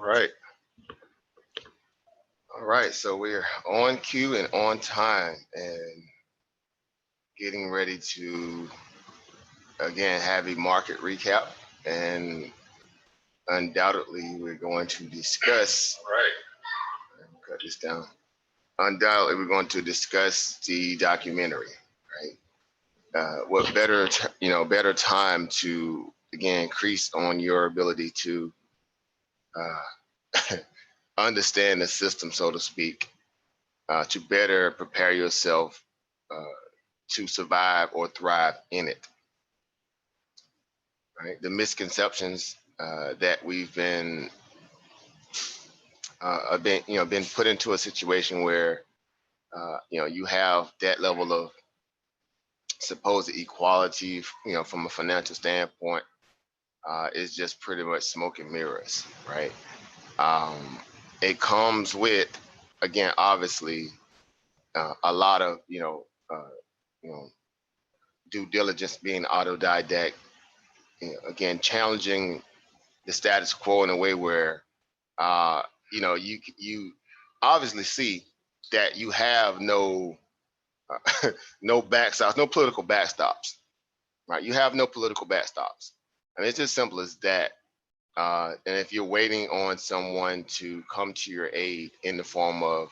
right. All right. So we're on cue and on time and getting ready to again have a market recap. And undoubtedly, we're going to discuss. All right. Cut this down. Undoubtedly, we're going to discuss the documentary. Right. What better, better time to again increase on your ability to understand the system, so to speak, to better prepare yourself uh, to survive or thrive in it. Right, the misconceptions that we've been put into a situation where you have that level of supposed equality, from a financial standpoint, is just pretty much smoke and mirrors, right? Um, it comes with, again, obviously, a lot of you know due diligence, being autodidact, again challenging the status quo in a way where you obviously see that you have no no backstops, no political backstops, right? You have no political backstops, and it's as simple as that. And if you're waiting on someone to come to your aid in the form of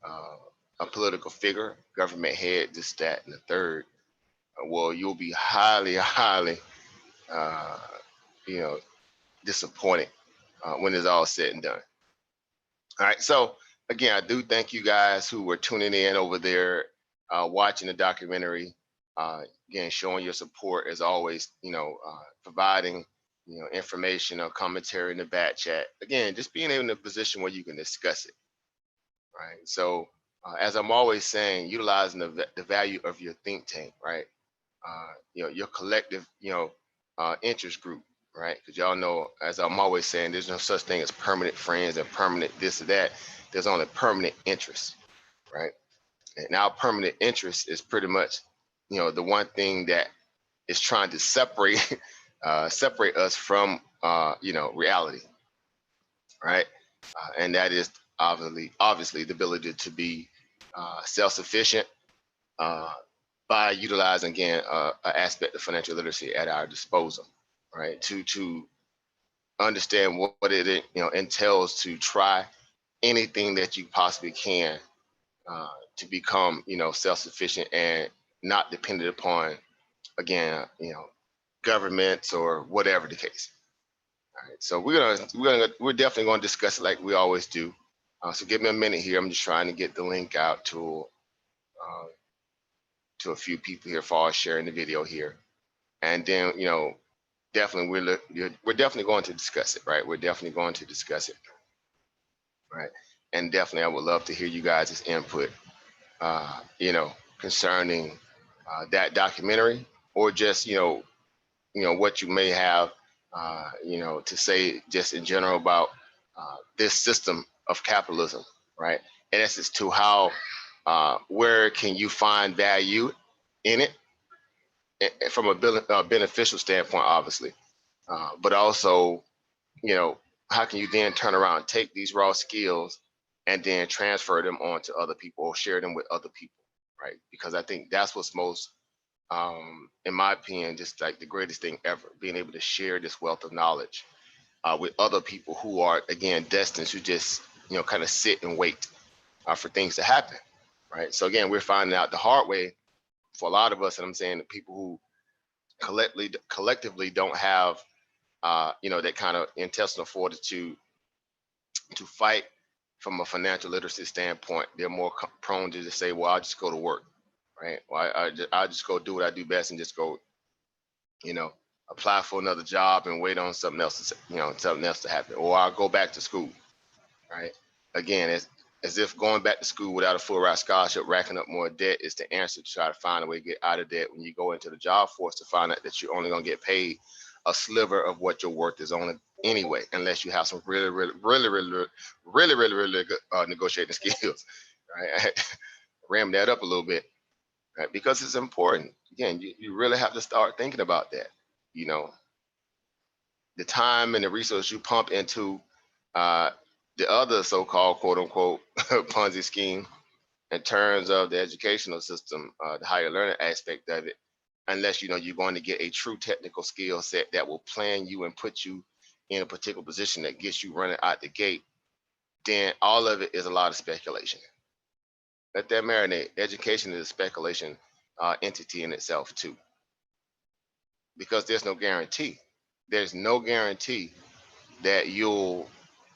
uh, a political figure, government head, this, that, and the third, well, you'll be highly, highly, uh, you know, disappointed when it's all said and done. All right. So again, I do thank you guys who were tuning in over there, watching the documentary. Again, showing your support as always. Providing information or commentary in the back chat. Again, just being in a position where you can discuss it. Right. So as I'm always saying, utilizing the value of your think tank. Right. Your collective, interest group, right? Because y'all know, as I'm always saying, there's no such thing as permanent friends and permanent this or that. There's only permanent interest, right? And our permanent interest is pretty much, the one thing that is trying to separate separate us from, reality, right? And that is obviously the ability to be self-sufficient, uh, by utilizing again an aspect of financial literacy at our disposal, right? To understand what it entails to try anything that you possibly can to become self-sufficient and not dependent upon again governments or whatever the case. All right, so we're definitely going to discuss it like we always do. So give me a minute here. I'm just trying to get the link out uh, to a few people here for sharing the video here. And then, definitely we're definitely going to discuss it, right? We're definitely going to discuss it, right? And definitely, I would love to hear you guys' input, concerning that documentary, or just what you may have, to say just in general about this system of capitalism, right? In essence, to how where can you find value in it, from a beneficial standpoint, obviously, but also, you know, how can you then turn around, and take these raw skills, and then transfer them on to other people or share them with other people, right? Because I think that's what's most, in my opinion, just like the greatest thing ever, being able to share this wealth of knowledge with other people who are, again, destined to just, kind of sit and wait for things to happen, right? So again, we're finding out the hard way for a lot of us, and I'm saying the people who collectively don't have that kind of intestinal fortitude to fight from a financial literacy standpoint. They're more prone to just say, well, I'll just go to work, right? Well, I'll just go do what I do best and just go, you know, apply for another job and wait on something else to happen. Or I'll go back to school, right? Again, it's as if going back to school without a full ride scholarship, racking up more debt, is the answer to try to find a way to get out of debt when you go into the job force, to find out that you're only going to get paid a sliver of what your worth is on anyway, unless you have some really good negotiating skills, right? Ram that up a little bit, right? Because it's important. Again, you really have to start thinking about that. You know, the time and the resources you pump into Uh, the other so-called quote unquote Ponzi scheme in terms of the educational system, the higher learning aspect of it, unless you know you're going to get a true technical skill set that will plan you and put you in a particular position that gets you running out the gate, then all of it is a lot of speculation. Let that marinate. Education is a speculation entity in itself too, because there's no guarantee. There's no guarantee that you'll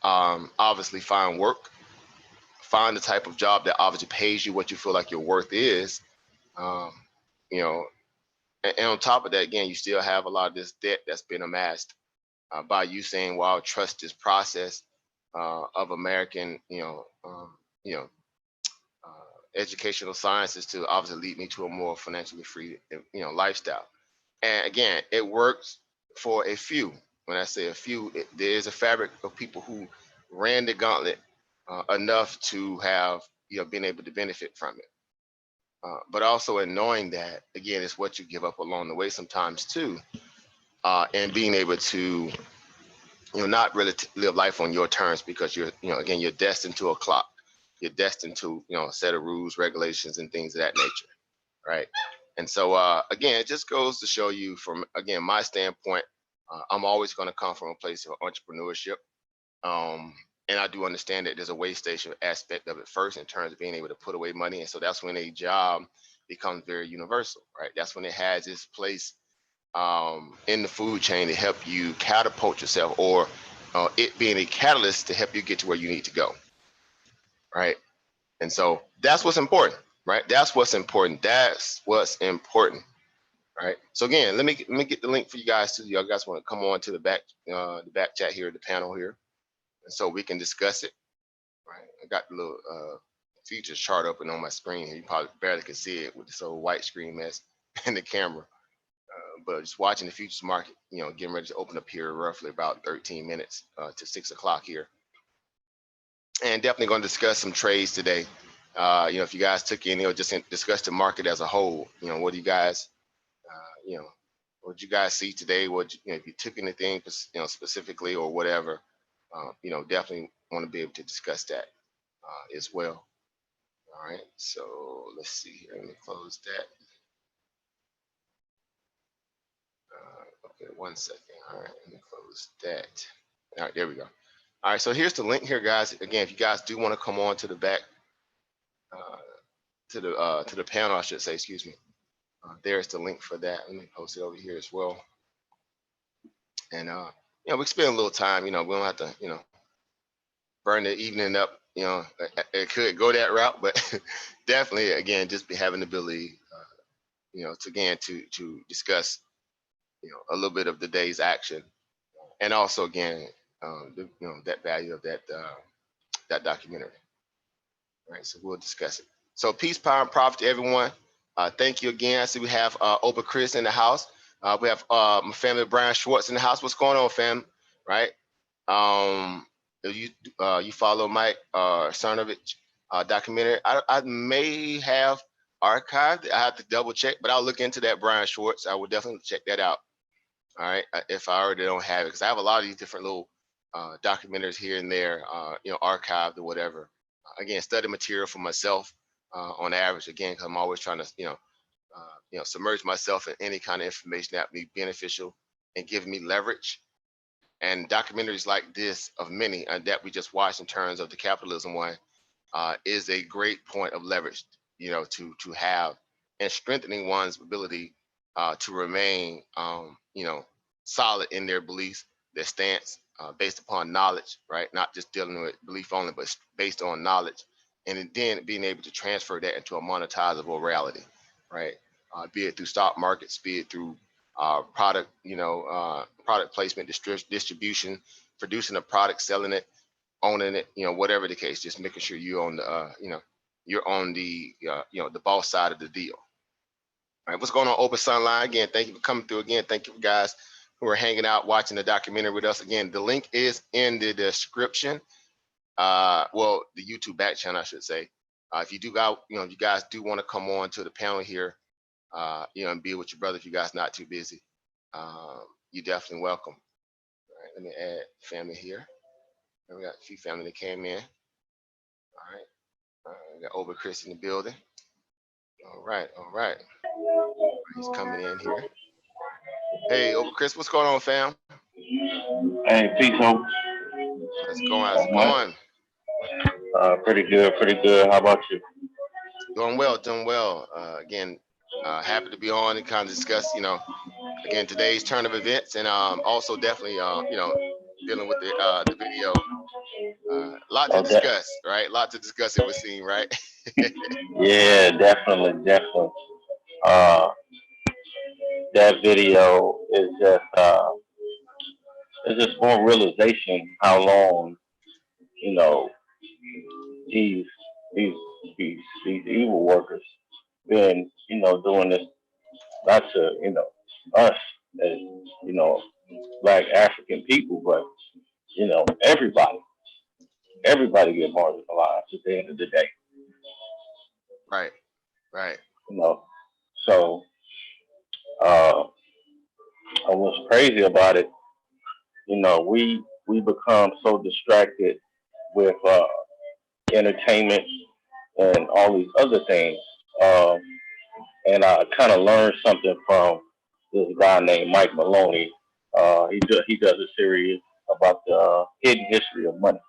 obviously find work, find the type of job that obviously pays you what you feel like your worth is. Um, you know, and on top of that, again, you still have a lot of this debt that's been amassed by you saying, "Well, I'll trust this process of American, you know, educational sciences to obviously lead me to a more financially free, lifestyle." And again, it works for a few. When I say a few, there is a fabric of people who ran the gauntlet enough to have been able to benefit from it. But also in knowing that, again, it's what you give up along the way sometimes too, and being able to not really live life on your terms, because again, you're destined to a clock. You're destined to a set of rules, regulations, and things of that nature, right? And so again, it just goes to show you, from again my standpoint, I'm always going to come from a place of entrepreneurship, and I do understand that there's a way station aspect of it first in terms of being able to put away money. And so that's when a job becomes very universal, right? That's when it has its place in the food chain to help you catapult yourself, or it being a catalyst to help you get to where you need to go, right? And so that's what's important, right? That's what's important. That's what's important, right? So again, let me get the link for you guys too. You guys want to come on to the back chat here, the panel here, and so we can discuss it. Right, I got the little features chart open on my screen here. You probably barely can see it with this old white screen mess in the camera. But just watching the futures market, getting ready to open up here roughly about 13 minutes to 6 o'clock here. And definitely going to discuss some trades today. If you guys took in, just discuss the market as a whole. What do you guys, what did you guys see today? What if you took anything, specifically or whatever, definitely want to be able to discuss that as well. All right, so let's see here. Let me close that. Okay, 1 second. All right, let me close that. All right, there we go. All right, so here's the link here, guys. Again, if you guys do want to come on to the back, to the panel, I should say, excuse me. There's the link for that. Let me post it over here as well. And we spend a little time. We don't have to, burn the evening up. It could go that route, but definitely, again, just be having the ability, to discuss, a little bit of the day's action, and also again, that value of that documentary. All right, so we'll discuss it. So peace, power, and profit to everyone. Thank you again. I see we have Opa Chris in the house. We have my family, Brian Schwartz, in the house. What's going on, fam? Right? If you follow Mike Cernovich documentary, I may have archived. I have to double check, but I'll look into that, Brian Schwartz. I will definitely check that out. All right, if I already don't have it, because I have a lot of these different little documentaries here and there, archived or whatever. Again, study material for myself on average. Again, because I'm always trying to, submerge myself in any kind of information that would be beneficial and give me leverage. And documentaries like this, of many that we just watched in terms of the capitalism one, is a great point of leverage, to have, and strengthening one's ability to remain, solid in their beliefs, their stance, based upon knowledge, right? Not just dealing with belief only, but based on knowledge, and then being able to transfer that into a monetizable reality, right? Be it through stock markets, be it through product, product placement, distribution, producing a product, selling it, owning it, whatever the case, just making sure you own the, you're on the, the boss side of the deal. All right, what's going on, Open Sunline? Again, thank you for coming through. Again, thank you guys who are hanging out, watching the documentary with us. Again, the link is in the description. Well, the YouTube back channel, I should say. If you do got, if you guys do want to come on to the panel here, and be with your brother, if you guys not too busy, you're definitely welcome. All right, let me add family here. And we got a few family that came in. All right. We got Over Chris in the building. All right. All right. He's coming in here. Hey, Over Chris, what's going on, fam? Hey, peace, hope. How's it going? How's it going? Pretty good, pretty good. How about you? Doing well, doing well. Again, happy to be on and kind of discuss, again, today's turn of events, and also definitely, dealing with the video. A lot to Oh, that, discuss, right? A lot to discuss, it would seem, right? yeah, definitely, definitely. Uh, that video is just more realization how long, you know, these these these evil workers been, doing this not to, us as, you know, black African people, but everybody, everybody get marginalized at the end of the day. Right, right, You know, so uh, what's crazy about it, we become so distracted with entertainment and all these other things. Um, and I kind of learned something from this guy named Mike Maloney. He does a series about the hidden history of money.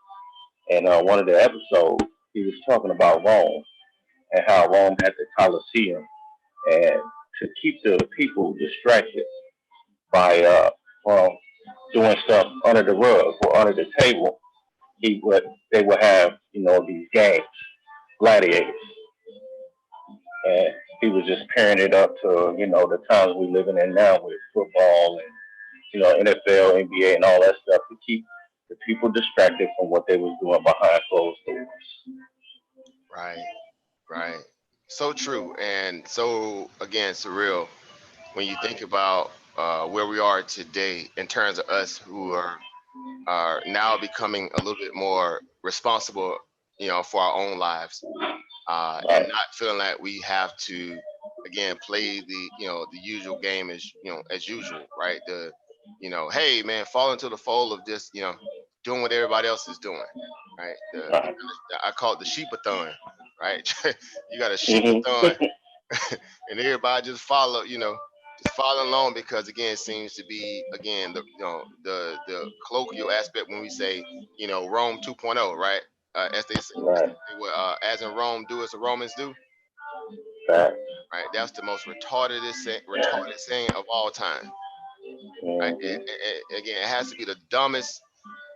And one of the episodes, he was talking about Rome and how Rome had the Colosseum, and to keep the people distracted by from doing stuff under the rug or under the table, he would they would have these games, gladiators, and he was just pairing it up to the times we're living in now with football and NFL, NBA, and all that stuff to keep the people distracted from what they was doing behind closed doors. right, right. So true, and so again, surreal when you think about where we are today in terms of us who are now becoming a little bit more responsible, for our own lives, and Right. not feeling like we have to again play the usual game as usual, right? Hey man, fall into the fold of just doing what everybody else is doing, right? Right. I call it the sheepathon, right? You got a sheepathon, Hmm. and everybody just follow, just follow along because again, it seems to be again the colloquial aspect when we say Rome 2.0, right? As they say, Right. as in Rome, do as the Romans do, Right. right? That's the most retarded saying of all time, right? Hmm. Again, it has to be the dumbest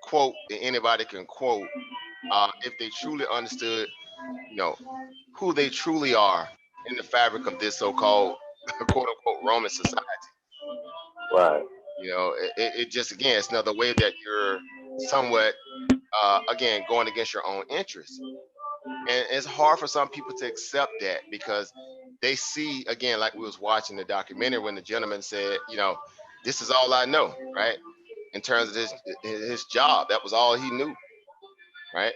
quote that anybody can quote if they truly understood, you know, who they truly are in the fabric of this so-called quote unquote Roman society. Right. It just again, it's another way that you're somewhat again going against your own interests, and it's hard for some people to accept that because they see again, like we was watching the documentary when the gentleman said, this is all I know, right? In terms of his job, that was all he knew, right?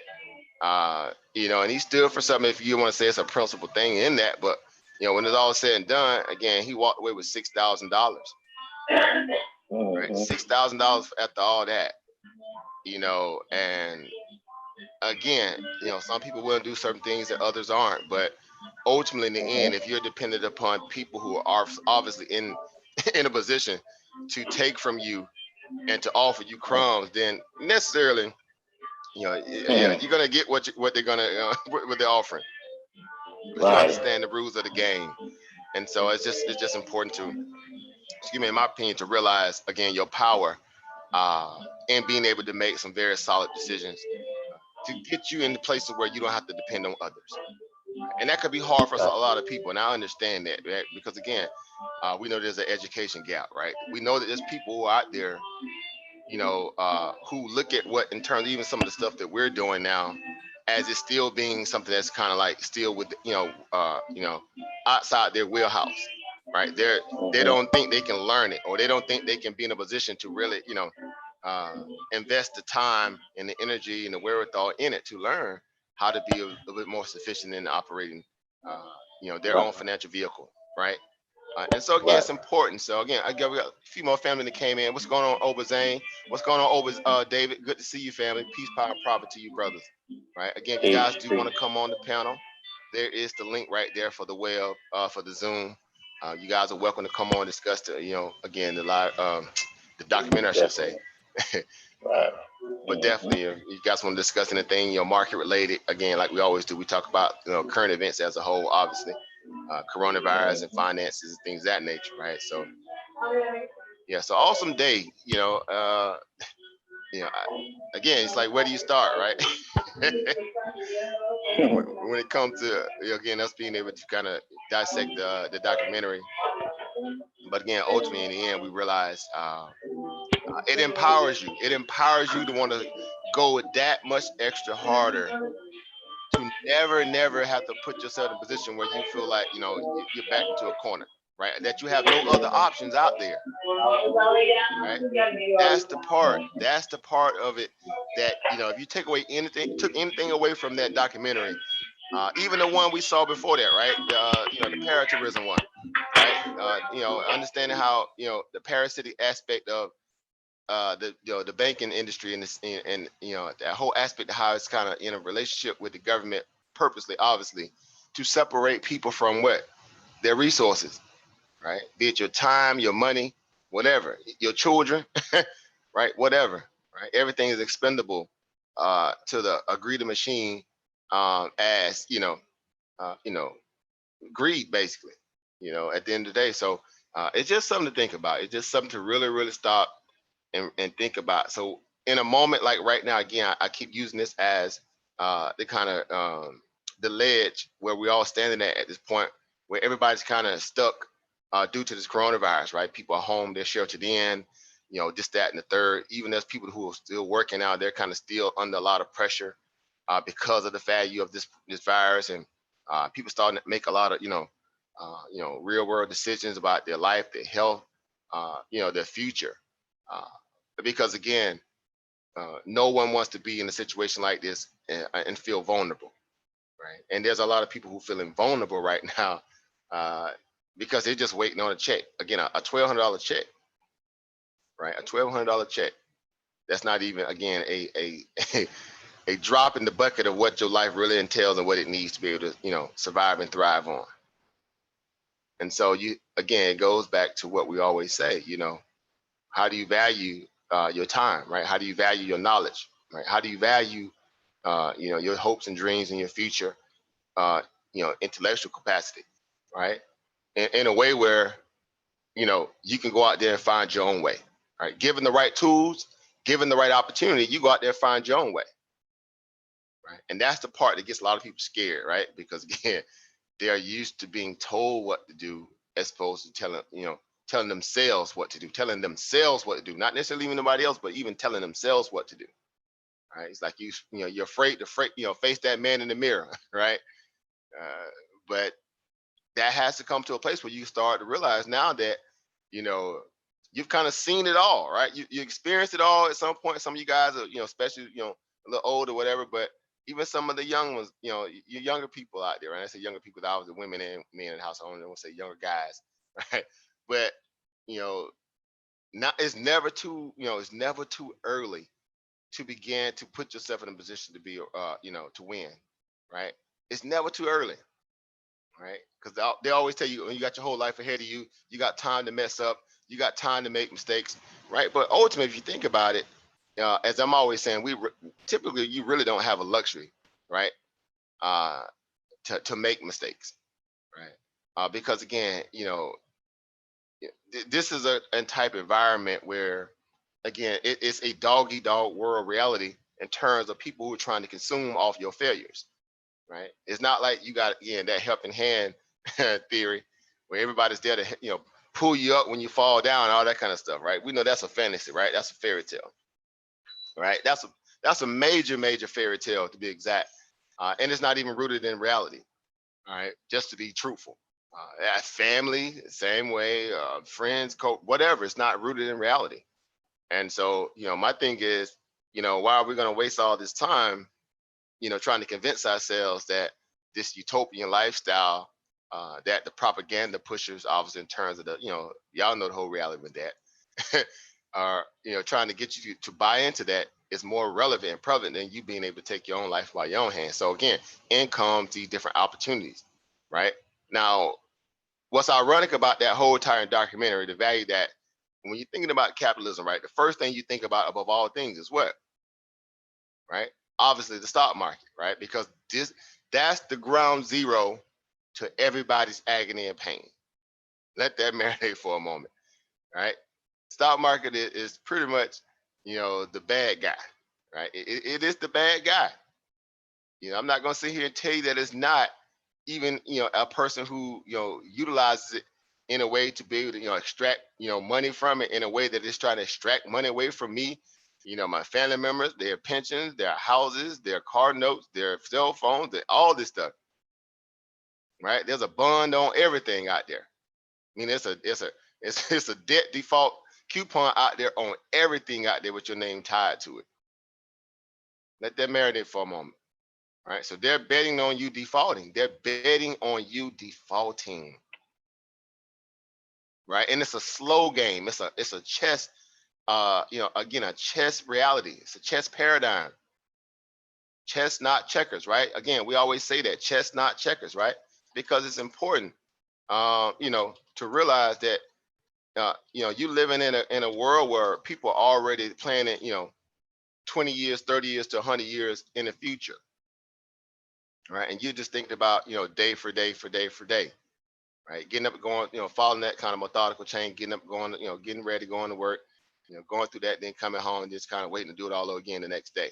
And he stood for something. If you want to say it's a principal thing in that, but when it's all said and done, again, he walked away with $6,000, right? Hmm. $6,000 after all that, and again, some people will do certain things that others aren't, but ultimately in the end, if you're dependent upon people who are obviously in in a position to take from you and to offer you crumbs, then necessarily, yeah, Hmm. you're gonna get what they're gonna what they're offering because you Right. understand the rules of the game. And so it's just important to, excuse me, in my opinion, to realize again your power uh, and being able to make some very solid decisions to get you into places where you don't have to depend on others. And that could be hard for a Right. lot of people, and I understand that, right? Because again, we know there's an education gap, right? We know that there's people who are out there, who look at what in terms of even some of the stuff that we're doing now as it still being something that's kind of like still with outside their wheelhouse, right? They Hmm. don't think they can learn it, or they don't think they can be in a position to really uh, invest the time and the energy and the wherewithal in it to learn how to be a little bit more sufficient in operating their Right. own financial vehicle, right? And so again, Right. it's important. So again, we got a few more family that came in. What's going on, Oba Zane? What's going on, Oba David? Good to see you, family. Peace, power, and profit to you, brothers. Right. Again, if you Peace, guys do peace. want to come on the panel, there is the link right there for the web, for the Zoom. You guys are welcome to come on, discuss the, again, the live, the documentary, I should say. Definitely. Right. But Hmm. definitely, if you guys want to discuss anything, market related, again, like we always do, we talk about, current events as a whole, obviously, coronavirus and finances and things of that nature, right? So, yeah, so awesome day, again, it's like, where do you start, right? When it comes to, again, us being able to kind of dissect the documentary, but again, ultimately in the end, we realize it empowers you. It empowers you to want to go that much extra harder to never have to put yourself in a position where you feel like you're backed into a corner, right? That you have no other options out there, right? That's the part of it that if you take away anything, took anything away from that documentary, even the one we saw before that, right? The paratourism one, right? Understanding how the parasitic aspect of the banking industry and this and that whole aspect of how it's kind of in a relationship with the government purposely, obviously, to separate people from what their resources, right? Be it your time, your money, whatever, your children, right? Whatever, right? Everything is expendable to the agreed machine, as greed, basically. At the end of the day, so it's just something to think about. It's just something to really stop and think about. So in a moment like right now, again, I keep using this as the kind of the ledge where we all standing at this point where everybody's kind of stuck due to this coronavirus, right? People are home, they're sheltered in, this, that, and the third. Even there's people who are still working out, they're kind of still under a lot of pressure because of the value of this virus, and people starting to make a lot of real world decisions about their life, their health, their future. Uh, because again, no one wants to be in a situation like this and feel vulnerable, right? And there's a lot of people who feeling vulnerable right now uh, because they're just waiting on a check. Again, a $1,200 check, right? A $1,200 check. That's not even, again, a drop in the bucket of what your life really entails and what it needs to be able to survive and thrive on. And so again, it goes back to what we always say. How do you value your time, right? How do you value your knowledge, right? How do you value your hopes and dreams and your future, intellectual capacity, right? In a way where you can go out there and find your own way, right? Given the right tools, given the right opportunity, you go out there and find your own way, right? And that's the part that gets a lot of people scared, right? Because again, they are used to being told what to do as opposed to telling themselves what to do, not necessarily even nobody else, but even telling themselves what to do. Right? It's like you're afraid to face that man in the mirror, right? Uh, but that has to come to a place where you start to realize now that you know you've kind of seen it all, right? You experienced it all at some point. Some of you guys are especially a little older, whatever, but even some of the young ones, you younger people out there, right? I say younger people, that was the women and men in the house. I don't want to say younger guys, right? But you know, not it's never too early to begin to put yourself in a position to be to win, right? It's never too early, right? Because they always tell you when you got your whole life ahead of you, you got time to mess up, you got time to make mistakes, right? But ultimately, if you think about it, as I'm always saying, typically you really don't have a luxury, right? Uh, to make mistakes, right? Because again, this is a type of environment where, again, it's a dog eat dog world reality in terms of people who are trying to consume off your failures, right? It's not like you got again that helping hand theory where everybody's there to pull you up when you fall down and all that kind of stuff, right? We know that's a fantasy, right? That's a fairy tale, right? That's a major fairy tale to be exact, and it's not even rooted in reality. All right, just to be truthful. Family, same way, friends, whatever. It's not rooted in reality. And so, my thing is, why are we going to waste all this time, trying to convince ourselves that this utopian lifestyle that the propaganda pushers, obviously in terms of the, y'all know the whole reality with that, are, trying to get you to buy into that is more relevant and prevalent than you being able to take your own life by your own hands. So again, in comes these different opportunities, right? Now, what's ironic about that whole entire documentary, the value that when you're thinking about capitalism, right, the first thing you think about above all things is what, right? Obviously the stock market, right? Because that's the ground zero to everybody's agony and pain. Let that marinate for a moment, right? Stock market is pretty much, the bad guy, right? It is the bad guy. I'm not going to sit here and tell you that it's not even, a person who, utilizes it in a way to be able to, extract, money from it in a way that it's trying to extract money away from me, my family members, their pensions, their houses, their car notes, their cell phones, all this stuff, right? There's a bond on everything out there. I mean, it's a debt default coupon out there on everything out there with your name tied to it. Let that marinate for a moment. All right. So they're betting on you defaulting. They're betting on you defaulting. Right. And it's a slow game. It's a chess, again, a chess reality. It's a chess paradigm. Chess, not checkers, right? Again, we always say that chess, not checkers, right? Because it's important, to realize that, you living in a world where people are already planning, 20 years, 30 years to 100 years in the future, right? And you just think about, day for day for day for day, right? Getting up, going, following that kind of methodical chain, getting up, going, getting ready, going to work, going through that, then coming home and just kind of waiting to do it all over again the next day,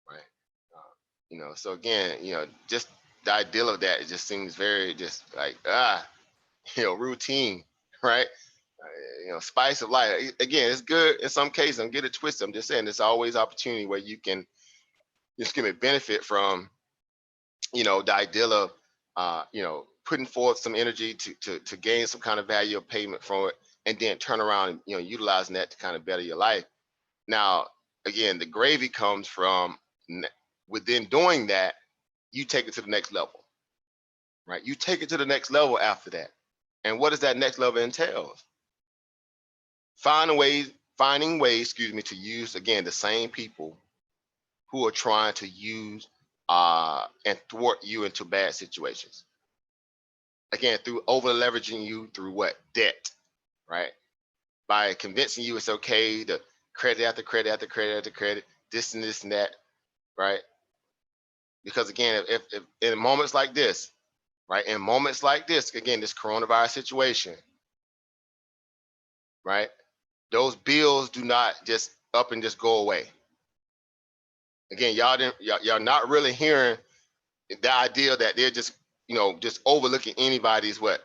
right? So again, just the ideal of that, it just seems very just like, routine, right? Spice of life. Again, it's good in some cases. Don't get it twisted. I'm just saying there's always opportunity where you can just give me benefit from, the ideal of, putting forth some energy to gain some kind of value of payment from it, and then turn around and, utilizing that to kind of better your life. Now, again, the gravy comes from within doing that, you take it to the next level, right? You take it to the next level after that. And what does that next level entails? Finding ways, to use, again, the same people who are trying to use and thwart you into bad situations. Again, through over leveraging you through what? Debt, right? By convincing you it's okay to credit after credit after credit after credit, this and this and that, right? Because again, if in moments like this, right? In moments like this, again, this coronavirus situation, right? Those bills do not just up and just go away. Again, y'all not really hearing the idea that they're just, just overlooking anybody's what?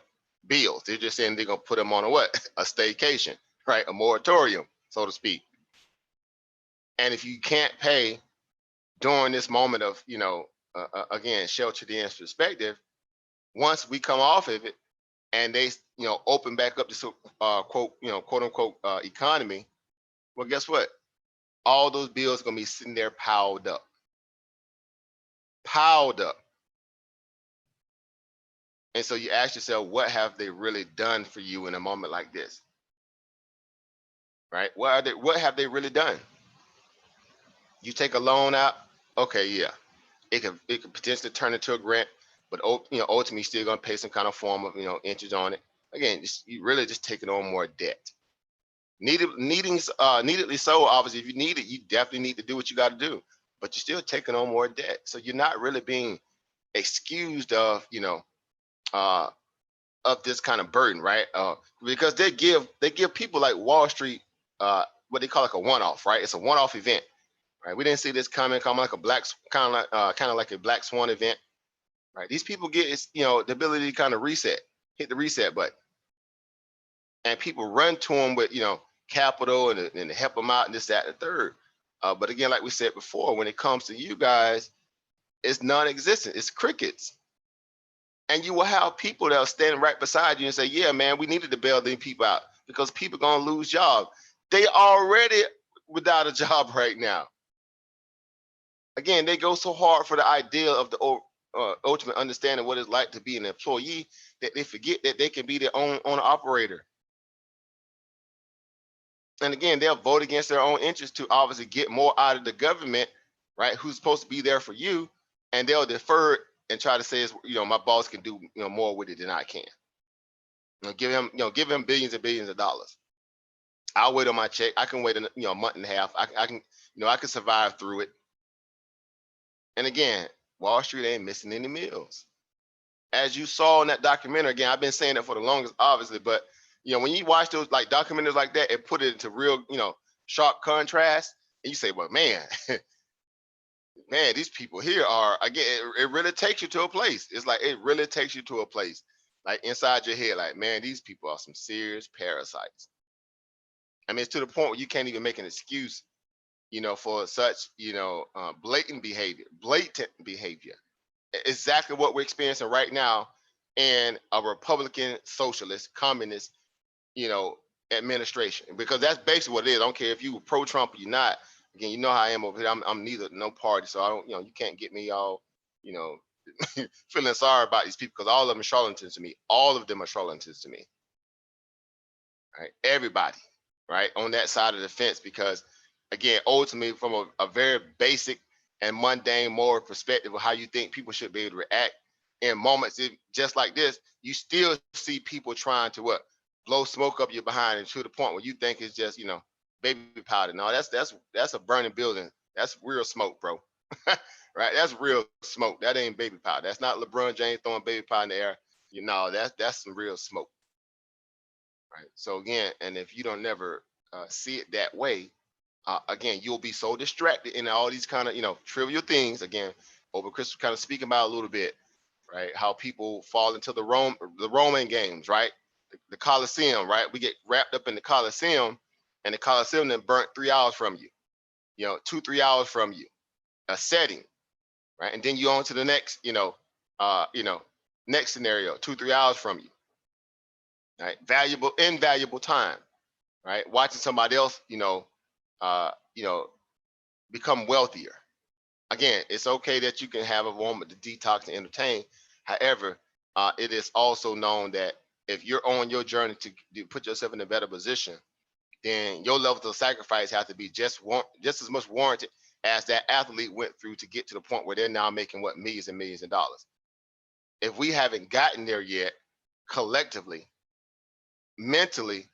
Bills. They're just saying they're gonna put them on a what? A staycation, right? A moratorium, so to speak. And if you can't pay during this moment of, again, sheltered in perspective, once we come off of it and they, open back up this quote unquote economy, well, guess what? All those bills are gonna be sitting there piled up. And so you ask yourself, what have they really done for you in a moment like this? Right? What have they really done? You take a loan out, okay, yeah. It could potentially turn into a grant, but ultimately you're still gonna pay some kind of form of, interest on it. Again, you really just taking on more debt. Neededly so, obviously. If you need it, you definitely need to do what you got to do, but you're still taking on more debt. So you're not really being excused of, of this kind of burden, right? Because they give people like Wall Street what they call like a one-off, right? It's a one-off event, right? We didn't see this coming like a kind of like a black swan event, right? These people get the ability to kind of hit the reset button, and people run to them with capital and help them out and this, that, and the third. But again, like we said before, when it comes to you guys, it's non-existent. It's crickets. And you will have people that are standing right beside you and say, yeah, man, we needed to bail these people out because people are going to lose jobs. They already without a job right now. Again, they go so hard for the idea of the ultimate understanding what it's like to be an employee, that they forget that they can be their own owner operator. And again, they'll vote against their own interests to obviously get more out of the government, right? Who's supposed to be there for you, and they'll defer it and try to say, my boss can do more with it than I can. Give him billions and billions of dollars. I'll wait on my check. I can wait a month and a half. I can I can survive through it. And again, Wall Street ain't missing any meals. As you saw in that documentary, again, I've been saying that for the longest, obviously, but when you watch those like documentaries like that, it put it into real, sharp contrast, and you say, well, man, man, these people here are, again, it really takes you to a place. It's like it really takes you to a place, like inside your head, like, man, these people are some serious parasites. I mean, it's to the point where you can't even make an excuse, for such, blatant behavior. Exactly what we're experiencing right now in a Republican, socialist, communist, administration, because that's basically what it is. I don't care if you were pro-Trump or you're not. Again, you know how I am over here. I'm neither, no party, so I don't, you can't get me all, feeling sorry about these people, because all of them are charlatans to me. All of them are charlatans to me. Right, everybody, right, on that side of the fence, because again, ultimately, from a very basic and mundane moral perspective of how you think people should be able to react in moments just like this, you still see people trying to blow smoke up your behind, and to the point where you think it's just baby powder. No, that's a burning building. That's real smoke, bro. Right, that's real smoke. That ain't baby powder. That's not LeBron James throwing baby powder in the air. That's some real smoke. Right. So again, and if you don't never see it that way, again, you'll be so distracted in all these kind of trivial things. Again, over Chris was kind of speaking about a little bit, right? How people fall into the Roman games, right? The Colosseum, right? We get wrapped up in the Colosseum, and the Colosseum then burnt 3 hours from you, 2-3 hours from you, a setting, right? And then you on to the next, next scenario, 2-3 hours from you, right? Invaluable time, right? Watching somebody else, uh, you know, become wealthier. Again, it's okay that you can have a moment to detox and entertain. However, it is also known that if you're on your journey to put yourself in a better position, then your levels of sacrifice have to be just as much warranted as that athlete went through to get to the point where they're now making millions and millions of dollars. If we haven't gotten there yet, collectively, mentally,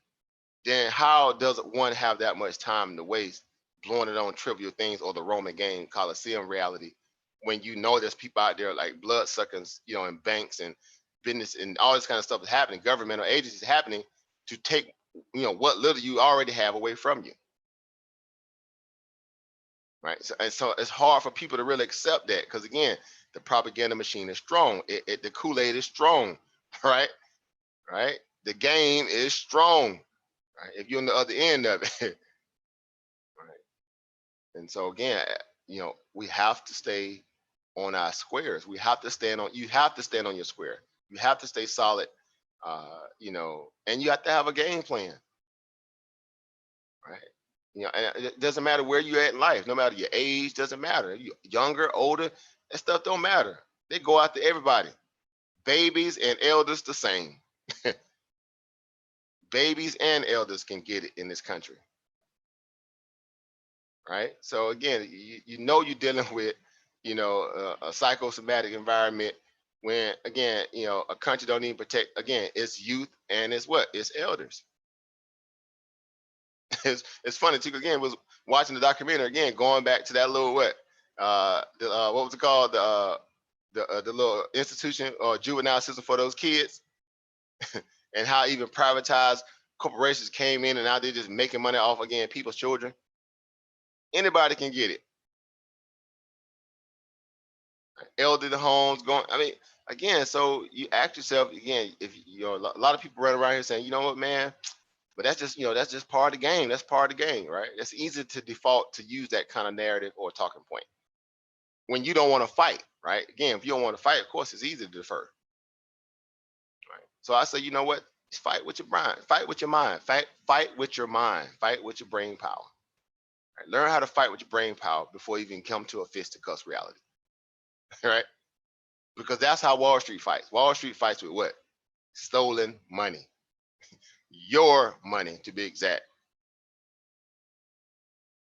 then how does one have that much time to waste blowing it on trivial things or the Roman game Coliseum reality, when there's people out there like bloodsuckers, in banks and business and all this kind of stuff is happening, governmental agencies happening to take, what little you already have away from you. Right. So it's hard for people to really accept that, because again, the propaganda machine is strong. The Kool-Aid is strong, right? Right. The game is strong. Right? If you're on the other end of it. Right. And so again, we have to stay on our squares. You have to stand on your square. You have to stay solid, and you have to have a game plan. Right. And it doesn't matter where you're at in life, no matter your age, doesn't matter. You younger, older, that stuff don't matter. They go after everybody. Babies and elders the same. Babies and elders can get it in this country. Right. So again, you're dealing with, a psychosomatic environment, when again, a country don't even protect, again, its youth and its elders. It's funny too. Again, was watching the documentary again, going back to that little what was it called, the little institution or juvenile system for those kids, and how even privatized corporations came in, and now they're just making money off, again, people's children. Anybody can get it. Elderly homes going. I mean, again, so you ask yourself again, if a lot of people run around here saying, you know what, man, but that's just part of the game. That's part of the game, right? It's easy to default to use that kind of narrative or talking point when you don't want to fight, right? Again, if you don't want to fight, of course, it's easy to defer. Right. So I say, you know what? Fight with your mind. Fight with your mind. Fight with your mind. Fight with your brain power. Right? Learn how to fight with your brain power before you even come to a fisticuffs reality. Right? because that's how Wall Street fights. Wall Street fights with what? Stolen money. Your money, to be exact.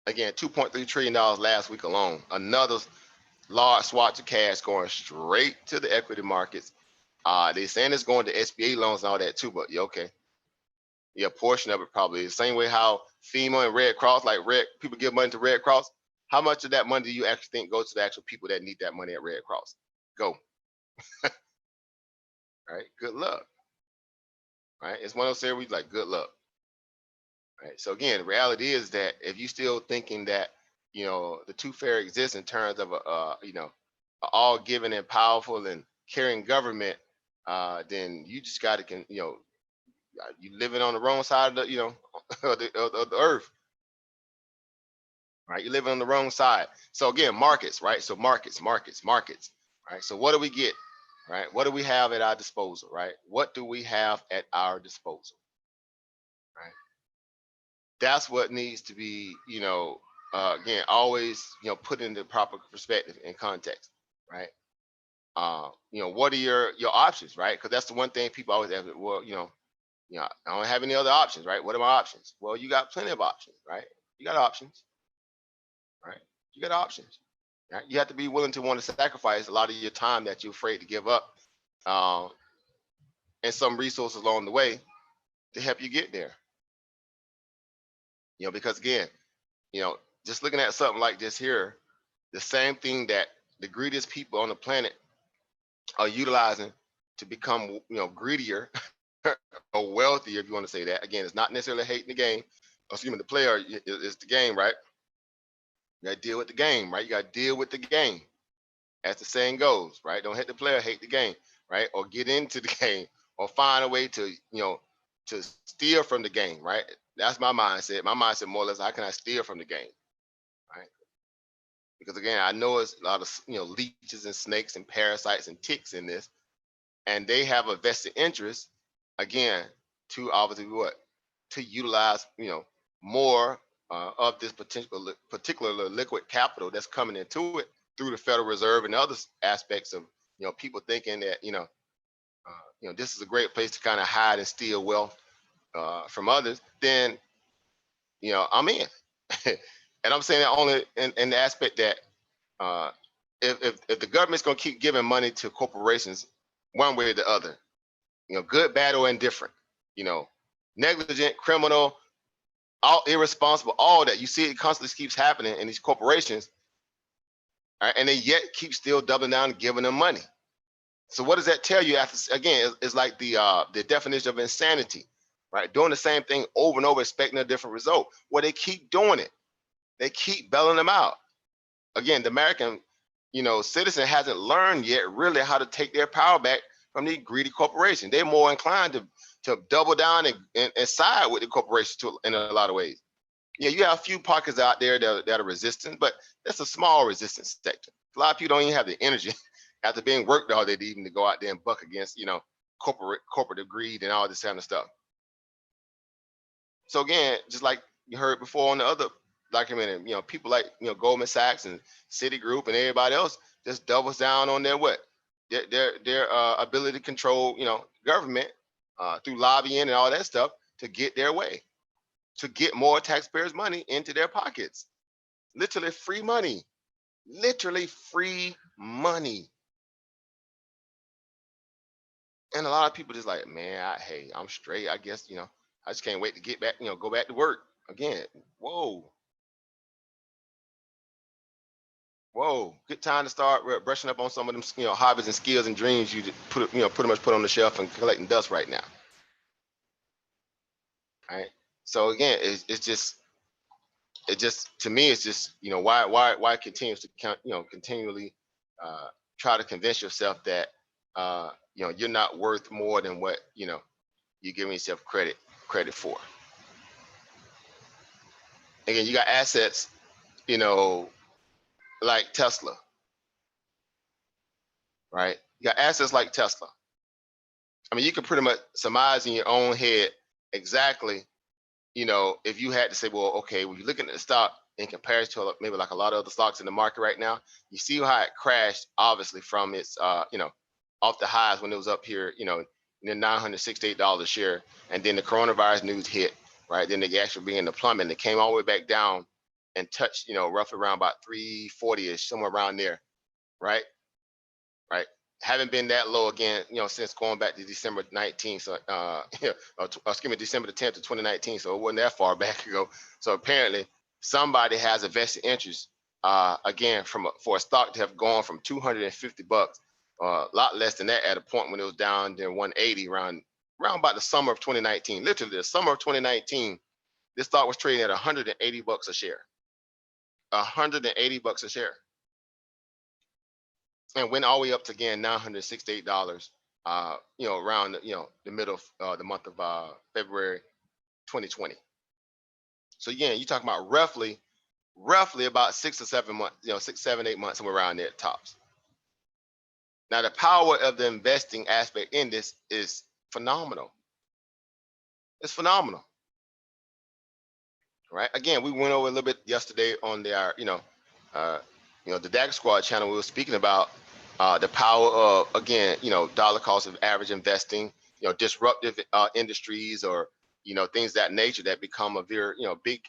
Again, $2.3 trillion last week alone. Another large swath of cash going straight to the equity markets. They saying it's going to SBA loans and all that too, but yeah, okay. Yeah, a portion of it probably the same way how FEMA and Red Cross, like people give money to Red Cross. How much of that money do you actually think goes to the actual people that need that money at Red Cross? Go. Right. Good luck. Right. It's one of those areas like good luck. Right. So again, the reality is that if you still thinking that, the two fair exists in terms of a all giving and powerful and caring government, then you just got to you living on the wrong side of the of the earth. Right. You're living on the wrong side. So again, markets, right? So markets. Right. So what do we get? Right. What do we have at our disposal? Right. What do we have at our disposal? Right. That's what needs to be, again, always, put into proper perspective and context. Right. What are your options? Right. Because that's the one thing people always ask. Well, I don't have any other options. Right. What are my options? Well, you got plenty of options. Right. You got options. Right. You got options. Right? You have to be willing to want to sacrifice a lot of your time that you're afraid to give up, um, and some resources along the way to help you get there. Because again, just looking at something like this here, the same thing that the greediest people on the planet are utilizing to become, greedier or wealthier, if you want to say that. Again, it's not necessarily hating the game. Excuse me, the player is the game, right? You got to deal with the game, right? You got to deal with the game. As the saying goes, right? Don't hate the player, hate the game, right? Or get into the game, or find a way to, to steal from the game, right? That's my mindset. My mindset more or less, how can I steal from the game, right? Because again, I know it's a lot of, leeches and snakes and parasites and ticks in this, and they have a vested interest, again, to obviously what? To utilize, more of this particular liquid capital that's coming into it through the Federal Reserve and other aspects of, people thinking that, this is a great place to kind of hide and steal wealth from others. Then, I'm in. And I'm saying that only in the aspect that if the government's going to keep giving money to corporations one way or the other, good, bad, or indifferent, negligent, criminal, all irresponsible, all that, you see it constantly keeps happening in these corporations, right? And they yet keep still doubling down and giving them money. So what does that tell you? After, again, it's like the definition of insanity, right? Doing the same thing over and over, expecting a different result. Well, they keep doing it. They keep bailing them out. Again, the American, citizen hasn't learned yet really how to take their power back from these greedy corporations. They're more inclined to double down and side with the corporations in a lot of ways. Yeah, you have a few pockets out there that are resistant, but that's a small resistance sector. A lot of people don't even have the energy after being worked all day to even to go out there and buck against, corporate greed and all this kind of stuff. So again, just like you heard before on the other documentary, people like, Goldman Sachs and Citigroup and everybody else just doubles down on their what? Their ability to control, government through lobbying and all that stuff to get their way, to get more taxpayers' money into their pockets. Literally free money. Literally free money. And a lot of people just like, man, hey, I'm straight. I guess, I just can't wait to get back, go back to work again. Whoa. Good time to start brushing up on some of them, hobbies and skills and dreams you pretty much put on the shelf and collecting dust right now. Right. So again, it just to me, it's just, why it continues to continually try to convince yourself that you're not worth more than what you're giving yourself credit for. Again, you got assets, like Tesla, right? You got assets like Tesla. I mean, you can pretty much surmise in your own head exactly, if you had to say, well, okay, when you're looking at the stock in comparison to maybe like a lot of other stocks in the market right now, you see how it crashed, obviously, from its, off the highs when it was up here, in the $968 a share, and then the coronavirus news hit, right? Then they actually began to plummet. They came all the way back down and touched, roughly around about 340ish, somewhere around there, right? Right. Haven't been that low again, since going back to December 19th. So, excuse me, December the 10th of 2019. So it wasn't that far back ago. So apparently somebody has a vested interest, again, for a stock to have gone from 250 bucks, a lot less than that at a point when it was down to 180 around about the summer of 2019. Literally the summer of 2019, this stock was trading at 180 bucks a share. 180 bucks a share. And went all the way up to again $968, around the middle of the month of February 2020. So again, you're talking about roughly about 6 or 7 months, 6, 7, 8 months, somewhere around there at tops. Now the power of the investing aspect in this is phenomenal. It's phenomenal, right? Again, we went over a little bit yesterday on the the DAX Squad channel. We were speaking about the power of, again, dollar cost of average investing, disruptive industries, or things that nature that become a very big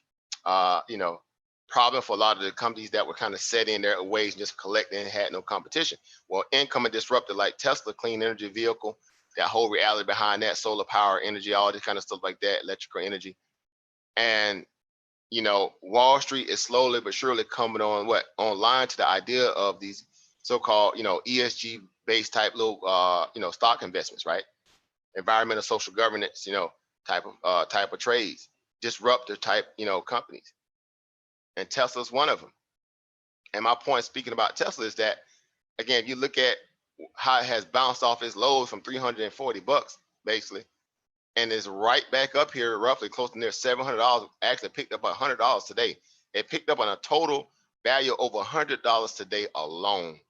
problem for a lot of the companies that were kind of set in their ways and just collecting and had no competition. Well, income and disruptive like Tesla, clean energy vehicle, that whole reality behind that, solar power, energy, all this kind of stuff like that, electrical energy. And Wall Street is slowly but surely coming online to the idea of these so-called, ESG based type little, stock investments, right? Environmental, social governance, type of trades, disruptive type, companies. And Tesla's one of them. And my point speaking about Tesla is that, again, if you look at how it has bounced off its lows from 340 bucks, basically, and is right back up here, roughly close to near $700. Actually picked up $100 today. It picked up on a total value over $100 today alone.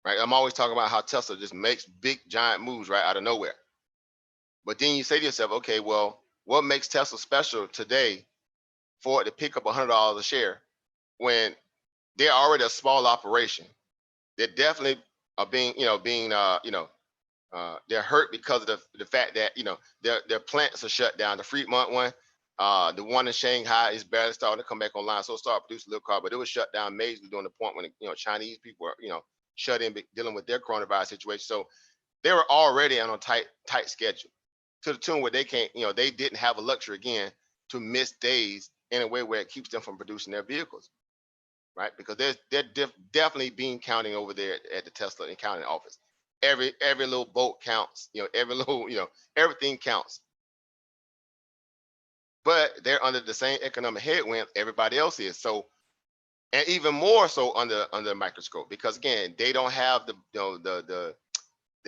Right? I'm always talking about how Tesla just makes big, giant moves right out of nowhere. But then you say to yourself, okay, well, what makes Tesla special today for it to pick up $100 a share when they're already a small operation? They're definitely are they're hurt because of the fact that their plants are shut down. The Fremont one, the one in Shanghai is barely starting to come back online, so it started producing a little car, but it was shut down majorly during the point when Chinese people were shut in dealing with their coronavirus situation. So they were already on a tight schedule, to the tune where they can't, they didn't have a luxury again to miss days in a way where it keeps them from producing their vehicles, right? Because they're definitely bean counting over there at the Tesla and counting office. Every little boat counts, every little, everything counts. But they're under the same economic headwind everybody else is. So, and even more so under a microscope, because again, they don't have the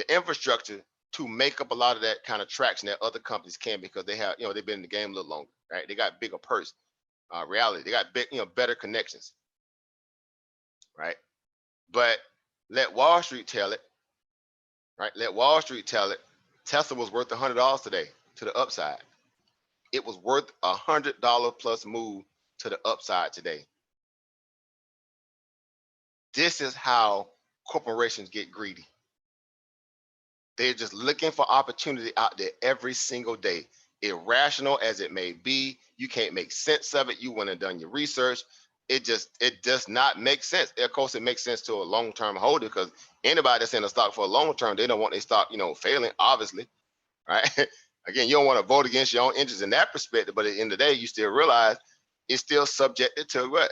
infrastructure to make up a lot of that kind of traction that other companies can, because they have, they've been in the game a little longer, right? They got bigger purse, reality. They got big, better connections, right? But let Wall Street tell it, right? Let Wall Street tell it. Tesla was worth $100 today to the upside. It was worth $100 plus move to the upside today. This is how corporations get greedy. They're just looking for opportunity out there every single day. Irrational as it may be, you can't make sense of it. You wouldn't have done your research. It does not make sense. Of course, it makes sense to a long-term holder, because anybody that's in a stock for a long term, they don't want their stock, failing, obviously, right? Again, you don't want to vote against your own interests in that perspective, but at the end of the day, you still realize it's still subjected to what,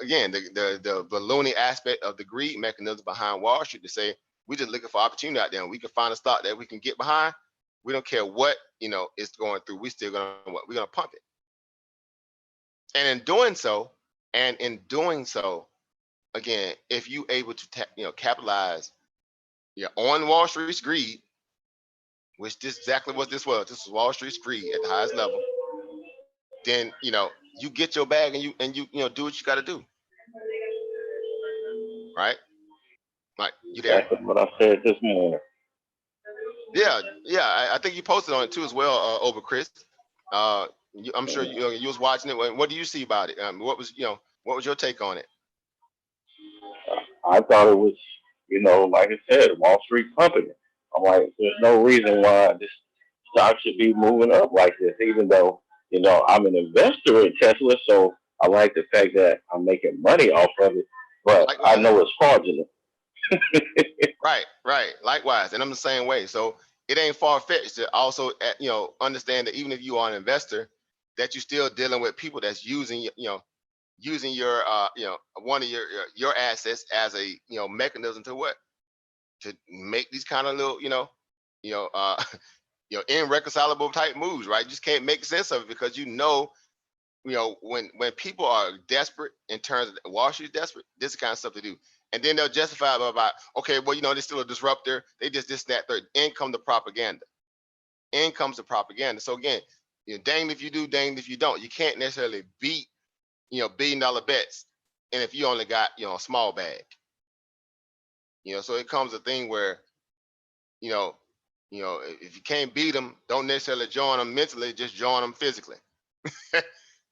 again, the ballooning aspect of the greed mechanism behind Wall Street, to say, we're just looking for opportunity out there, and we can find a stock that we can get behind. We don't care what, it's going through. We're still we're gonna pump it. And in doing so, again, if you able to capitalize on Wall Street's greed, which this exactly what this was. This was Wall Street's greed at the highest level. Then you get your bag and you do what you got to do, right? Like, you there? That's what I said this morning. Yeah. I think you posted on it too as well, over Chris. I'm sure you was watching it. What do you see about it? What was your take on it? I thought it was, Like I said, Wall Street pumping it. I'm like, there's no reason why this stock should be moving up like this, even though, I'm an investor in Tesla, so I like the fact that I'm making money off of it, but I Likewise. know it's fraudulent. Right. Likewise. And I'm the same way. So it ain't far-fetched to also, understand that even if you are an investor, that you're still dealing with people that's using your, one of your assets as a, mechanism to what? To make these kind of little, you know, uh, irreconcilable type moves, right? You just can't make sense of it because when people are desperate in terms of Wall Street desperate, this is the kind of stuff to do. And then they'll justify it about, okay, well, they're still a disruptor. They just this, that, third. In comes the propaganda. In comes the propaganda. So again, danged if you do, danged if you don't. You can't necessarily beat, $1 billion bets. And if you only got, a small bag, so it comes a thing where, you know, if you can't beat them, don't necessarily join them mentally, just join them physically.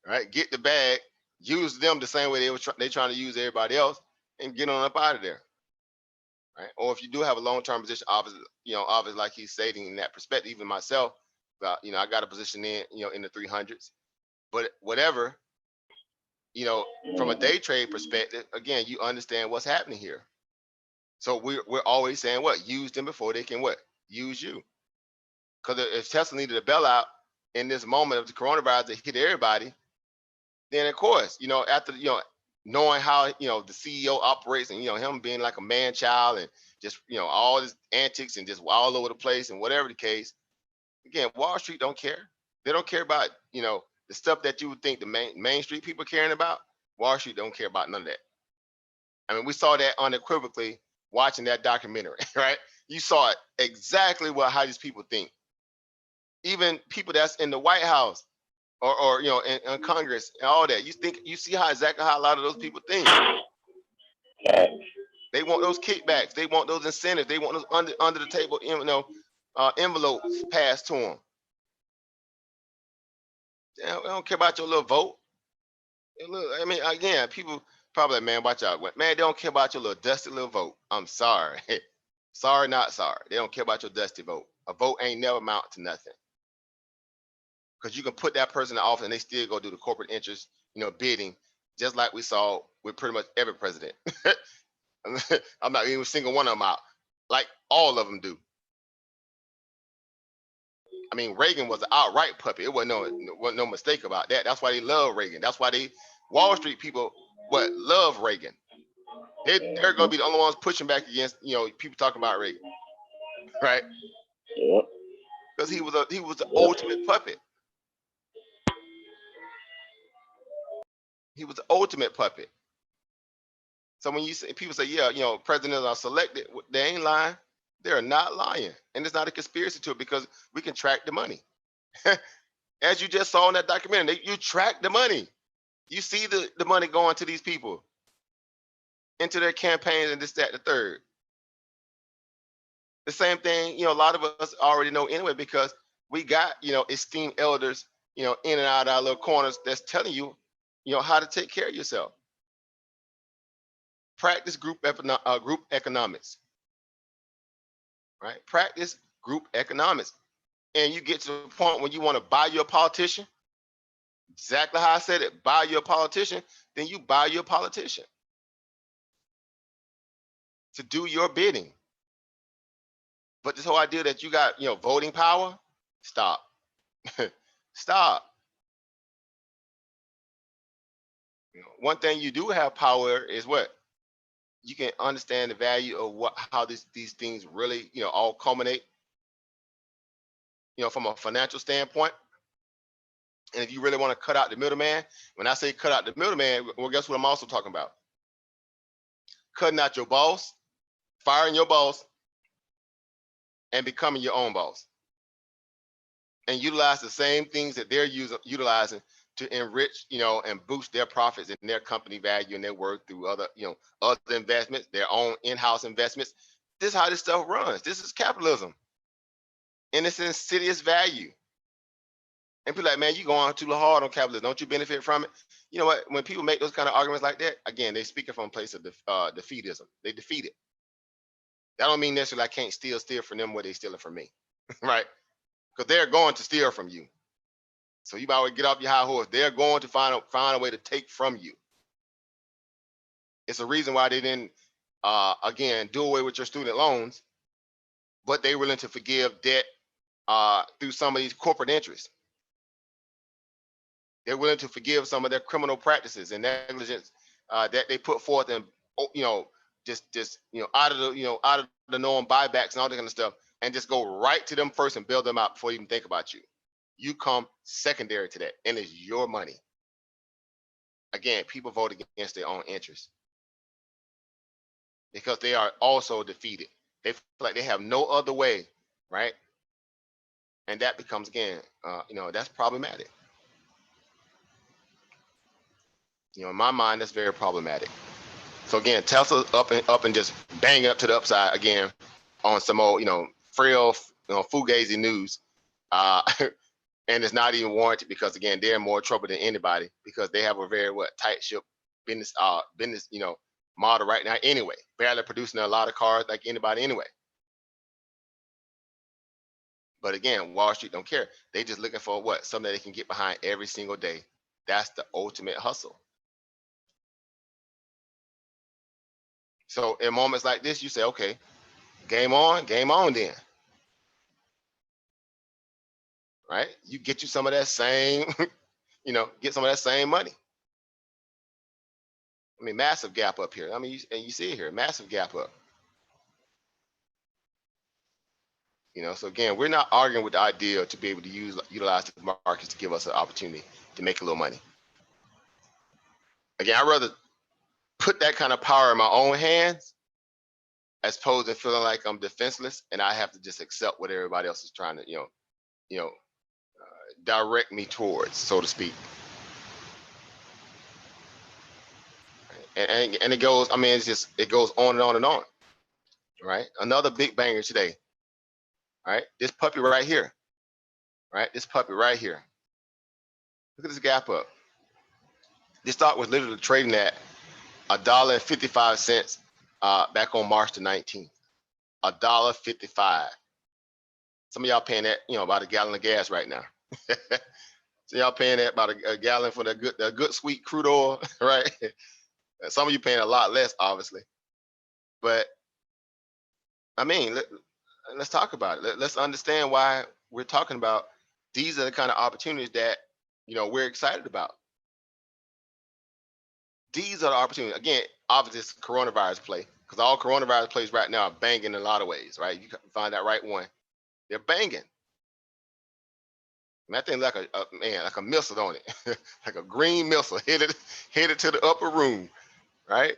Right? Get the bag, use them the same way they trying to use everybody else, and get on up out of there. Right? Or if you do have a long-term position, obviously, like he's stating in that perspective, even myself, I got a position in the 300s. But whatever, from a day trade perspective, again, you understand what's happening here. So we're always saying what? Use them before they can what? Use you. Because if Tesla needed a bailout in this moment of the coronavirus that hit everybody, then of course, after knowing how the CEO operates and him being like a man child and just all his antics and just all over the place and whatever the case, again, Wall Street don't care. They don't care about the stuff that you would think the main street people are caring about. Wall Street don't care about none of that. I mean, we saw that unequivocally watching that documentary, right? You saw it exactly how these people think. Even people that's in the White House or in Congress and all that. You see exactly how a lot of those people think. They want those kickbacks. They want those incentives. They want those under the table, envelopes passed to them. They don't care about your little vote. I mean, again, people probably like, man, watch out. Man, they don't care about your little dusty little vote. I'm sorry. Sorry, not sorry. They don't care about your dusty vote. A vote ain't never amount to nothing. Because you can put that person in office and they still go do the corporate interest, bidding, just like we saw with pretty much every president. I'm not even single one of them out. Like all of them do. I mean, Reagan was an outright puppet. It wasn't no mistake about that. That's why they love Reagan. That's why Wall Street people love Reagan. They're going to be the only ones pushing back against people talking about Reagan, right? Because he was the ultimate puppet. He was the ultimate puppet. So when people say, yeah, presidents are selected, they ain't lying. They're not lying. And it's not a conspiracy to it because we can track the money. As you just saw in that documentary, you track the money. You see the money going to these people, into their campaigns and this, that, the third. The same thing, a lot of us already know anyway, because we got, esteemed elders, in and out of our little corners that's telling you, how to take care of yourself. Practice group economics, right? Practice group economics. And you get to the point when you want to buy your politician, exactly how I said it, buy your politician, then you buy your politician to do your bidding. But this whole idea that you got, voting power, stop. Stop. One thing you do have power is what? You can understand the value of how these things really, all culminate, from a financial standpoint. And if you really want to cut out the middleman, when I say cut out the middleman, well, guess what I'm also talking about? Cutting out your boss, firing your boss, and becoming your own boss. And utilize the same things that they're utilizing to enrich, and boost their profits and their company value and their worth through other investments, their own in-house investments. This is how this stuff runs. This is capitalism in its insidious value. And people like, man, you going too hard on capitalism. Don't you benefit from it? You know what? When people make those kind of arguments like that, again, they're speaking from a place of defeatism. They defeat it. That don't mean necessarily I can't steal from them where they stealing from me, right? Because they're going to steal from you. So you might get off your high horse. They're going to find a way to take from you. It's a reason why they didn't, again, do away with your student loans, but they were willing to forgive debt through some of these corporate interests. They're willing to forgive some of their criminal practices and negligence that they put forth, and just out of the norm buybacks and all that kind of stuff, and just go right to them first and build them out before you even think about you. You come secondary to that, and it's your money. Again, people vote against their own interests because they are also defeated. They feel like they have no other way, right? And that becomes, again, that's problematic. In my mind, that's very problematic. So again, Tesla up and just bang up to the upside again on some old, frail, fugazi news, and it's not even warranted because again they're in more trouble than anybody because they have a very tight ship business model right now anyway, barely producing a lot of cars like anybody anyway. But again, Wall Street don't care. They just looking for something that they can get behind every single day. That's the ultimate hustle. So in moments like this, you say, okay, game on then. Right? You get you some of that same, get some of that same money. I mean, massive gap up here. I mean, you see it here, massive gap up. So again, we're not arguing with the idea to be able to utilize the markets to give us an opportunity to make a little money. Again, I'd rather put that kind of power in my own hands as opposed to feeling like I'm defenseless and I have to just accept what everybody else is trying to, direct me towards, so to speak. And it goes, I mean, it goes on and on and on. Right? Another big banger today. Right? This puppy right here. Right? This puppy right here. Look at this gap up. This stock was literally trading at $1.55 back on March the 19th. $1.55. Some of y'all paying that, about a gallon of gas right now. So y'all paying that about a gallon for the good sweet crude oil, right? Some of you paying a lot less, obviously. But I mean, let's talk about it. Let's understand why we're talking about these are the kind of opportunities that we're excited about. These are the opportunities. Again, obviously it's coronavirus play because all coronavirus plays right now are banging in a lot of ways, right? You can find that right one. They're banging. And that thing like a missile on it, like a green missile headed to the upper room, right?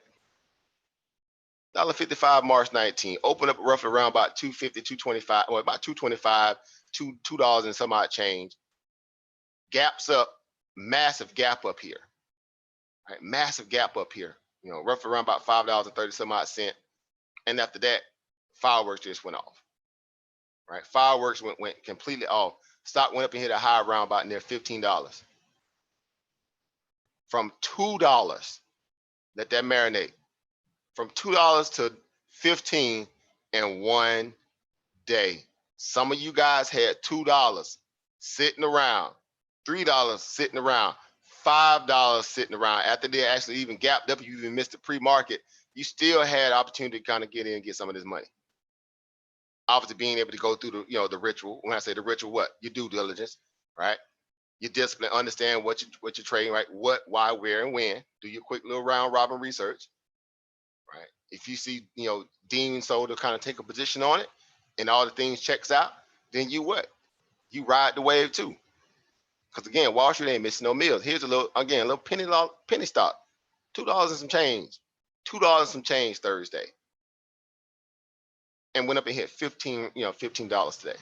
$1.55 March 19, open up roughly around about 250, 225, or about 225, $2 and some odd change. Gaps up, massive gap up here. Right? Massive gap up here. Roughly around about $5.30 some odd cent. And after that, fireworks just went off. Right? Fireworks went completely off. Stock went up and hit a high around about near $15. From $2, let that marinate. From $2 to $15 in one day. Some of you guys had $2 sitting around, $3 sitting around, $5 sitting around. After they actually even gapped up, you even missed the pre-market, you still had opportunity to kind of get in and get some of this money. Obviously, being able to go through the ritual. When I say the ritual, what? Your due diligence, right? Your discipline, understand what you're trading, right? What, why, where, and when. Do your quick little round robin research, right? If you see, deemed so to kind of take a position on it, and all the things checks out, then you what? You ride the wave too. Because again, Wall Street ain't missing no meals. Here's a little penny stock, $2 and some change, $2 and some change Thursday, and went up and hit $15 today.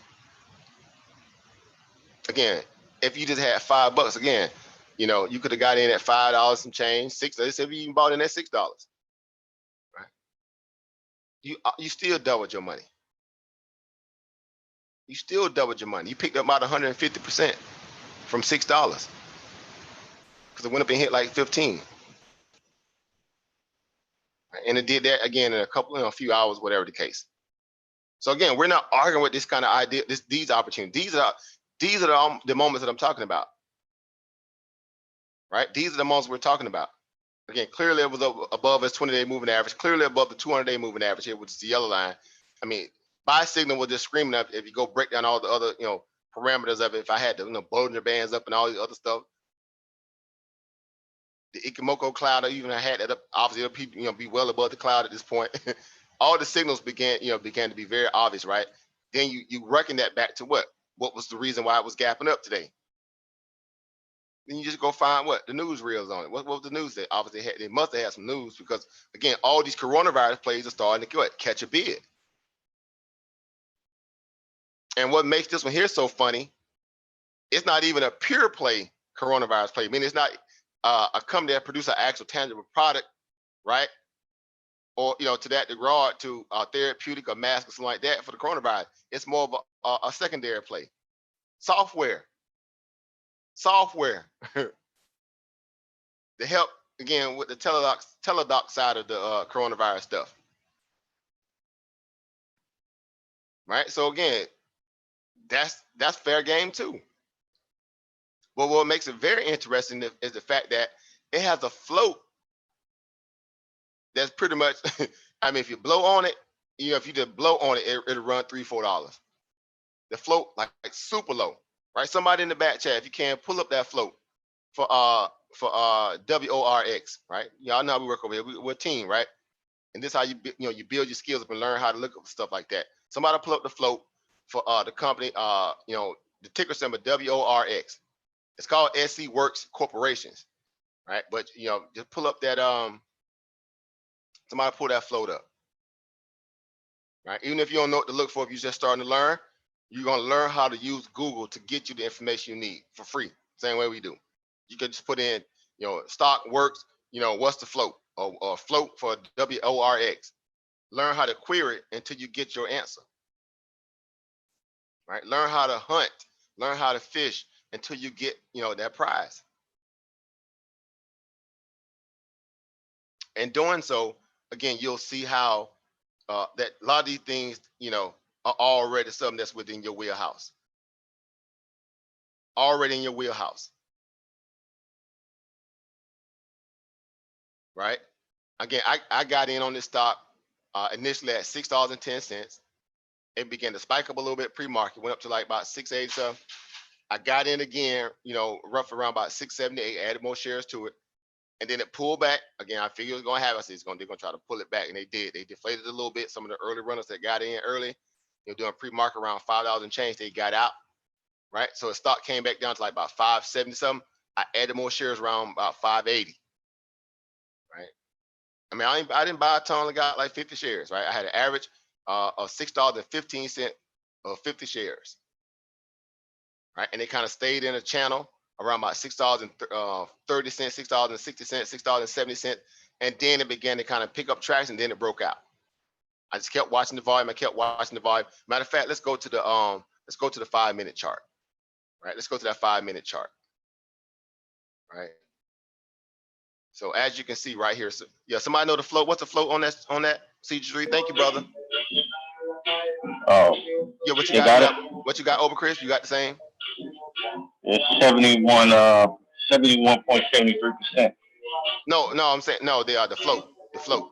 Again, if you just had $5, again, you could have got in at $5 some change, $6. Let's say if you even bought in at $6, right? You still doubled your money. You still doubled your money. You picked up about 150% from $6 because it went up and hit like 15. And it did that again in a few hours, whatever the case. So again, we're not arguing with this kind of idea, these opportunities. These are the moments that I'm talking about, right? These are the moments we're talking about. Again, clearly it was above its 20-day moving average, clearly above the 200-day moving average here, which is the yellow line. I mean, buy signal was just screaming up. If you go break down all the other, parameters of it, if I had the, Bollinger Bands up and all these other stuff, the Ichimoku cloud, or even I had that up, obviously it'll be well above the cloud at this point. All the signals began to be very obvious, right? Then you reckon that back to what was the reason why it was gapping up today? Then you just go find what the news reels on it. What was the news? They obviously they must have had some news, because again, all these coronavirus plays are starting to catch a bid. And what makes this one here so funny, it's not even a pure play coronavirus play. I mean, it's not a company that produces an actual tangible product, right? Or to that regard, to therapeutic or mask or something like that for the coronavirus. It's more of a secondary play. Software to help again with the teledoc side of the coronavirus stuff, right? So again, that's fair game too. But what makes it very interesting is the fact that it has a float that's pretty much, I mean, if you blow on it, if you just blow on it, it'll run $3-4. The float like super low, right? Somebody in the back chat, if you can, pull up that float for WORX, right? Y'all know how we work over here. We're a team, right? And this is how you you build your skills up and learn how to look up stuff like that. Somebody pull up the float for the company, the ticker symbol WORX. It's called SC Works Corporations, right? But just pull up that somebody pull that float up, right? Even if you don't know what to look for, if you're just starting to learn, you're gonna learn how to use Google to get you the information you need for free. Same way we do. You can just put in, stock works, what's the float, or float for WORX. Learn how to query it until you get your answer, right? Learn how to hunt, learn how to fish until you get, that prize. And doing so, again, you'll see how that a lot of these things, are already something that's within your wheelhouse. Already in your wheelhouse. Right? Again, I got in on this stock initially at $6.10. It began to spike up a little bit pre-market, went up to like about 680 something. I got in again, roughly around about 678, added more shares to it. And then it pulled back. Again, I figured it was going to have us. They're going to try to pull it back. And they did. They deflated a little bit. Some of the early runners that got in early, doing pre-market around $5 and change, they got out. Right? So the stock came back down to like about 570 something. I added more shares around about 580. Right? I mean, I didn't buy a ton. I only got like 50 shares. Right? I had an average of $6.15 of 50 shares. Right? And they kind of stayed in a channel around about $6.30, $6.60, $6.70, and then it began to kind of pick up traction. And then it broke out. I just kept watching the volume. I kept watching the volume. Matter of fact, let's go to the 5-minute chart. Right? Let's go to that 5-minute chart. Right? So as you can see right here, so yeah, somebody know the float. What's the float on that CG3? Thank you, brother. Oh, yeah, what you got? What you got over, Chris? You got the same? It's 71.73%. No, I'm saying no. They are the float. The float.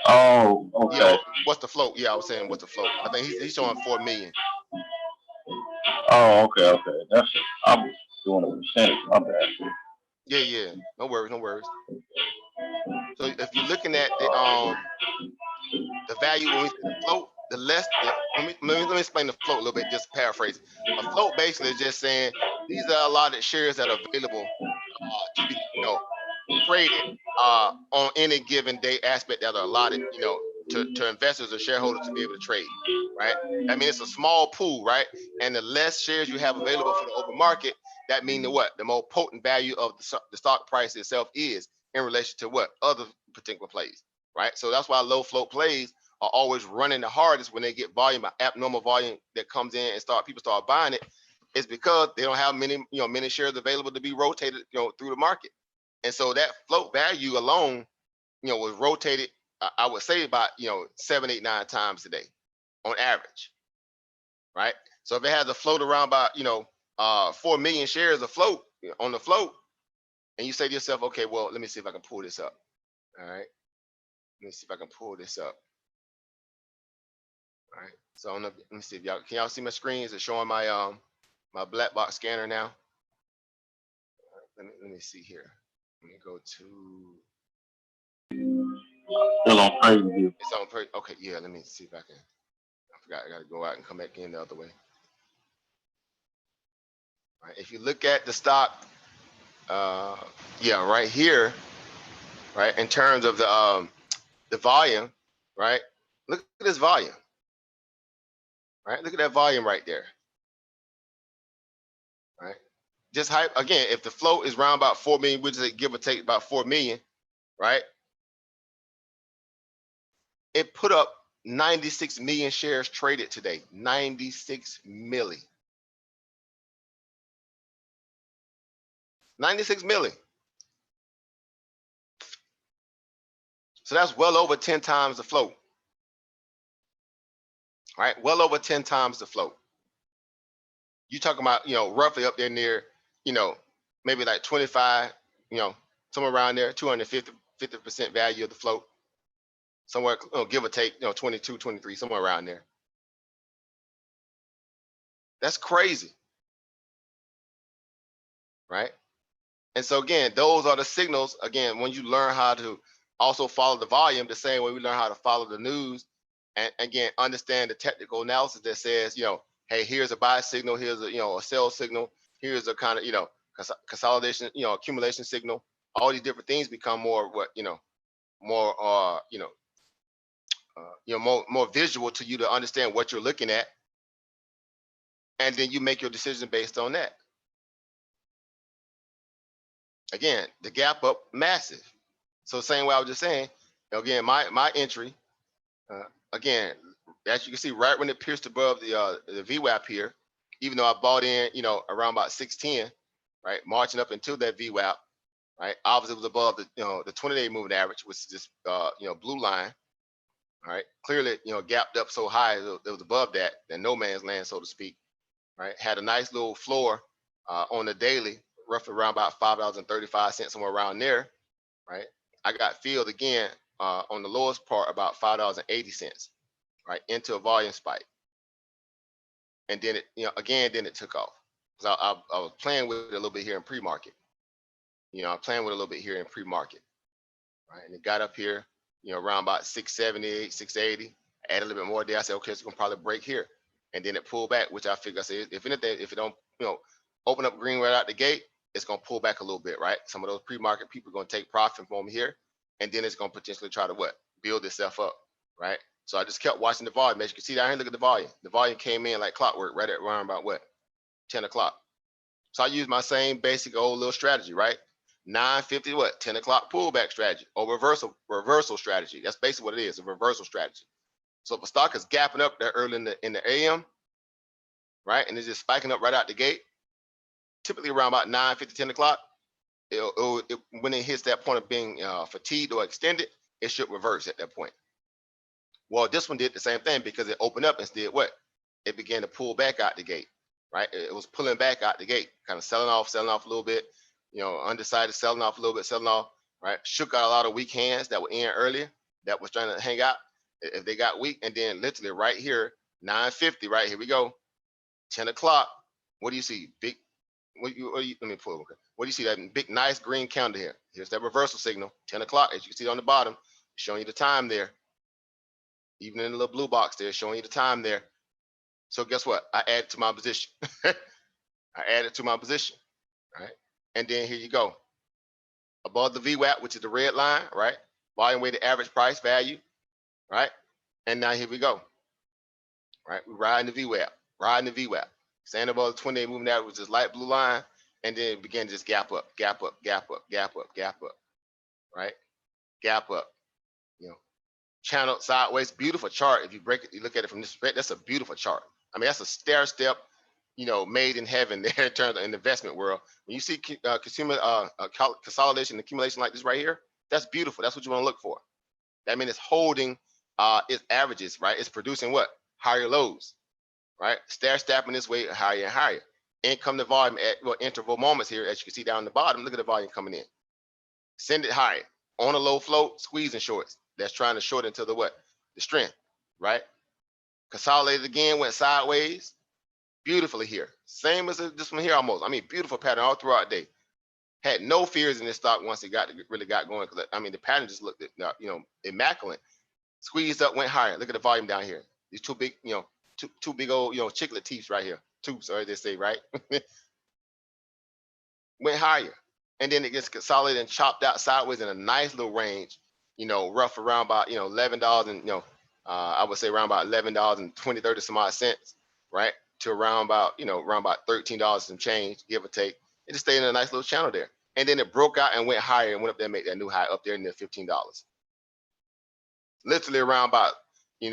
Oh, okay. Yeah, what's the float? Yeah, I was saying what's the float. I think he's showing 4 million. Oh, okay. I'm doing a percentage. My bad. Yeah. No worries. So if you're looking at the value when we say the float, the less. Let me explain the float a little bit. Just paraphrase. A float basically is just saying these are a lot of shares that are available to be traded on any given day aspect that are allotted to investors or shareholders to be able to trade, right? I mean, it's a small pool, right? And the less shares you have available for the open market, that means the more potent value of the stock price itself is in relation to what other particular plays, right? So that's why low float plays are always running the hardest when they get volume, abnormal volume that comes in and people start buying it. It's because they don't have many shares available to be rotated through the market. And so that float value alone was rotated I would say about, 7, 8, 9 times a day on average, right? So if it has a float around about, 4 million shares afloat on the float, and you say to yourself, okay, well, let me see if I can pull this up. All right. Let me see if I can pull this up. All right. So let me see if y'all see my screen? Is it showing my my black box scanner now? Let me see here. Let me go to. Still on crazy. It's on. Okay, yeah. Let me see if I can. I forgot. I got to go out and come back in the other way. All right. If you look at the stock, yeah, right here, right, in terms of the volume, right. Look at this volume. Right. Look at that volume right there. Right. Just hype again. If the float is around about 4 million, which is give or take about 4 million, right? It put up 96 million shares traded today. 96 million. 96 million. So that's well over 10 times the float. Right? Well over 10 times the float. You talking about, roughly up there near, maybe like 25, somewhere around there, 250% value of the float. Somewhere, give or take, 22, 23, somewhere around there. That's crazy. Right? And so again, those are the signals. Again, when you learn how to also follow the volume, the same way we learn how to follow the news, and again, understand the technical analysis that says, hey, here's a buy signal, here's a sell signal, here's a kind of, consolidation, accumulation signal. All these different things become more more more visual to you to understand what you're looking at, and then you make your decision based on that. Again, the gap up massive. So same way I was just saying, again, my entry, again, as you can see, right when it pierced above the VWAP here, even though I bought in, around about 610, right, marching up into that VWAP, right, obviously it was above the the 20-day moving average, which is this blue line, all right, clearly gapped up so high it was above that no man's land, so to speak, right, had a nice little floor on the daily, roughly around about $5.35, somewhere around there, right. I got filled again on the lowest part about $5.80, right, into a volume spike, and then it, again, then it took off. So I was playing with it a little bit here in pre-market. I'm playing with it a little bit here in pre-market, right, and it got up here, around about 678, 680. I added a little bit more there. I said, okay, it's gonna probably break here, and then it pulled back, which I figured, I said, if anything, if it don't, open up green right out the gate, it's gonna pull back a little bit, right? Some of those pre-market people are gonna take profit from here, and then it's gonna potentially try to build itself up, right? So I just kept watching the volume. As you can see down here, look at the volume. The volume came in like clockwork right at around about 10 o'clock. So I used my same basic old little strategy, right? 9:50, 10 o'clock pullback strategy or reversal strategy. That's basically what it is, a reversal strategy. So if a stock is gapping up there early in the AM, right, and it's just spiking up right out the gate, typically around about 9:50, 10 o'clock, when it hits that point of being fatigued or extended, it should reverse at that point. Well, this one did the same thing because it opened up and did what? It began to pull back out the gate, right? It was pulling back out the gate, kind of selling off a little bit, undecided, selling off a little bit, selling off, right? Shook out a lot of weak hands that were in earlier that was trying to hang out. If they got weak, and then literally right here, 9:50, right here we go, 10 o'clock. What do you see? Big. Let me pull. Okay. What do you see? That big, nice green candle here. Here's that reversal signal. 10 o'clock, as you can see on the bottom, showing you the time there. Even in the little blue box there, showing you the time there. So guess what? I added to my position. I added to my position, right? And then here you go. Above the VWAP, which is the red line, right? Volume weighted average price value, right? And now here we go, right? We're riding the VWAP, Staying above the 20-day moving average, which is light blue line, and then it began to just gap up, right? Gap up, channel sideways, beautiful chart. If you break it, you look at it from this perspective, that's a beautiful chart. I mean, that's a stair step, made in heaven there in terms of an investment world. When you see consumer consolidation and accumulation like this right here, that's beautiful. That's what you want to look for. That means it's holding its averages, right? It's producing what? Higher lows, right? Stair stepping this way higher and higher. In come the volume at interval moments here, as you can see down the bottom. Look at the volume coming in. Send it higher on a low float, squeezing shorts. That's trying to short into the what? The strength, right? Consolidated again, went sideways beautifully here. Same as this one here almost. I mean, beautiful pattern all throughout the day. Had no fears in this stock once it really got going. Because I mean, the pattern just looked, immaculate. Squeezed up, went higher. Look at the volume down here. These two big, two big old, chiclet teeth right here. Two, sorry, they say, right? Went higher. And then it gets consolidated and chopped out sideways in a nice little range, rough around about, $11 and, I would say around about $11 and 20, 30 some odd cents, right? To around about, around about $13 some change, give or take. It just stayed in a nice little channel there. And then it broke out and went higher and went up there and made that new high up there near $15. Literally around about, 3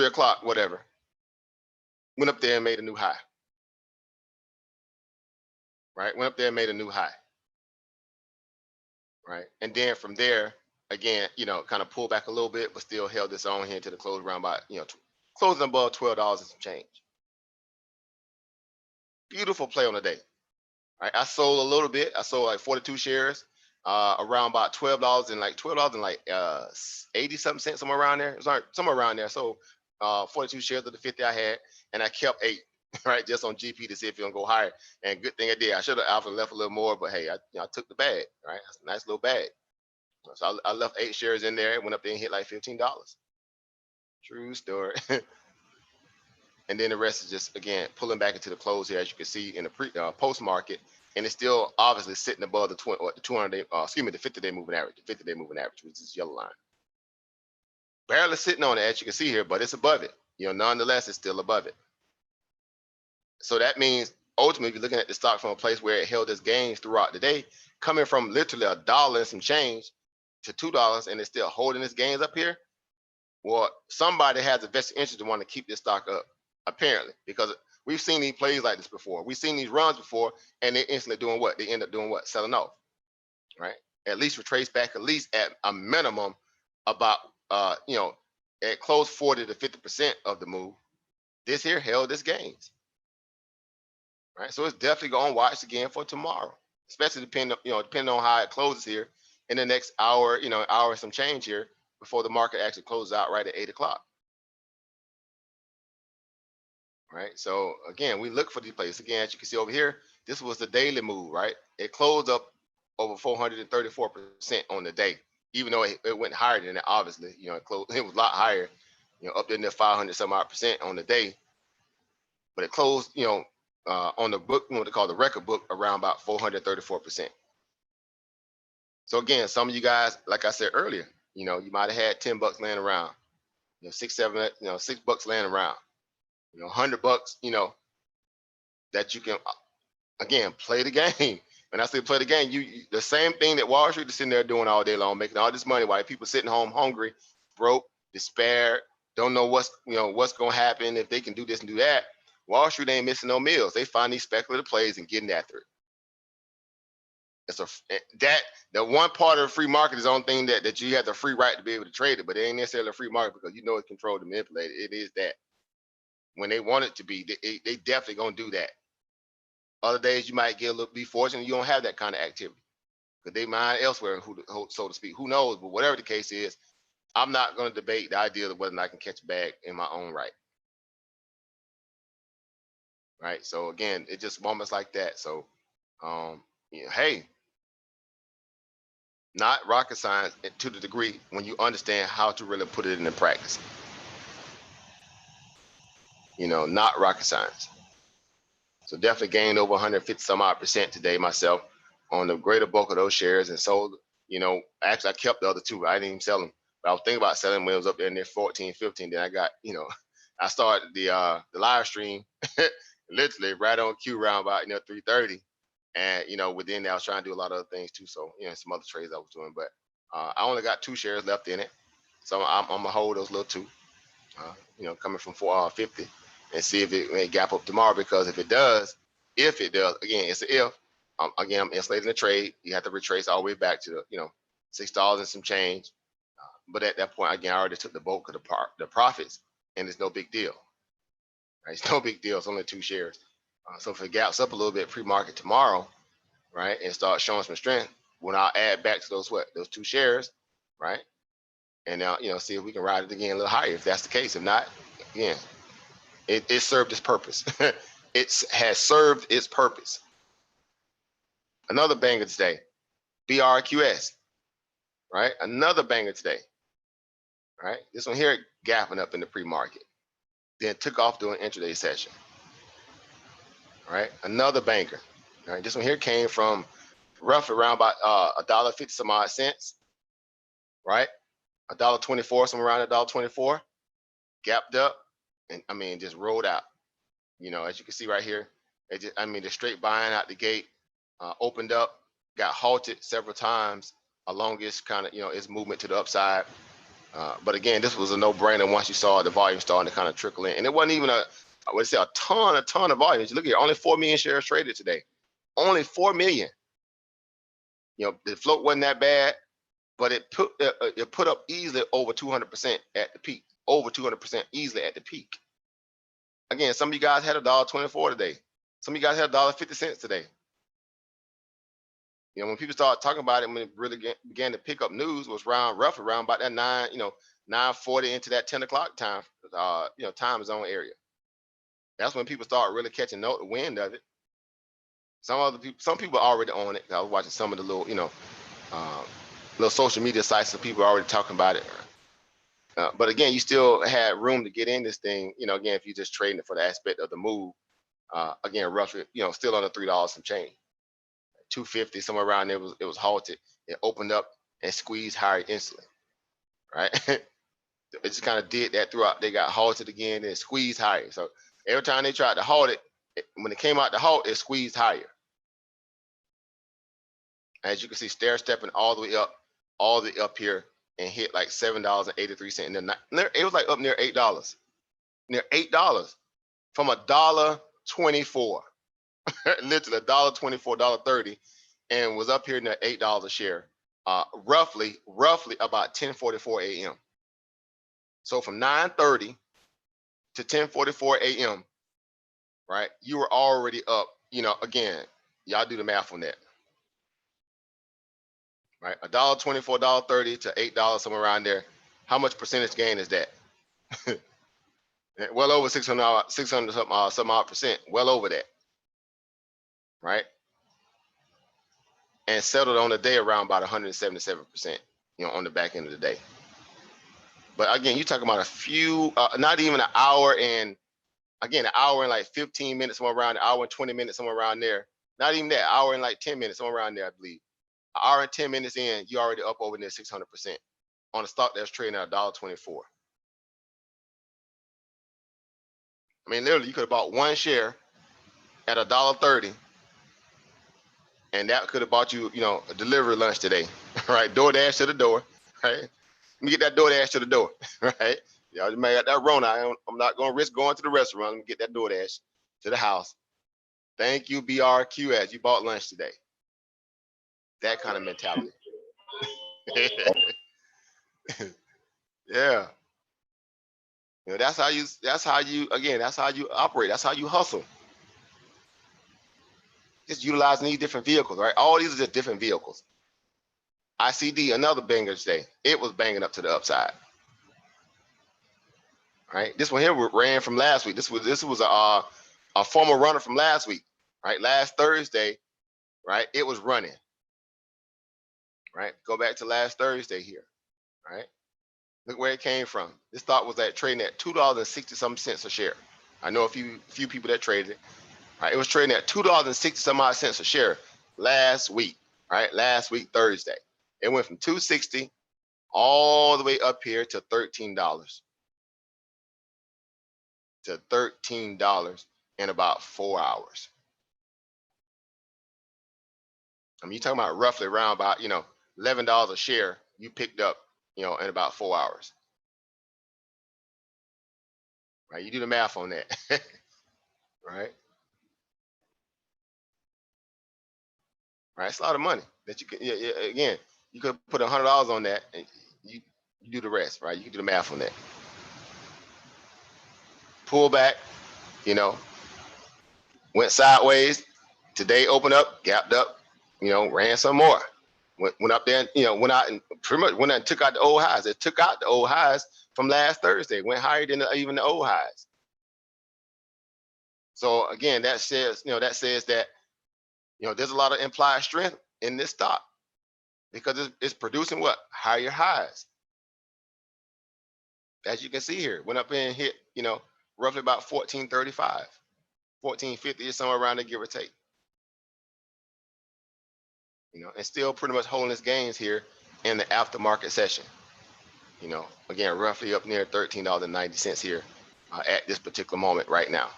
o'clock, whatever. Went up there and made a new high. Right? Went up there and made a new high. Right? And then from there, again, kind of pulled back a little bit, but still held its own here to the close around about, closing above $12 and some change. Beautiful play on the day. Right? I sold a little bit. I sold like 42 shares, around about $12 and like $12 and like 80 something cents, somewhere around there. It was like somewhere around there. So 42 shares of the 50 I had, and I kept 8, right, just on GP to see if it's gonna go higher. And good thing I did. I should have left a little more, but hey, I took the bag, right? That's a nice little bag. So I left 8 shares in there. It went up there and hit like $15. True story. And then the rest is just, again, pulling back into the close here, as you can see in the post market, and it's still obviously sitting above the 200-day, the 50-day moving average, which is this yellow line. Barely sitting on it, as you can see here, but it's above it. Nonetheless, it's still above it. So that means ultimately, if you're looking at the stock from a place where it held its gains throughout the day, coming from literally $1 and some change to $2, and it's still holding its gains up here, well, somebody has a vested interest to want to keep this stock up, apparently, because we've seen these plays like this before. We've seen these runs before, and they're instantly doing what? They end up doing what? Selling off, right? At least retrace back, at least at a minimum, about at close 40 to 50% of the move. This here held its gains, right? So it's definitely going to watch again for tomorrow, especially depending on how it closes here in the next hour, hour and some change here before the market actually closes out right at 8 o'clock. Right. So again, we look for these places. Again, as you can see over here, this was the daily move, right? It closed up over 434% on the day, even though it went higher than that, obviously. It was a lot higher, up there near 500 some odd percent on the day. But it closed, on the book, what they call the record book, around about 434%. So again, some of you guys, like I said earlier, you might have had $10 laying around, $6, $7, $6 laying around, $100, that you can, again, play the game. When I say play the game, you the same thing that Wall Street is sitting there doing all day long, making all this money while people sitting home hungry, broke, despair, don't know what's going to happen, if they can do this and do that. Wall Street ain't missing no meals. They find these speculative plays and getting after it. The one part of the free market is the only thing that you have the free right to be able to trade it, but it ain't necessarily a free market because it's controlled and manipulated. It is that. When they want it to be, they definitely gonna do that. Other days you might be fortunate you don't have that kind of activity because they mine elsewhere, so to speak. Who knows? But whatever the case is, I'm not going to debate the idea of whether or not I can catch a bag in my own right. Right. So again, it's just moments like that. So, hey, not rocket science to the degree when you understand how to really put it into practice. Not rocket science. So definitely gained over 150 some odd percent today myself on the greater bulk of those shares, and sold, actually I kept the other 2. I didn't even sell them. But I was thinking about selling when it was up there near 14, 15. Then I got, I started the live stream literally right on cue around about 3:30. And within that I was trying to do a lot of other things too. So some other trades I was doing. But I only got 2 shares left in it. So I'm gonna hold those little 2, coming from 450. And see if it may gap up tomorrow, because if it does, again, it's an if, again, I'm insulating the trade. You have to retrace all the way back to the, $6 and some change. But at that point, again, I already took the bulk of the profits, and it's no big deal. Right? It's no big deal. It's only 2 shares. So if it gaps up a little bit pre-market tomorrow, right, and start showing some strength, when I'll add back to those 2 shares, right, and now see if we can ride it again a little higher if that's the case. If not, again, it served its purpose. It has served its purpose. Another banger today, BRQS, right? Another banger today, right? This one here gapping up in the pre-market, then took off during intraday session, right? Another banger, right? This one here came from roughly around about $1.50 some odd cents, right? $1.24, somewhere around $1.24, gapped up, and just rolled out. As you can see right here, the straight buying out the gate, opened up, got halted several times along its kind of, its movement to the upside. But again, this was a no-brainer once you saw the volume starting to kind of trickle in. And it wasn't even I would say a ton of volume. As you look here, only 4 million shares traded today. Only 4 million. The float wasn't that bad, but it put up easily over 200% at the peak. Over 200% easily at the peak. Again, some of you guys had $1.24 today. Some of you guys had $1.50 today. When people started talking about it, when it really began to pick up news, was roughly around about that 9:40 into that 10 o'clock time, time zone area. That's when people start really catching the wind of it. Some people already own it. I was watching some of the little, little social media sites, so people are already talking about it. But again, you still had room to get in this thing. Again, if you're just trading it for the aspect of the move, again, roughly, still under $3 some change. 250 somewhere around there, it was halted. It opened up and squeezed higher instantly, right? It just kind of did that throughout. They got halted again and squeezed higher. So every time they tried to halt it, when it came out to halt, it squeezed higher. As you can see, stair stepping all the way up here, and hit like $7.83. And then it was like up near $8, near $8 from $1.24. Literally $1.24, $1.30, and was up here near $8 a share, roughly about 10:44 a.m. So from 9:30 to 10:44 a.m., right, you were already up. Again, y'all do the math on that, right? $1.24, $1.30 to $8, somewhere around there. How much percentage gain is that? Well over 600 some odd percent, well over that, right? And settled on the day around about 177%, on the back end of the day. But again, you're talking about a few, not even an hour and, again, an hour and like 15 minutes, somewhere around, an hour and 20 minutes, somewhere around there. Not even that, an hour and like 10 minutes, somewhere around there, I believe. An hour and 10 minutes in, you're already up over near 600% on a stock that's trading at $1.24. Literally, you could have bought one share at $1.30, and that could have bought you, a delivery lunch today, right? DoorDash to the door, right? Let me get that DoorDash to the door, right? Y'all just made that Rona. I'm not going to risk going to the restaurant. Let me get that DoorDash to the house. Thank you, BRQS. You bought lunch today. That kind of mentality. Yeah. That's how you operate. That's how you hustle. Just utilizing these different vehicles, right? All these are just different vehicles. ICD, another banger today. It was banging up to the upside. Right? This one here ran from last week. This was a former runner from last week, right? Last Thursday, right? It was running. Right? Go back to last Thursday here, right? Look where it came from. This stock was trading at $2.60 a share. I know a few people that traded it. Right? It was trading at $2.60 a share last week, right? Last week, Thursday. It went from $2.60 all the way up here to $13. To $13 in about 4 hours. You're talking about roughly around about, $11 a share you picked up, in about 4 hours. Right? You do the math on that. Right? right? It's a lot of money that you can, again, you could put $100 on that and you do the rest, right? You can do the math on that. Pull back, you know, went sideways. Today opened up, gapped up, ran some more. Went up there, went out and pretty much went out and took out the old highs. It took out the old highs from last Thursday, went higher than even the old highs. So again, that says that there's a lot of implied strength in this stock because it's producing what? Higher highs. As you can see here, went up and hit, roughly about 1435, 1450 or somewhere around there, give or take. And still pretty much holding its gains here in the aftermarket session. Again, roughly up near $13.90 here at this particular moment right now.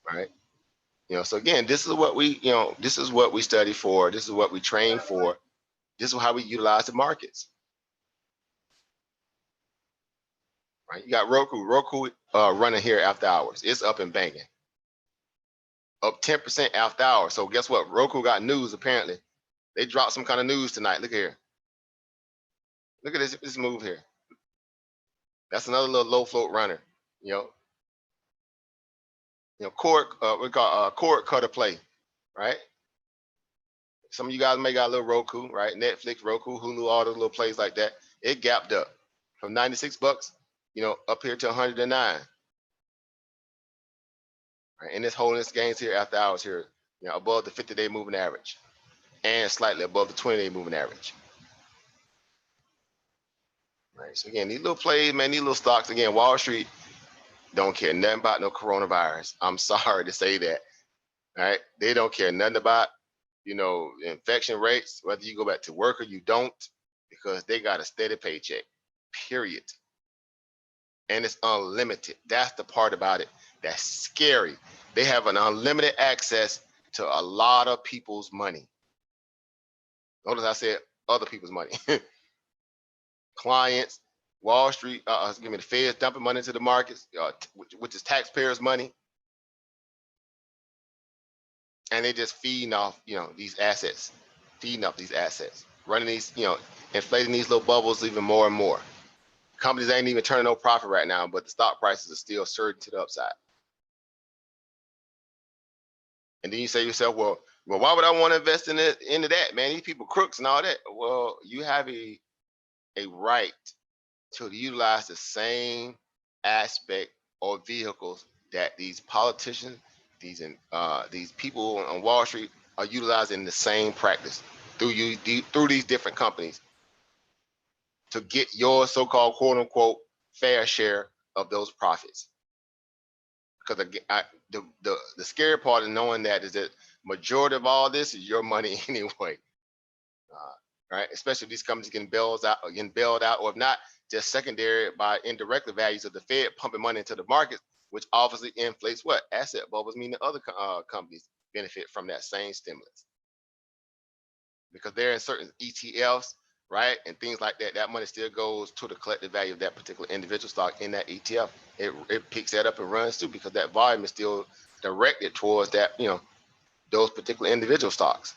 Right. So again, this is what we study for. This is what we train for. This is how we utilize the markets. Right. You got Roku running here after hours. It's up and banging. Up 10% after hours. So guess what? Roku got news apparently. They dropped some kind of news tonight. Look here. Look at this move here. That's another little low float runner. Cord we call cord cutter play, right? Some of you guys may got a little Roku, right? Netflix, Roku, Hulu, all those little plays like that. It gapped up from $96, up here to 109. Right? And it's holding its gains here after hours here, above the 50-day moving average and slightly above the 20-day moving average. Right. So again, these little plays, man, these little stocks, again, Wall Street don't care nothing about no coronavirus. I'm sorry to say that. Right? They don't care nothing about, infection rates, whether you go back to work or you don't, because they got a steady paycheck, period. And it's unlimited. That's the part about it that's scary. They have an unlimited access to a lot of people's money. Notice I said other people's money. Clients, Wall Street, the Feds dumping money into the markets, which is taxpayers' money. And they just feeding off, these assets, running these, inflating these little bubbles even more and more. Companies ain't even turning no profit right now, but the stock prices are still surging to the upside. And then you say to yourself, well, why would I want to invest into that, man? These people crooks and all that. Well, you have a right to utilize the same aspect or vehicles that these politicians, these people on Wall Street are utilizing the same practice through these different companies to get your so-called quote unquote fair share of those profits. Because the scary part of knowing that is that majority of all this is your money anyway. Right? Especially if these companies getting bailed out, or if not, just secondary by indirect values of the Fed pumping money into the markets, which obviously inflates what? Asset bubbles, meaning other companies benefit from that same stimulus. Because they're in certain ETFs, right? And things like that, that money still goes to the collective value of that particular individual stock in that ETF. It picks that up and runs too, because that volume is still directed towards that, those particular individual stocks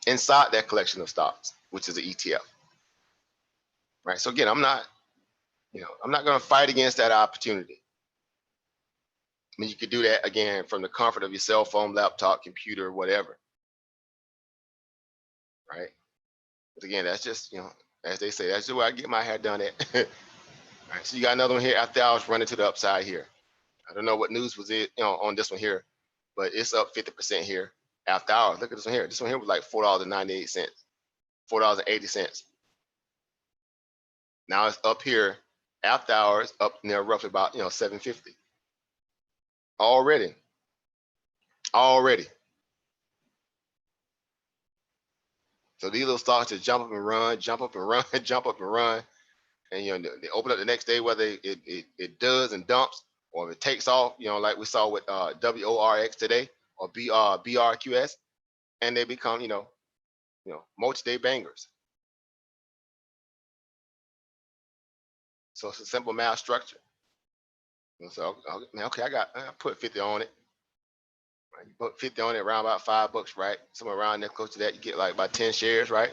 inside that collection of stocks, which is an ETF. Right. So again, I'm not going to fight against that opportunity. I mean, you could do that again from the comfort of your cell phone, laptop, computer, whatever. Right. But again, that's just, as they say, that's the way I get my hair done at. All right. So you got another one here after hours running to the upside here. I don't know what news was it, on this one here, but it's up 50% here after hours. Look at this one here. This one here was like $4.98, $4.80. Now it's up here after hours, up near roughly about, 750. Already. So these little stocks just jump up and run, jump up and run, jump up and run. And they open up the next day, whether it does and dumps, or if it takes off, like we saw with WORX today, or BRQS, and they become, multi-day bangers. So it's a simple math structure. So okay, I put 50 on it. Right? You put 50 on it, around about $5, right? Somewhere around there, close to that, you get like about 10 shares, right?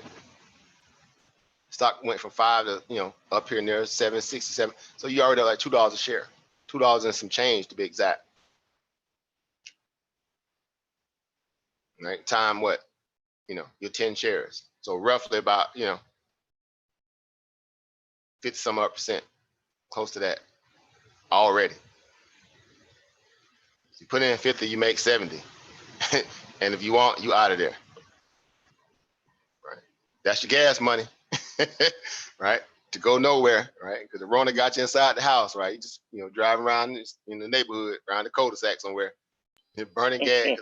Stock went from 5 to up here near 767. So you already like $2 a share, $2 and some change to be exact. Right? Time what? Your 10 shares. So roughly about 50 some odd percent, close to that already. You put in 50, you make 70. And if you want, you out of there. Right? That's your gas money. Right? To go nowhere, right? Because the Rona got you inside the house, right? You just driving around in the neighborhood, around the cul-de-sac somewhere. You're burning gas.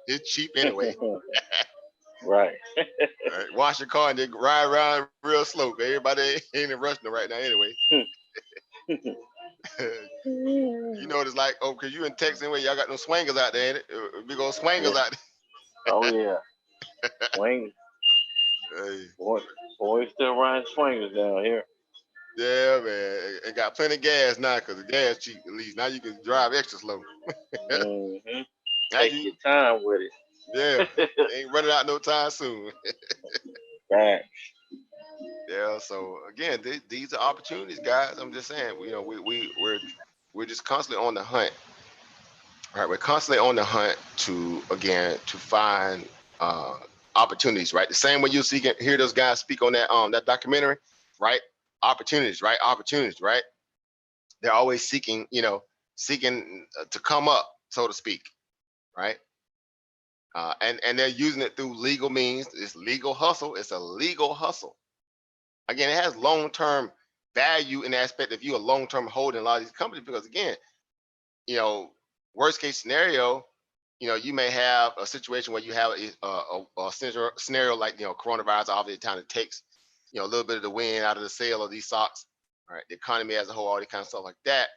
It's cheap anyway. Right. Right? Wash your car and then ride around real slow. Everybody ain't in rushing right now anyway. You know what it's like? Oh, because you in Texas anyway, y'all got no swingers out there, ain't it? Big old swingers out there. Oh yeah. Swing. Hey. Boy, still riding swingers down here. Yeah, man. It got plenty of gas now because the gas cheap at least. Now you can drive extra slow. Mm-hmm. Take your time with it. Yeah. Ain't running out no time soon. Right. Yeah, so again, these are opportunities, guys. I'm just saying, we're just constantly on the hunt. All right, we're constantly on the hunt to find opportunities, right? The same way you hear those guys speak on that documentary, right? Opportunities, right? Opportunities, right? They're always seeking to come up, so to speak, right? And they're using it through legal means. It's legal hustle. It's a legal hustle. Again, it has long-term value in the aspect of you a long-term holding a lot of these companies because again, worst case scenario, you may have a situation where you have a scenario like coronavirus. Obviously, time it takes a little bit of the wind out of the sail of these stocks, right? The economy as a whole, all the kind of stuff like that.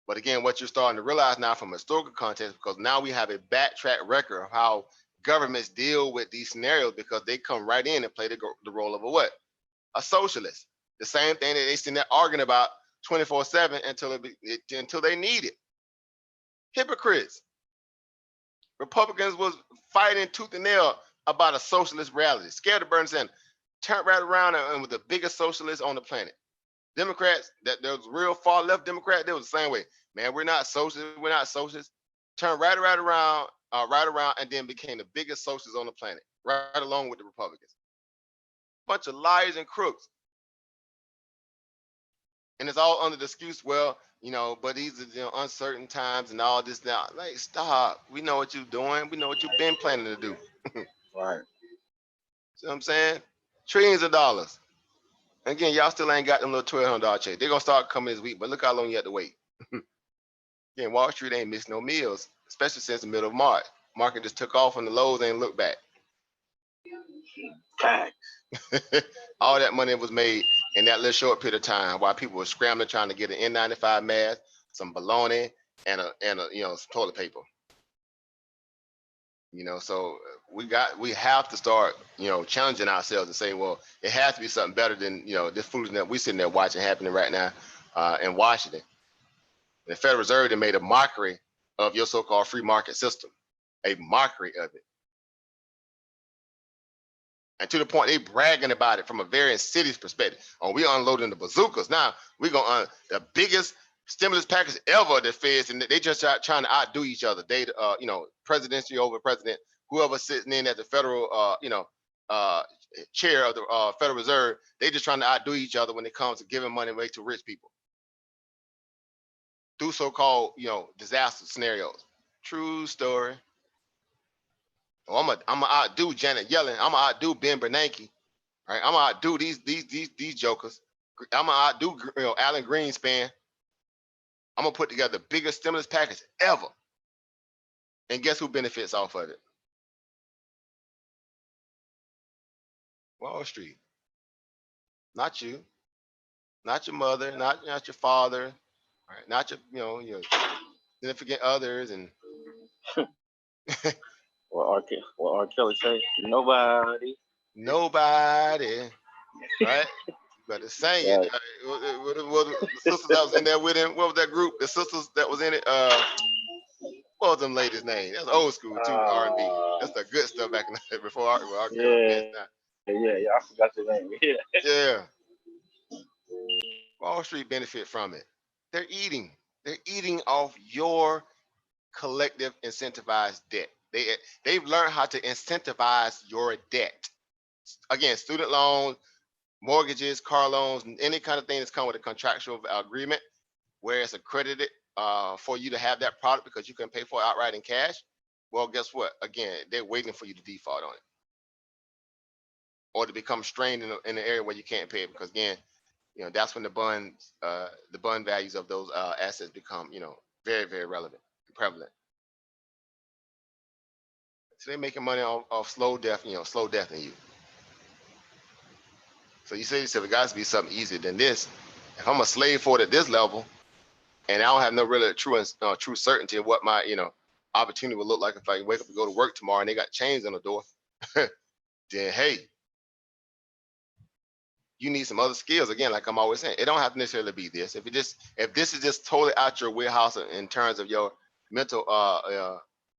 But again, what you're starting to realize now from a historical context, because now we have a backtrack record of how governments deal with these scenarios because they come right in and play the role of a what? A socialist. The same thing that they sitting there arguing about 24/7 until they need it. Hypocrites. Republicans was fighting tooth and nail about a socialist reality. Scared of Bernie Sanders. Turned right around and was the biggest socialist on the planet. Democrats, that there was real far left Democrat, they was the same way. Man, we're not socialists. We're not socialists. Turned right around, and then became the biggest socialists on the planet, right along with the Republicans. Bunch of liars and crooks. And it's all under the excuse, well, but these are uncertain times and all this now. Like, stop. We know what you're doing. We know what you've been planning to do. Right. See what I'm saying? Trillions of dollars. Again, y'all still ain't got them little $1,200 check. They're gonna start coming this week, but look how long you have to wait. Again, Wall Street ain't missed no meals, especially since the middle of March. Market just took off on the lows and looked back. All that money was made in that little short period of time while people were scrambling trying to get an N95 mask, some bologna, and a some toilet paper. So we have to start challenging ourselves and say, well, it has to be something better than this foolishness that we're sitting there watching happening right now in Washington. The Federal Reserve, they made a mockery of your so-called free market system, a mockery of it. And to the point, they bragging about it from a very insidious perspective. Oh, we unloading the bazookas. Now we're going to the biggest stimulus package ever that Feds, and they just trying to outdo each other. They, presidency over president, whoever sitting in at the federal, chair of the Federal Reserve, they just trying to outdo each other when it comes to giving money away to rich people through so-called, disaster scenarios. True story. Oh, I'm gonna outdo Janet Yellen. I'm gonna outdo Ben Bernanke. Right? I'm gonna outdo these jokers. I'm gonna outdo Alan Greenspan. I'm gonna put together the biggest stimulus package ever. And guess who benefits off of it? Wall Street. Not you. Not your mother. Not your father. Right? Not your significant others and What R. Kelly say? Nobody. Nobody. Right? Better sing it. What the sisters that was in there with him? What was that group? The sisters that was in it. What was them ladies' name? That's old school too, R&B. That's the good stuff back in the before our girl bands now. yeah. I forgot the name. Yeah. Yeah. Wall Street benefit from it. They're eating. They're eating off your collective incentivized debt. They've learned how to incentivize your debt. Again, student loans, mortgages, car loans, any kind of thing that's come with a contractual agreement where it's accredited for you to have that product because you can pay for it outright in cash. Well, guess what? Again, they're waiting for you to default on it or to become strained in the area where you can't pay it because again, that's when the bond values of those assets become, very, very relevant and prevalent. So they're making money off slow death, slow death in you. So you say to yourself, it got to be something easier than this. If I'm a slave for it at this level, and I don't have no really true certainty of what my, opportunity will look like if I wake up and go to work tomorrow and they got chains on the door, then hey, you need some other skills. Again, like I'm always saying, it don't have to necessarily be this. If this is just totally out your warehouse in terms of your mental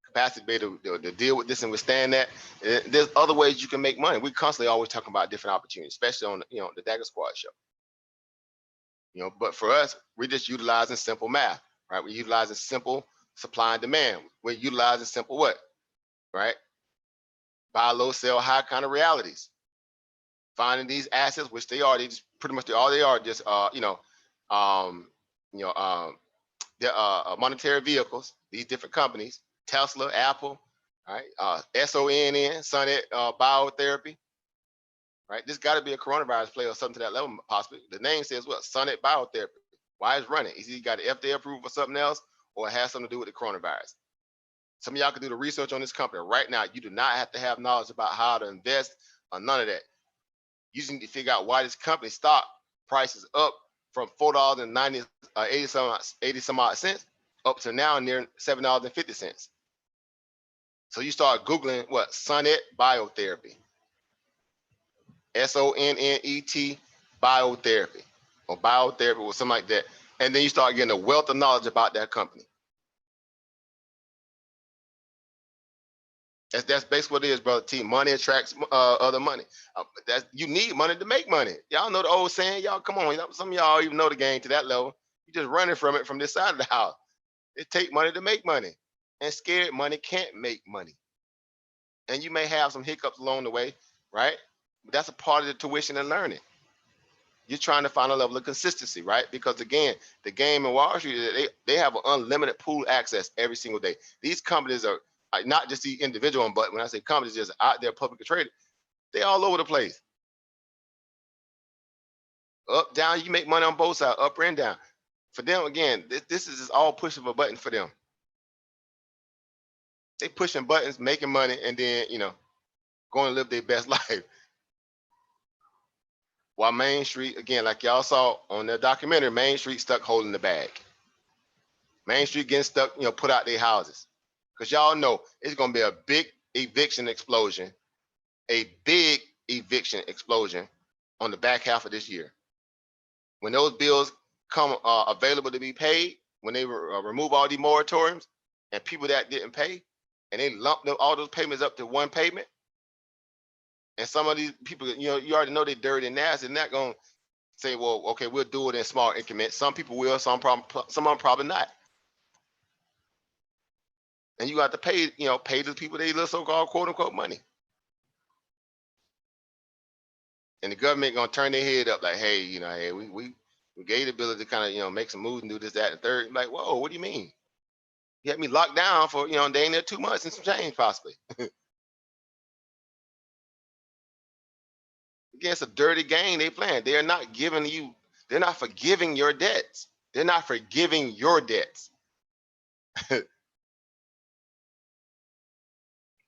capacity to deal with this and withstand that, there's other ways you can make money. We constantly always talking about different opportunities, especially on the Dagger Squad show. But for us, we're just utilizing simple math, right? We're utilizing simple supply and demand. We're utilizing simple what, right? Buy low, sell high kind of realities. Finding these assets, which they are, just pretty much all they are, just they're monetary vehicles. These different companies, Tesla, Apple, right? SONN, Sonnet Biotherapy, right? This got to be a coronavirus play or something to that level, possibly. The name says what? Sonnet Biotherapy. Why is running? Is he got an FDA approval for something else, or it has something to do with the coronavirus? Some of y'all can do the research on this company right now. You do not have to have knowledge about how to invest or none of that. You just need to figure out why this company stock price is up from $4.90, 80 some odd cents up to now near $7.50. So you start Googling what? Sonnet Biotherapy. SONNET Biotherapy or Biotherapy or something like that. And then you start getting a wealth of knowledge about that company. That's basically what it is, brother T. Money attracts other money. You need money to make money. Y'all know the old saying. Y'all come on. Some of y'all even know the game to that level. You're just running from it from this side of the house. It takes money to make money. And scared money can't make money. And you may have some hiccups along the way, right? But that's a part of the tuition and learning. You're trying to find a level of consistency, right? Because again, the game in Wall Street, they have an unlimited pool access every single day. These companies are not just the individual, but when I say companies just out there publicly traded, they all over the place. Up, down, you make money on both sides, up and down. For them, again, this is just all push of a button for them. They pushing buttons, making money, and then, going to live their best life. While Main Street, again, like y'all saw on their documentary, Main Street stuck holding the bag. Main Street getting stuck, put out their houses. Because y'all know it's going to be a big eviction explosion, on the back half of this year. When those bills come available to be paid, when they remove all these moratoriums and people that didn't pay, and they lump all those payments up to one payment, and some of these people, you already know they're dirty and nasty, and not going to say, well, okay, we'll do it in small increments. Some people will, some of them probably not. And you got to pay, pay the people they little so-called quote unquote money. And the government gonna turn their head up like, hey, hey, we gave the ability to kind of, make some moves and do this, that, and third. Like, whoa, what do you mean? You had me locked down for, they ain't there 2 months and some change possibly. Again, it's a dirty game they playing. They are not giving you, they're not forgiving your debts. They're not forgiving your debts.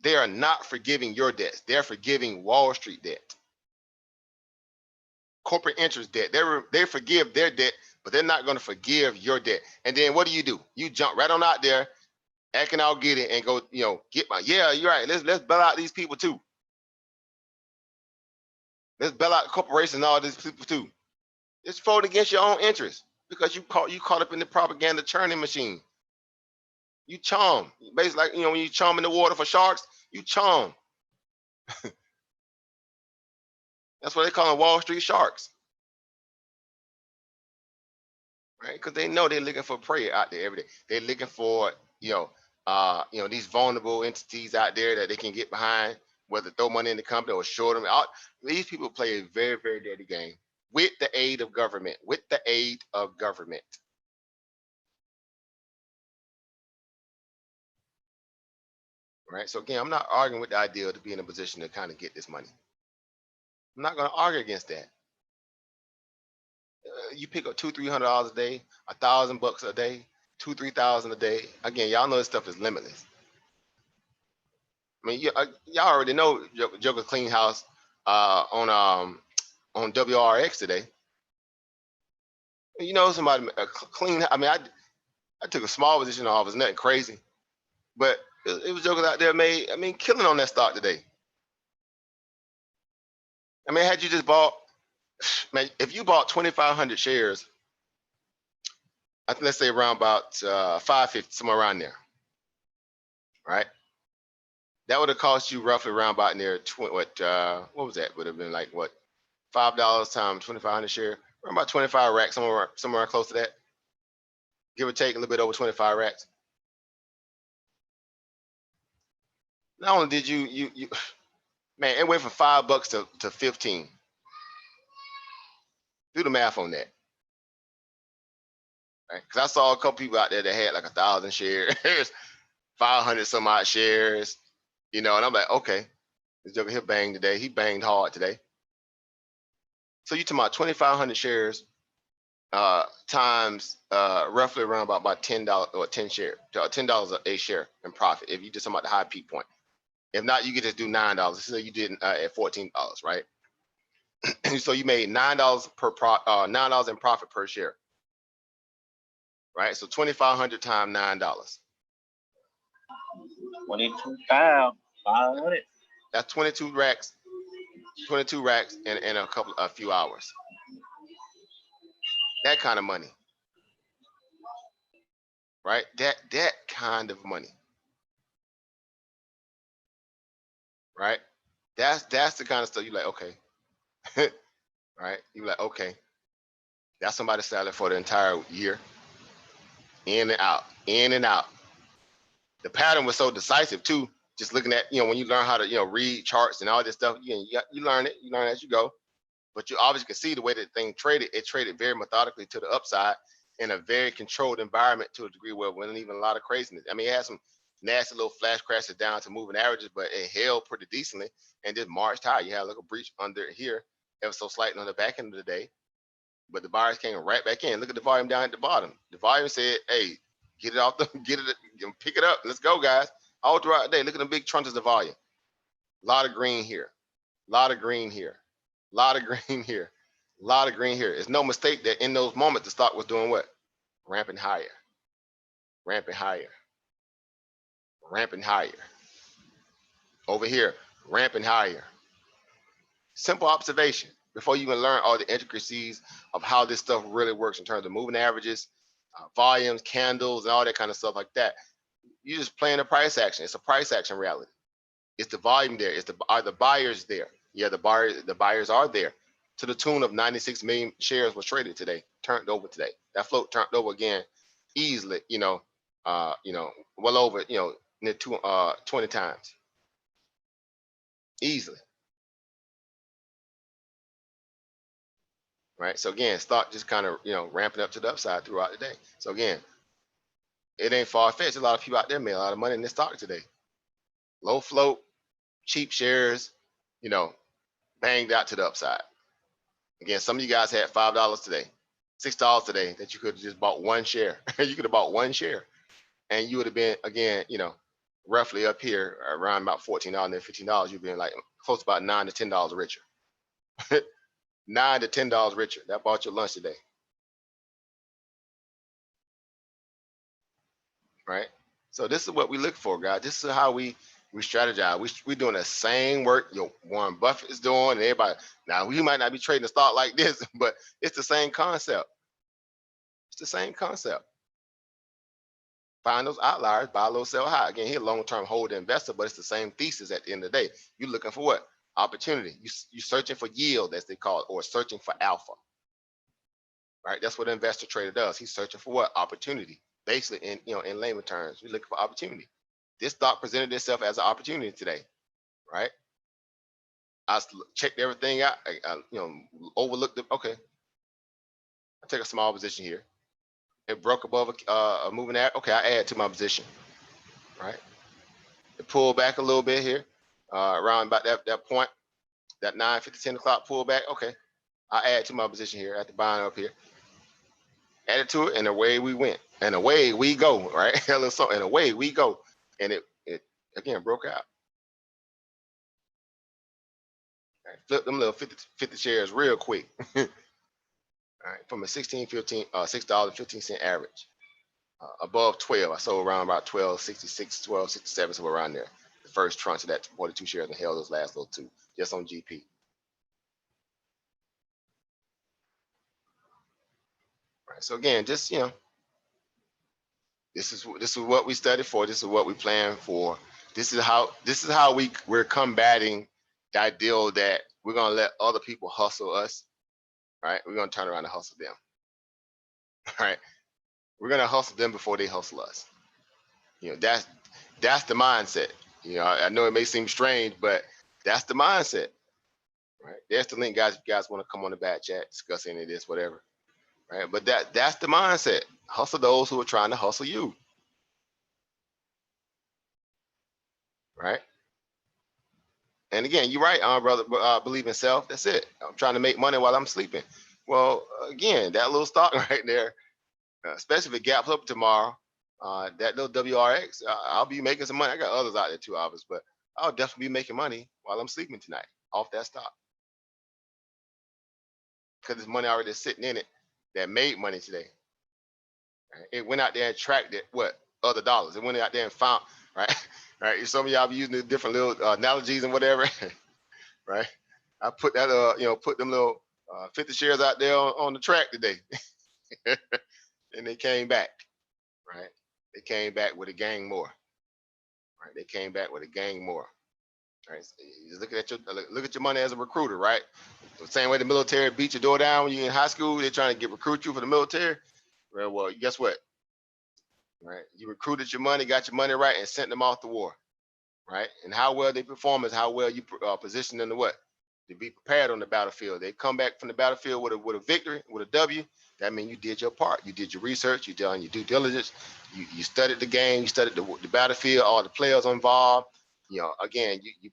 They are not forgiving your debts. They're forgiving Wall Street debt. Corporate interest debt. They forgive their debt, but they're not going to forgive your debt. And then what do? You jump right on out there, acting all get it, and go, get my, yeah, you're right. Let's bail out these people too. Let's bail out the corporations and all these people too. It's voting against your own interest because you caught up in the propaganda churning machine. You charm. Basically, like, when you charm in the water for sharks, you charm. That's what they call them, Wall Street sharks, right? Because they know they're looking for prey out there every day. They're looking for, these vulnerable entities out there that they can get behind, whether throw money in the company or short them out. These people play a very, very dirty game with the aid of government. With the aid of government. Right. So again, I'm not arguing with the idea to be in a position to kind of get this money. I'm not going to argue against that. You pick up $200-300 a day, $1,000 a day, 2,000-3,000 a day. Again, y'all know this stuff is limitless. I mean, y'all already know Joker Clean House on WRX today. Somebody clean. I mean, I took a small position off. It's nothing crazy, but it was jokers out there killing on that stock today. I mean, had you just bought, man, if you bought 2,500 shares, I think let's say around about 550, somewhere around there, right? That would have cost you roughly around about near what was that? Would have been like what, $5 times 2,500 share, around about 25 racks, somewhere close to that, give or take a little bit over 25 racks. Not only did you man, it went from $5 to 15. Do the math on that, right? Because I saw a couple people out there that had like 1,000 shares, 500 some odd shares, and I'm like, okay, this joker here banged today. He banged hard today. So you talking about 2,500 shares times roughly around about $10 or $10 a share in profit. If you just talking about the high peak point. If not, you could just do $9. So you did at $14, right? So you made $9 in profit per share, right? So 2,500 times $9. 22,500. That's 22 racks. 22 racks in a few hours. That kind of money, right? That kind of money, right? That's the kind of stuff you like. Okay, right? You like, okay, that's somebody's salary for the entire year, in and out, in and out. The pattern was so decisive too. Just looking at, when you learn how to, read charts and all this stuff, you learn it. You learn as you go. But you obviously can see the way that the thing traded. It traded very methodically to the upside in a very controlled environment to a degree where it wasn't even a lot of craziness. I mean, it had some nasty little flash crashes down to moving averages, but it held pretty decently and just marched high. You had a little breach under here, ever so slightly on the back end of the day, but the buyers came right back in. Look at the volume down at the bottom. The volume said, "Hey, get it off pick it up. Let's go, guys." All throughout the day, look at the big trunches of volume. A lot of green here, a lot of green here, a lot of green here, a lot of green here. It's no mistake that in those moments the stock was doing what? Ramping higher, ramping higher, ramping higher. Over here, ramping higher. Simple observation. Before you even learn all the intricacies of how this stuff really works in terms of moving averages, volumes, candles, and all that kind of stuff like that, you just playing a price action. It's a price action reality. It's the volume there. Are the buyers there? Yeah, the buyers are there. To the tune of 96 million shares was traded today, turned over today. That float turned over again easily, well over, near 20 times. Easily. Right. So again, stock just kind of, ramping up to the upside throughout the day. So again, it ain't far-fetched. A lot of people out there made a lot of money in this stock today. Low float, cheap shares, banged out to the upside. Again, some of you guys had $5 today, $6 today that you could have just bought one share. You could have bought one share and you would have been, again, roughly up here around about $14 and $15. You've been like close to about $9 to $10 richer. $9 to $10 richer. That bought your lunch today. Right? So this is what we look for, guys. This is how we strategize. We're doing the same work Warren Buffett is doing, and everybody. Now, we might not be trading a stock like this, but it's the same concept. It's the same concept. find those outliers, buy low, sell high. Again, here long-term hold investor, but it's the same thesis at the end of the day. You're looking for what? Opportunity. You're searching for yield, as they call it, or searching for alpha. Right? That's what an investor trader does. He's searching for what? Opportunity. Basically, in layman terms, you're looking for opportunity. This stock presented itself as an opportunity today, right? I checked everything out. Overlooked it. Okay, I take a small position here. It broke above a moving average. Okay, I add to my position, right? It pulled back a little bit here, around about that point, that 9:50, 10 o'clock pullback. Okay, I add to my position here at the buying up here. Added to it, and away we went, and away we go, right? And away we go, and it again broke out. Right, flip them little 50 shares real quick. All right, from a $6.15 average, above 12. I sold around about 12.66, 12.67, so around there. The first tranche of that 42 shares and held those last little two, just on GP. Right, so again, just this is what we studied for. This is what we plan for. This is how we're combating the ideal that we're gonna let other people hustle us. Right, we're gonna turn around and hustle them. All right, we're gonna hustle them before they hustle us. That's the mindset. I know it may seem strange, but that's the mindset. Right, there's the link, guys. If you guys want to come on the back chat, discuss any of this, whatever. Right, but that's the mindset. Hustle those who are trying to hustle you. Right. And again, you're right, brother. Believe in self. That's it. I'm trying to make money while I'm sleeping. Well, again, that little stock right there, especially if it gaps up tomorrow, that little WRX, I'll be making some money. I got others out there too, obviously, but I'll definitely be making money while I'm sleeping tonight off that stock, because there's money already sitting in it that made money today. Right? It went out there and tracked it. What other dollars? It went out there and found, right? Right. Some of y'all be using the different little analogies and whatever, right? I put that, put them little 50 shares out there on the track today, and they came back, right? They came back with a gang more, right? They came back with a gang more, right? So you look at your money as a recruiter, right? The same way the military beat your door down when you're in high school, they're trying to recruit you for the military. Well, guess what? Right? You recruited your money, got your money right, and sent them off to war, right? And how well they perform is how well you position them to what? To be prepared on the battlefield. They come back from the battlefield with a victory, with a W. That means you did your part. You did your research. You done your due diligence. You studied the game. You studied the battlefield. All the players involved. Again, you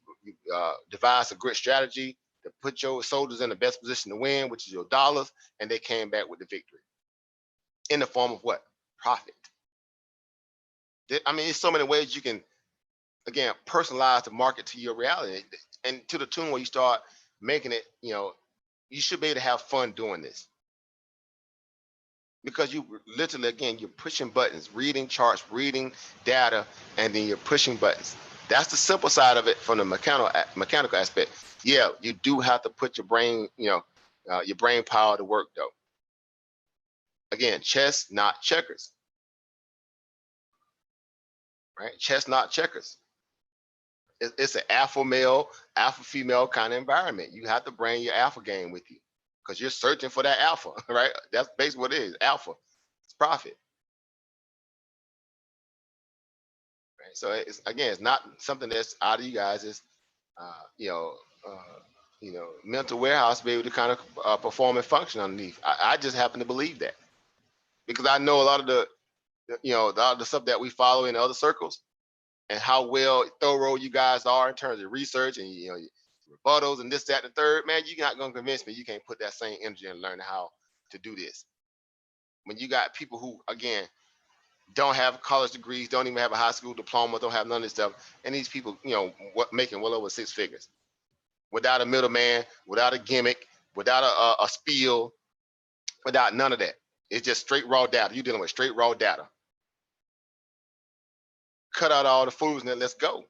devised a great strategy to put your soldiers in the best position to win, which is your dollars, and they came back with the victory in the form of what? Profit. I mean, there's so many ways you can, again, personalize the market to your reality, and to the tune where you start making it, you should be able to have fun doing this, because you literally, again, you're pushing buttons, reading charts, reading data, and then you're pushing buttons. That's the simple side of it. From the mechanical aspect, yeah, you do have to put your brain, your brain power to work, though. Again, chess, not checkers. Right? Chess, not checkers. It's an alpha male, alpha female kind of environment. You have to bring your alpha game with you, because you're searching for that alpha, right? That's basically what it is. Alpha. It's profit. Right? So it's not something that's out of you guys. It's mental warehouse to be able to kind of perform and function underneath. I just happen to believe that, because I know a lot of the stuff that we follow in other circles, and how well thorough you guys are in terms of research and rebuttals and this, that, and the third. Man, you're not gonna convince me you can't put that same energy and learn how to do this. When you got people who, again, don't have college degrees, don't even have a high school diploma, don't have none of this stuff, and these people, making well over 6 figures without a middleman, without a gimmick, without a spiel, without none of that. It's just straight raw data. You're dealing with straight raw data. Cut out all the fools and then let's go.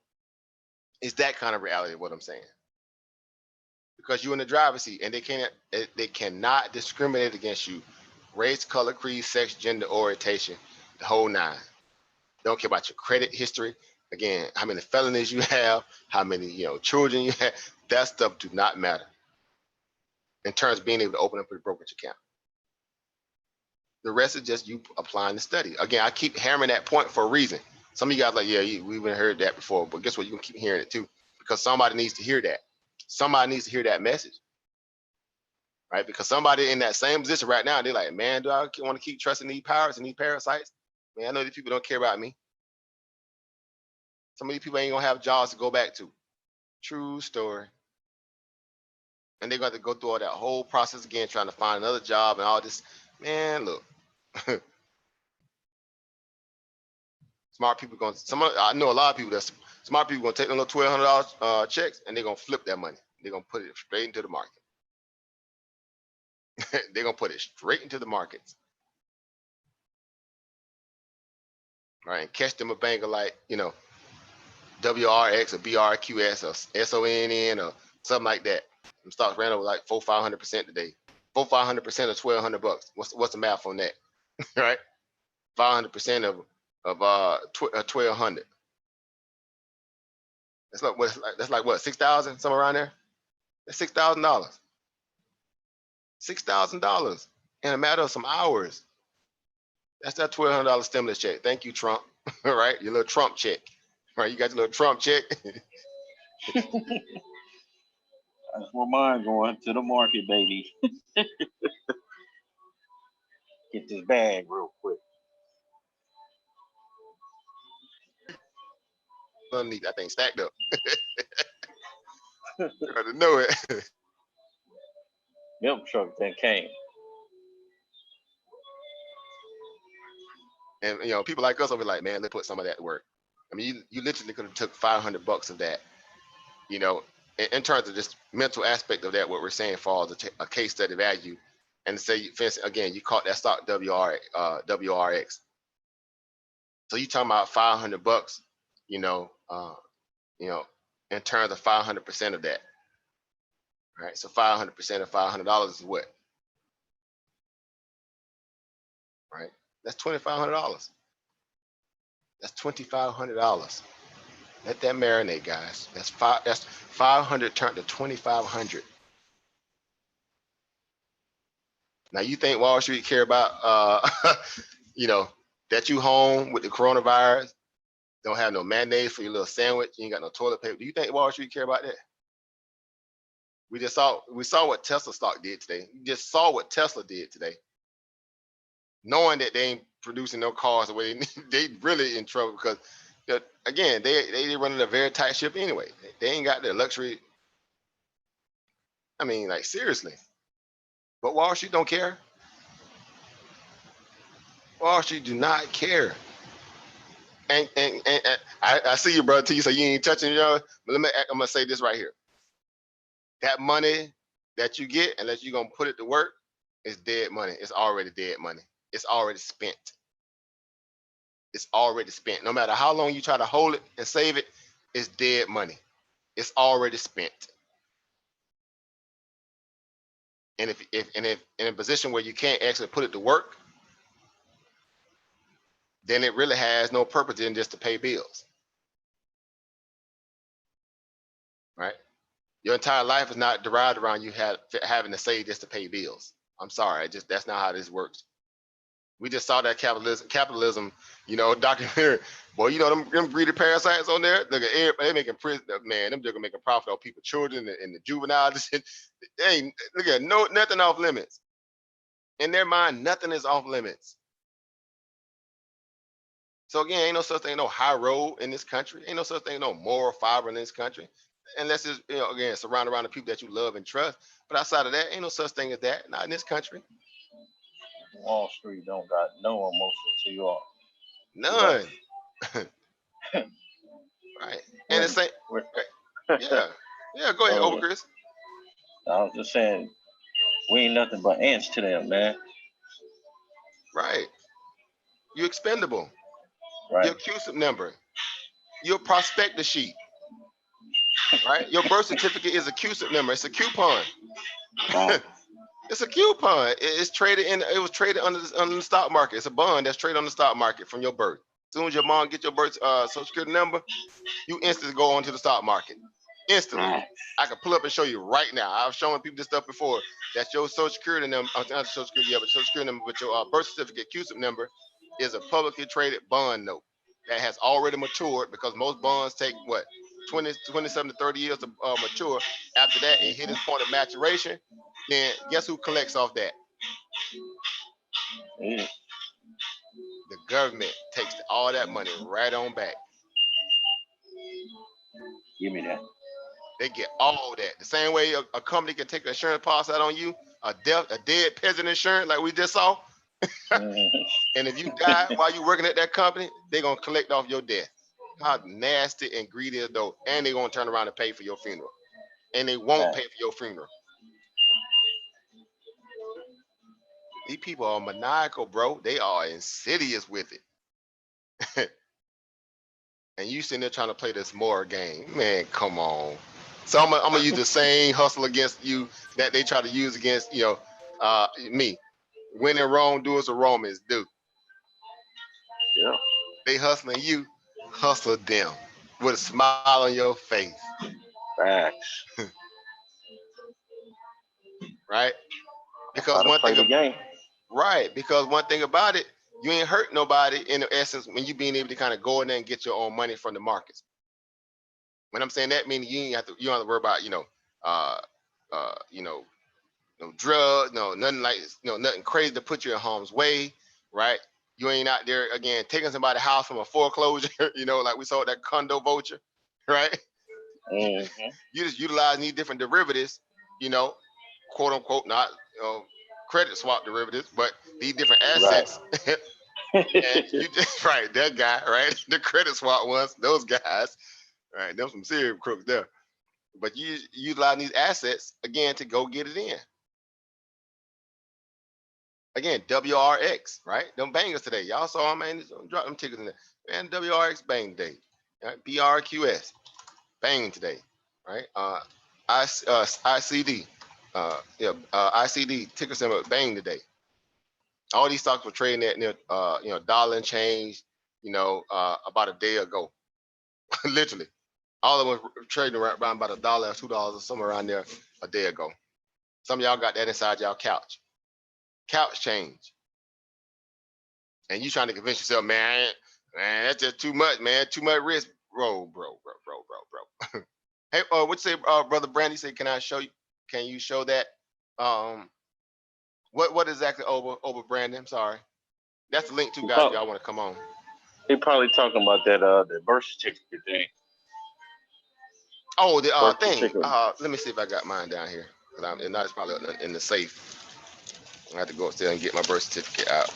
It's that kind of reality of what I'm saying. Because you're in the driver's seat, and they cannot discriminate against you. Race, color, creed, sex, gender, orientation, the whole nine. They don't care about your credit history. Again, how many felonies you have, how many children you have. That stuff do not matter in terms of being able to open up a brokerage account. The rest is just you applying the study. Again, I keep hammering that point for a reason. Some of you guys like, yeah, we've heard that before, but guess what? You can keep hearing it too, because somebody needs to hear that. Somebody needs to hear that message, right? Because somebody in that same position right now, they're like, man, do I want to keep trusting these powers and these parasites? Man, I know these people don't care about me. Some of these people ain't gonna have jobs to go back to. True story. And they're going to go through all that whole process again, trying to find another job and all this. Man, look. Smart people I know a lot of people that's smart people going to take them little $1,200 checks and they're going to flip that money. They're going to put it straight into the market. They're going to put it straight into the markets. Right, and catch them a banger like, WRX or BRQS or SONN or something like that. Them stocks ran over like 400-500% today. 400-500% of $1,200. What's the math on that? Right, 500% of 1,200. That's like what, 6,000, somewhere around there. That's $6,000. $6,000 in a matter of some hours. That's that $1,200 stimulus check. Thank you, Trump. All right, your little Trump check. Right, you got your little Trump check. That's where mine going, to the market, baby. Get this bag real quick. Underneath that thing stacked up. You got to know it. Milk truck that came. And people like us will be like, man, let's put some of that to work. I mean, you literally could have took $500 of that, in terms of this mental aspect of that, what we're saying for a case study value, and say, again, you caught that stock WRX. So you talking about $500, in terms of 500% of that, right? So 500% of $500 is what? Right? That's $2,500. That's $2,500. Let that marinate, guys. That's 500 turned to 2,500. Now you think Wall Street care about that you home with the coronavirus, don't have no mayonnaise for your little sandwich, you ain't got no toilet paper. Do you think Wall Street care about that? We saw what Tesla stock did today. You just saw what Tesla did today. Knowing that they ain't producing no cars the way they really in trouble, because again, they running a very tight ship anyway. They ain't got the luxury. I mean, like, seriously. But Wall Street don't care. Wall Street do not care. And I see you, brother T. So you ain't touching, but I'm gonna say this right here. That money that you get, unless you're gonna put it to work, is dead money. It's already dead money. It's already spent. It's already spent. No matter how long you try to hold it and save it, it's dead money. It's already spent. And if in a position where you can't actually put it to work, then it really has no purpose than just to pay bills. Right? Your entire life is not derived around you having to save just to pay bills. I'm sorry, that's not how this works. We just saw that capitalism, documentary. Boy, them greedy parasites on there. Look at they making prison, man. Them they're making profit on people, children, and the juveniles. Hey, look at nothing off limits. In their mind, nothing is off limits. So again, ain't no such thing, no high road in this country. Ain't no such thing, no moral fiber in this country, unless it's again surrounded around the people that you love and trust. But outside of that, ain't no such thing as that. Not in this country. Wall Street don't got no emotion to you all. None. Right. And it's like, yeah. Go ahead, over Chris. I was just saying, we ain't nothing but ants to them, man. Right. You're expendable. Right. You're a CUSIP number. You're a prospectus sheet. Right. Your birth certificate is a CUSIP number. It's a coupon. Wow. It's a coupon. It's traded in. It was traded under the stock market. It's a bond that's traded on the stock market from your birth. soon as your mom get your birth social security number, you instantly go onto the stock market. Instantly. Right. I can pull up and show you right now. I've shown people this stuff before. That your social security number, not social security, yeah, but social security number, but your birth certificate, CUSIP number, is a publicly traded bond note that has already matured, because most bonds take what 27 to 30 years to mature. After that, it hit its point of maturation. Then guess who collects off that? Mm. The government takes all that money right on back. Give me that. They get all that. The same way a company can take an insurance policy out on you, a dead peasant insurance like we just saw. And if you die while you're working at that company, they're gonna collect off your death. How nasty and greedy is those? And they're gonna turn around and pay for your funeral. And they won't pay for your funeral. These people are maniacal, bro. They are insidious with it. And you sitting there trying to play this more game. Man, come on. So I'm gonna use the same hustle against you that they try to use against, me. When in Rome, do as the Romans do. Yeah. They hustling you, hustle them with a smile on your face. Facts. Right? Because How to one play thing, the game. right? Because one thing about it, you ain't hurt nobody in the essence when you being able to kind of go in there and get your own money from the markets. When I'm saying that, meaning you don't have to worry about no drugs, no nothing like nothing crazy to put you in harm's way, right? You ain't out there again taking somebody's house from a foreclosure, like we saw that condo vulture, right? Mm-hmm. You just utilize these different derivatives, quote unquote, not credit swap derivatives, but these different assets. Right. And you just right, that guy, right? The credit swap ones, those guys, right? Them some serious crooks there. But you utilize these assets again to go get it in. Again, WRX, right? Them bangers today. Y'all saw them, man. Drop them tickets in there. Man, WRX bang today. Right? BRQS bang today, right? ICD, ICD ticker symbol bang today. All these stocks were trading at near, dollar and change, about a day ago. Literally, all of them were trading around about $1, $2, or somewhere around there a day ago. Some of y'all got that inside y'all couch. Couch change. And you trying to convince yourself, man, that's just too much, man. Too much risk. Bro. Hey, what you say, Brother Brandy? Say, can I show you? Can you show that? What exactly over Brandon? I'm sorry. That's the link too, guys. If y'all want to come on. He probably talking about that the birth certificate thing. Oh, the thing. Let me see if I got mine down here. If not, it's probably in the safe. I have to go upstairs and get my birth certificate out.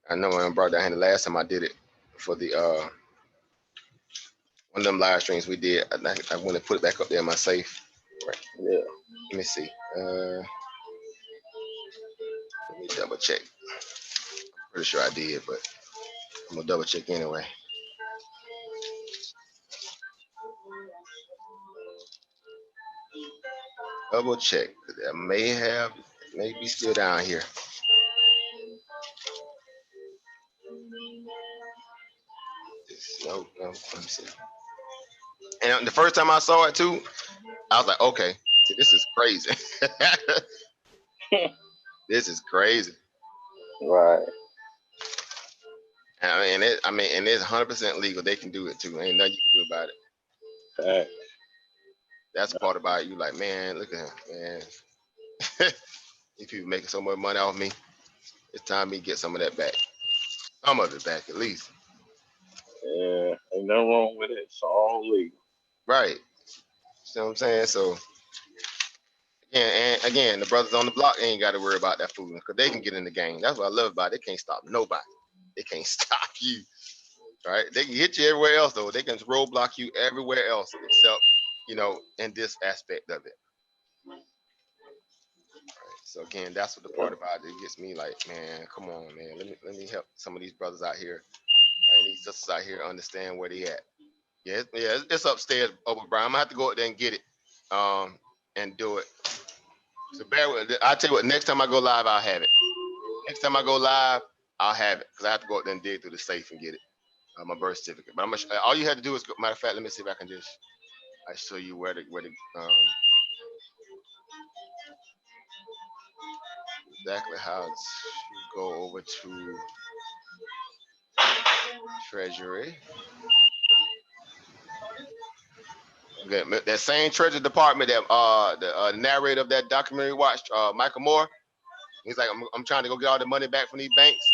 I know when I brought that in the last time I did it for the one of them live streams we did. I want to put it back up there in my safe. Right. Yeah. Let me see. Let me double check. I'm pretty sure I did, but I'm gonna double check anyway. Double check. That may be still down here. No, let me see. And the first time I saw it too, I was like, okay, see, this is crazy. This is crazy. Right. And it's 100% legal. They can do it too. Ain't nothing you can do about it. That's the part about it. You like, man, look at him, man. These people making so much money off me. It's time me get some of that back. Some of it back, at least. Yeah, ain't nothing wrong with it. It's all legal. Right. See what I'm saying? So, again, the brothers on the block ain't got to worry about that food because they can get in the game. That's what I love about it. They can't stop nobody. They can't stop you. Right? They can hit you everywhere else, though. They can roadblock you everywhere else except, in this aspect of it. Right. So again, that's what the part about it gets me like, man, come on, man. Let me help some of these brothers out here and these sisters out here understand where they at. Yeah, it's upstairs over Brian. I'm gonna have to go out there and get it, and do it. So bear with. I'll tell you what. Next time I go live, I'll have it. Next time I go live, I'll have it because I have to go up there and dig through the safe and get it, my birth certificate. But all you had to do is go, matter of fact, let me see if I can just I show you where the exactly how to go over to Treasury. Okay, that same Treasury Department that the narrator of that documentary watched, Michael Moore. He's like, I'm trying to go get all the money back from these banks,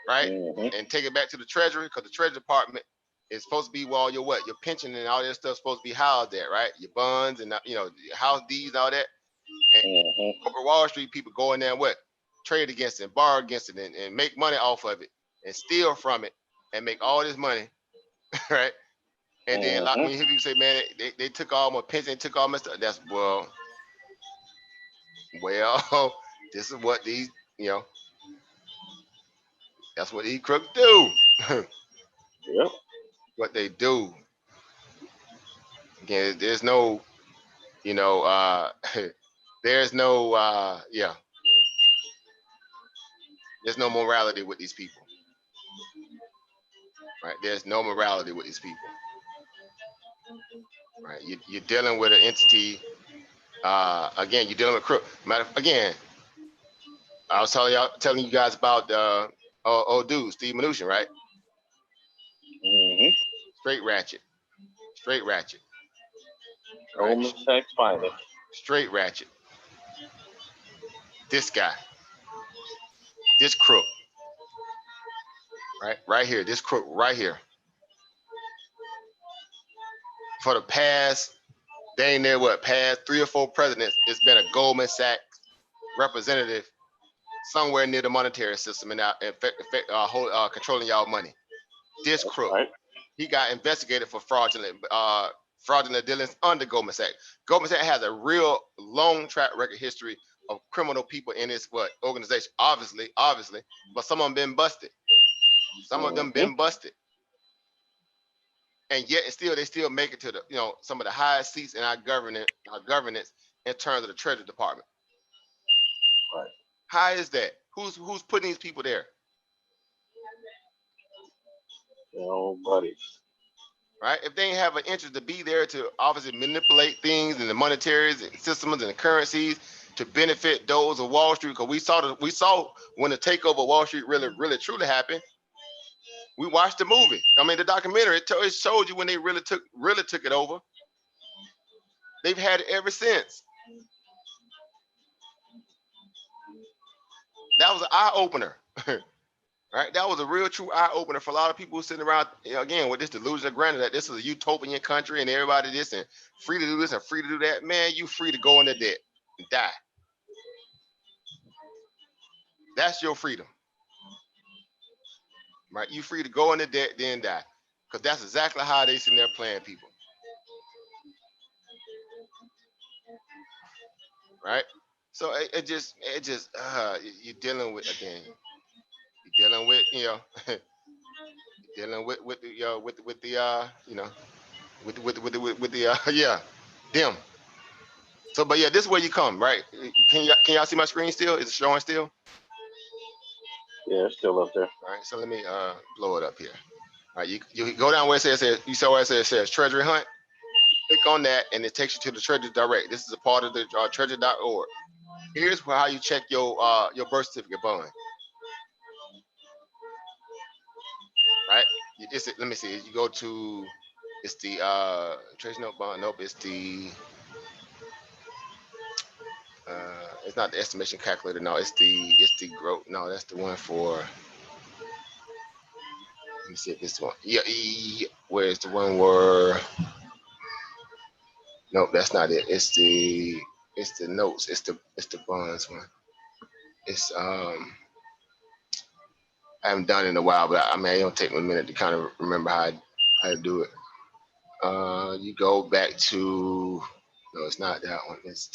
right? And take it back to the Treasury because the Treasury Department is supposed to be where all your pension and all that stuff supposed to be housed at, right? Your bonds and your house deeds and all that. And corporate Wall Street people go in there and trade against it, and borrow against it, and make money off of it, and steal from it, and make all this money, right? And then like, when you hear people say, man, they took all my pension, they took all my stuff. That's well, this is what these, that's what these crooks do. Yep. What they do. Again, there's no, there's no, there's no morality with these people. Right? There's no morality with these people. Right? You're dealing with an entity. Again, you're dealing with crook. Again, I was telling you guys about old dude, Steve Mnuchin, right? Straight ratchet. Goldman Sachs finest. Straight ratchet. This guy. This crook. Right here. This crook right here. For the past, past 3 or 4 presidents, it's been a Goldman Sachs representative somewhere near the monetary system and controlling y'all money. This crook, he got investigated for fraudulent dealings under Goldman Sachs. Goldman Sachs has a real long track record history of criminal people in its organization. Obviously, but some of them been busted. And yet, they still make it to the some of the highest seats in our governance in terms of the Treasury Department. Right. How is that? Who's putting these people there? Nobody. Right? If they ain't have an interest to be there to obviously manipulate things and the monetaries and systems and the currencies to benefit those of Wall Street, because we saw when the takeover of Wall Street really truly happened. We watched the movie. I mean, the documentary, it showed you when they really took it over. They've had it ever since. That was an eye opener. Right? That was a real true eye opener for a lot of people sitting around, again, with this delusion of grandeur that this is a utopian country and everybody this and free to do this and free to do that. Man, you free to go into debt and die. That's your freedom. Right? You free to go into debt, then die. Because that's exactly how they sitting there playing people. Right? So it just you're dealing with, again, you're dealing with, dealing with them. So, but yeah, this is where you come, right? Can y'all see my screen still? Is it showing still? Yeah, it's still up there. All right, so let me blow it up here. All right, you go down where it says you saw where it says Treasury Hunt. Click on that, and it takes you to the Treasury Direct. This is a part of the treasury.org. Here's how you check your birth certificate bond. Right? Let me see. You go to, it's the Treasury Note Bond. Nope, it's the it's not the estimation calculator. No, it's the growth. No, that's the one for. Let me see if this one. Yeah, where's the one where? Nope, that's not it. It's the notes. It's the bonds one. It's I haven't done it in a while, but I mean it'll take me a minute to kind of remember how to do it. You go back to, no, it's not that one. It's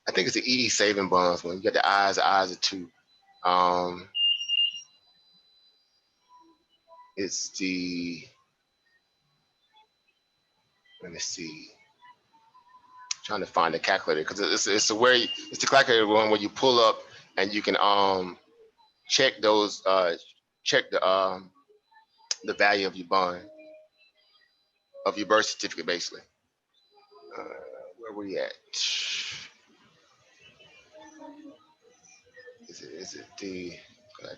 I think it's the EE saving bonds one. You got the eyes are two. It's the, let me see. Trying to find the calculator because it's the calculator one where you pull up and you can check those, check the value of your bond, of your birth certificate, basically. Uh, where we at? Is it the?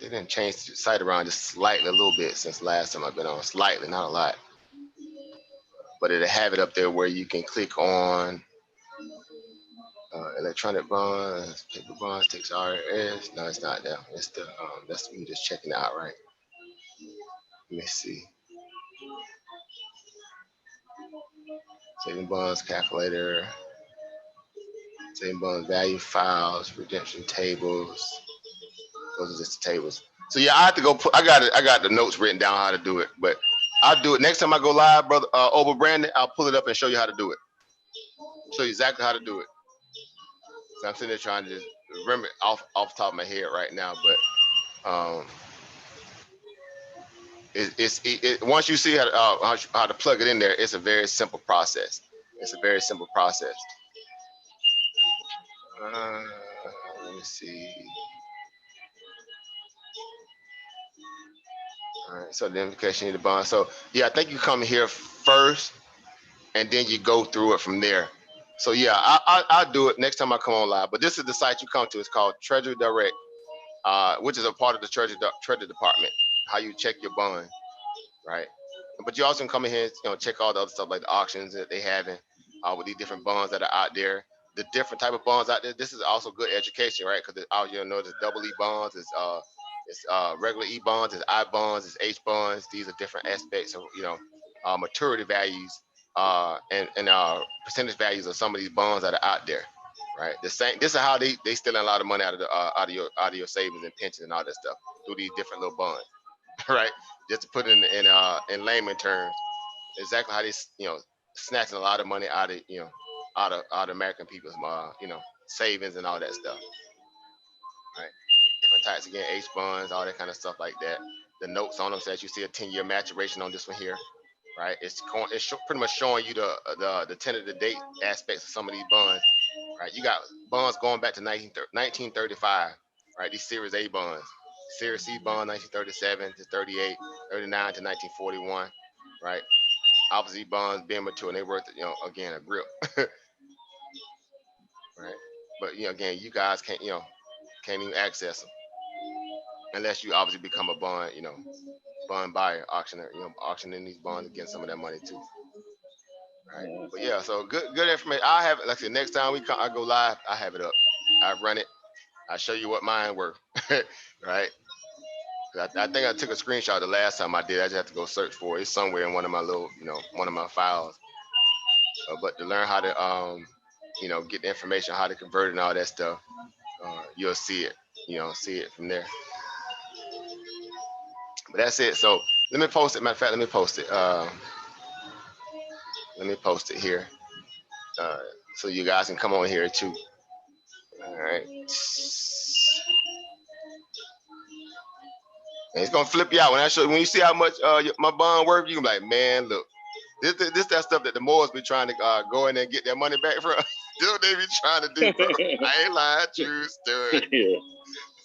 They didn't change the site around just slightly, a little bit since last time I've been on. Slightly, not a lot, but it'll have it up there where you can click on electronic bonds, paper bonds, takes RS. No, it's not there. It's the that's me just checking it out, right? Let me see. Saving bonds calculator, saving bonds value files, redemption tables. Those are just the tables. So yeah, I have to go put. I got the notes written down how to do it, but I'll do it next time I go live, brother. Over Brandon, I'll pull it up and show you how to do it. Show you exactly how to do it. So I'm sitting there trying to just remember off the top of my head right now, but once you see how to plug it in there, it's a very simple process. It's a very simple process. Let me see. All right, so identification of the bond. So yeah, I think you come here first, and then you go through it from there. So yeah, I'll do it next time I come on live. But this is the site you come to. It's called Treasury Direct, which is a part of the Treasury Department. How you check your bond, right? But you also can come in here, check all the other stuff like the auctions that they having, with these different bonds that are out there, the different type of bonds out there. This is also good education, right? Because there's double E bonds, it's regular E bonds, it's I bonds, it's H bonds. These are different aspects of maturity values, and percentage values of some of these bonds that are out there, right? The same. This is how they stealing a lot of money out of your savings and pensions and all that stuff through these different little bonds, right? Just to put it in layman terms, exactly how they snatching a lot of money out of American people's savings and all that stuff, right? Different types again, H bonds, all that kind of stuff like that. The notes on them says you see a 10-year maturation on this one here, right? It's pretty much showing you the tentative date aspects of some of these bonds, right? You got bonds going back to 1935, right? These Series A bonds, Series C bond 1937 to 38, 39 to 1941, right? Obviously bonds being mature and they worth again a grip, right? But again, you guys can't even access them unless you obviously become a bond buyer, auctioneer, auctioning these bonds against some of that money too. Right. But yeah, so good information. I have it, like I said, next time I go live, I have it up. I run it. I show you what mine were. Right. I think I took a screenshot the last time I did. I just have to go search for it. It's somewhere in one of my little, one of my files. But to learn how to, get the information, how to convert it and all that stuff, you'll see it. See it from there. But that's it. So let me post it. Matter of fact, let me post it. Let me post it here, so you guys can come on here too. All right. And it's gonna flip you out when you see how much my bond worth. You can be like, man, look, this that stuff that the Moors be trying to go in there and get their money back from. This what they be trying to do, bro. I ain't lying, true story. Yeah.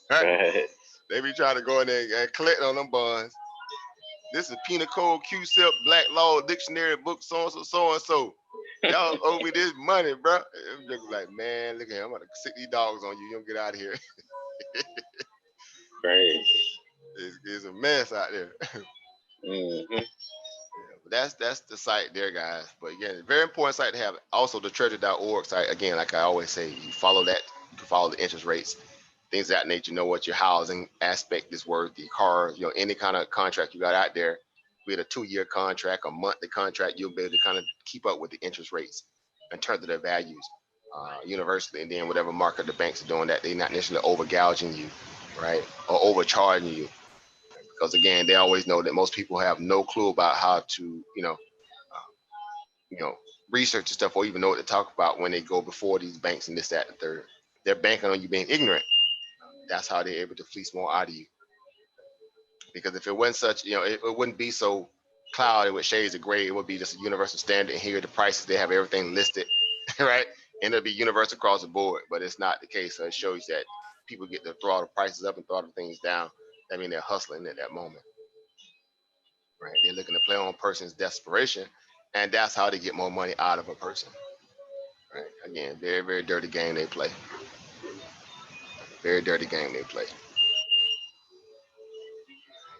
Right? They be trying to go in there and collect on them bonds. This is Penal Code, QCEP, Black Law Dictionary book, so and so, so and so. Y'all owe me this money, bro. I'm like, man, look at him. I'm gonna sick these dogs on you. You don't get out of here. Crazy. It's a mess out there. Mm-hmm. Yeah, but that's the site there, guys. But again, very important site to have. Also, the treasury.org site. Again, like I always say, you follow that. You can follow the interest rates, things of that nature. Know what your housing aspect is worth, your car, any kind of contract you got out there. Be it a 2-year contract, a monthly contract, you'll be able to kind of keep up with the interest rates in terms of their values universally. And then whatever market the banks are doing, that they're not necessarily over gouging you, right, or overcharging you. Because again, they always know that most people have no clue about how to, research and stuff, or even know what to talk about when they go before these banks and this, that, and the third. They're banking on you being ignorant. That's how they're able to fleece more out of you. Because if it wasn't such, it wouldn't be so clouded with shades of gray. It would be just a universal standard. And here are the prices. They have everything listed, right? And it'll be universal across the board. But it's not the case. So it shows that people get to throw all the prices up and throw all the things down, that means they're hustling at that moment, right? They're looking to play on a person's desperation, and that's how they get more money out of a person, right? Again, very, very dirty game they play. Very dirty game they play.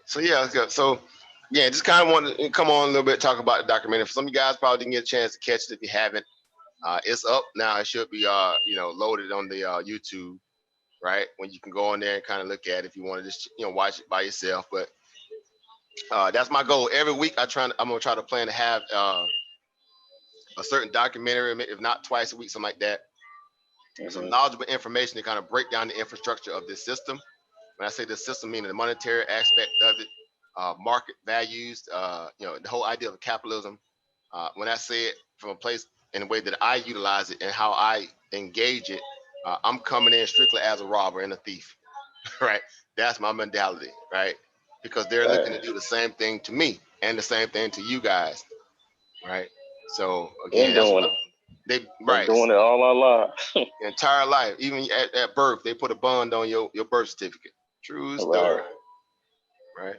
So yeah, so yeah, just kind of want to come on a little bit, talk about the documentary. For some of you guys probably didn't get a chance to catch it if you haven't. It's up now. It should be loaded on the YouTube, right? When you can go on there and kind of look at it if you want to just watch it by yourself. But that's my goal. Every week I'm gonna try to plan to have a certain documentary, if not twice a week, something like that. Some knowledgeable information to kind of break down the infrastructure of this system. When I say the system, meaning the monetary aspect of it, market values, the whole idea of capitalism. When I say it from a place in a way that I utilize it and how I engage it, I'm coming in strictly as a robber and a thief, right? That's my mentality, right? Because they're looking to do the same thing to me and the same thing to you guys, right? So again, that's what they're doing it all our lives. Entire life, even at birth, they put a bond on your birth certificate. True story, right?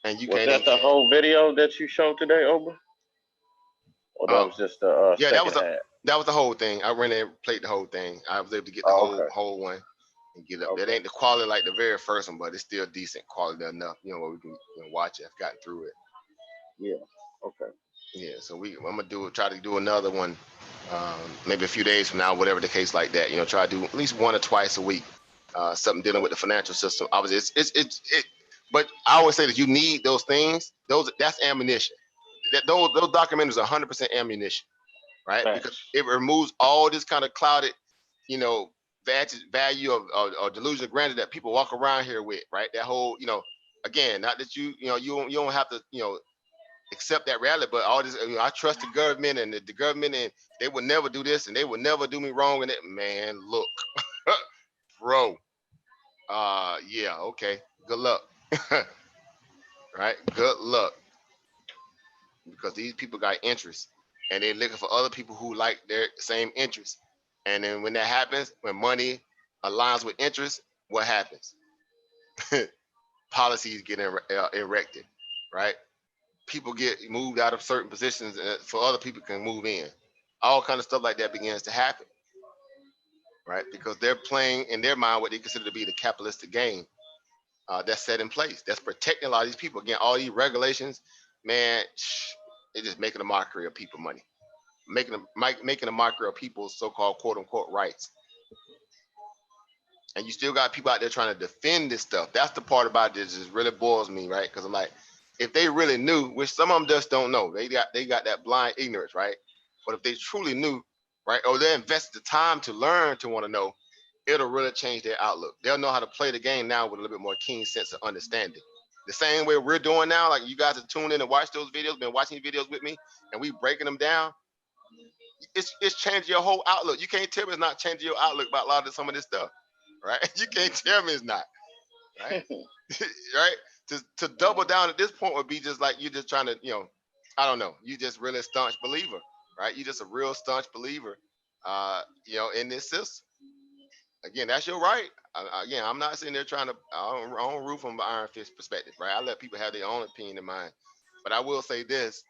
And you was that the whole video that you showed today, Oba? Or that was just the that was the whole thing. I went and played the whole thing. I was able to get the whole one and get up. That ain't the quality like the very first one, but it's still decent quality enough, where we can watch it. I've gotten through it. Yeah. Okay. Yeah. So I'm gonna try to do another one, maybe a few days from now, whatever the case like that. Try to do at least one or twice a week, something dealing with the financial system. Obviously, but I always say that you need those things. That's ammunition. Those documentaries are 100% ammunition, right? Thanks. Because it removes all this kind of clouded, value of delusion of grandeur that people walk around here with, right? That whole, again, not that you don't have to, accept that reality, but all this, I trust the government and the government, and they would never do this and they would never do me wrong. And man, look, bro, yeah, okay, good luck, right? Good luck. Because these people got interest and they're looking for other people who like their same interest. And then when that happens, when money aligns with interest, what happens? Policies get erected, right? People get moved out of certain positions so other people can move in. All kind of stuff like that begins to happen, right? Because they're playing in their mind what they consider to be the capitalistic game that's set in place. That's protecting a lot of these people. Again, all these regulations, man, they're just making a mockery of people money, making a mockery of people's so-called quote unquote rights. And you still got people out there trying to defend this stuff. That's the part about this that just really boils me, right? Because I'm like, if they really knew, which some of them just don't know, they got that blind ignorance, right? But if they truly knew, right, or they invested the time to learn to want to know, it'll really change their outlook. They'll know how to play the game now with a little bit more keen sense of understanding. The same way we're doing now, like you guys have tuned in and watched those videos, been watching videos with me, and we breaking them down. It's changing your whole outlook. You can't tell me it's not changing your outlook about a lot of some of this stuff, right? You can't tell me it's not, right? Right? To double down at this point would be just like you're just trying to, I don't know. You just really a staunch believer, right? You just a real staunch believer, in this system. Again, that's your right. Again, I'm not sitting there trying to, I don't root from an iron fist perspective, right? I let people have their own opinion in mind. But I will say this,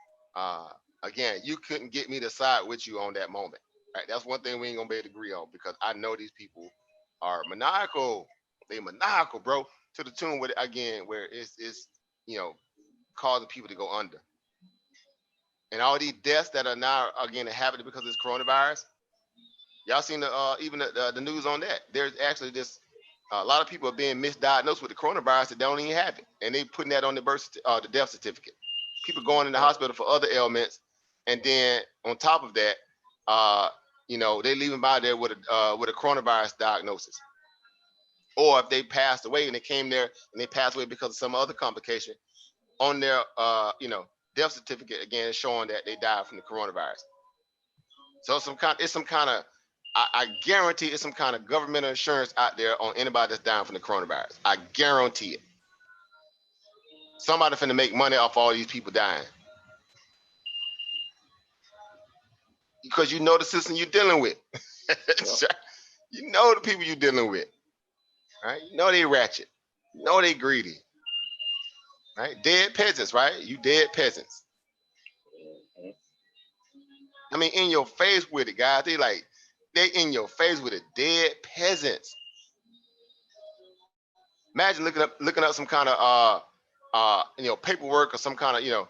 again, you couldn't get me to side with you on that moment, right? That's one thing we ain't gonna be able to agree on because I know these people are maniacal. They maniacal, bro, to the tune with it, again, where it's causing people to go under. And all these deaths that are now, again, happening because of this coronavirus, y'all seen even the news on that? There's actually this a lot of people are being misdiagnosed with the coronavirus that don't even have it, and they putting that on the death certificate. People going in the hospital for other ailments, and then on top of that, they leaving by there with a coronavirus diagnosis. Or if they passed away and they came there and they passed away because of some other complication, on their death certificate again showing that they died from the coronavirus. So it's some kind of I guarantee it's some kind of governmental insurance out there on anybody that's dying from the coronavirus. I guarantee it. Somebody finna make money off all these people dying. Because you know the system you're dealing with. You know the people you're dealing with. right? You know they ratchet. You know they greedy, right? Dead peasants, right? You dead peasants. Mhm. I mean, in your face with it, guys. They in your face with it. Dead peasants. Imagine looking up some kind of paperwork or some kind of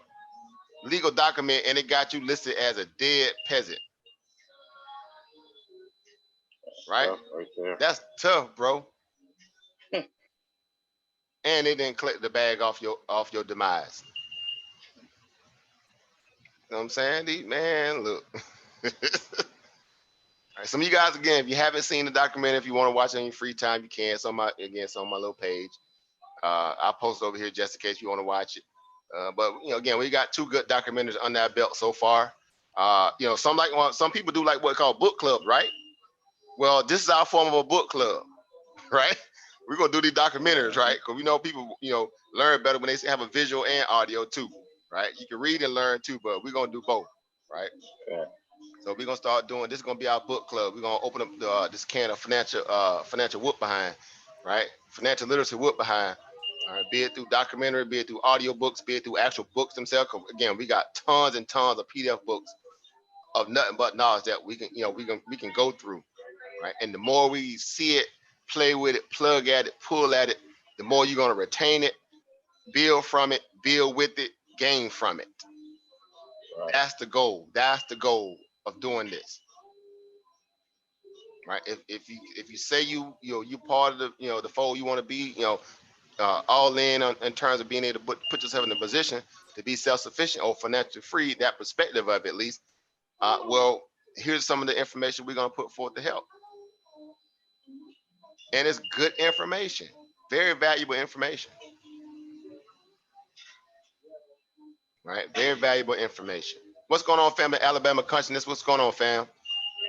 legal document, and it got you listed as a dead peasant, right? Stuff right there. That's tough, bro. And they didn't collect the bag off your demise. You know what I'm saying? Man, look. All right, some of you guys, again, if you haven't seen the documentary, if you want to watch it in your free time, you can. It's on my little page. I'll post it over here just in case you want to watch it. But again, we got 2 good documentaries under our belt so far. Some people do like what called book clubs, right? Well, this is our form of a book club, right? We're gonna do these documentaries, right? Because we know people, learn better when they have a visual and audio too, right? You can read and learn too, but we're gonna do both, right? Yeah. So we're gonna start doing this. Is gonna be our book club. We're gonna open up this can of financial whoop behind, right? Financial literacy whoop behind. All right, be it through documentary, be it through audio books, be it through actual books themselves. 'Cause again, we got tons and tons of PDF books of nothing but knowledge that we can go through, right? And the more we see it, play with it, plug at it, pull at it, the more you're gonna retain it, build from it, build with it, gain from it. Right. That's the goal. That's the goal of doing this, right? If you say you part of the fold you want to be, all in in terms of being able to put yourself in a position to be self-sufficient or financially free, that perspective of it at least. Well, here's some of the information we're gonna put forth to help, and it's good information, very valuable information, right? Very valuable information. What's going on, family? Alabama Consciousness. What's going on, fam?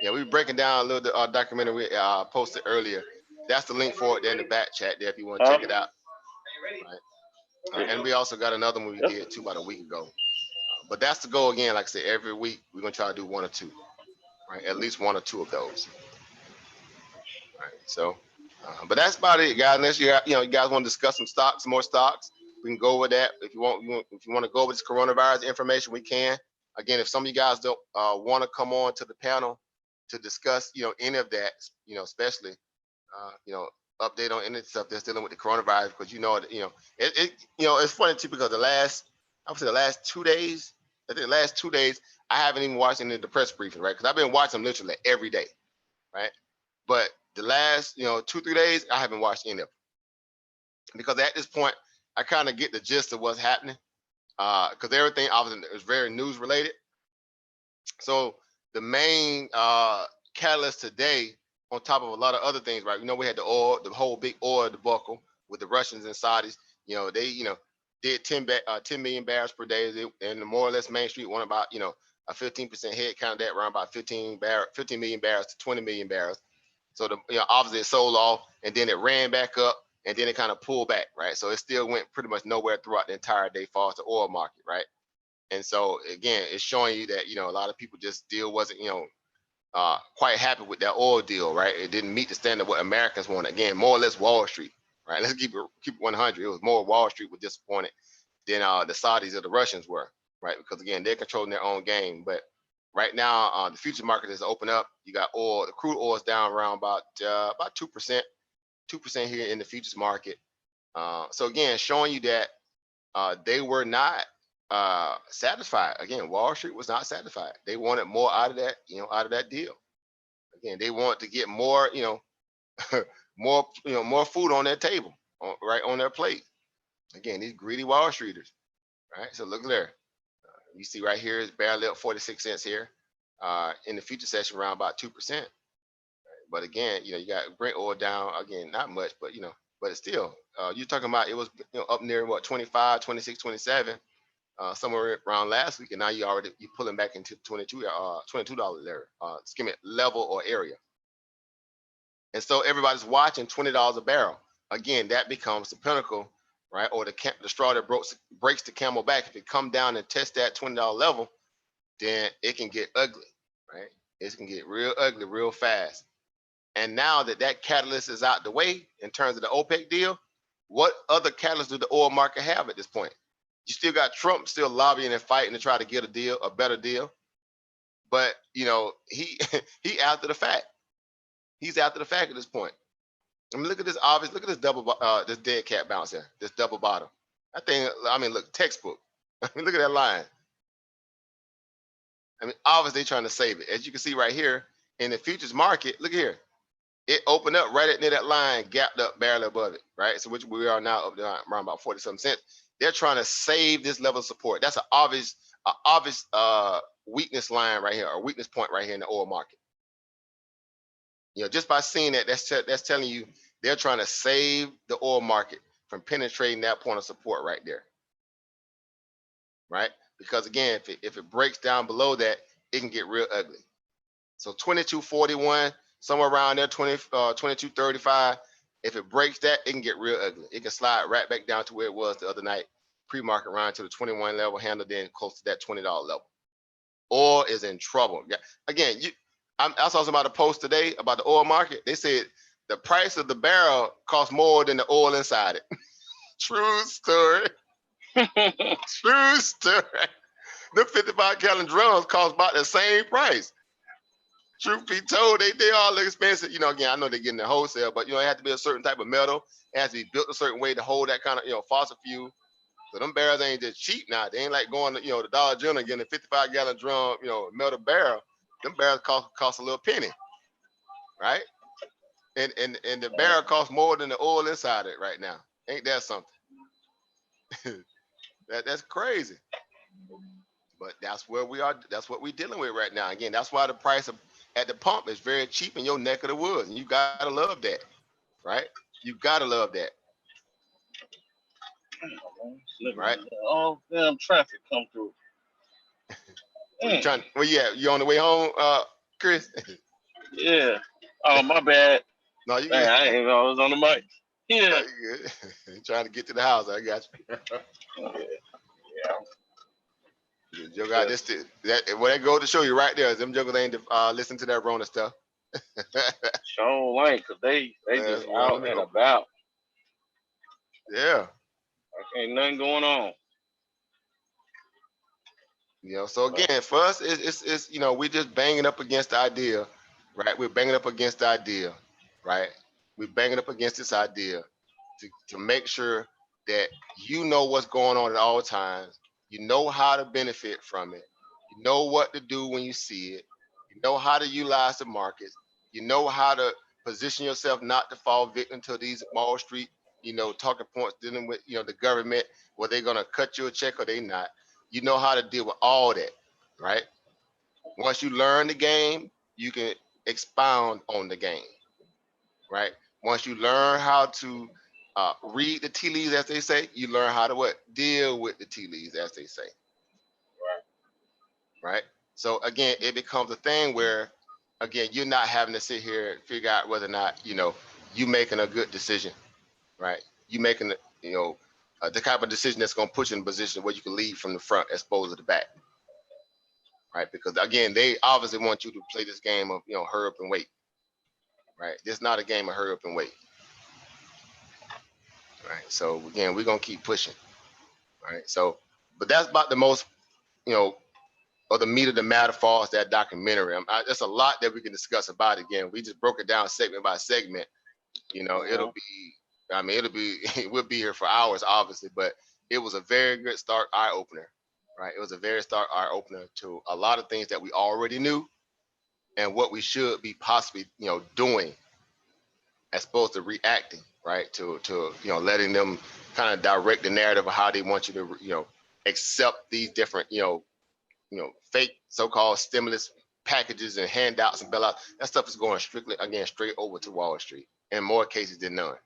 Yeah, we were breaking down a little documentary we posted earlier. That's the link for it there in the back chat there if you want to Huh? check it out. Right? And we also got another one we did too about a week ago. But that's the goal again. Like I said, every week we're gonna try to do 1 or 2, right? At least 1 or 2 of those. Right. So, but that's about it, guys. Unless you guys want to discuss some more stocks, we can go over that. If you want to go over this coronavirus information, we can. Again, if some of you guys don't want to come on to the panel to discuss, any of that, especially, update on any stuff that's dealing with the coronavirus, because it's funny too because I would say the last 2 days, I think the last 2 days, I haven't even watched any of the press briefing, right? Because I've been watching them literally every day, right? But the last 2-3 days, I haven't watched any of them because at this point, I kind of get the gist of what's happening because everything obviously is very news related. So the main catalyst today, on top of a lot of other things, right? We had the whole big oil debacle with the Russians and Saudis. They did 10 million barrels per day, and more or less Main Street won about a 15% head count that around about 15 million barrels to 20 million barrels. So obviously it sold off, and then it ran back up, and then it kind of pulled back, right? So it still went pretty much nowhere throughout the entire day, far as the oil market, right? And so again, it's showing you that a lot of people just still wasn't quite happy with that oil deal, right? It didn't meet the standard what Americans want. Again, more or less Wall Street, right? Let's keep it 100. It was more Wall Street was disappointed than the Saudis or the Russians were, right? Because again, they're controlling their own game. But right now, the future market is open up. You got oil, the crude oil is down around about 2%, 2% here in the futures market. So again, showing you that they were not satisfied. Again, Wall Street was not satisfied. They wanted more out of that, out of that deal. Again, they want to get more, more food on their table, right on their plate. Again, these greedy Wall Streeters, right? So look there. You see right here is barely up 46 cents here. In the future session, around about 2%. But again, you got Brent oil down again, not much, but but it's still, you're talking about it was up near what 25, 26, 27, somewhere around last week, and now you're pulling back into $22 there, skim it level or area. And so everybody's watching $20 a barrel. Again, that becomes the pinnacle, right? Or the straw that breaks the camel back. If it come down and test that $20 level, then it can get ugly, right? It can get real ugly real fast. And now that that catalyst is out the way in terms of the OPEC deal, what other catalyst do the oil market have at this point? You still got Trump still lobbying and fighting to try to get a deal, a better deal. But you know, he he after the fact. He's after the fact at this point. I mean, look at this obvious. Look at this this dead cat bounce here. This double bottom. That thing. I mean, look, textbook. I mean, look at that line. I mean, obviously they're trying to save it. As you can see right here in the futures market, look here. It opened up right at near that line, gapped up barely above it, right? So which we are now up to around about 40-something cents. They're trying to save this level of support. That's an obvious weakness line right here, or weakness point right here in the oil market. You know, just by seeing that, that's telling you they're trying to save the oil market from penetrating that point of support right there, right? Because again, if it breaks down below that, it can get real ugly. So 22.41, somewhere around there, 22.35. If it breaks that, it can get real ugly. It can slide right back down to where it was the other night, pre-market round to the 21 level, handle then close to that $20 level. Oil is in trouble. Yeah. Again, I saw somebody post today about the oil market. They said the price of the barrel costs more than the oil inside it. True story. True story. The 55-gallon drums cost about the same price. Truth be told, they all look expensive. You know, again, I know they're getting the wholesale, but you know, it has to be a certain type of metal. It has to be built a certain way to hold that kind of, you know, fossil fuel. So them barrels ain't just cheap now. They ain't like going to, you know, the Dollar General and getting a 55-gallon drum, you know, metal barrel. Them barrels cost a little penny, right? And the barrel costs more than the oil inside it right now. Ain't that something? That's crazy. But that's where we are. That's what we're dealing with right now. Again, that's why the price at the pump is very cheap in your neck of the woods, and you gotta love that, right? You gotta love that, right? All damn traffic come through. You trying? Well, yeah, you on the way home, Chris? Yeah. Oh, my bad. No, you Man, good. I didn't know I was on the mic. Yeah. No, you good. You trying to get to the house? I got you. Yeah. Joe got this. Well, that go to show you right there. Them jokers ain't listen to that Rona stuff. Show lane, cause they just out and about. Yeah. Ain't nothing going on. You know, so again, for us, it's you know, we just banging up against the idea, right? We're banging up against the idea, right? We're banging up against this idea to make sure that you know what's going on at all times. You know how to benefit from it. You know what to do when you see it. You know how to utilize the markets. You know how to position yourself not to fall victim to these Wall Street, you know, talking points dealing with, you know, the government, where they're gonna cut you a check or they not. You know how to deal with all that, right? Once you learn the game, you can expound on the game, right? Once you learn how to read the tea leaves, as they say, you learn how to what? Deal with the tea leaves, as they say, right? So again, it becomes a thing where, again, you're not having to sit here and figure out whether or not, you know, you making a good decision, right? You making, you know, the type of decision that's going to put you in a position where you can lead from the front as opposed to the back, right? Because again, they obviously want you to play this game of, you know, hurry up and wait, right? This is not a game of hurry up and wait, right? So again, we're gonna keep pushing, right? So, but that's about the most, you know, or the meat of the matter for us, that documentary. There's a lot that we can discuss about it. Again, we just broke it down segment by segment. You know, it'll be, I mean, it'll be, we'll be here for hours, obviously, but it was a very good start, eye opener, right? It was a very start, eye opener to a lot of things that we already knew and what we should be possibly, you know, doing as opposed to reacting, right? To you know, letting them kind of direct the narrative of how they want you to, you know, accept these different, you know, fake so-called stimulus packages and handouts and bailouts. That stuff is going strictly, again, straight over to Wall Street in more cases than none.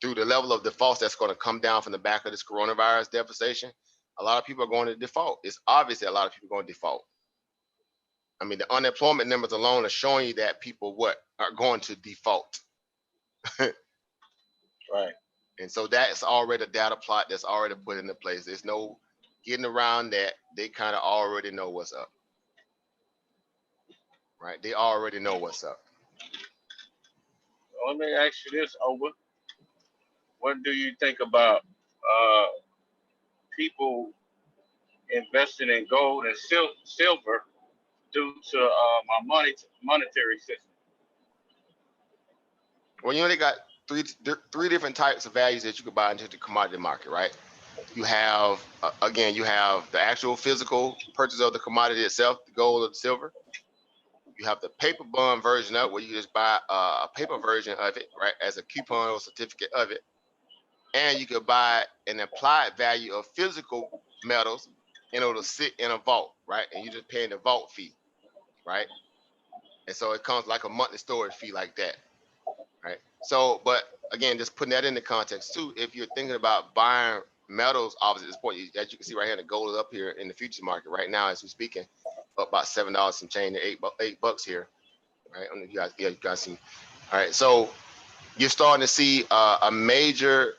Through the level of defaults that's going to come down from the back of this coronavirus devastation, a lot of people are going to default. It's obvious that a lot of people are going to default. I mean, the unemployment numbers alone are showing you that people are going to default. Right. And so that's already a data plot that's already put into place. There's no getting around that. They kind of already know what's up. Right? They already know what's up. let me ask you this, Over. What do you think about people investing in gold and silver due to our monetary system? Well, you know, they got three different types of values that you could buy into the commodity market, right? You have, again, you have the actual physical purchase of the commodity itself, the gold or the silver. You have the paper bond version of it, where you just buy a paper version of it, right, as a coupon or certificate of it. And you could buy an implied value of physical metals and it'll sit in a vault, right? And you're just paying the vault fee, right? And so it comes like a monthly storage fee like that, right? So, but again, just putting that into context too, if you're thinking about buying metals, obviously at this point, as you can see right here, the gold is up here in the futures market right now as we're speaking, up about $7 some change to $8 here, right? I don't know if you guys see. All right, so you're starting to see a major,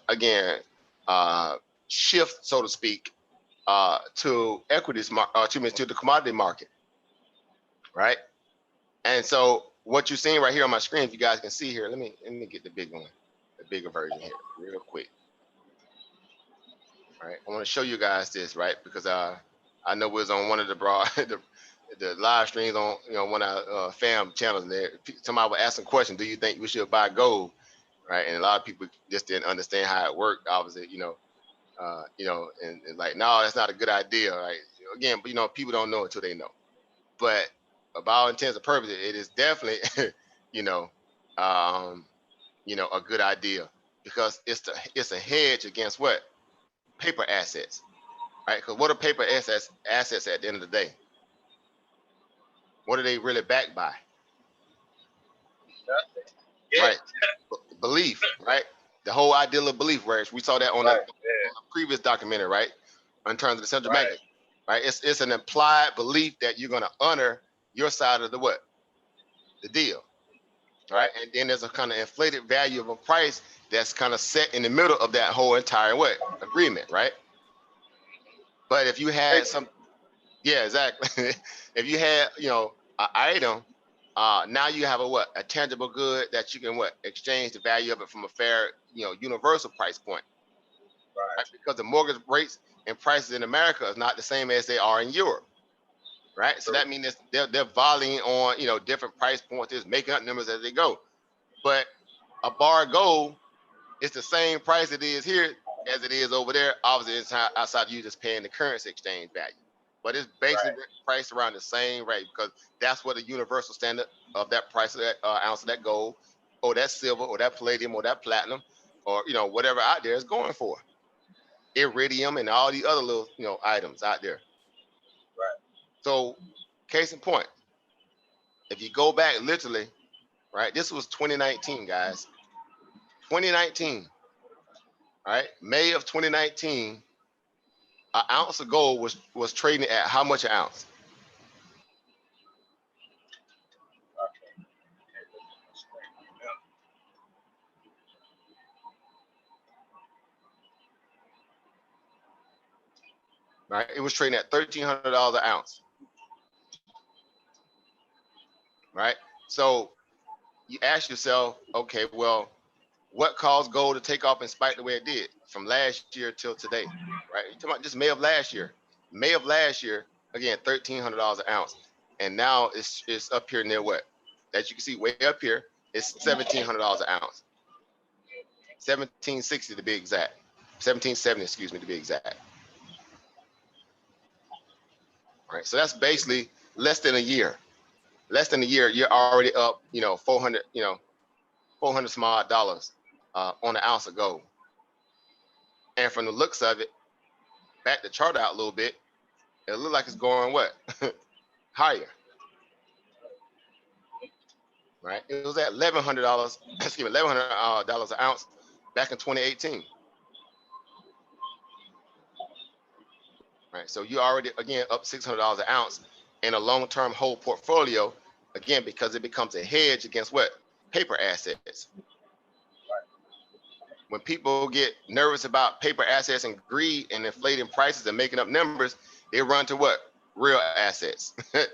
again, shift, so to speak, to equities, to the commodity market, right? And so what you're seeing right here on my screen, if you guys can see here, let me get the big one, the bigger version here, real quick. All right, I want to show you guys this, right? Because I know we was on one of the the live streams on one of our fam channels there. Somebody was asking a question, do you think we should buy gold? Right, and a lot of people just didn't understand how it worked. Obviously, and like, no, that's not a good idea. Right? Again, but people don't know until they know. But by all intents and purposes, it is definitely, a good idea because it's a hedge against what? Paper assets, right? Because what are paper assets at the end of the day? What are they really backed by? Yeah. Right, belief, right? The whole ideal of belief, where we saw that on a previous documentary, right? In terms of the central bank, right? It's an implied belief that you're going to honor your side of the deal, right? And then there's a kind of inflated value of a price that's kind of set in the middle of that whole entire agreement, right? But if you had yeah, exactly. If you had, an item, now you have a tangible good that you can exchange the value of it from a fair, universal price point. Right? Because the mortgage rates and prices in America is not the same as they are in Europe. Right. So that means they're volleying on, different price points, just making up numbers as they go. But a bar of gold is the same price it is here as it is over there. Obviously, it's outside of you just paying the currency exchange value. But it's basically priced around the same rate because that's what the universal standard of that price of that ounce of that gold or that silver or that palladium or that platinum or, whatever out there is going for. Iridium and all the other little, items out there. Right. So case in point, if you go back literally, right, this was 2019, guys. 2019, right? May of 2019, an ounce of gold was trading at how much an ounce? Right, it was trading at $1,300 an ounce. Right, so you ask yourself, okay, well, what caused gold to take off and spike the way it did from last year till today? Right, you're talking about just May of last year. May of last year, again, $1,300 an ounce, and now it's up here near what? As you can see, way up here, it's $1,700 an ounce. 1760 to be exact. 1770, excuse me, to be exact. Right, so that's basically less than a year. Less than a year, you're already up, 400, 400 some odd dollars on an ounce of gold. And from the looks of it, back the chart out a little bit, it looks like it's going what? Higher. Right? It was at $1,100, excuse me, $1,100 an ounce back in 2018. Right? So you already, again, up $600 an ounce in a long-term hold portfolio, again, because it becomes a hedge against what? Paper assets. When people get nervous about paper assets and greed and inflating prices and making up numbers, they run to what? Real assets. Right.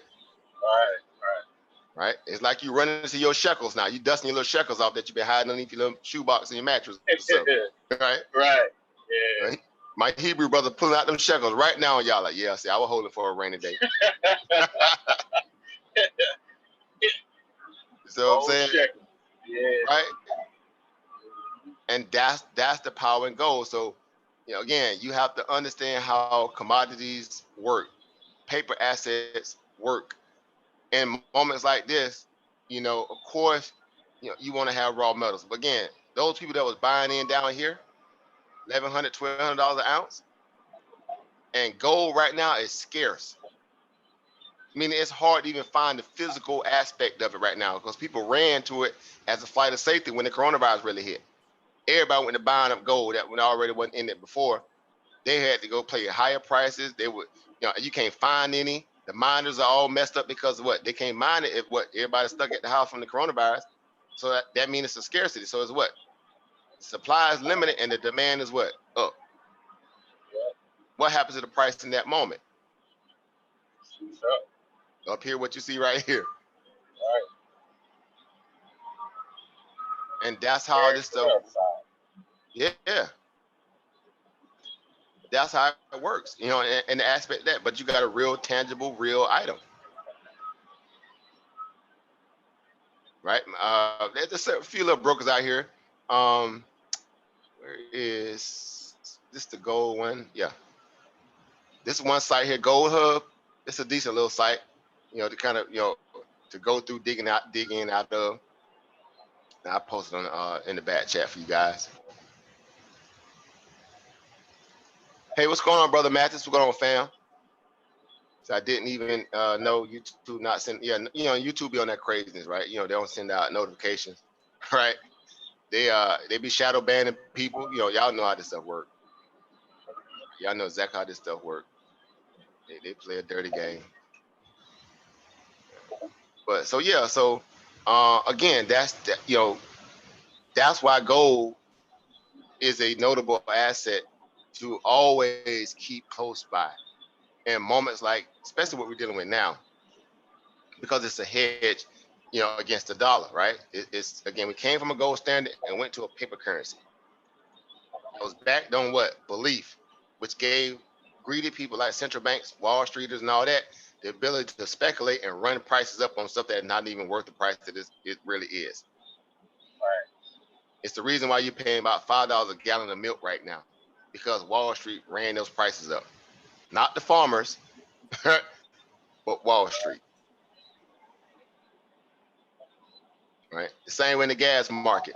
right? It's like you running into your shekels now. You dusting your little shekels off that you've been hiding underneath your little shoebox in your mattress. So, right? Right. Yeah. Right? My Hebrew brother pulling out them shekels right now, and y'all like, yeah, see, I was holding for a rainy day. So I'm saying, yeah. right? And that's the power in gold. So, again, you have to understand how commodities work, paper assets work. In moments like this, of course, you want to have raw metals. But again, those people that was buying in down here, $1,100, $1,200 an ounce, and gold right now is scarce. Meaning it's hard to even find the physical aspect of it right now because people ran to it as a flight of safety when the coronavirus really hit. Everybody went to buying up gold that already wasn't in it before. They had to go pay higher prices. They would, you can't find any. The miners are all messed up because of what? They can't mine it if everybody's stuck at the house from the coronavirus. So that means it's a scarcity. So it's what? Supply is limited and the demand is what? Up. What happens to the price in that moment? Up here, what you see right here. And that's how this stuff. Yeah. That's how it works, in the aspect of that. But you got a real tangible, real item. Right? There's a few little brokers out here. Where is this the gold one? Yeah. This one site here, Gold Hub. It's a decent little site, to kind of, to go through digging out of. And I posted on in the back chat for you guys. Hey, what's going on, brother Mathis? What's going on, fam? So I didn't even know YouTube not send. Yeah, YouTube be on that craziness, right? They don't send out notifications, right? They be shadow banning people. Y'all know how this stuff work. Y'all know exactly how this stuff work. They play a dirty game. But so yeah, so again, that's why gold is a notable asset to always keep close by in moments like, especially what we're dealing with now, because it's a hedge, against the dollar, right? It's again, we came from a gold standard and went to a paper currency. It was backed on what? Belief, which gave greedy people like central banks, Wall Streeters, and all that the ability to speculate and run prices up on stuff that's not even worth the price that it really is. Right. It's the reason why you're paying about $5 a gallon of milk right now, because Wall Street ran those prices up. Not the farmers, but Wall Street. Right? The same way in the gas market.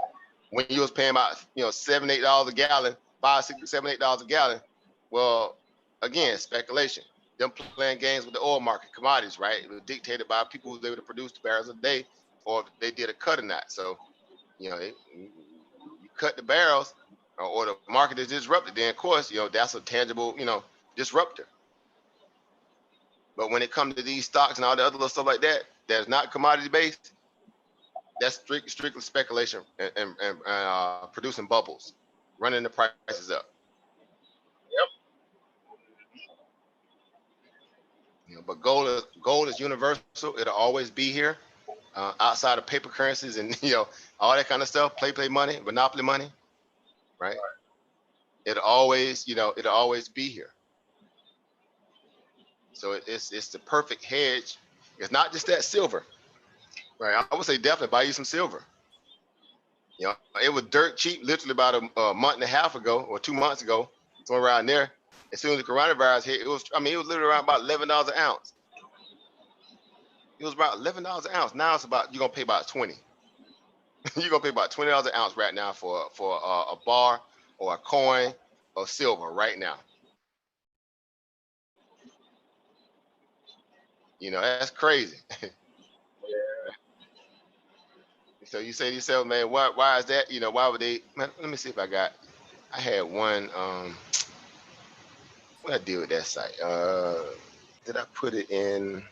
When you was paying about $7, $8 a gallon, $5, $6, $7, $8 a gallon, well, again, speculation. Them playing games with the oil market, commodities, right? It was dictated by people who was able to produce the barrels a day, or if they did a cut or not. So, you cut the barrels, or the market is disrupted, then of course, that's a tangible, disruptor. But when it comes to these stocks and all the other little stuff like that, that's not commodity based, that's strictly speculation and producing bubbles, running the prices up. Yep. But gold is universal. It'll always be here, outside of paper currencies and all that kind of stuff. Play money, monopoly money, right? It'll always be here. So it's the perfect hedge. It's not just that silver, right? I would say definitely buy you some silver. It was dirt cheap literally about a month and a half ago or 2 months ago, somewhere around there. As soon as the coronavirus hit, it was literally around about $11 an ounce. It was about $11 an ounce. Now it's about, you're gonna pay about 20. You're gonna pay about $20 an ounce right now for a bar or a coin of silver right now. That's crazy. So you say to yourself, man, why is that? Why would they? Man, let me see if I had one. What I deal with that site? Did I put it in?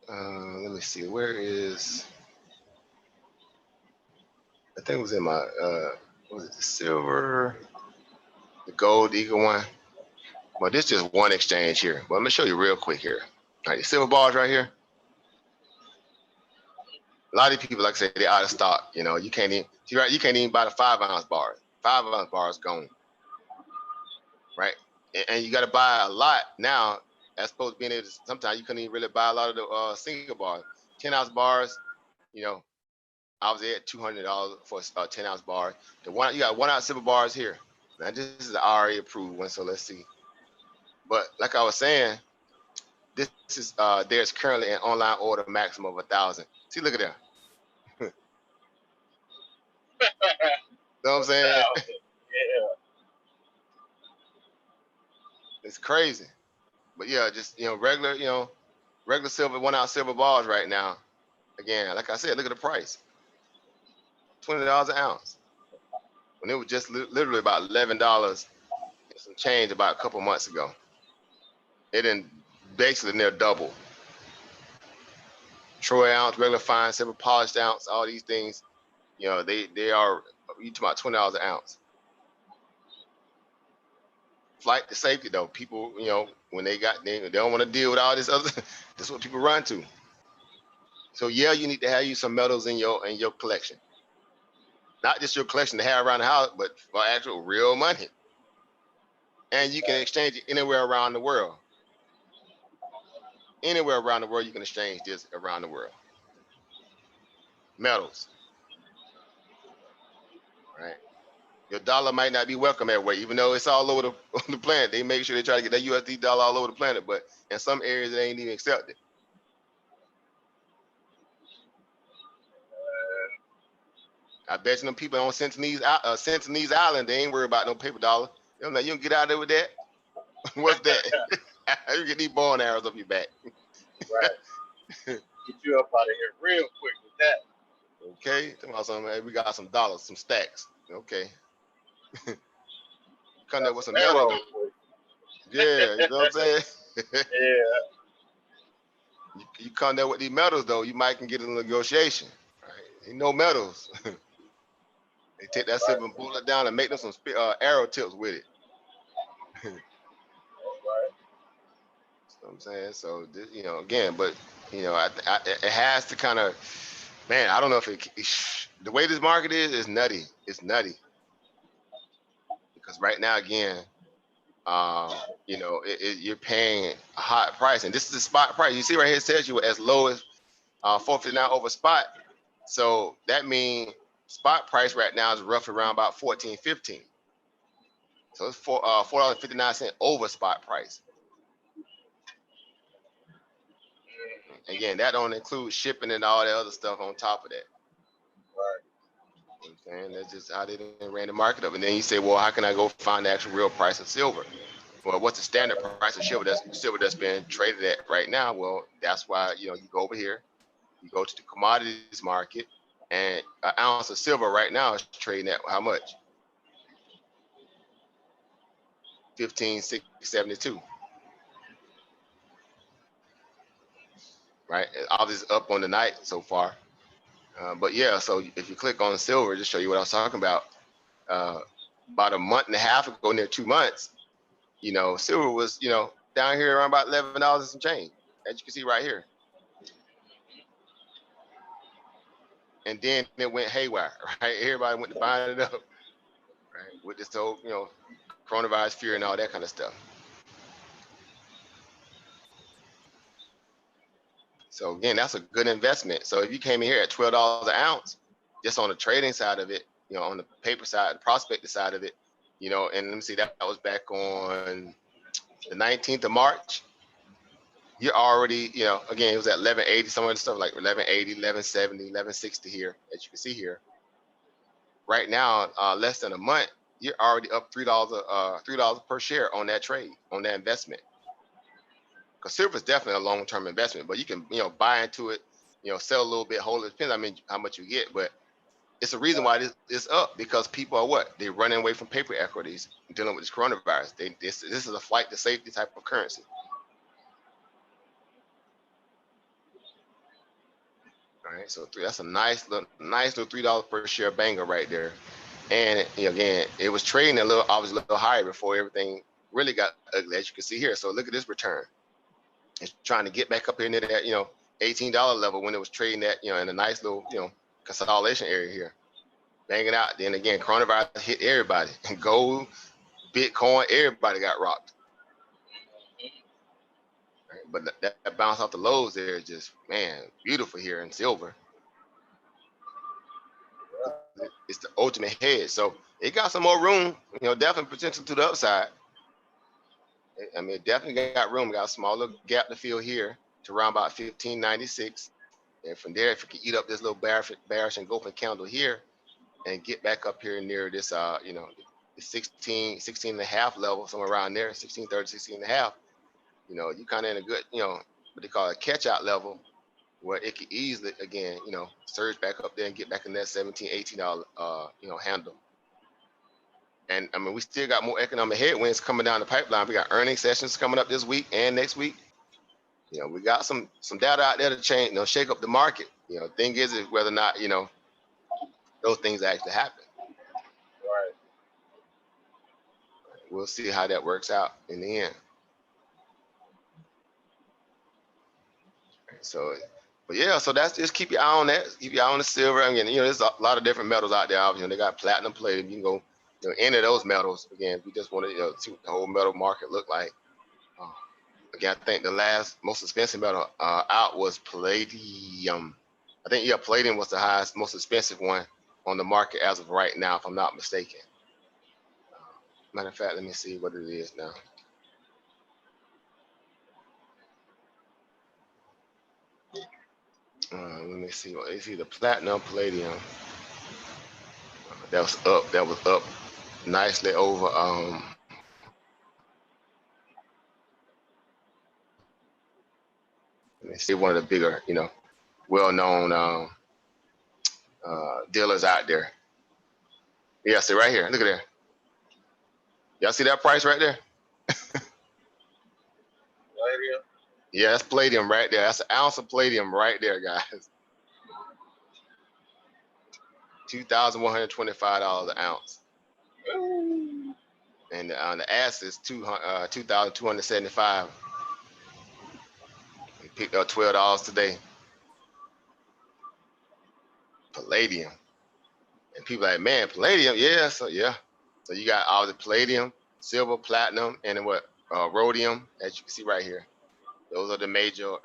Let me see. Where is? I think it was in my. Was it the silver? The gold eagle one? Well, this is just one exchange here. But let me show you real quick here. All right, the silver bars right here. A lot of people, like I said, they're out of stock. You know, you can't even, right, you can't even buy the 5-ounce bar. 5-ounce bar is gone, right? And you got to buy a lot now. As opposed to being able to, sometimes you couldn't even really buy a lot of the single bars. 10-ounce bars, you know, I was at $200 for a 10-ounce bar. The one, you got 1-ounce silver bars here. Now this is the RA approved one, so let's see. But like I was saying, this is there's currently an online order maximum of 1,000. See, look at that. Know what I'm saying? Yeah. It's crazy. But yeah, just regular, regular silver 1-ounce silver bars right now. Again, like I said, look at the price. $20 an ounce. When it was just literally about $11 and some change about a couple months ago. It didn't basically near double. Troy ounce, regular fine silver, polished ounce, all these things, they are, you talking about $20 an ounce. Flight to safety though, people, when they don't want to deal with all this other, this is what people run to. So yeah, you need to have you some metals in your collection. Not just your collection to have around the house, but for actual real money. And you can exchange it anywhere around the world. Anywhere around the world, you can exchange this around the world. Metals. Right? Your dollar might not be welcome everywhere, even though it's all over the planet. They make sure they try to get that USD dollar all over the planet, but in some areas, they ain't even accepted. I bet you them people on Sentinelese Island, they ain't worried about no paper dollar. They're like, you don't get out of there with that? What's that? You get these bow and arrows up your back. Right. Get you up out of here real quick with that. Okay. Hey, we got some dollars, some stacks. Okay. Come there with some metal. Yeah, you know what I'm saying? Yeah. You come there with these metals though, you might can get a negotiation. Right? Ain't no metals. They take that silver and pull it down and make them some arrow tips with it. Right. You know what I'm saying? So this, again, but it has to kind of, man, I don't know if the way this market is nutty. It's nutty. Because right now, again, you're paying a hot price, and this is the spot price. You see right here, it says you as low as $4.59 over spot. So that means spot price right now is roughly around about $14.15. So it's $4.59 over spot price. Again, that don't include shipping and all that other stuff on top of that. Right. You know what I'm saying? That's just how they ran the market up. And then you say, well, how can I go find the actual real price of silver? Well, what's the standard price of silver that's being traded at right now? Well, that's why you go over here, you go to the commodities market, and an ounce of silver right now is trading at how much? $15,672. Right? Obviously up on the night so far. But yeah, so if you click on silver, just show you what I was talking about. About a month and a half ago, near 2 months, silver was, down here around about $11 and some change, as you can see right here. And then it went haywire, right? Everybody went to buying it up, right? With this whole, coronavirus fear and all that kind of stuff. So again, that's a good investment. So if you came in here at $12 an ounce, just on the trading side of it, on the paper side, the prospecting side of it, and let me see, that was back on the 19th of March. You're already, again, it was at 1180, some of the stuff like 1180, 1170, 1160 here, as you can see here. Right now, less than a month, you're already up $3 per share on that trade, on that investment. Because silver is definitely a long-term investment, but you can, buy into it, sell a little bit, hold it. Depends, how much you get, but it's a reason why this is up, because people are what? They're running away from paper equities, dealing with this coronavirus. This is a flight to safety type of currency. All right, so that's a nice little $3 per share banger right there. And again, it was trading obviously a little higher before everything really got ugly, as you can see here. So look at this return. It's trying to get back up here near that, $18 level when it was trading at, in a nice little, consolidation area here, banging out. Then again, coronavirus hit everybody, and gold, Bitcoin, everybody got rocked. Right? But that bounce off the lows there is just, man, beautiful here in silver. It's the ultimate hedge. So it got some more room, definitely potential to the upside. I mean, it definitely got room. We got a small little gap to fill here to around about 1596. And from there, if you can eat up this little bearish engulfing candle here and get back up here near this, the 16 and a half level, somewhere around there, 1630, 16 and a half, you kind of in a good, what they call a catch out level where it could easily, again, surge back up there and get back in that $17, $18, handle. And I mean, we still got more economic headwinds coming down the pipeline. We got earnings sessions coming up this week and next week. We got some data out there to change, shake up the market. Thing is whether or not, those things actually happen. Right. We'll see how that works out in the end. So, but yeah, so that's just keep your eye on that. Keep your eye on the silver. I mean, there's a lot of different metals out there. They got platinum, palladium. You can go, any of those metals. Again, we just want to, see what the whole metal market look like. Again, I think the last most expensive metal out was palladium. I think palladium was the highest, most expensive one on the market as of right now, if I'm not mistaken. Matter of fact, let me see what it is now. Let me see. It's either platinum, palladium. That was up nicely over. Let me see, one of the bigger, well-known dealers out there. Yeah, see right here. Look at there. Y'all see that price right there? Palladium. Yeah, that's palladium right there. That's an ounce of palladium right there, guys. $2,125 an ounce. And on the acid is $2,275. We picked up $12 today. Palladium. And people are like, man, palladium, yeah. So you got all the palladium, silver, platinum, and then what? Rhodium, as you can see right here. Those are the major,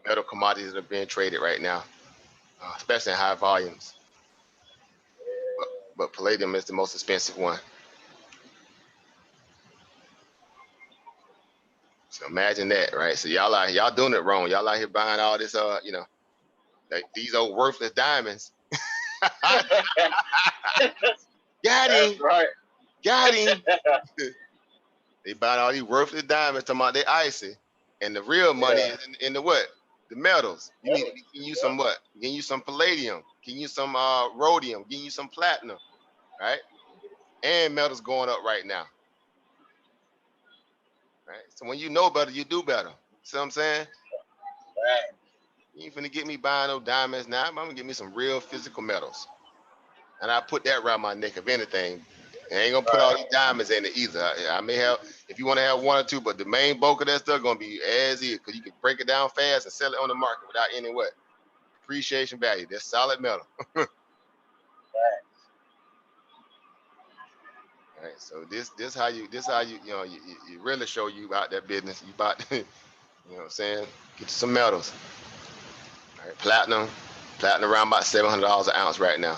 metal commodities that are being traded right now, especially in high volumes. But palladium is the most expensive one. So imagine that, right? So y'all doing it wrong. Y'all out here buying all this, like these old worthless diamonds. Got him. That's right. Got him. They buying all these worthless diamonds, talking about they icy, and the real money is in the what? The metals. You need to use some what? Can you some palladium? Can you some rhodium? Can you some platinum? Right? And metals going up right now. Right? So when you know better, you do better. See what I'm saying? Right. You ain't finna get me buying no diamonds now. I'm gonna get me some real physical metals. And I put that around my neck, if anything. I ain't gonna put all these diamonds in it either. I may have, if you want to have one or two, but the main bulk of that stuff gonna be as is, because you can break it down fast and sell it on the market without any what? Appreciation value. That's solid metal. All right, so this how you you really show you about that business. You about you know what I'm saying? Get you some metals. All right, platinum around about $700 an ounce right now.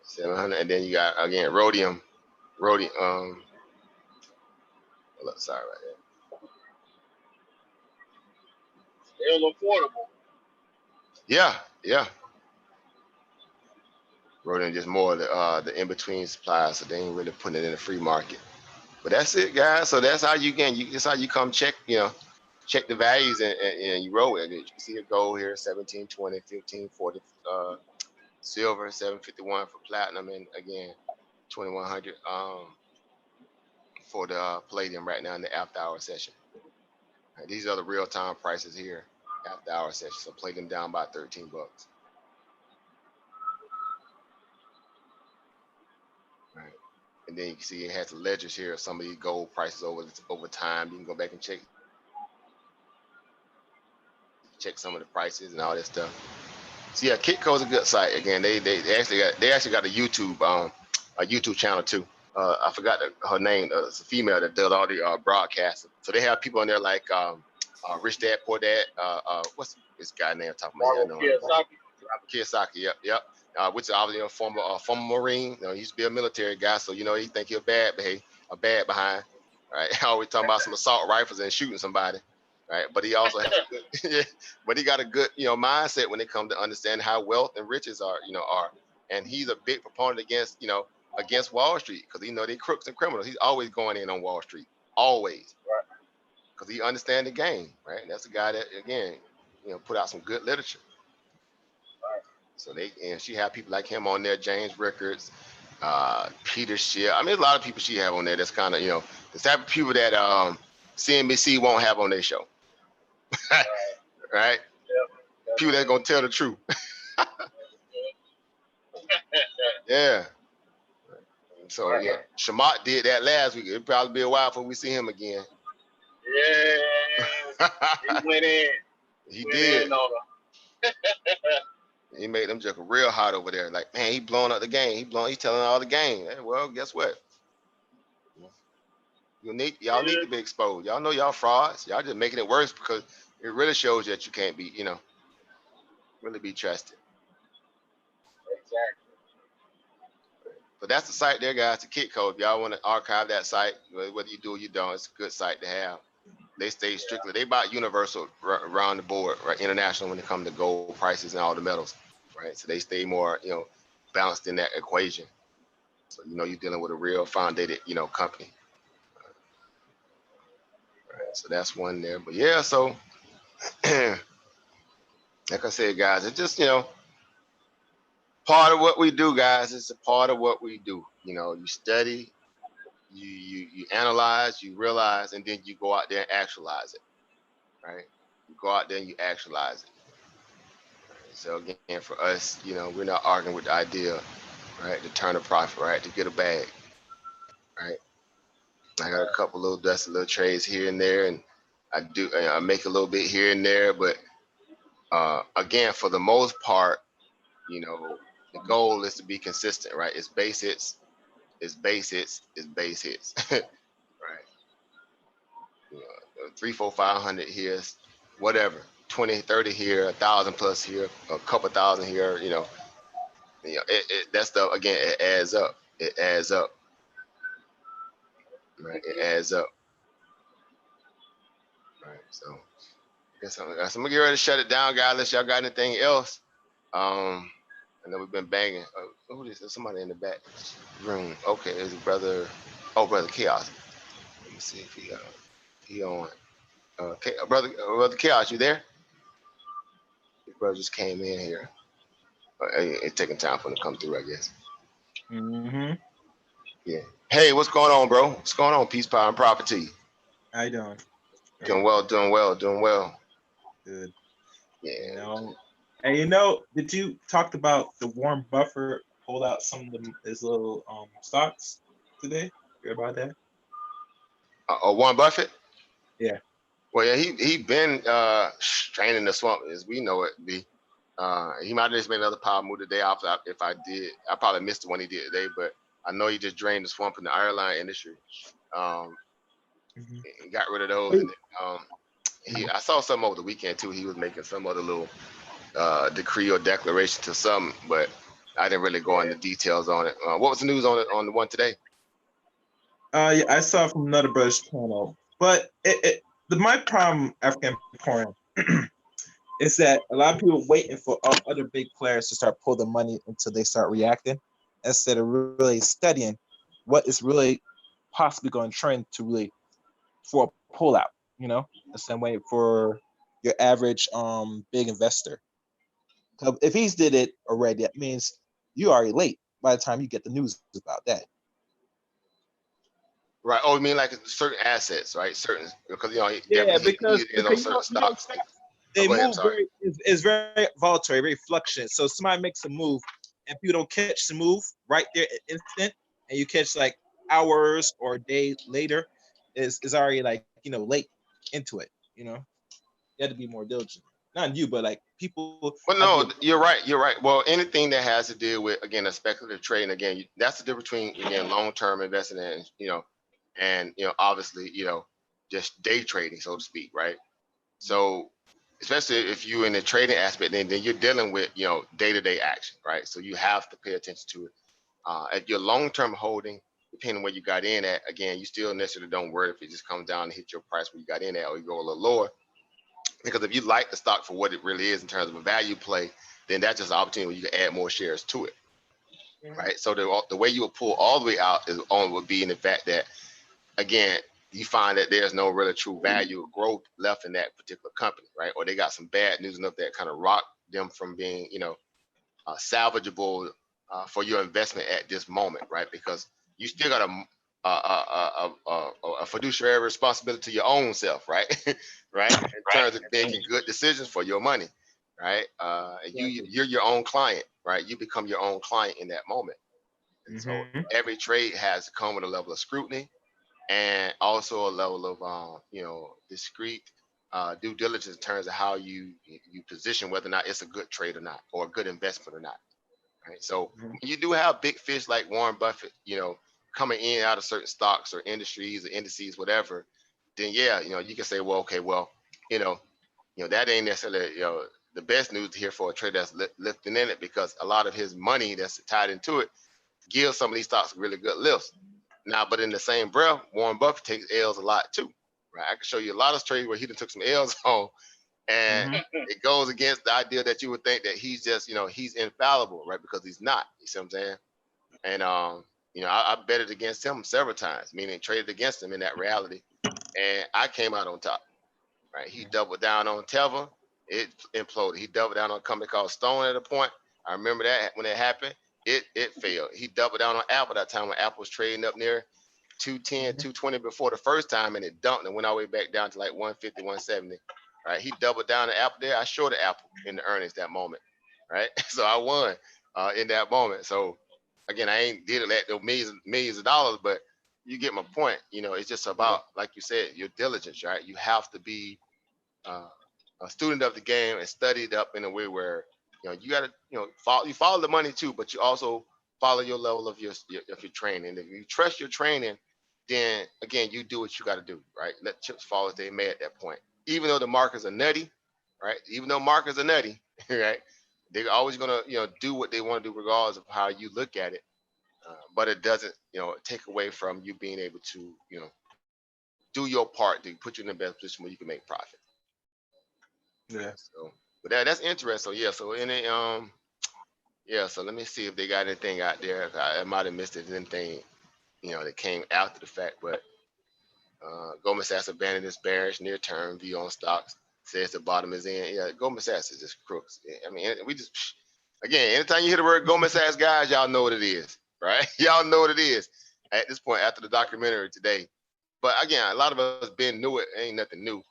700, and then you got again rhodium. Sorry right there. Still affordable. Yeah. Rhodium just more of the in between supplies, so they ain't really putting it in the free market. But that's it, guys. So that's how that's how you come check the values and you roll it. You see a gold here, 1720, 1540, silver 751 for platinum, and again 2100 for the palladium right now in the after hour session. Right, these are the real time prices here after hour session. So palladium down by $13. Right. And then you can see it has the ledgers here of some of these gold prices over time. You can go back and check some of the prices and all that stuff. So yeah, Kitco's a good site. Again, they actually got a YouTube channel too. I forgot her name. It's a female that does all the broadcasts. So they have people on there like Rich Dad Poor Dad. What's this guy name? Top of my head, Robert Kiyosaki. Robert Kiyosaki. Yep. Which is obviously a former Marine. He used to be a military guy, so he think he's bad behind. Right. Always talking about some assault rifles and shooting somebody. Right. But he also has but he got a good mindset when it comes to understand how wealth and riches are. And he's a big proponent against Wall Street because they crooks and criminals. He's always going in on Wall Street, always, because he understands the game, right? And that's a guy that again, put out some good literature. So she had people like him on there, James Rickards, Peter Schiff. I mean, there's a lot of people she have on there. That's kind of the type of people that CNBC won't have on their show, right? Yep. People that's gonna tell the truth. Yeah. So yeah, Shamat did that last week. It'll probably be a while before we see him again. Yeah, he went in. He did. He made them just real hot over there. Like, man, he blowing up the game. He's telling all the game. Hey, well, guess what? Y'all need to be exposed. Y'all know y'all frauds. Y'all just making it worse because it really shows that you can't be, really be trusted. Exactly. But that's the site there, guys, to Kitco. If y'all want to archive that site, whether you do or you don't, it's a good site to have. They stay strictly, they about universal around the board, right? International when it comes to gold prices and all the metals, right? So they stay more, balanced in that equation. So, you're dealing with a real founded, company. Right, so that's one there. But yeah, so like I said, guys, it's just, part of what we do, guys. It's a part of what we do. You study, you analyze, you realize, and then you go out there and actualize it, right? You go out there and you actualize it. Right? So again, for us, we're not arguing with the idea, right, to turn a profit, right, to get a bag, right? I got a couple little dusty little trades here and there, and I make a little bit here and there, but again, for the most part, the goal is to be consistent, right? It's base hits, it's base hits, it's base hits, right? 3, 4, 500 here, whatever, 20, 30 here, 1,000 plus here, a couple thousand here, that stuff again, it adds up. It adds up. Right, it adds up. Right, so I guess I'm gonna get ready to shut it down, guys. Unless y'all got anything else. I know we've been banging. Who is this? Somebody in the back room. Okay, there's brother Chaos. Let me see if he on. Brother Chaos, you there? Your brother just came in here. It's taking time for him to come through, I guess. Mm-hmm. Yeah. Hey, what's going on, bro? What's going on? Peace, power, and profit to you. How you doing? Doing well. Good. Yeah. And did you talk about the Warren Buffett pulled out some of his little stocks today? You heard about that? Warren Buffett? Yeah. Well, yeah, he been straining the swamp as we know it be. He might have just made another power move today. If I did, I probably missed the one he did today, but I know he just drained the swamp in the airline industry. He got rid of those. And, I saw some over the weekend too. He was making some other little decree or declaration to some, but I didn't really go into details on it. What was the news on it on the one today? Yeah, I saw it from another brother's channel, but my problem African porn is that a lot of people waiting for other big players to start pulling the money until they start reacting, instead of really studying what is really possibly going to trend to really for a pullout. The same way for your average big investor. So if he's did it already, that means you already late by the time you get the news about that. Right. Oh, you mean like certain assets, right? Certain because because certain stocks. They move it's very volatile, very fluctuant. So somebody makes a move, and people don't catch the move right there instant, and you catch like hours or a day later is already like, late into it. You have to be more diligent. Not you, but like people Well, have no, the you're right. You're right. Well, anything that has to deal with, again, a speculative trade, again, that's the difference between, again, long-term investing and, and, obviously, just day trading, so to speak, right? So, especially if you're in the trading aspect, then you're dealing with, day-to-day action, right? So you have to pay attention to it. At your long-term holding, depending on where you got in at, again, you still necessarily don't worry if it just comes down and hit your price where you got in at, or you go a little lower. Because if you like the stock for what it really is in terms of a value play, then that's just an opportunity where you can add more shares to it, right? So the way you will pull all the way out is on would be in the fact that, again, you find that there's no really true value or growth left in that particular company, right? Or they got some bad news enough that kind of rock them from being, salvageable for your investment at this moment, right? Because you still got a fiduciary responsibility to your own self, right? Right, in terms of making good decisions for your money, right? You're your own client, right? You become your own client in that moment, and so every trade has to come with a level of scrutiny and also a level of discreet due diligence in terms of how you position whether or not it's a good trade or not, or a good investment or not. Right. So you do have big fish like Warren Buffett, coming in and out of certain stocks or industries or indices, whatever. Then yeah, you can say, well, okay, well, that ain't necessarily the best news to hear for a trader that's lifting in it, because a lot of his money that's tied into it gives some of these stocks really good lifts. Now, but in the same breath, Warren Buffett takes L's a lot too. Right. I can show you a lot of trades where he done took some L's on. And it goes against the idea that you would think that he's just, he's infallible, right? Because he's not. You see what I'm saying? And I betted against him several times, meaning traded against him in that reality, and I came out on top. Right? He doubled down on Teva, it imploded. He doubled down on a company called Stone at a point. I remember that when it happened, it failed. He doubled down on Apple that time when Apple was trading up near 210, 220 before the first time, and it dumped and went all the way back down to like 150, 170. Right, he doubled down the Apple there. I shorted Apple in the earnings that moment, right? So I won in that moment. So again, I ain't did it at the millions of dollars, but you get my point. It's just about, like you said, your diligence, right? You have to be a student of the game and study it up in a way where you got to follow the money too, but you also follow your level of your training. And if you trust your training, then again, you do what you got to do, right? Let chips fall as they may at that point. Even though the markets are nutty, right? Even though markets are nutty, right? They're always gonna, do what they want to do regardless of how you look at it. But it doesn't, take away from you being able to, do your part to put you in the best position where you can make profit. Yeah. So, but that's interesting. So yeah. So in so let me see if they got anything out there. I might have missed it. Anything, that came after the fact, but. Goldman Sachs abandoned its bearish near-term view on stocks. Says the bottom is in. Yeah, Goldman Sachs is just crooks. I mean, we just, again, anytime you hear the word Goldman Sachs, guys, y'all know what it is, right? Y'all know what it is at this point after the documentary today. But again, a lot of us been knew it. Ain't nothing new.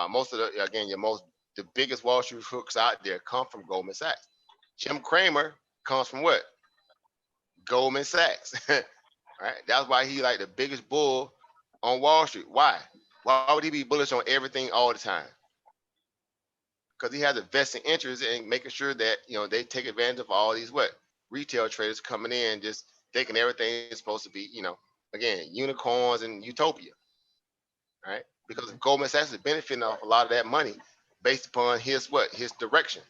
Most of the biggest Wall Street crooks out there come from Goldman Sachs. Jim Cramer comes from what? Goldman Sachs, right? That's why he like the biggest bull on Wall Street. Why? Why would he be bullish on everything all the time? Because he has a vested interest in making sure that they take advantage of all these retail traders coming in, just thinking everything is supposed to be again unicorns and utopia, right? Because Goldman Sachs is benefiting off a lot of that money based upon his direction,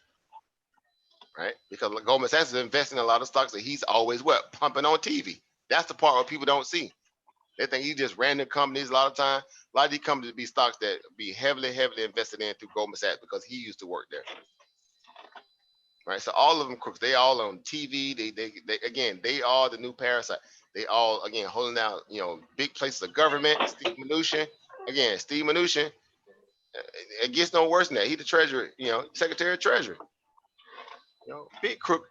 right? Because Goldman Sachs is investing in a lot of stocks that he's always pumping on TV. That's the part where people don't see. They think he just random companies a lot of time. A lot of these companies be stocks that be heavily invested in through Goldman Sachs because he used to work there. Right. So all of them crooks, they all on TV. They are the new parasite. They all again holding down, big places of government. Steve Mnuchin. It gets no worse than that. He the treasurer, Secretary of Treasury. Big crook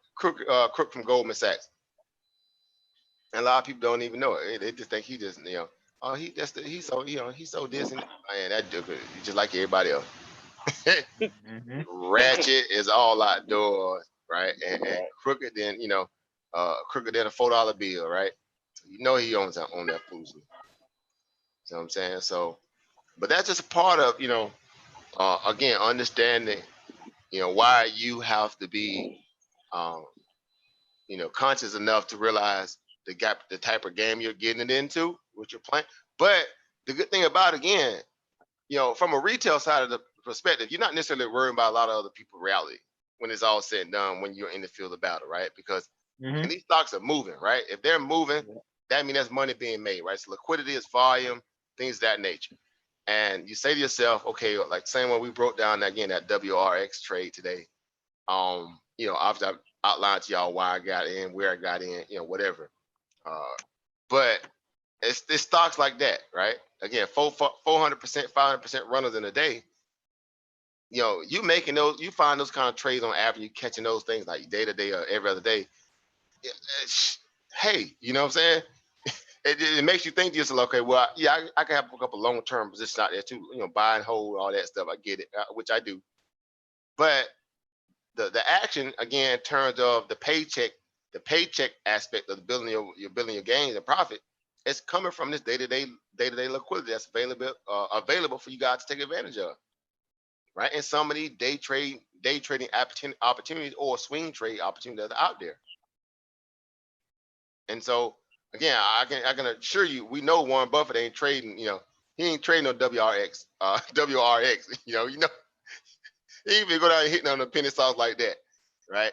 from Goldman Sachs. And a lot of people don't even know it. They just think he just, he's so this and that dude, just like everybody else. Ratchet is all outdoors, right? And crooked than, crooked than a $4 bill, right? You know he owns that on that foolishness. You know what I'm saying? So, but that's just a part of, again, understanding, why you have to be, um, conscious enough to realize the type of game you're getting it into, what you're playing. But the good thing about it, again, from a retail side of the perspective, you're not necessarily worrying about a lot of other people's reality when it's all said and done when you're in the field of battle, right? Because and these stocks are moving, right? If they're moving, that means that's money being made, right? So liquidity is volume, things of that nature. And you say to yourself, okay, like same when we broke down again that WRX trade today. Obviously I outlined to y'all why I got in, where I got in, whatever. But it's stocks like that, right? Again, 400%, 500% runners in a day. You making those, you find those kind of trades on average, you catching those things like day to day or every other day. Hey, you know what I'm saying? It makes you think to yourself, okay, well, yeah, I can have a couple long-term positions out there too, buy and hold, all that stuff. I get it, which I do. But the action, again, in terms of the paycheck aspect of the building your gains and profit, it's coming from this day-to-day liquidity that's available for you guys to take advantage of, right? And some of these day trading opportunities or swing trade opportunities that are out there. And so, again, I can assure you, we know Warren Buffett ain't trading. He ain't trading no WRX. WRX. He ain't even go down and hitting on the penny stocks like that, right?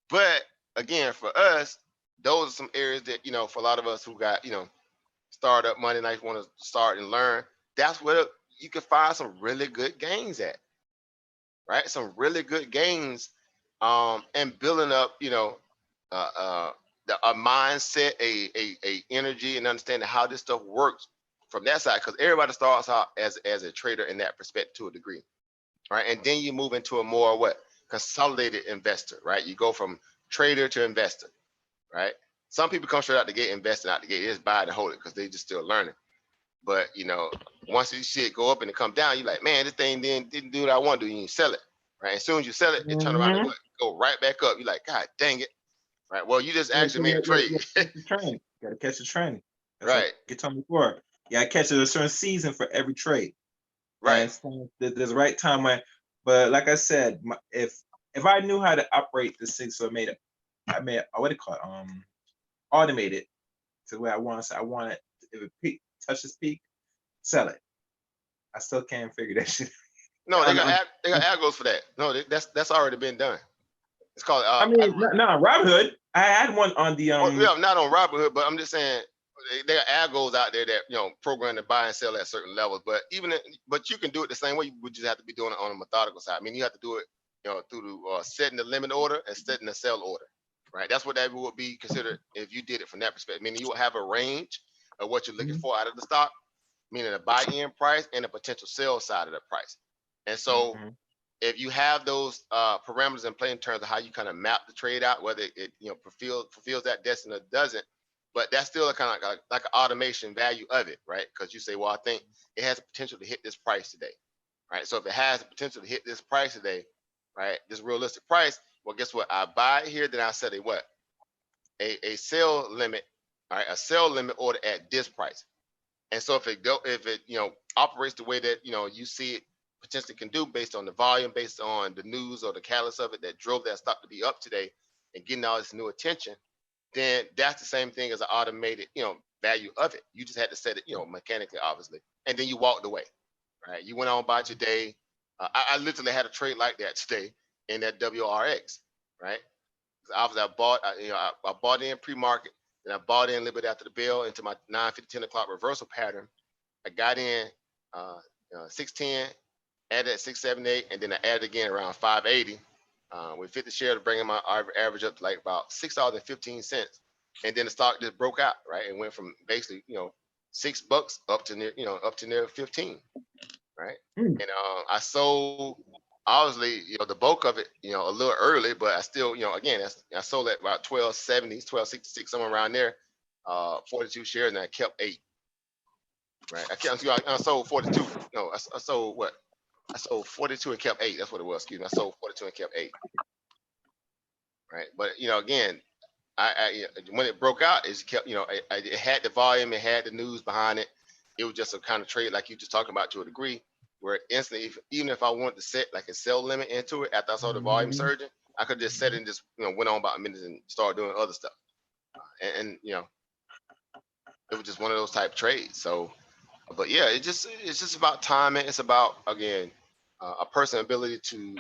But again, for us, those are some areas that for a lot of us who got startup money, and want to start and learn. That's where you can find some really good gains at, right? Some really good gains, and building up, a mindset, a energy, and understanding how this stuff works from that side, because everybody starts out as a trader in that perspective to a degree, right? And then you move into a more consolidated investor, right? You go from trader to investor, right? Some people come straight out the gate, investing out the gate, they just buy it and hold it because they just still learning. But once this shit go up and it come down, you're like, man, this thing didn't do what I want to do. You sell it, right? As soon as you sell it, it turn around and go right back up. You're like, God dang it. Right. Well, you just actually made a trade. Gotta catch the trend. That's right. Like you told me before. You gotta catch a certain season for every trade. Right. And so there's a right time when, but like I said, if I knew how to operate this thing, so I made what do you call it? Automate it to where I want it. If it touches peak, sell it. I still can't figure that shit. No, they got algos for that. No, that's already been done. It's called. No, Robinhood. I had one on the not on Robinhood, but I'm just saying there are algos out there that program to buy and sell at certain levels. But but you can do it the same way. You would just have to be doing it on a methodical side. I mean, you have to do it, through setting the limit order and setting the sell order. Right. That's what that would be considered if you did it from that perspective. Meaning you will have a range of what you're looking for out of the stock, meaning a buy-in price and a potential sell side of the price. And so. If you have those parameters in play in terms of how you kind of map the trade out, whether it fulfills that destiny or doesn't, but that's still a kind of like an automation value of it, right? Because you say, well, I think it has the potential to hit this price today, right? So if it has the potential to hit this price today, right, this realistic price, well, guess what? I buy it here, then I set a sell limit, all right, a sell limit order at this price. And so if it operates the way that you see it potentially can do based on the volume, based on the news or the catalyst of it that drove that stock to be up today and getting all this new attention, then that's the same thing as an automated, value of it. You just had to set it, mechanically, obviously. And then you walked away, right? You went on about your day. I literally had a trade like that today in that WRX, right? Obviously, I bought in pre-market, then I bought in a little bit after the bell into my 9:50, 10 o'clock reversal pattern. I got in 610, added at 678, and then I added again around 580 with 50 shares, bringing my average up to like about $6.15. And then the stock just broke out, right? It went from basically, $6 up to near 15, right? And I sold, obviously, the bulk of it, a little early, but I still, again, I sold at about 1270, 1266, somewhere around there, 42 shares, and I kept 8. Right, I sold 42. No, I sold what? I sold 42 and kept 8. That's what it was. Excuse me. I sold 42 and kept 8. Right. But again, when it broke out, it kept, it had the volume, it had the news behind it. It was just a kind of trade like you just talking about to a degree, where instantly, even if I wanted to set like a sell limit into it after I saw the volume Mhm. surging, I could just set it and just went on about a minute and start doing other stuff. And it was just one of those type trades. So, but yeah, it's just about timing. It's about, again, a person's ability to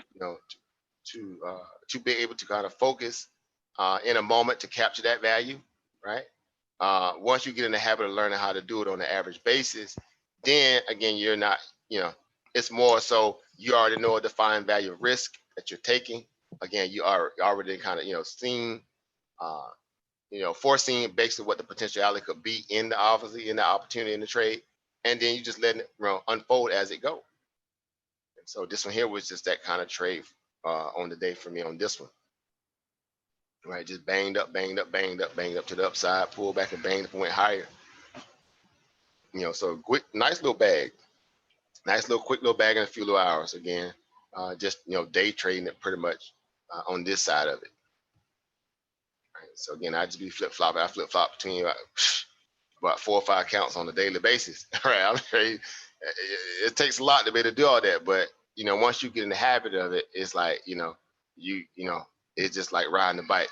be able to kind of focus in a moment to capture that value, right? Once you get in the habit of learning how to do it on an average basis, then again, you're not, it's more so you already know a defined value of risk that you're taking. Again, you are already kind of, seen, uh, foreseeing basically what the potentiality could be in the, obviously, in the opportunity in the trade. And then you just letting it unfold as it go. And so this one here was just that kind of trade on the day for me on this one. Right, just banged up, banged up, banged up, banged up to the upside, pulled back and banged up and went higher. So quick, nice little bag, nice little quick little bag in a few little hours. Again, just day trading it pretty much on this side of it. Right? So again, I just be flip flopping. I flip flop between about 4 or 5 counts on a daily basis. Right, it takes a lot to be able to do all that, but once you get in the habit of it, it's like it's just like riding a bike.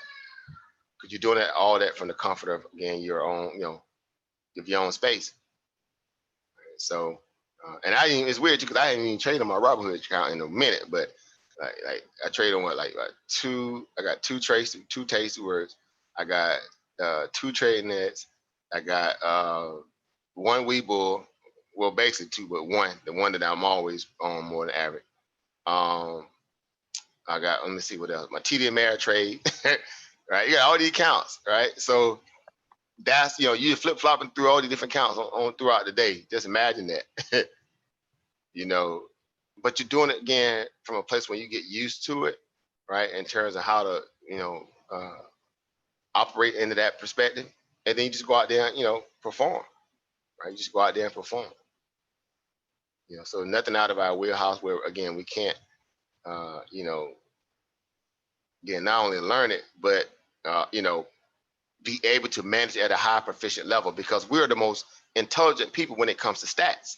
Because you're doing all that from the comfort of, again, your own, of your own space. So, and it's weird too, because I didn't even trade on my Robinhood account in a minute, but like I trade on what, like two, I got two tasty words. I got 2 trading nets. I got one Webull, well, basically 2, but the one that I'm always on more than average. I got, let me see what else, my TD Ameritrade, right? You got all these accounts, right? So that's, you flip flopping through all the different accounts on throughout the day. Just imagine that, but you're doing it again from a place where you get used to it, right? In terms of how to, operate into that perspective. And then you just go out there and, perform, right? You just go out there and perform. So nothing out of our wheelhouse where, again, we can't, again, not only learn it, but, be able to manage at a high proficient level, because we're the most intelligent people when it comes to stats.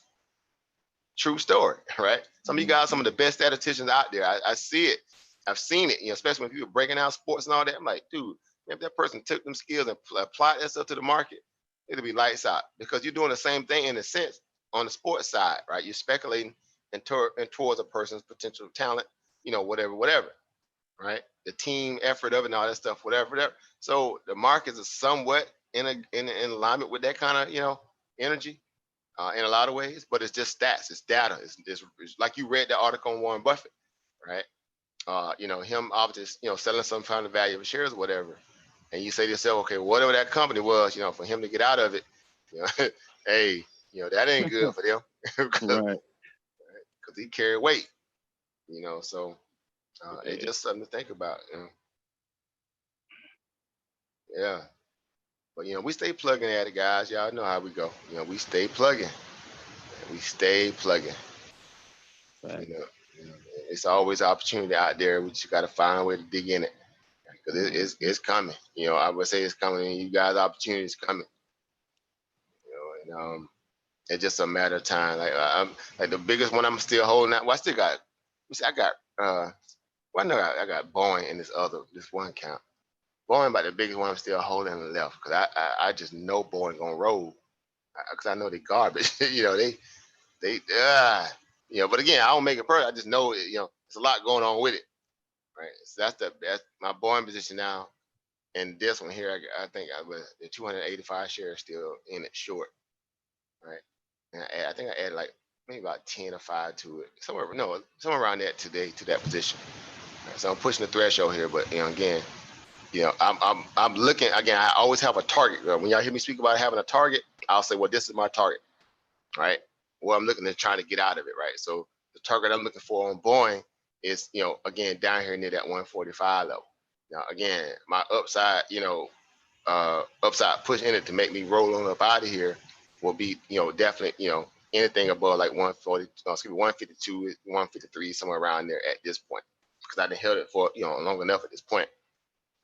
True story, right? Some of you guys, some of the best statisticians out there. I see it. I've seen it, especially when people are breaking out sports and all that. I'm like, dude, if that person took them skills and applied that stuff to the market, it'll be lights out, because you're doing the same thing in a sense on the sports side, right? You're speculating and towards a person's potential talent, whatever, right? The team effort of it and all that stuff, whatever. So the markets are somewhat in alignment with that kind of, energy in a lot of ways, but it's just stats, it's data. It's like you read that article on Warren Buffett, right? Him obviously, selling some kind of value of shares or whatever. And you say to yourself, okay, whatever that company was, for him to get out of it, hey, that ain't good for them because Right. he carried weight, so Yeah. it's just something to think about. Yeah. But we stay plugging at it, guys. Y'all know how we go. We stay plugging. We stay plugging. Right. It's always opportunity out there. We just got to find a way to dig in it, because it's coming. I would say it's coming, and you guys' opportunity is coming. And it's just a matter of time. Like I'm like the biggest one I'm still holding out. Well, I still got. I got. Well, I know I got Boeing in this one account. Boeing, about the biggest one I'm still holding on the left, because I just know Boeing gonna roll, because I know they garbage. They But again, I don't make it perfect. I just know it, there's a lot going on with it, right? So that's my Boeing position now. And this one here, I think I was the 285 shares still in it short, right? And I think I added like maybe about 10 or 5 to it, somewhere around that today to that position. Right? So I'm pushing the threshold here, but again, I'm looking again. I always have a target. When y'all hear me speak about having a target, I'll say, well, this is my target, right? Well, I'm looking at trying to get out of it, right? So the target I'm looking for on Boeing is, again, down here near that 145 level. Now, again, my upside, upside push in it to make me roll on up out of here will be, definitely, anything above like 140, 152, 153, somewhere around there at this point, because I done held it for, long enough at this point.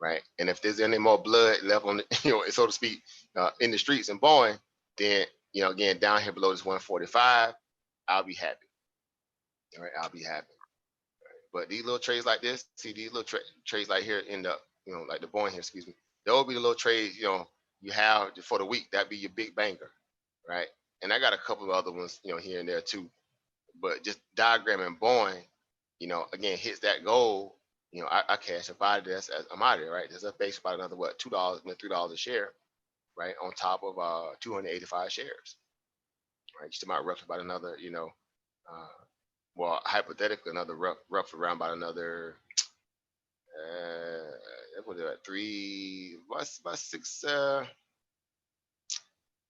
right? And if there's any more blood left on the, so to speak, in the streets and Boeing, then, again, down here below this 145, I'll be happy. All right, I'll be happy. But these little trades like this, see these little trades like here end up, like the Boeing here, excuse me, they'll be the little trades, you have for the week. That'd be your big banger, right? And I got a couple of other ones, here and there too. But just diagramming Boeing, again, hits that goal, I cash up out of this. I'm out of there, right? There's a base about another what, $2, $3 a share, right? On top of 285 shares, right? You still might roughly about another, well, hypothetically, another roughly around about another, what is that? About six,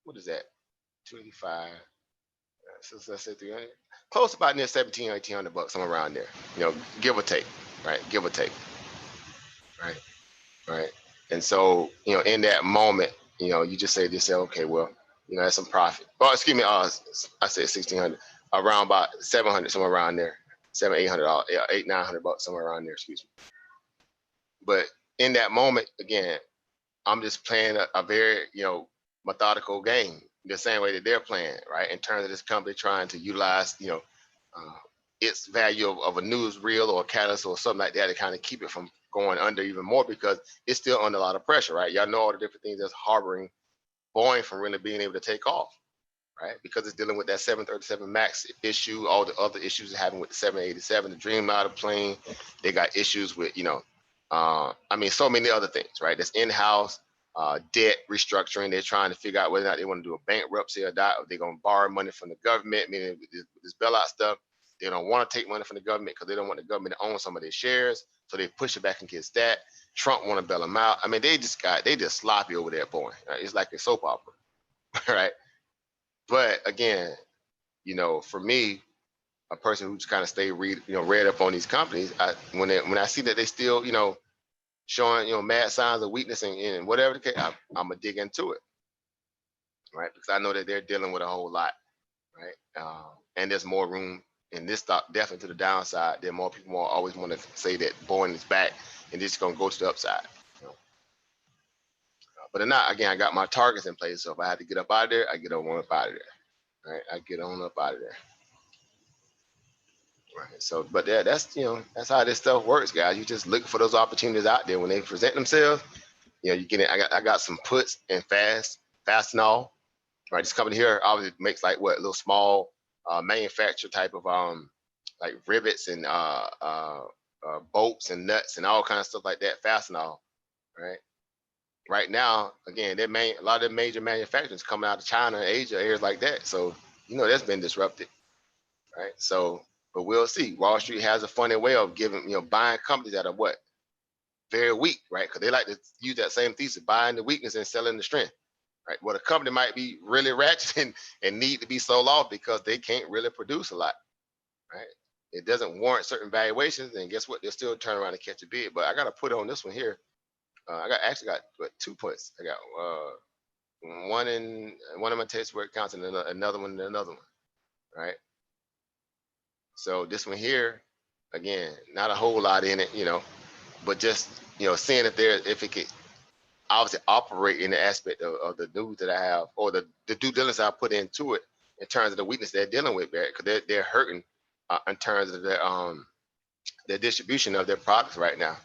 what is that? 285. So let's say 300, close about near 1700, $1,800, somewhere around there, give or take, right? Give or take, right? Right. And so, in that moment, you just say to yourself, okay, well, that's some profit. Oh, excuse me, I said 1,600, around about 700, somewhere around there, $700, $800, $900, somewhere around there, excuse me. But in that moment, again, I'm just playing a very, methodical game, the same way that they're playing, right? In terms of this company trying to utilize, its value of a news reel or a catalyst or something like that to kind of keep it from going under even more, because it's still under a lot of pressure, right? Y'all know all the different things that's harboring Boeing from really being able to take off, right? Because it's dealing with that 737 MAX issue, all the other issues it's having with the 787, the Dreamliner plane. They got issues with, so many other things, right? That's in-house. Debt restructuring. They're trying to figure out whether or not they want to do a bankruptcy or not, or they're going to borrow money from the government, meaning this bailout stuff. They don't want to take money from the government because they don't want the government to own some of their shares. So they push it back against that. Trump want to bail them out. I mean, they just sloppy over there, Boeing. Right? It's like a soap opera, right? But again, for me, a person who's kind of read up on these companies, when I see that they still, showing, mad signs of weakness and whatever the case, I'm gonna dig into it, right? Because I know that they're dealing with a whole lot, right? And there's more room in this stock, definitely to the downside. There are more people always want to say that Boeing is back and this is gonna go to the upside. But not, again, I got my targets in place. So if I had to get up out of there, I get on up out of there, right? I get on up out of there. Right. So, but that's that's how this stuff works, guys. You just look for those opportunities out there when they present themselves. You get it. I got some puts and Fastenal. Right. This company here obviously makes like what, little small manufacturer type of like rivets and bolts and nuts and all kinds of stuff like that. Fastenal. Right. Right now, again, a lot of the major manufacturers coming out of China, Asia, areas like that. So that's been disrupted. Right. So, but we'll see. Wall Street has a funny way of giving, buying companies that are what? Very weak, right? Because they like to use that same thesis, buying the weakness and selling the strength, right? Well, the company might be really ratchet and need to be sold off because they can't really produce a lot, right? It doesn't warrant certain valuations, and guess what? They'll still turn around and catch a bid. But I got to put on this one here. I got 2 points. I got one of my test where it counts, and another one, right? So this one here, again, not a whole lot in it, but just seeing if it could obviously operate in the aspect of the news that I have, or the due diligence I put into it in terms of the weakness they're dealing with, because they're hurting in terms of their distribution of their products right now,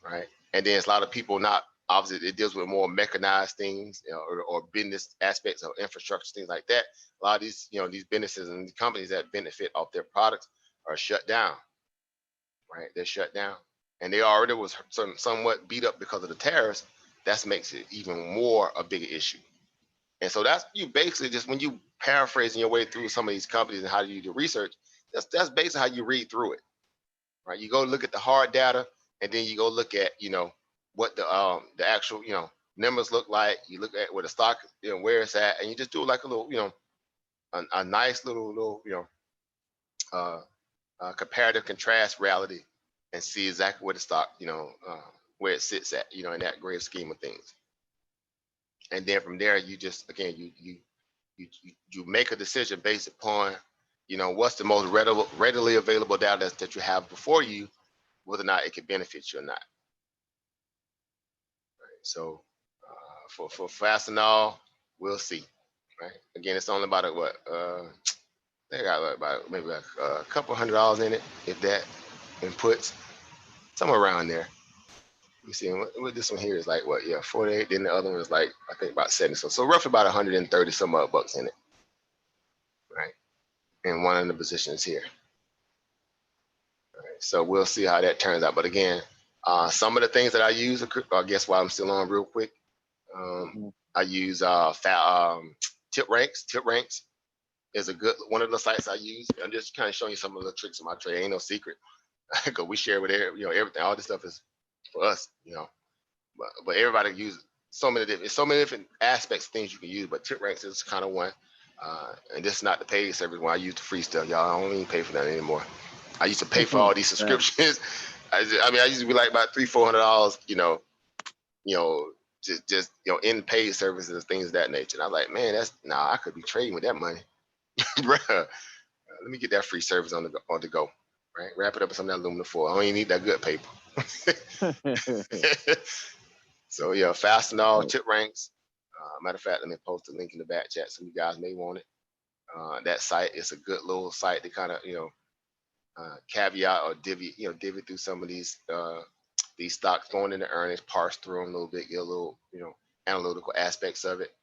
right? And then it's a lot of people not, obviously it deals with more mechanized things, or business aspects of infrastructure, things like that. A lot of these, these businesses and these companies that benefit off their products are shut down, right? They're shut down, and they already was somewhat beat up because of the tariffs. That makes it even more a bigger issue. And so that's, you basically just, when you paraphrasing your way through some of these companies and how you do research, that's basically how you read through it, right? You go look at the hard data, and then you go look at what the actual numbers look like. You look at where the stock, where it's at, and you just do like a little a nice little comparative contrast reality, and see exactly where the stock where it sits at in that great scheme of things. And then from there, you just, again, you make a decision based upon what's the most readily available data that you have before you, whether or not it can benefit you or not. So for Fastenal, we'll see. Right. Again, it's only about a, what they got about maybe like a couple $100 in it, if that, inputs somewhere around there. You see, what this one here is like what? Yeah, 48. Then the other one is like I think about 70. So roughly about 130 some odd bucks in it, right? In one of the positions here. All right, so we'll see how that turns out. But again, some of the things that I use, I guess while I'm still on real quick, I use Tip Ranks. Tip Ranks is a good one of the sites I use. I'm just kind of showing you some of the tricks of my trade. Ain't no secret, because we share with everything. All this stuff is for us, but everybody uses so many different aspects of things you can use. But Tip Ranks is kind of one. And this is not the paid service when I use the free stuff. Y'all, I don't even pay for that anymore. I used to pay for all these subscriptions. I used to be like about $300-400, just in paid services and things of that nature. And I was like, man, I could be trading with that money. Bruh, let me get that free service on the go. Right? Wrap it up in some of that aluminum foil. I don't even need that good paper. So yeah, Fastenal, Tip Ranks. Matter of fact, let me post a link in the back chat so you guys may want it. That site is a good little site to kind of caveat or divvy through some of these stocks, going into earnings, parse through them a little bit, get a little analytical aspects of it.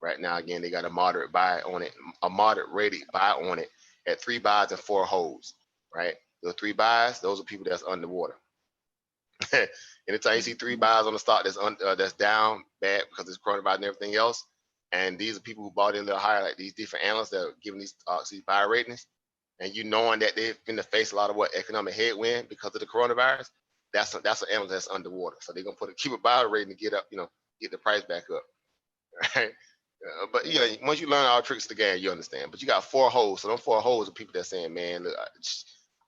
Right now, again, they got a moderate buy on it, a moderate rated buy on it at 3 buys and 4 holds. Right, the 3 buys, those are people that's underwater. Anytime you see 3 buys on the stock that's down bad because it's coronavirus and everything else, and these are people who bought in a little higher, like these different analysts that are giving these buy ratings, and knowing that they're going to face a lot of economic headwind because of the coronavirus, that's an analyst that's underwater. So they're gonna keep a buy rating to get up, get the price back up, right? But once you learn all tricks of the game, you understand. But you got 4 holes, so those 4 holes are people that's saying, man, look,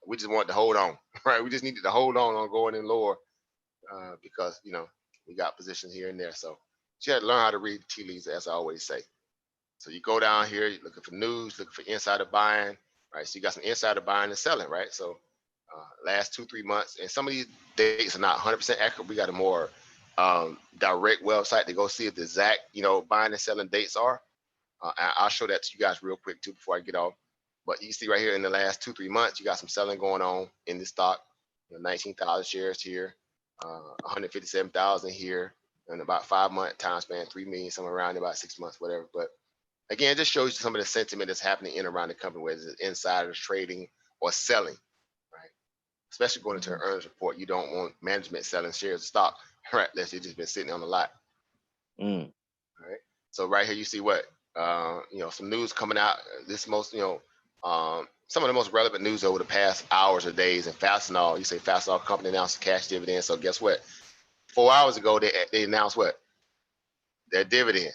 we just want to hold on, right? We just needed to hold on going in lower because we got positions here and there. So you had to learn how to read the tea leaves, as I always say. So you go down here, you're looking for news, looking for insider buying, right? So you got some insider buying and selling, right? So last 2-3 months, and some of these dates are not 100% accurate. We got a more direct website to go see if the exact buying and selling dates are. I'll show that to you guys real quick too before I get off. But you see right here in the last 2-3 months, you got some selling going on in this stock. 19,000 shares here, 157,000 here, in about 5-month time span, 3 million, somewhere around about 6 months, whatever. But again, it just shows you some of the sentiment that's happening in around the company, whether it's insiders trading or selling, right? Especially going into an earnings report, you don't want management selling shares of stock, right? Unless it's just been sitting on the lot. Right. So right here, you see what some news coming out. This most some of the most relevant news over the past hours or days. And Fastenal, you say Fastenal company announced a cash dividend. So guess what? 4 hours ago, they announced what? Their dividend,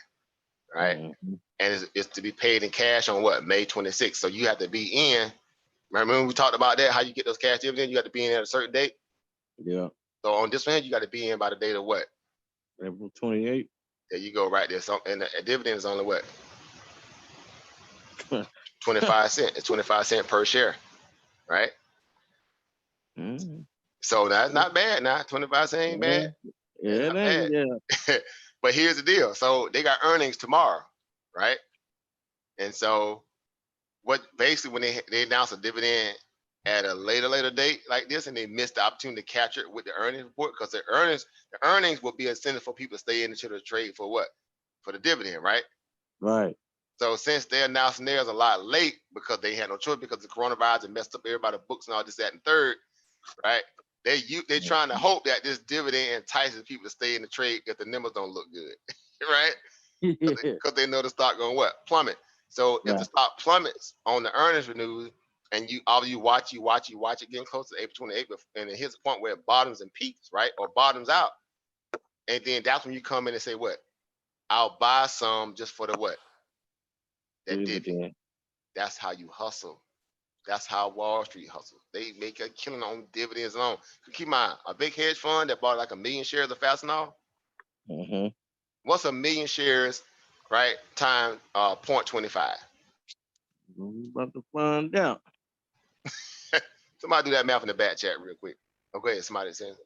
right? And it's to be paid in cash on what? May 26th. So you have to be in. Remember when we talked about that? How you get those cash dividends? You have to be in at a certain date. Yeah. So on this one, you got to be in by the date of what? April 28th. There you go, right there. So and the dividend is only what? 25 cents. It's 25 cents per share, right? So that's not bad. Now 25 cents ain't bad. Yeah, it ain't. Yeah. But here's the deal. So they got earnings tomorrow, right? And so what basically when they announce a dividend at a later date like this, and they missed the opportunity to capture it with the earnings report, because the earnings will be incentive for people to stay into the trade for what? For the dividend, right? Right. So since they're announcing theirs a lot late because they had no choice because the coronavirus and messed up everybody's books and all this, that, and third, right? They're trying to hope that this dividend entices people to stay in the trade if the numbers don't look good, right? Because they know the stock going what? Plummet. So if the stock plummets on the earnings news, and you watch it getting close to April 28th, and it hits a point where it bottoms and peaks, right? Or bottoms out. And then that's when you come in and say, what? I'll buy some just for the what? That dividend. That's how you hustle. That's how Wall Street hustles. They make a killing on dividends alone. Keep in mind, a big hedge fund that bought like 1 million shares of Fastenal. What's 1 million shares, right? Time 0.25. I'm about to find out. Somebody do that math in the back chat real quick. Oh, go ahead. Somebody says.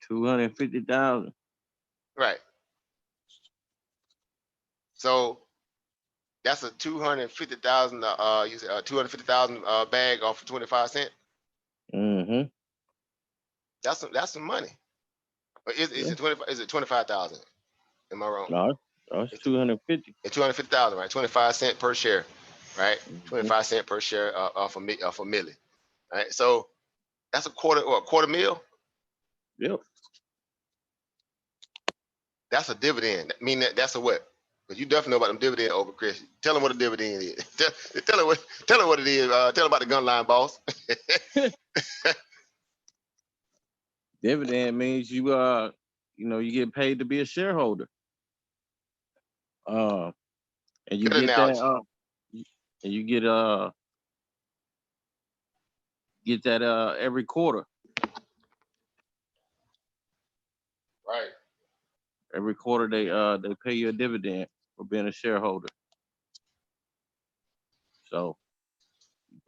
250,000. Right. So that's a 250,000. You said 250,000 bag off for 25 cents. Mm-hmm. That's some money. Or is Yeah. it 25? Is it 25,000? Am I wrong? No, that's It's 250. 250,000, right? 25 cent per share, right? Mhm. 25 cent per share off a milli, right? So that's a quarter mil. Yep. That's a dividend. I mean that's a what? Because you definitely know about them dividend over Chris. Tell them what a dividend is. Tell them what it is. Tell them about the gun line, boss. Dividend means you you get paid to be a shareholder. And you Good get that analogy. and you get that every quarter. Right. Every quarter they pay you a dividend for being a shareholder. So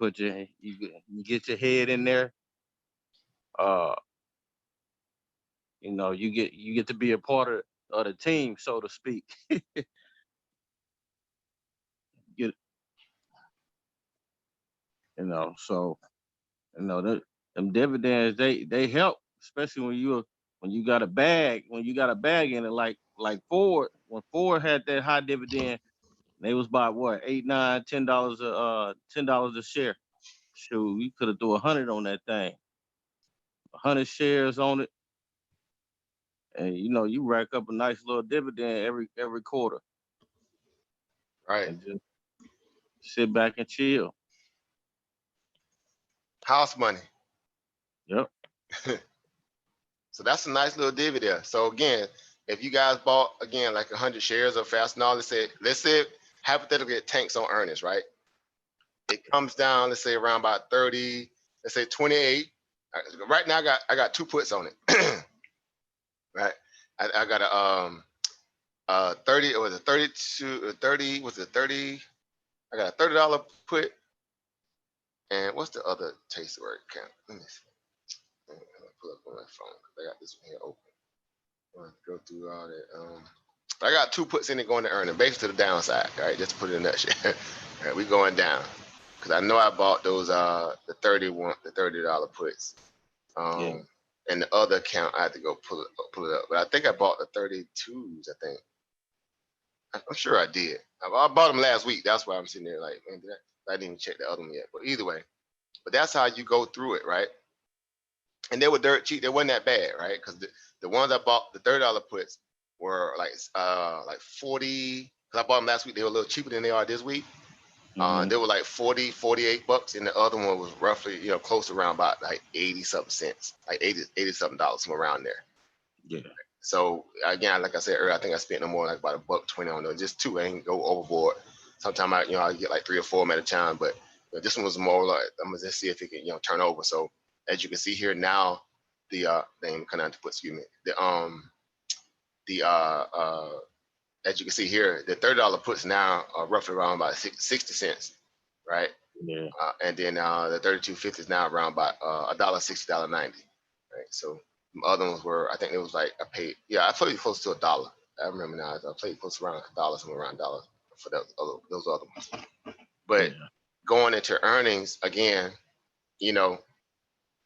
you get your head in there. You get to be a part of the team, so to speak. Get so that them dividends they help, especially when you got a bag in it like Ford. When Ford had that high dividend, they was about what, $8, $9, $10 a share. Shoot, you could have threw 100 on that thing, 100 shares on it, and you rack up a nice little dividend every quarter, Right. and just sit back and chill. House money. Yep. So that's a nice little divvy there. So again, if you guys bought again like 100 shares of Fastenal, let's say hypothetically it tanks on earnings, right? It comes down, let's say around about 30, let's say 28. Right now I got two puts on it. Right. I got a 30, it was a 32, 30, was it 30? I got a $30 put. And what's the other taste word count? Let me see. Let me pull up on my phone. I got this one here open. I'll go through all that. I got two puts in it going to earning, basically to the downside, all right? Just to put it in a nutshell. All right, we going down. Because I know I bought those the $30 puts. Yeah. And the other account I had to go pull it up. But I think I bought the 32s, I think. I'm sure I did. I bought them last week. That's why I'm sitting there like, man, I didn't even check the other one yet. But either way, but that's how you go through it, right? And they were dirt cheap. They wasn't that bad, right? Because the ones I bought, the $30 puts, were like 40. Because I bought them last week, they were a little cheaper than they are this week. Mhm. They were like 40, 48 bucks, and the other one was roughly, close to around about like 80 something cents, like 80 something dollars, somewhere around there. Yeah. So again, like I said earlier, I think I spent no more like about $1.20 on those, just two. I ain't go overboard. Sometimes I get like 3 or 4 at a time, but this one was more like, I'm gonna just see if it can turn over. So as you can see here now, excuse me, as you can see here, the $30 puts now are roughly around about 60 cents, right? Yeah. And then the 32.50 is now around about $1.60, $1.90, right? So the other ones were, I think it was like I played close to $1. I remember now, I played close to around $1, somewhere around $1 for those other ones. But Yeah. going into earnings again,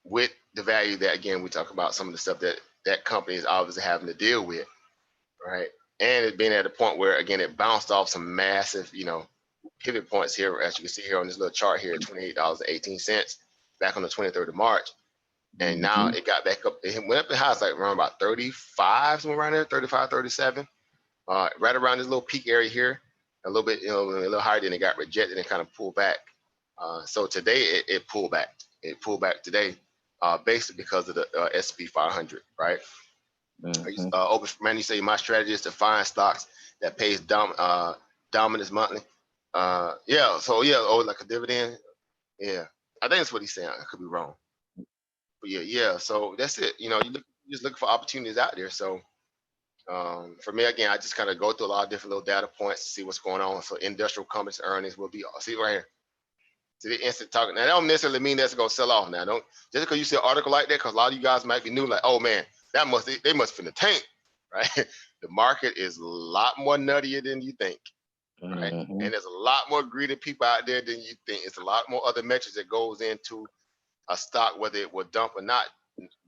with the value that again we talk about some of the stuff that company is obviously having to deal with, right? And it being at a point where again it bounced off some massive, pivot points here, as you can see here on this little chart here, $28.18 back on the 23rd of March. And now it got back up. It went up the highs like around about 35, somewhere around there, 35, 37. Right around this little peak area here, a little bit, a little higher, than it got rejected and kind of pulled back. So today it pulled back. It pulled back today, basically because of the S&P 500, right? Mhm. Open man, you say my strategy is to find stocks that pays dominance monthly. Like a dividend. Yeah, I think that's what he's saying. I could be wrong, but yeah. So that's it. You just look for opportunities out there. So for me, again, I just kind of go through a lot of different little data points to see what's going on. So industrial companies earnings will be, see right here. See the instant talking. Now that don't necessarily mean that's gonna sell off. Now don't just because you see an article like that, because a lot of you guys might be new, like, oh man, they must finna tank, right? The market is a lot more nuttier than you think, right? Mhm. And there's a lot more greedy people out there than you think. It's a lot more other metrics that goes into a stock, whether it will dump or not,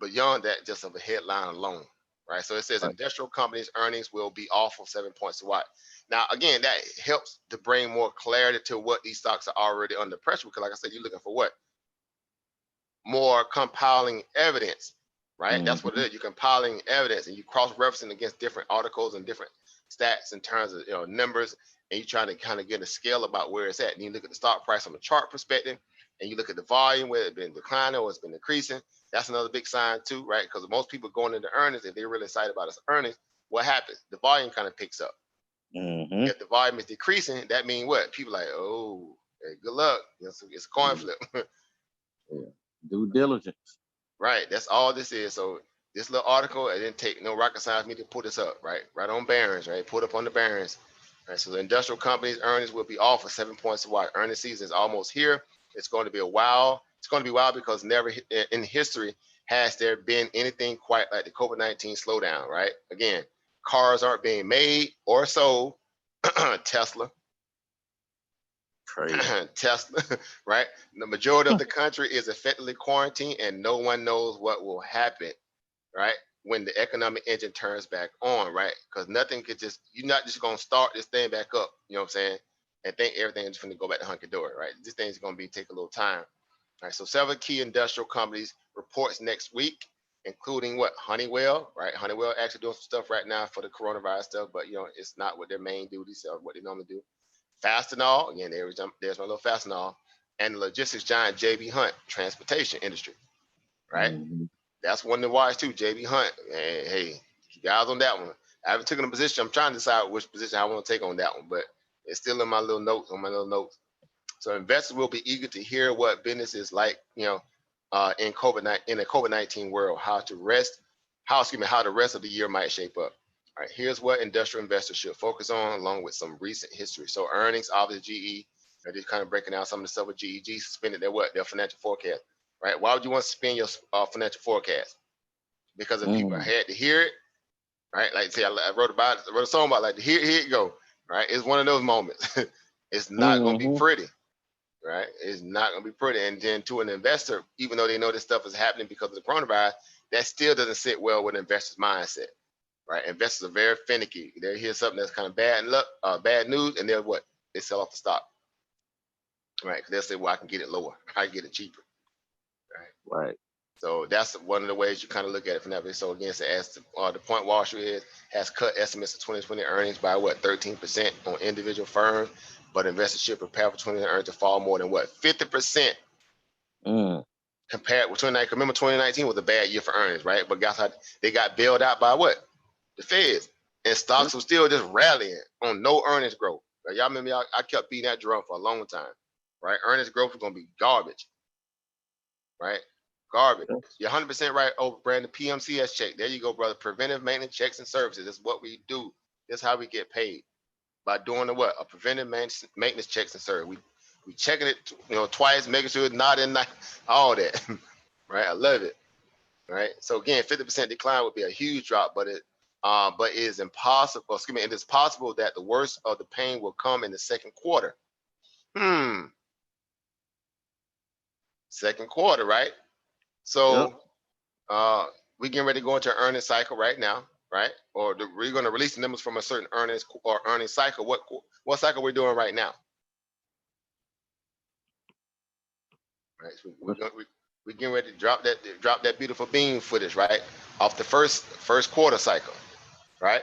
beyond that just of a headline alone, right? So it says Right. industrial companies' earnings will be off of 7 points a watt. Now, again, that helps to bring more clarity to what these stocks are already under pressure. Because, like I said, you're looking for what? More compiling evidence, right? That's what it Mhm. is. You're compiling evidence and you cross-referencing against different articles and different stats in terms of numbers, and you're trying to kind of get a scale about where it's at. And you look at the stock price from a chart perspective, and you look at the volume where it's been declining or it's been increasing. That's another big sign too, right? Because most people going into earnings, if they're really excited about its earnings, what happens? The volume kind of picks up. Mhm. If the volume is decreasing, that means what? People like, oh, hey, good luck. It's a coin flip. Yeah. Due diligence. Right. That's all this is. So this little article, it didn't take no rocket science for me to pull this up, right? Right on Barron's, right? Put up on the Barron's. Right. So the industrial companies' earnings will be off for 7 points a watt. Earnings season is almost here. It's going to be a while. It's going to be wild because never in history has there been anything quite like the COVID-19 slowdown, right? Again, cars aren't being made or sold. Tesla, Crazy. Tesla, right? The majority of the country is effectively quarantined and no one knows what will happen, right? When the economic engine turns back on, right? Because nothing could you're not just going to start this thing back up, you know what I'm saying? And think everything is going to go back to hunky dory, right? This thing's going to take a little time, right? So several key industrial companies reports next week, including what? Honeywell, right? Honeywell actually doing some stuff right now for the coronavirus stuff, but it's not what their main duties or what they normally do. Fastenal, again, there's my little Fastenal, and the logistics giant JB Hunt, transportation industry, right? Mhm. That's one to watch too. JB Hunt. Hey, keep your eyes on that one. I haven't taken a position. I'm trying to decide which position I want to take on that one, but it's still in my little notes. So investors will be eager to hear what business is like, in the COVID-19 world, how the rest of the year might shape up. All right, here's what industrial investors should focus on, along with some recent history. So earnings, obviously GE. Just kind of breaking down some of the stuff with GE. Suspended their financial forecast. Right? Why would you want to suspend your financial forecast? Because if people Mhm. had to hear it, right? Like say I wrote a song about like here it go, right? It's one of those moments. It's not gonna be Mhm. pretty, right? It's not gonna be pretty. And then to an investor, even though they know this stuff is happening because of the coronavirus, that still doesn't sit well with an investor's mindset, right? Investors are very finicky. They hear something that's kind of bad news, and they're what? They sell off the stock, right? Because they'll say, well, I can get it lower, I can get it cheaper, right? Right. So that's one of the ways you kind of look at it from that way. So again, as the point Wall Street has cut estimates of 2020 earnings by 13% on individual firms, but investors should prepare for 2020 earnings to fall more than 50% Mm. compared with 2019. Remember, 2019 was a bad year for earnings, right? But guess how they got bailed out by what? The Feds, and stocks were still just rallying on no earnings growth. Like, y'all remember, I kept beating that drum for a long time, right? Earnings growth was gonna be garbage, right? Garbage. Yeah. You're 100% right over Brandon. PMCS check. There you go, brother. Preventive maintenance checks and services. That's what we do. That's how we get paid, by doing a preventive maintenance checks and service. We checking it, twice, making sure it's not in all that, right? I love it, right? So again, 50% decline would be a huge drop, but it is impossible. Excuse me, it is possible that the worst of the pain will come in the second quarter. Second quarter, right? Yep. So we getting ready to go into an earnings cycle right now, right? Or we're going to release the numbers from a certain earnings cycle. What cycle we're doing right now? Right. So we're getting ready to drop that beautiful beam footage, right, off the first quarter cycle, right?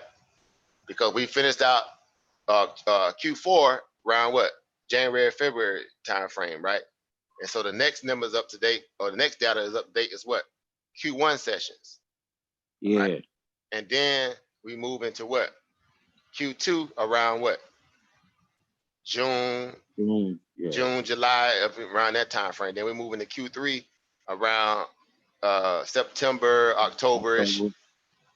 Because we finished out Q4 around what, January, February time frame, right? And so the next numbers up to date, or the next data is up to date, is what, Q1 sessions. Yeah. Right? And then we move into what? Q2 around what? June, Yeah. July, around that time frame. Then we move into Q3 around September, October-ish. October.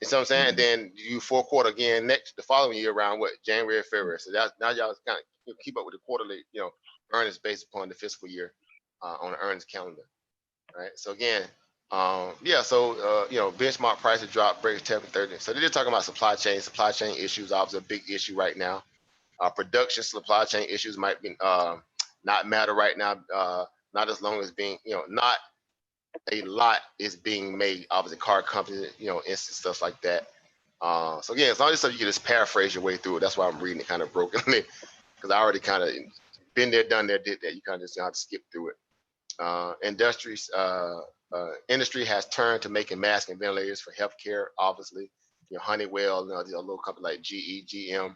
You know what I'm saying? And then you fourth quarter again the following year around what? January, February. So now y'all kind of keep up with the quarterly, earnings based upon the fiscal year on the earnings calendar. Right. So again, Yeah, so benchmark prices dropped, breaks 10 30. So they're talking about supply chain issues. Obviously, a big issue right now. Production supply chain issues might be not matter right now. Not as long as being not a lot is being made. Obviously, car companies, instant stuff like that. So again, as long as so you can just paraphrase your way through it. That's why I'm reading it kind of brokenly because I already kind of been there, done that, did that. You kind of just have to skip through it. Industry has turned to making masks and ventilators for healthcare. Obviously, Honeywell, these little companies like GE, GM,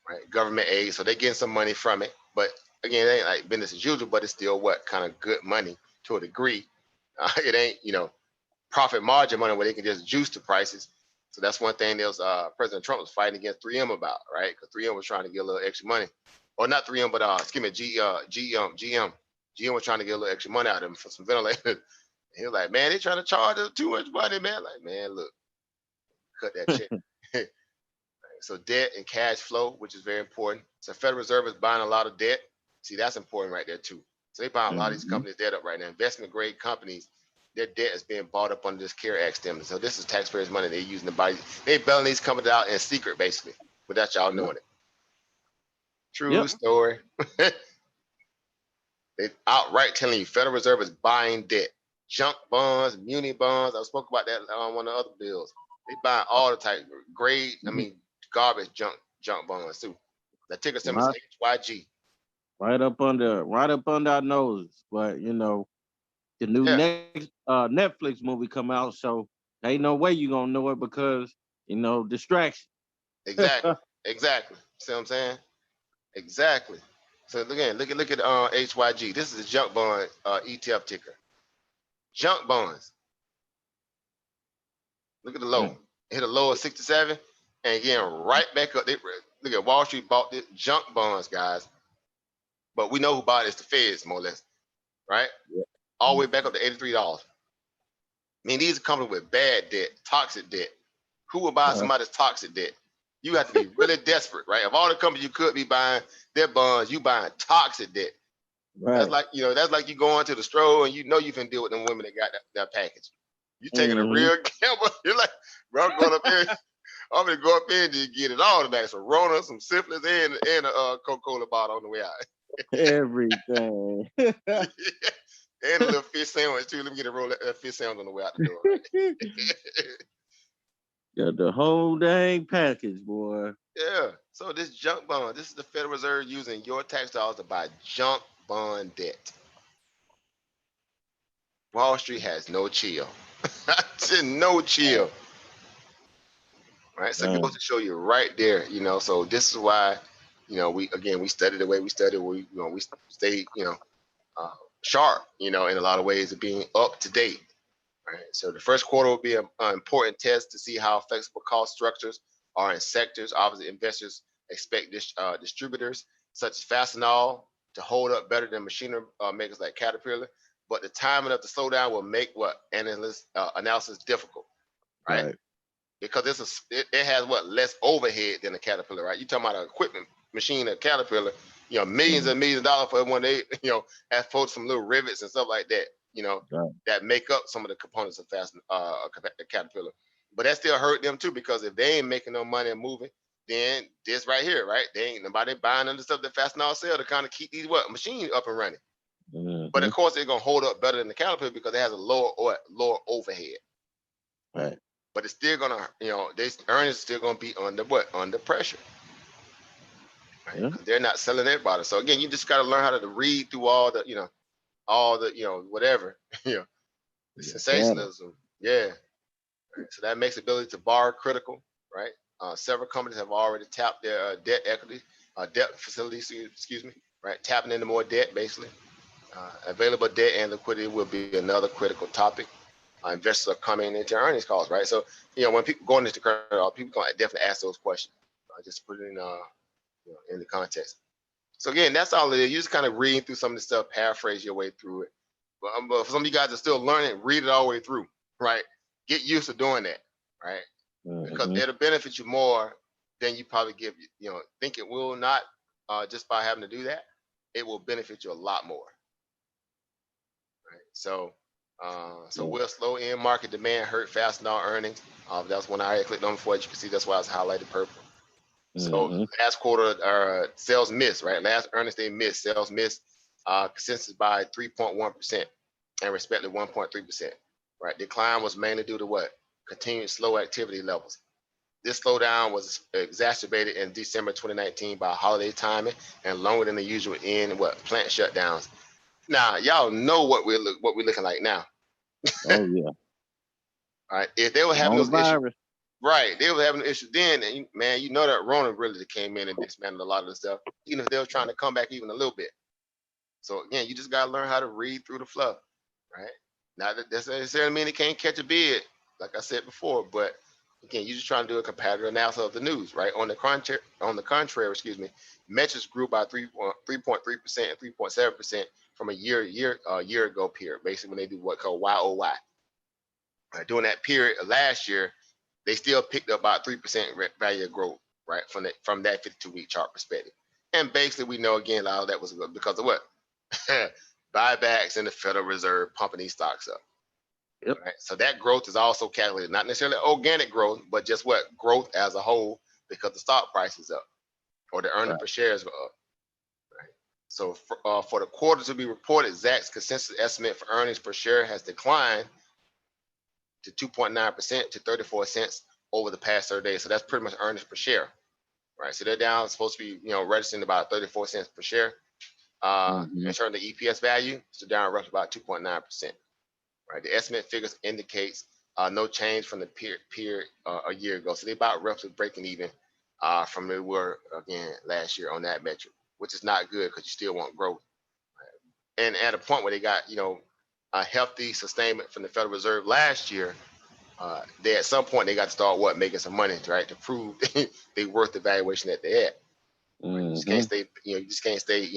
right? Government aid, so they're getting some money from it. But again, it ain't like business as usual. But it's still what kind of good money to a degree. It ain't profit margin money where they can just juice the prices. So that's one thing that was President Trump was fighting against 3M about, right? Because 3M was trying to get a little extra money, or not 3M, but excuse me, GM. GM was trying to get a little extra money out of him for some ventilators. He was like, man, they trying to charge us too much money, man. Like, man, look, cut that check. So debt and cash flow, which is very important. So Federal Reserve is buying a lot of debt. See, that's important right there too. So they buying a lot of these companies' debt up right now. Investment grade companies, their debt is being bought up under this CARE Act stimulus. So this is taxpayers' money they're using to buy. They bailing these companies out in secret, basically, without y'all knowing it. True story. They outright telling you Federal Reserve is buying debt, junk bonds, muni bonds. I spoke about that on one of the other bills. They buy all the type grade. I mean, garbage junk bonds too. The ticker symbol is HYG. Right up under our noses. But the new next Netflix movie come out, so ain't no way you gonna know it because distraction. Exactly. See what I'm saying? Exactly. So again, look at HYG. This is a junk bond ETF ticker. Junk bonds. Look at the low. Hit a low of 67, and again right back up. Look at Wall Street bought this junk bonds, guys. But we know who bought it. It's the Feds, more or less, right? All the way back up to $83. I mean, these are companies with bad debt, toxic debt. Who would buy somebody's toxic debt? You have to be really desperate, right? Of all the companies you could be buying their bonds, you buying toxic debt. Right. That's like you going to the store and you can deal with them women that got that package. You taking a real gamble. You're like, bro, I'm going up there. I'm gonna go up there and just get it all tonight. Some Rona, some syphilis, and a Coca-Cola bottle on the way out. Everything. And a little fish sandwich too. Let me get a roll of fish sandwich on the way out the door. Right? Got the whole dang package, boy. Yeah. So this junk bond, this is the Federal Reserve using your tax dollars to buy junk bond debt. Wall Street has no chill. No chill. Right. So it goes to show you right there, so this is why, we study the way we study. We stay, sharp, in a lot of ways of being up to date. Right. So the first quarter will be an important test to see how flexible cost structures are in sectors. Obviously, investors expect distributors such as Fastenal to hold up better than machinery makers like Caterpillar. But the timing of the slowdown will make analysis difficult, right? Because it has less overhead than a Caterpillar, right? You're talking about an equipment machine, a Caterpillar, millions and millions of dollars for when they, have for some little rivets and stuff like that. That make up some of the components of Caterpillar. But that still hurt them too, because if they ain't making no money and moving, then this right here, right? They ain't nobody buying under stuff that Fastenal sell to kind of keep these machines up and running. But of course, they're gonna hold up better than the Caterpillar because it has a lower overhead. Right. But it's still gonna, their earnings still gonna be under pressure. Right? Yeah. They're not selling their product. So again, you just gotta learn how to read through all the, whatever, the sensationalism. Yeah. Right. So that makes the ability to borrow critical, right? Several companies have already tapped their debt facilities, right? Tapping into more debt, basically. Available debt and liquidity will be another critical topic. Investors are coming into earnings calls, right? So, when people go into the current, people can definitely ask those questions. Just put it in the context. So again, that's all it is. You just kind of reading through some of the stuff, paraphrase your way through it. But for some of you guys that are still learning, read it all the way through, right? Get used to doing that, right? Because it'll benefit you more than you probably think it will not, just by having to do that. It will benefit you a lot more. Right. So So Yeah. will slow in market demand hurt Fastenal earnings? That's one I clicked on before. As you can see, that's why it's highlighted purple. So Mm-hmm. last quarter, sales missed, right? Last earnings they missed. Sales missed consensus by 3.1% and respectively 1.3%. Right? Decline was mainly due to what? Continued slow activity levels. This slowdown was exacerbated in December 2019 by holiday timing and longer than the usual in what plant shutdowns. Now, y'all know what we're looking like now. Oh yeah. All right. If they were having those issues, Coronavirus. right, they were having issues then, and man, you know that Rona really came in and dismantled a lot of the stuff, even if they were trying to come back even a little bit. So again, you just gotta learn how to read through the fluff, right? Now that doesn't necessarily mean it can't catch a bid, like I said before, but again, you're just trying to do a comparative analysis of the news, right? On the contrary, excuse me, metrics grew by 3.3% and 3.7% from a year ago period, basically when they do what called YOY. During that period of last year, they still picked up about 3% value growth, right? From that 52-week chart perspective. And basically, we know again, a lot of that was because of what? Buybacks and the Federal Reserve pumping these stocks up. Yep. Right? So that growth is also calculated, not necessarily organic growth, but just what? Growth as a whole because the stock price is up or the earning per shares go up. Right? So for the quarter to be reported, Zacks consensus estimate for earnings per share has declined to 2.9% to 34 cents over the past 30 days. So that's pretty much earnings per share, right? So they're down, supposed to be, registering about 34 cents per share. In terms of the EPS value, so down roughly about 2.9%, right? The estimate figures indicates no change from the period a year ago. So they're about roughly breaking even from where they were again last year on that metric, which is not good because you still want growth. Right? And at a point where they got, a healthy sustainment from the Federal Reserve last year, they at some point they got to start making some money, right, to prove they worth the valuation that they had. Right? You just can't stay,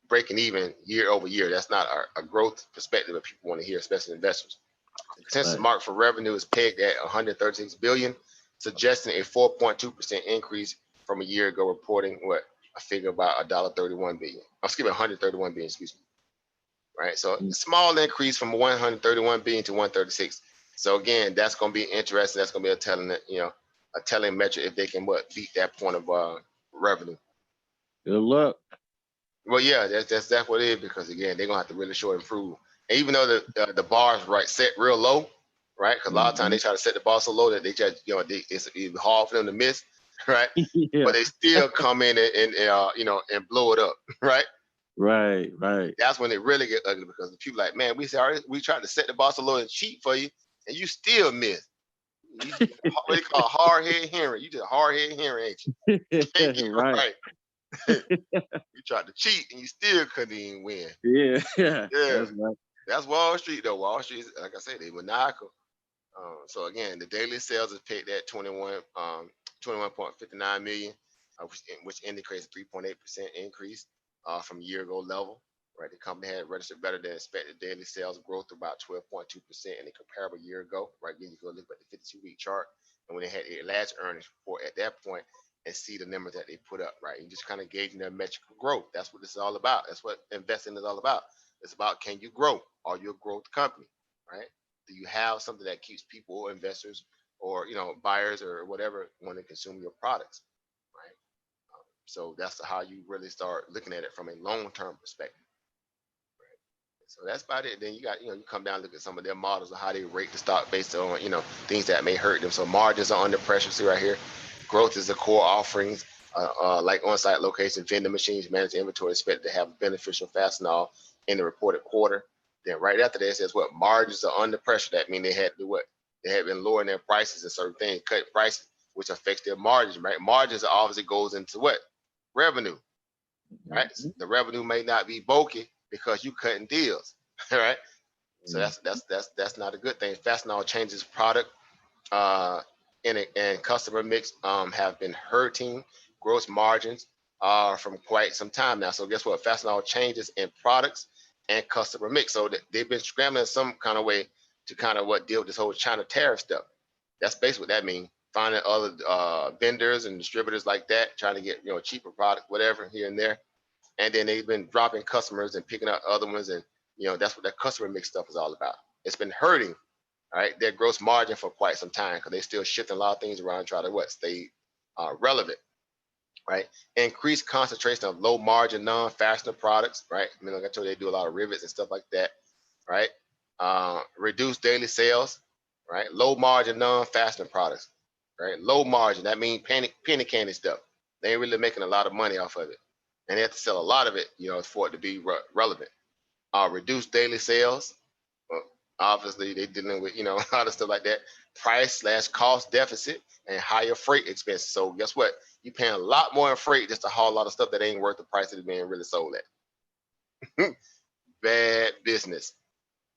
breaking even year over year. That's not a growth perspective that people want to hear, especially investors. The consensus mark for revenue is pegged at 136 billion, suggesting a 4.2% increase from a year ago, reporting a figure about $131 billion. Excuse me, 131 billion. Excuse me. Right, so a small increase from 131 billion to 136. So again, that's going to be interesting. That's going to be a telling metric if they can beat that point of revenue. Good luck. Well, yeah, that's what it is because again, they're gonna have to really show improve. And even though the bar is set real low, right? Because a lot of times they try to set the bar so low that they just it's hard for them to miss, right? Yeah. But they still come in and blow it up, right? Right. That's when they really get ugly because the people like, man, we tried to set the bar so low and cheat for you, and you still miss. You what they call hard head hearing. You just hard head hearing, ain't you? You can't get it right. You tried to cheat and you still couldn't even win. Yeah. Yeah. That's right. That's Wall Street though. Wall Street, like I said, they maniacal. So again, the daily sales is peaked at 21.59 million, which indicates a 3.8% increase from year ago level. Right, the company had registered better than expected daily sales growth of about 12.2% in a comparable year ago. Right, then you go look at the 52-week chart, and when they had their last earnings report at that point, and see the numbers that they put up. Right, you just kind of gauging their metric of growth. That's what this is all about. That's what investing is all about. It's about, can you grow? Are you a growth company? Right? Do you have something that keeps people, investors, or buyers or whatever want to consume your products? Right. So that's how you really start looking at it from a long-term perspective. So that's about it. Then you got, you come down and look at some of their models of how they rate the stock based on, things that may hurt them. So margins are under pressure. See right here, growth is the core offerings, like on-site location, vending machines, managed inventory expected to have beneficial Fastenal in the reported quarter. Then right after that, it says what margins are under pressure. That means they had to do what? They had been lowering their prices and certain things, cut prices, which affects their margins, right? Margins obviously goes into what? Revenue, right? The revenue may not be bulky because you cutting deals, right? So that's not a good thing. Fastenal changes product and customer mix have been hurting gross margins from quite some time now. So guess what? Fastenal changes in products and customer mix. So they've been scrambling in some kind of way to kind of deal with this whole China tariff stuff. That's basically what that means. Finding other vendors and distributors like that, trying to get cheaper product, whatever here and there. And then they've been dropping customers and picking up other ones, and that's what that customer mix stuff is all about. it's been hurting, right, their gross margin for quite some time because they still shifting a lot of things around, trying to what stay relevant, right? Increased concentration of low margin non-fastener products, right? I mean, like I told you, they do a lot of rivets and stuff like that, right? Reduced daily sales, right? Low margin non-fastener products, right? Low margin, that means penny candy stuff. They ain't really making a lot of money off of it, and they have to sell a lot of it, for it to be relevant. Reduced daily sales. Well, obviously, they dealing with a lot of stuff like that. Price/cost deficit and higher freight expenses. So guess what? You paying a lot more in freight just to haul a lot of stuff that ain't worth the price that it's being really sold at. Bad business,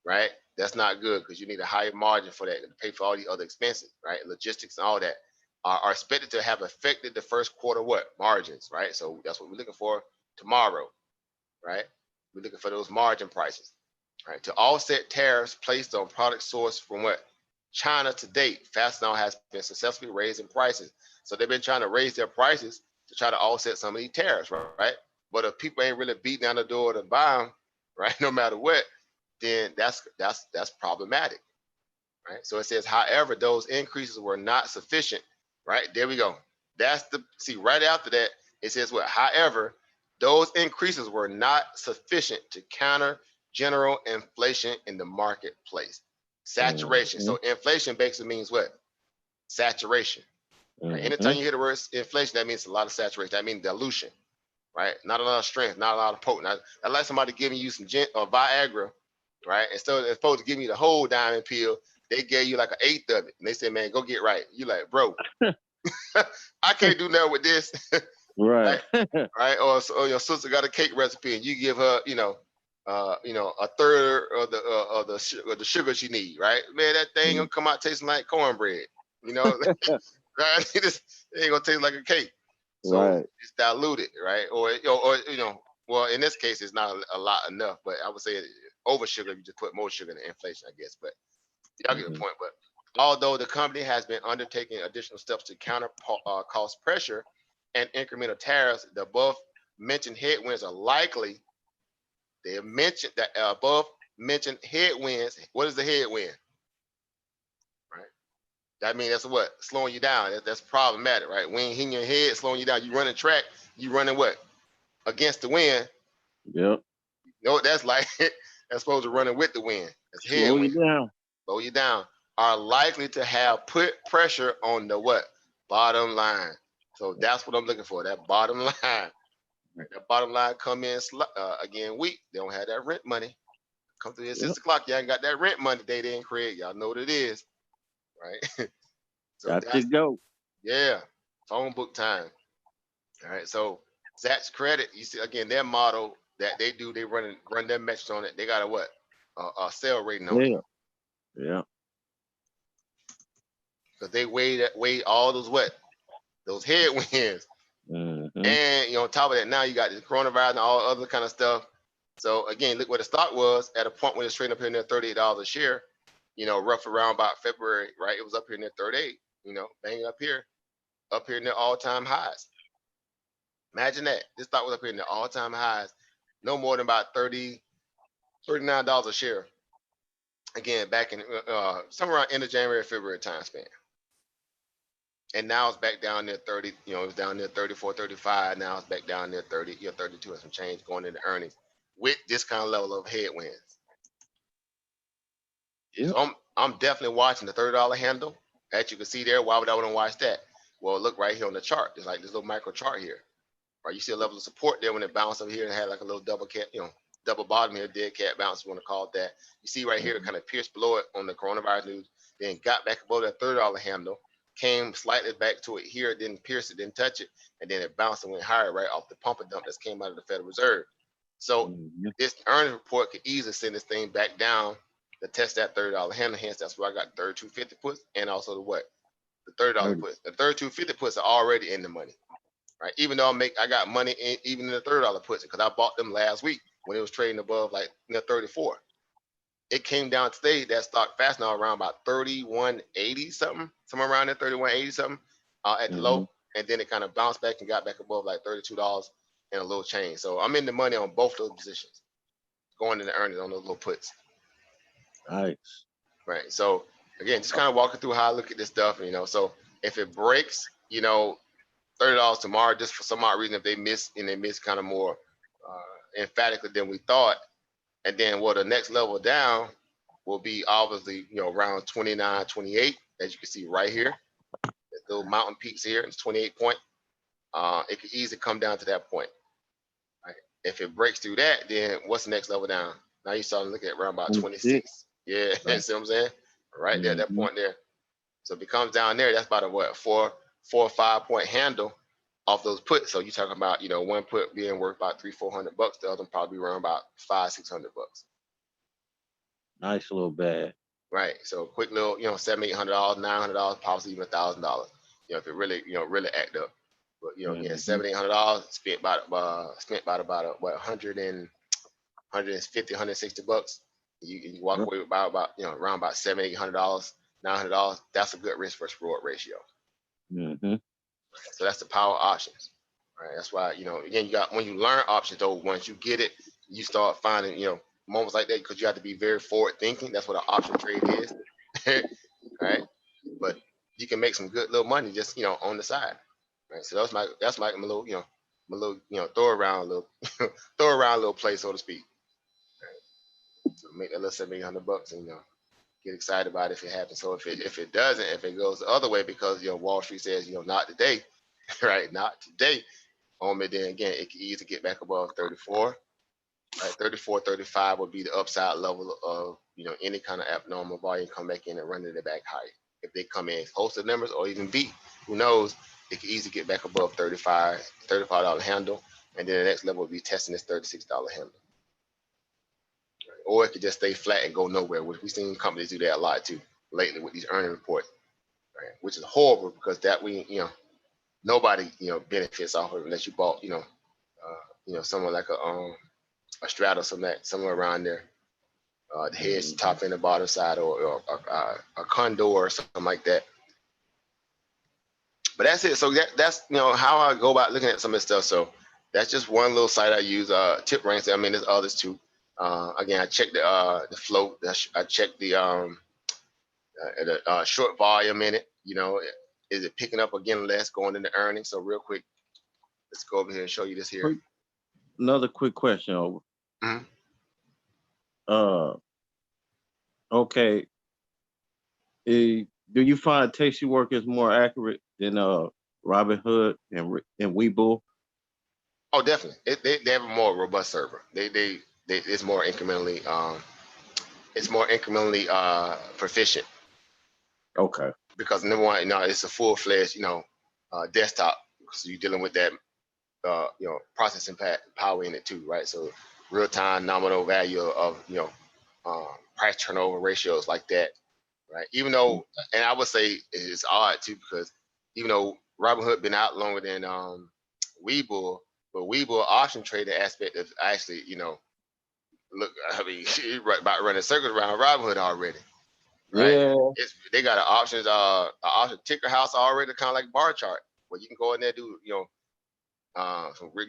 right? That's not good because you need a higher margin for that to pay for all the other expenses, right? Logistics and all that are expected to have affected the first quarter margins, right? So that's what we're looking for tomorrow, right? We're looking for those margin prices, right? To offset tariffs placed on product sourced from China to date, Fastenal has been successfully raising prices. So they've been trying to raise their prices to try to offset some of these tariffs, right? But if people ain't really beating down the door to buy them, right, no matter what, then that's problematic, right? So it says, however, those increases were not sufficient, right? There we go. See, right after that, it says however, those increases were not sufficient to counter general inflation in the marketplace. Saturation. So inflation basically means what? Saturation. Right? Anytime you hear the word inflation, that means a lot of saturation. That means dilution, right? Not a lot of strength, not a lot of potency. I like somebody giving you some Viagra, right? Instead of supposed to give you the whole diamond pill, they gave you like an eighth of it. And they said, man, go get right. You like, bro, I can't do nothing with this. Right. Right. Or your sister got a cake recipe and you give her, a third of the sugar she need, right? Man, that thing gonna come out tasting like cornbread, right? It ain't gonna taste like a cake. So Right. it's diluted, right? Or well, in this case, it's not a lot enough, but I would say over sugar, you just put more sugar than inflation, I guess. But y'all get the point. But although the company has been undertaking additional steps to counter cost pressure and incremental tariffs, the above mentioned headwinds are likely. They have mentioned that above mentioned headwinds. What is the headwind? Right. That means that's what? Slowing you down. That's problematic, right? When hitting your head, slowing you down. You running track, you running what? Against the wind. Yep. You know what that's like? That's supposed to running with the wind. That's Slow you down. Slow you down. Are likely to have put pressure on the what? Bottom line. So that's what I'm looking for. That bottom line. Right. That bottom line come in again weak. They don't have that rent money. Come through here 6 o'clock. You ain't got that rent money they didn't create. Y'all know what it is, right? So Got to go. Yeah, phone book time. All right. So Zach's Credit, you see again their model that they do. They run their metrics on it. They got a what? A sale rating on it. Yeah. Because they weigh all those headwinds. And on top of that, now you got the coronavirus and all other kind of stuff. So again, look where the stock was at a point when it's trading up here near $38 a share, rough around about February, right? It was up here near 38, banging up here near all-time highs. Imagine that. This stock was up here near all-time highs, no more than about $39 a share. Again, back in somewhere around end of January, February time span. And now it's back down near 30, it was down near 34, 35. Now it's back down near 30, 32 and some change going into earnings with this kind of level of headwinds. Yep. So I'm definitely watching the $30 handle. As you can see there, why would I want to watch that? Well, look right here on the chart. There's like this little micro chart here. Right, you see a level of support there when it bounced over here and had like a little double bottom here, dead cat bounce, you want to call it that. You see right here, it kind of pierced below it on the coronavirus news, then got back above that $30 handle, came slightly back to it here, didn't pierce it, didn't touch it, and then it bounced and went higher right off the pump and dump that came out of the Federal Reserve. So this earnings report could easily send this thing back down to test that $30 handle. Hence, that's why I got 3250 puts and also the $30 puts. The 3250 puts are already in the money. Right, even though I got money even in the $30 puts because I bought them last week when it was trading above like 34. It came down today. That stock fast now around about 31.80 something, somewhere around there 31.80 something at the low, and then it kind of bounced back and got back above like $32 and a little change. So I'm in the money on both those positions, going into earnings on those little puts. Nice. Right. So again, just kind of walking through how I look at this stuff, so if it breaks, $30 tomorrow, just for some odd reason, if they miss and they miss kind of more emphatically than we thought, and then the next level down will be obviously, around 29, 28, as you can see right here. There's little mountain peaks here, it's 28 point. It could easily come down to that point. Right? If it breaks through that, then what's the next level down? Now you start looking at around about 26. Yeah, Right. see what I'm saying? Right there, that Mhm. point there. So if it comes down there, that's about a 4 or 5 point handle off those puts. So you're talking about, one put being worth about $300-400, the other one probably around about $500-600. Nice little bag. Right. So quick little, $700-800, $900, possibly even $1,000. If it really, really act up. But again, Mhm. $700-800 spent about what 150, $160. You walk Yep. away with about around about $700-800, $900. That's a good risk versus reward ratio. Mhm. So that's the power of options. Right. That's why, again, you got, when you learn options, though, once you get it, you start finding, moments like that, because you have to be very forward thinking. That's what an option trade is. Right. But you can make some good little money just, on the side. Right. So that's my little, my little, throw around a little play, so to speak. Right. So make that little $700-800 and, get excited about it if it happens. So if it doesn't, if it goes the other way, because Wall Street says, not today, right? Not today. Then again, it can easily get back above 34. Right, 34, 35 would be the upside level of any kind of abnormal volume come back in and running it back high. If they come in close to numbers or even beat, who knows? It could easily get back above $35 handle, and then the next level would be testing this $36 handle. Right? Or it could just stay flat and go nowhere, which we've seen companies do that a lot too lately with these earning reports, right? Which is horrible, because that nobody benefits off of it unless you bought someone like a straddle, somewhere around there, the hedge top and the bottom side, or a condor or something like that. But that's it. So that's how I go about looking at some of this stuff. So that's just one little site I use. Tip ranks. I mean, there's others too. Again, I check the float. I check the short volume in it. Is it picking up again less going into earnings? So real quick, let's go over here and show you this here. Another quick question over. Mhm. Okay. Do you find Tasty Work is more accurate than Robinhood and Webull? Oh, definitely. They have a more robust server. They it's more incrementally proficient, Okay. because number one, it's a full-fledged desktop, so you're dealing with that processing power in it too, right? So real-time nominal value of price turnover ratios like that, right? Even though, and I would say it's odd too, because even though Robinhood been out longer than Webull, but Webull option trading aspect is actually, look, I mean, about running circles around Robinhood already, right? Yeah. They got an option ticker house already, kind of like bar chart, where you can go in there, do get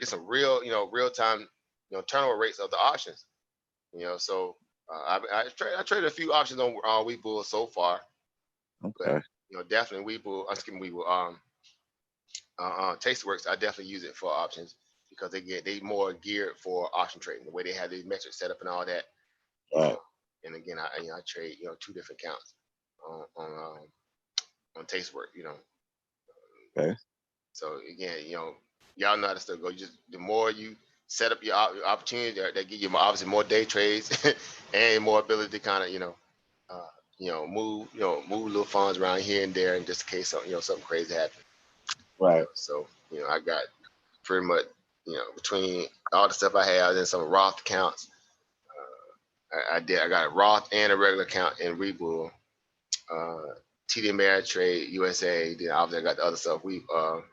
some real real time turnover rates of the options. So I traded a few options on Webull so far, Okay. but definitely Webull, Tasteworks, I definitely use it for options, because they more geared for option trading, the way they have these metrics set up and all that. Right. And again, I trade 2 different accounts on Tastework. Okay. So again, y'all know how to still go. The more you set up your opportunity, that give you obviously more day trades and more ability to kind of move little funds around here and there, in just in case something crazy happens. Right. So I got pretty much between all the stuff I have and some Roth accounts. I got a Roth and a regular account in Webull, TD Ameritrade, USA. Then obviously I got the other stuff. The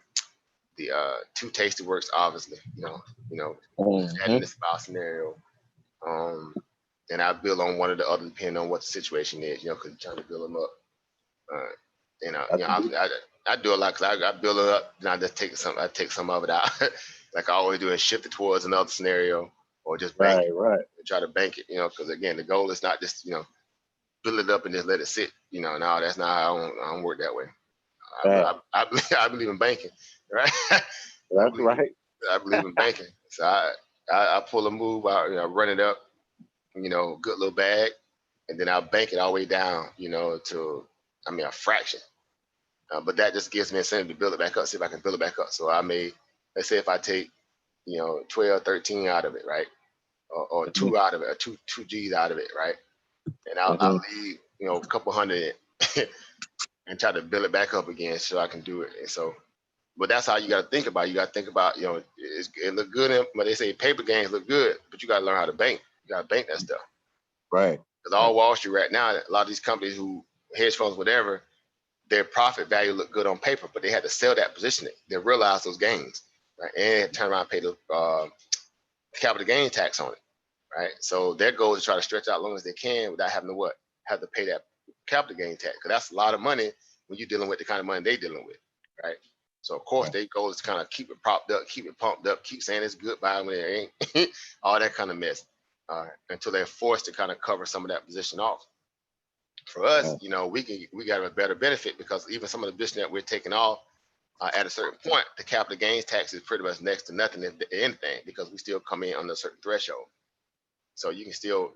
2 Tasty Works, obviously, that in this spouse scenario. And I build on one of the other, depending on what the situation is, because you're trying to build them up. I do a lot, because I build it up, then I just take some of it out, like I always do, and shift it towards another scenario, or just bank it, Right. and try to bank it, because again, the goal is not just build it up and just let it sit. No, that's not how I don't work that way. Right. I believe in banking, right? That's right. I believe in banking. So I pull a move out, run it up, good little bag, and then I'll bank it all the way down, to a fraction. But that just gives me incentive to build it back up, see if I can build it back up. So let's say if I take, 12, 13 out of it, right? Or two out of it, or two G's out of it, right? And I'll leave, a couple hundred and try to build it back up again so I can do it. And so, but that's how you got to think about it. You got to think about, it look good, but they say paper games look good, but you got to learn how to bank. You got to bank that stuff. Right. Because all Wall Street right now, a lot of these companies who, hedge funds, whatever, their profit value look good on paper, but they had to sell that position. They realized those gains, right? And turn around and pay the capital gain tax on it, right? So their goal is to try to stretch out as long as they can without having to have to pay that capital gain tax, because that's a lot of money when you're dealing with the kind of money they're dealing with, right? So of course their goal is to kind of keep it propped up, keep it pumped up, keep saying it's good by when it ain't, all that kind of mess, until they're forced to kind of cover some of that position off. For us, we got a better benefit because even some of the position that we're taking off, at a certain point, the capital gains tax is pretty much next to nothing, if anything, because we still come in under a certain threshold. So you can still,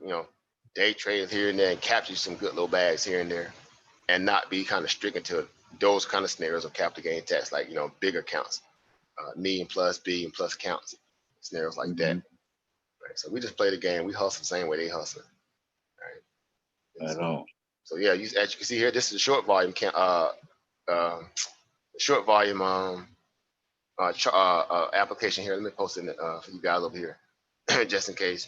day trade here and there and capture some good little bags here and there, and not be kind of stricken to those kind of scenarios of capital gain tax, like, bigger accounts, million plus, billion plus counts, scenarios like that. Right. So we just play the game. We hustle the same way they hustle. Right. So yeah, as you can see here, this is a short volume application here. Let me post it for you guys over here, just in case.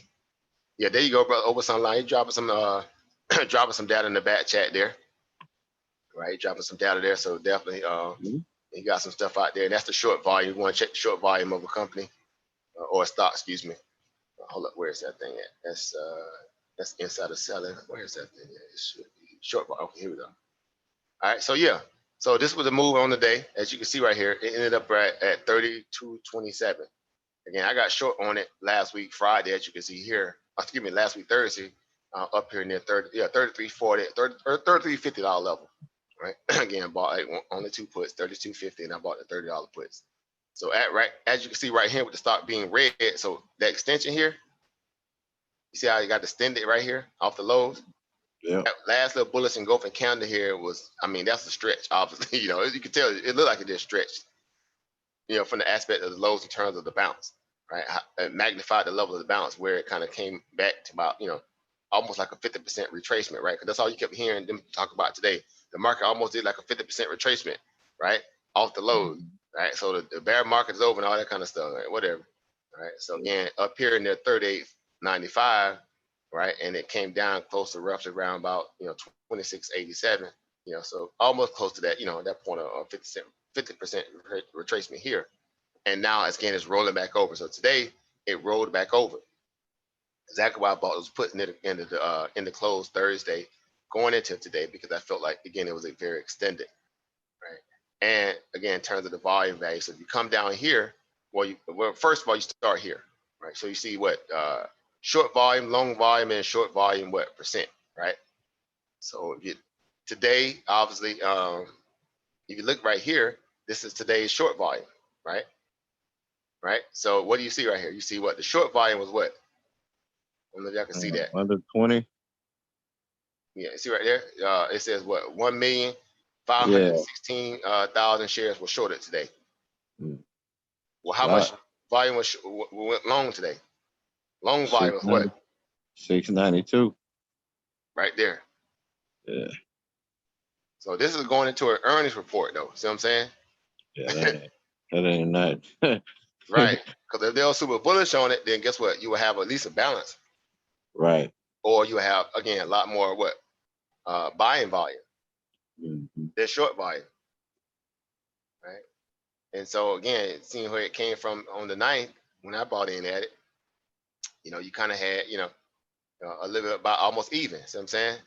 Yeah, there you go, brother. Over some line, dropping some dropping some data in the back chat there. Right, dropping some data there. So definitely, you got some stuff out there. And that's the short volume. You want to check the short volume of a company or a stock. Excuse me. Hold up, where is that thing at? That's insider selling. Where is that thing at? It should be short volume. Okay, here we go. All right, so yeah. So this was a move on the day. As you can see right here, it ended up right at 32.27. Again, I got short on it last week, Friday, as you can see here. Excuse me, last week, Thursday, up here near 33.40, $33.50 level, right? Again, bought only two puts, 32.50, and I bought the $30 puts. So as you can see right here with the stock being red, so that extension here, you see how you got extended right here off the lows? Yeah. That last little bullish engulfing candle here was, that's a stretch, obviously. You can tell it looked like it just stretched, from the aspect of the lows in terms of the bounce, right? It magnified the level of the bounce where it kind of came back to about, almost like a 50% retracement, right? Because that's all you kept hearing them talk about today. The market almost did like a 50% retracement, right? Off the lows, right? So the bear market is over and all that kind of stuff, right? Whatever, right? So again, up here in the 38.95, right? And it came down close to roughly around about, 26.87, so almost close to that, that point of 50% retracement here. And now again, it's rolling back over. So today it rolled back over. Exactly why I bought those puts in the close Thursday going into today, because I felt like, again, it was a very extended, right? And again, in terms of the volume value, so if you come down here, well, first of all, you start here, right? So you see what short volume, long volume, and short volume, what percent, right? So today, obviously, if you look right here, this is today's short volume, right? Right. So what do you see right here? You see what the short volume was what? I don't know if y'all can see that. Under 20. Yeah, see right there. It says what? 1,516,000 shares were shorted today. Well, how much volume went long today? Long volume was what? 692. Right there. Yeah. So this is going into an earnings report, though. See what I'm saying? Yeah, that ain't that. Right. Because if they're super bullish on it, then guess what? You will have at least a balance. Right. Or you have, again, a lot more buying volume. They're short volume. Right. And so again, seeing where it came from on the 9th, when I bought in at it, you kind of had, a little bit about almost even. See what I'm saying?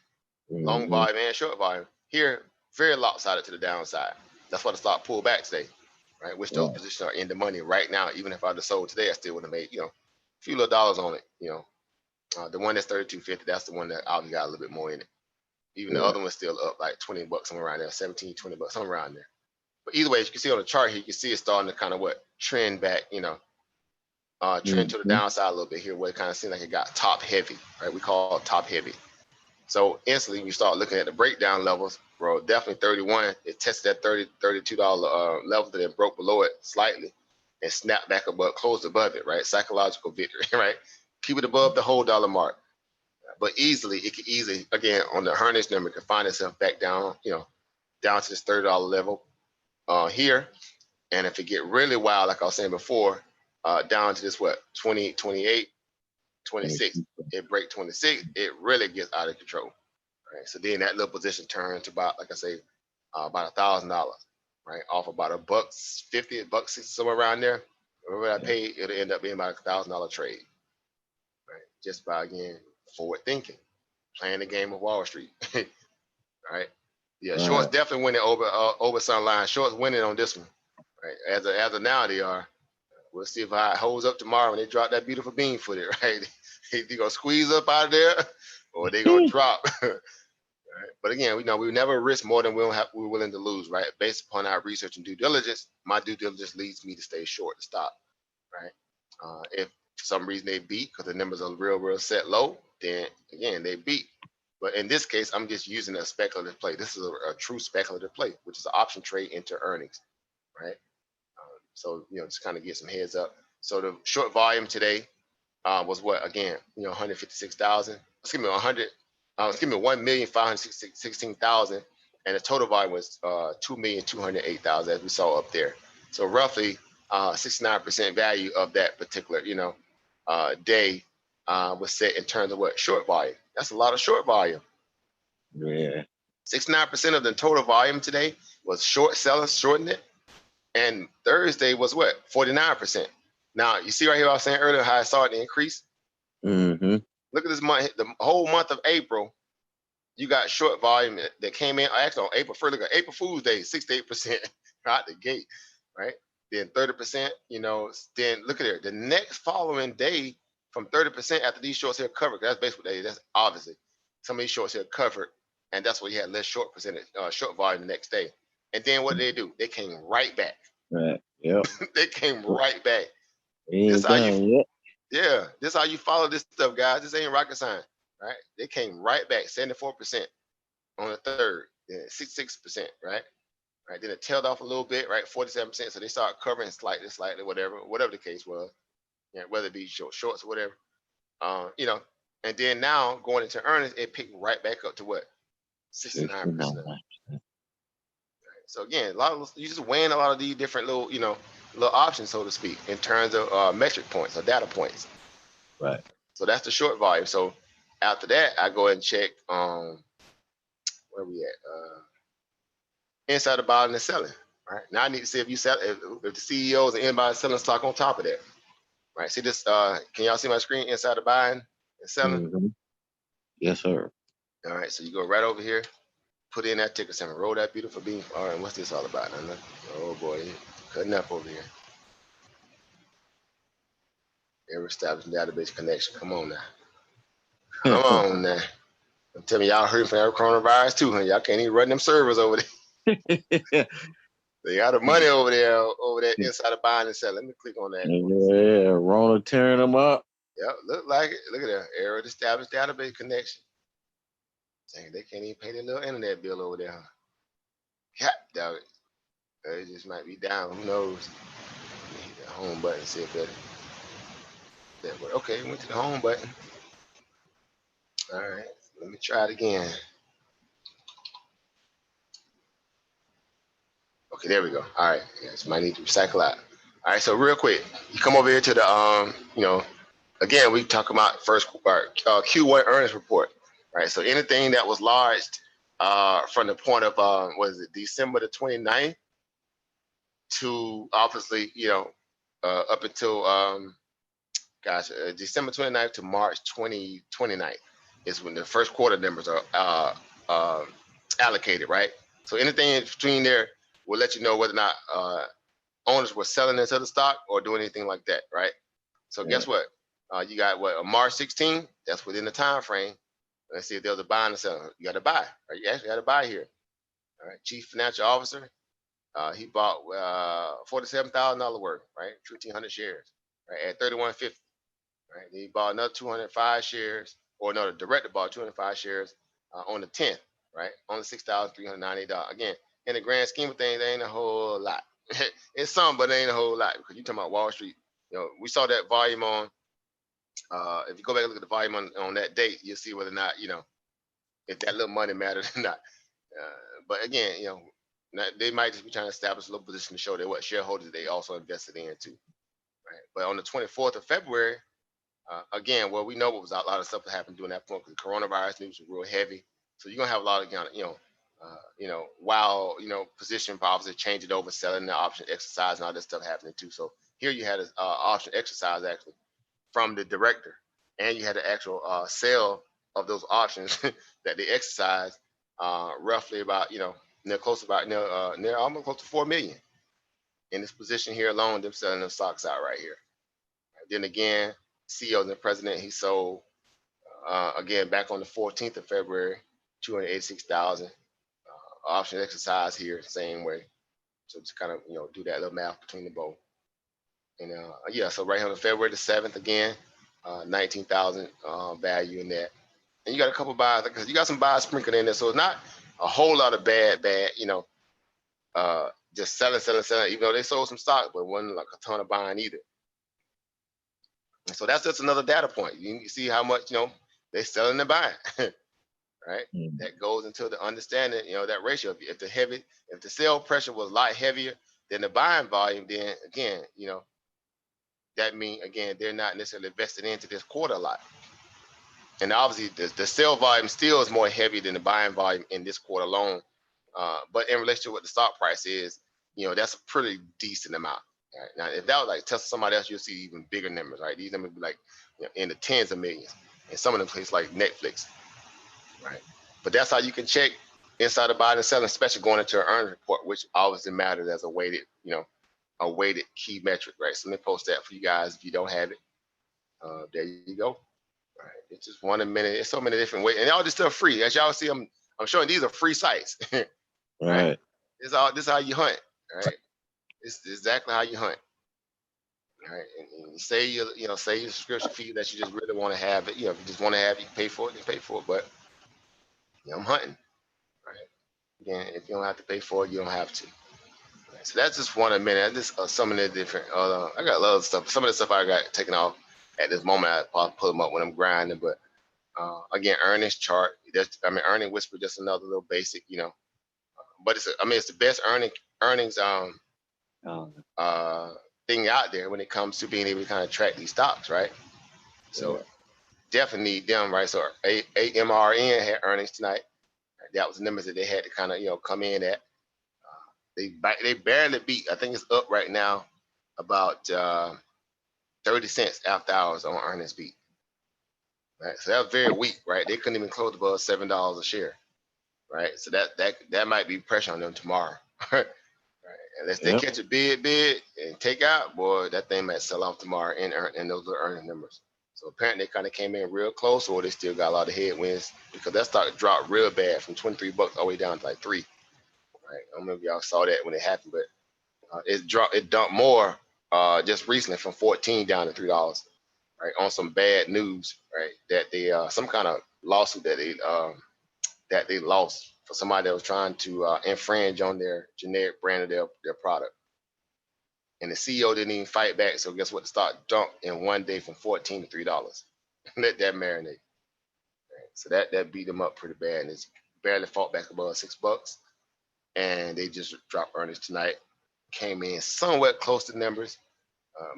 Long volume and short volume. Here, very lopsided to the downside. That's why the stock pulled back today, right? Which those positions are in the money right now. Even if I'd have sold today, I still would have made, a few little dollars on it. The one that's 32.50, that's the one that obviously got a little bit more in it. Even the Yeah. other one's still up like 20 bucks, somewhere around there, 17, 20 bucks, somewhere around there. But either way, as you can see on the chart here, you can see it's starting to kind of trend back, trend to the Mm-hmm. downside a little bit here, where it kind of seemed like it got top heavy, right? We call it top heavy. So instantly, you start looking at the breakdown levels, bro. Definitely 31. It tested that $32 level, that it broke below it slightly, and snapped back above, closed above it, right? Psychological victory, right? Keep it above the whole dollar mark, but it could easily, again, on the earnings number, can find itself back down, down to this $30 level here. And if it get really wild, like I was saying before, down to this 20, 28, 26, it break 26, it really gets out of control. Right. So then that little position turns to about, like I say, about $1,000, right? Off about $1.50, $1.60, somewhere around there. Whatever I paid, it'll end up being about $1,000 trade. Right. Just by, again, forward thinking, playing the game of Wall Street. Right. Yeah, shorts definitely winning over Sunline. Shorts winning on this one. Right. As of now, they are. We'll see if it holds up tomorrow when they drop that beautiful bean footed, right? They gonna squeeze up out of there, or they gonna drop. Right? But again, we know we never risk more than we're willing to lose, right? Based upon our research and due diligence, my due diligence leads me to stay short, to stop, right? If for some reason they beat because the numbers are real set low, then again they beat. But in this case, I'm just using a speculative play. This is a true speculative play, which is an option trade into earnings, right? So just kind of get some heads up. So the short volume today was what, again, 156,000. Excuse me, 1,516,000, and the total volume was 2,208,000, as we saw up there. So roughly 69% value of that particular day was set in terms of short volume. That's a lot of short volume. Yeah. 69% of the total volume today was short sellers shorting it, and Thursday was 49%. Now you see right here, I was saying earlier how I saw it increase. Mm-hmm. Look at this month, the whole month of April, you got short volume that came in. Actually, on April 1st, look at April Fool's Day, 68% out the gate, right? Then 30%, then look at it. The next following day, from 30% after these shorts here covered, that's basically, that's obviously some of these shorts here covered, and that's why you had less short percentage, short volume the next day. And then what did they do? They came right back. Right. Yep. They came right back. We This ain't how you, done yet. yeah, this how you follow this stuff, guys. This ain't rocket science, right? They came right back, 74% on the third, then 66%, right? Right. Then it tailed off a little bit, right? 47%. So they started covering slightly, whatever the case was, whether it be shorts or whatever, And then now going into earnings, it picked right back up to what? 69%. So again, you just weighing a lot of these different little options, so to speak, in terms of metric points or data points. Right. So that's the short volume. So after that, I go ahead and check where we at. Insider buying and selling. Right. Now I need to see if you sell if the CEOs and anybody selling stock on top of that. Right. See this, can y'all see my screen? Insider buying and selling. Mm-hmm. Yes, sir. All right. So you go right over here, put in that ticker symbol, roll that beautiful beam. All right, what's this all about? Oh boy, cutting up over here. Ever established database connection. Come on now. Come on now. I'm telling me y'all hurting from that coronavirus too, huh? Y'all can't even run them servers over there. They got the money over there, insider buying and selling. Let me click on that. Yeah, Rona tearing them up. Yep, look like it. Look at that. Error established database connection. Dang, they can't even pay their little internet bill over there, huh? God damn it. It just might be down. Who knows? Hit the home button, see if that works. Okay, went to the home button. All right, let me try it again. Okay, there we go. All right, yes, might need to recycle out. All right, so real quick, you come over here to the again, we talk about first Q1 earnings report, right? So anything that was lodged from the point of December the 29th to obviously up until December 29th to March 29th is when the first quarter numbers are allocated, right? So anything in between there will let you know whether or not owners were selling into the stock or doing anything like that, right? So guess what? You got March 16th, that's within the time frame. Let's see if there's a buy and a sell. You got to buy, right? You actually got to buy here. All right. Chief Financial Officer, he bought $47,000 worth, right? 1,500 shares, right? At 31.50, right? Then he bought another 205 shares, or no, the director bought 205 shares on the 10th, right? On the $6,398. Again, in the grand scheme of things, there ain't a whole lot. It's some, but it ain't a whole lot because you're talking about Wall Street. We saw that volume on. If you go back and look at the volume on that date, you'll see whether or not if that little money mattered or not. But again, they might just be trying to establish a little position to show that what shareholders they also invested in too, right? But on the 24th of February, again, well, we know what was a lot of stuff that happened during that point because the coronavirus news was real heavy. So you're gonna have a lot of while position for obviously changing over, selling the option exercise and all this stuff happening too. So here you had an option exercise actually from the director, and you had the actual sale of those options that they exercised, roughly about near close about near almost close to 4 million in this position here alone. Them selling them stocks out right here. Then again, CEO and the president, he sold again back on the 14th of February, 286,000 option exercise here, same way. So just kind of do that little math between the both. And yeah, so right here on February the 7th again, 19,000 value in that. And you got a couple buys because you got some buys sprinkled in there, so it's not a whole lot of bad, just selling. Even though they sold some stock, but it wasn't like a ton of buying either. And so that's just another data point. You see how much they selling and buying, right? Mm. That goes into the understanding, that ratio. If the sell pressure was a lot heavier than the buying volume, then again, that means again they're not necessarily invested into this quarter a lot. And obviously the sell volume still is more heavy than the buying volume in this quarter alone. But in relation to what the stock price is, that's a pretty decent amount. Right? Now, if that was like Tesla, somebody else, you'll see even bigger numbers, right? These numbers be like in the tens of millions, and some of them places like Netflix, right? But that's how you can check inside of buying and selling, especially going into an earnings report, which obviously matters as a weighted key metric, right? So let me post that for you guys if you don't have it. There you go. Right. It's just 1 a minute. It's so many different ways, and all this stuff free. As y'all see, I'm showing these are free sites. Right. Right. This is how you hunt. Right. It's exactly how you hunt. Right. And say your subscription fee that you just really want to have it. If you just want to have it, you pay for it, you pay for it. But I'm hunting. Right. Again, if you don't have to pay for it, you don't have to. Right. So that's just 1 a minute. Just some of the different. I got a lot of stuff. Some of the stuff I got taken off at this moment. I'll pull them up when I'm grinding, but. Again, earnings chart. Earning whisper, just another little basic, but it's the best earnings thing out there when it comes to being able to kind of track these stocks, right? So definitely need them, right? So AMRN had earnings tonight. That was the numbers that they had to kind of come in at. They barely beat. I think it's up right now about 30 cents after hours on earnings beat. Right, so that was very weak, right? They couldn't even close above $7 a share, right? So that might be pressure on them tomorrow, right? Unless they catch a bid and take out, boy, that thing might sell off tomorrow and those are earning numbers. So apparently they kind of came in real close, or they still got a lot of headwinds because that stock dropped real bad from $23 all the way down to like $3. Right? I don't know if y'all saw that when it happened, but it dumped more just recently from 14 down to $3. Right, on some bad news, right? That they some kind of lawsuit that they lost for somebody that was trying to infringe on their generic brand of their product, and the CEO didn't even fight back. So guess what? The stock dumped in 1 day from $14 to $3. Let that marinate. Right? So that beat them up pretty bad, and it's barely fought back above $6. And they just dropped earnings tonight. Came in somewhat close to numbers.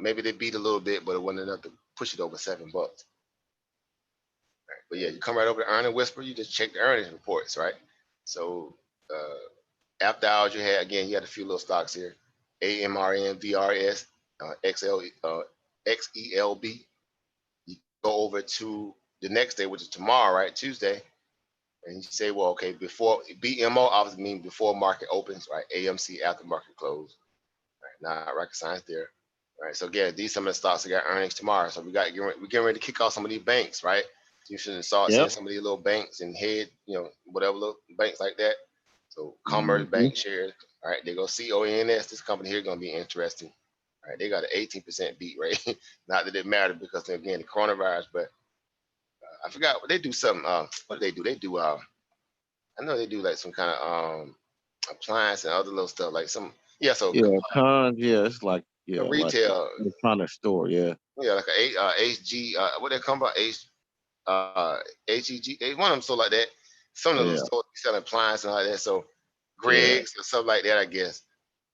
Maybe they beat a little bit, but it wasn't enough to push it over $7. Right. But yeah, you come right over to Earning Whisper, you just check the earnings reports, right? So after hours you had a few little stocks here. AMRN, VRS, XELB. You go over to the next day, which is tomorrow, right? Tuesday. And you say, well, okay, before BMO obviously means before market opens, right? AMC after market close. Right. Not rocket science there. Right. So again, these some of the stocks that got earnings tomorrow. So we're getting ready to kick off some of these banks, right? You should have saw Yep. some of these little banks and head, whatever little banks like that. So Commerce Mhm. Bank shares, all right, they go CONS. This company here gonna be interesting. All right, they got an 18% beat rate. Not that it mattered because again the coronavirus, but I forgot what they do. Something. What do they do? They do. I know they do like some kind of appliance and other little stuff like some. Yeah. So Yeah, cons. Yeah, it's like a like a retail. electronic store. Yeah. Yeah, like a HG. What they come about? HEG. They one of them so like that. Some of those Yeah. stores be selling appliances and like that. So Yeah. Greg's or stuff like that, I guess.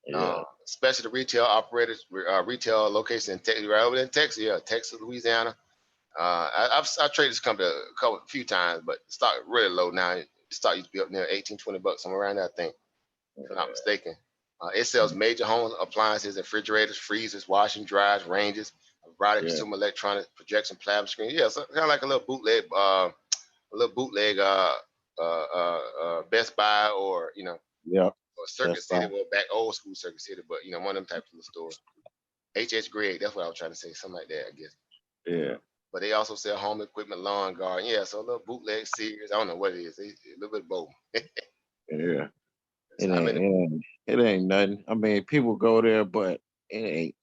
Yeah. Especially the retail operators, retail location in Texas, right over there in Texas, yeah, Texas, Louisiana. I've traded this company a few times, but the stock really low now. The stock used to be up near 18, $20, somewhere around there, I think, if I'm not mistaken. It sells major home appliances, refrigerators, freezers, washing, dryers, ranges, a variety of Yeah. consumer electronics, projection, plasma screen. Yeah, so kind of like a little bootleg Best Buy or Yeah. or Circuit That's fine. City, well back old school Circuit City, but one of them types of stores. H.H. Gregg, that's what I was trying to say, something like that, I guess. Yeah. But they also sell home equipment, lawn garden. Yeah, so a little bootleg Sears. I don't know what it is. A little bit of both. Yeah. So how many? It ain't nothing. I mean, people go there, but it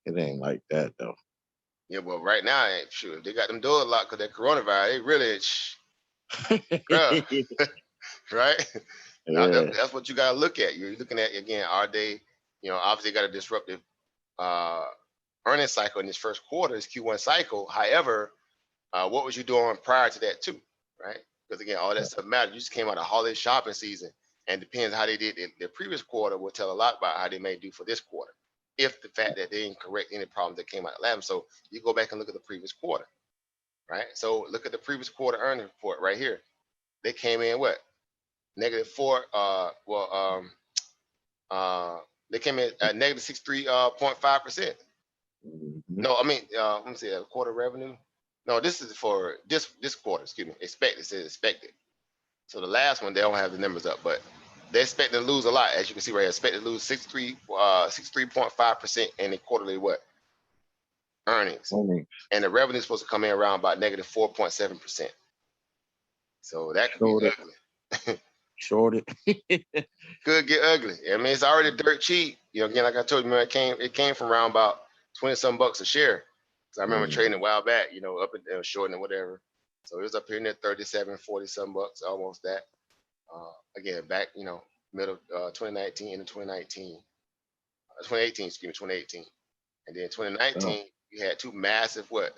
ain't like that though. Yeah, well, right now, sure, they got them doors locked because that coronavirus. They really, bruh, right? Now Yeah. that's what you got to look at. You're looking at again. Are they, obviously got a disruptive uh, earnings cycle in this first quarter, this Q1 cycle. However, what was you doing prior to that too, right? Because again, all that stuff matters. You just came out of holiday shopping season, and depends how they did in the previous quarter will tell a lot about how they may do for this quarter. If the fact that they didn't correct any problems that came out of lab, so you go back and look at the previous quarter, right? So look at the previous quarter earnings report right here. They came in what -4. They came in at -63.5%. Mhm. No, I mean, let me see, quarter revenue. No, this is for this quarter. Excuse me. Expected, it says expected. So the last one they don't have the numbers up, but they expect to lose a lot, as you can see right here. Expected to lose 63.5% in the quarterly earnings, Only and the revenue is supposed to come in around about -4.7%. So that could be shorted. ugly. Shorted. Could get ugly. I mean, it's already dirt cheap. Again, like I told you, man, it came from around about 20 some bucks a share. So I remember trading a while back, up and down, shorting and whatever. So it was up here near 37, 40 some bucks, almost that. Again, back, middle 2019 into 2018, excuse me, 2018. And then Oh, 2019, you had two massive points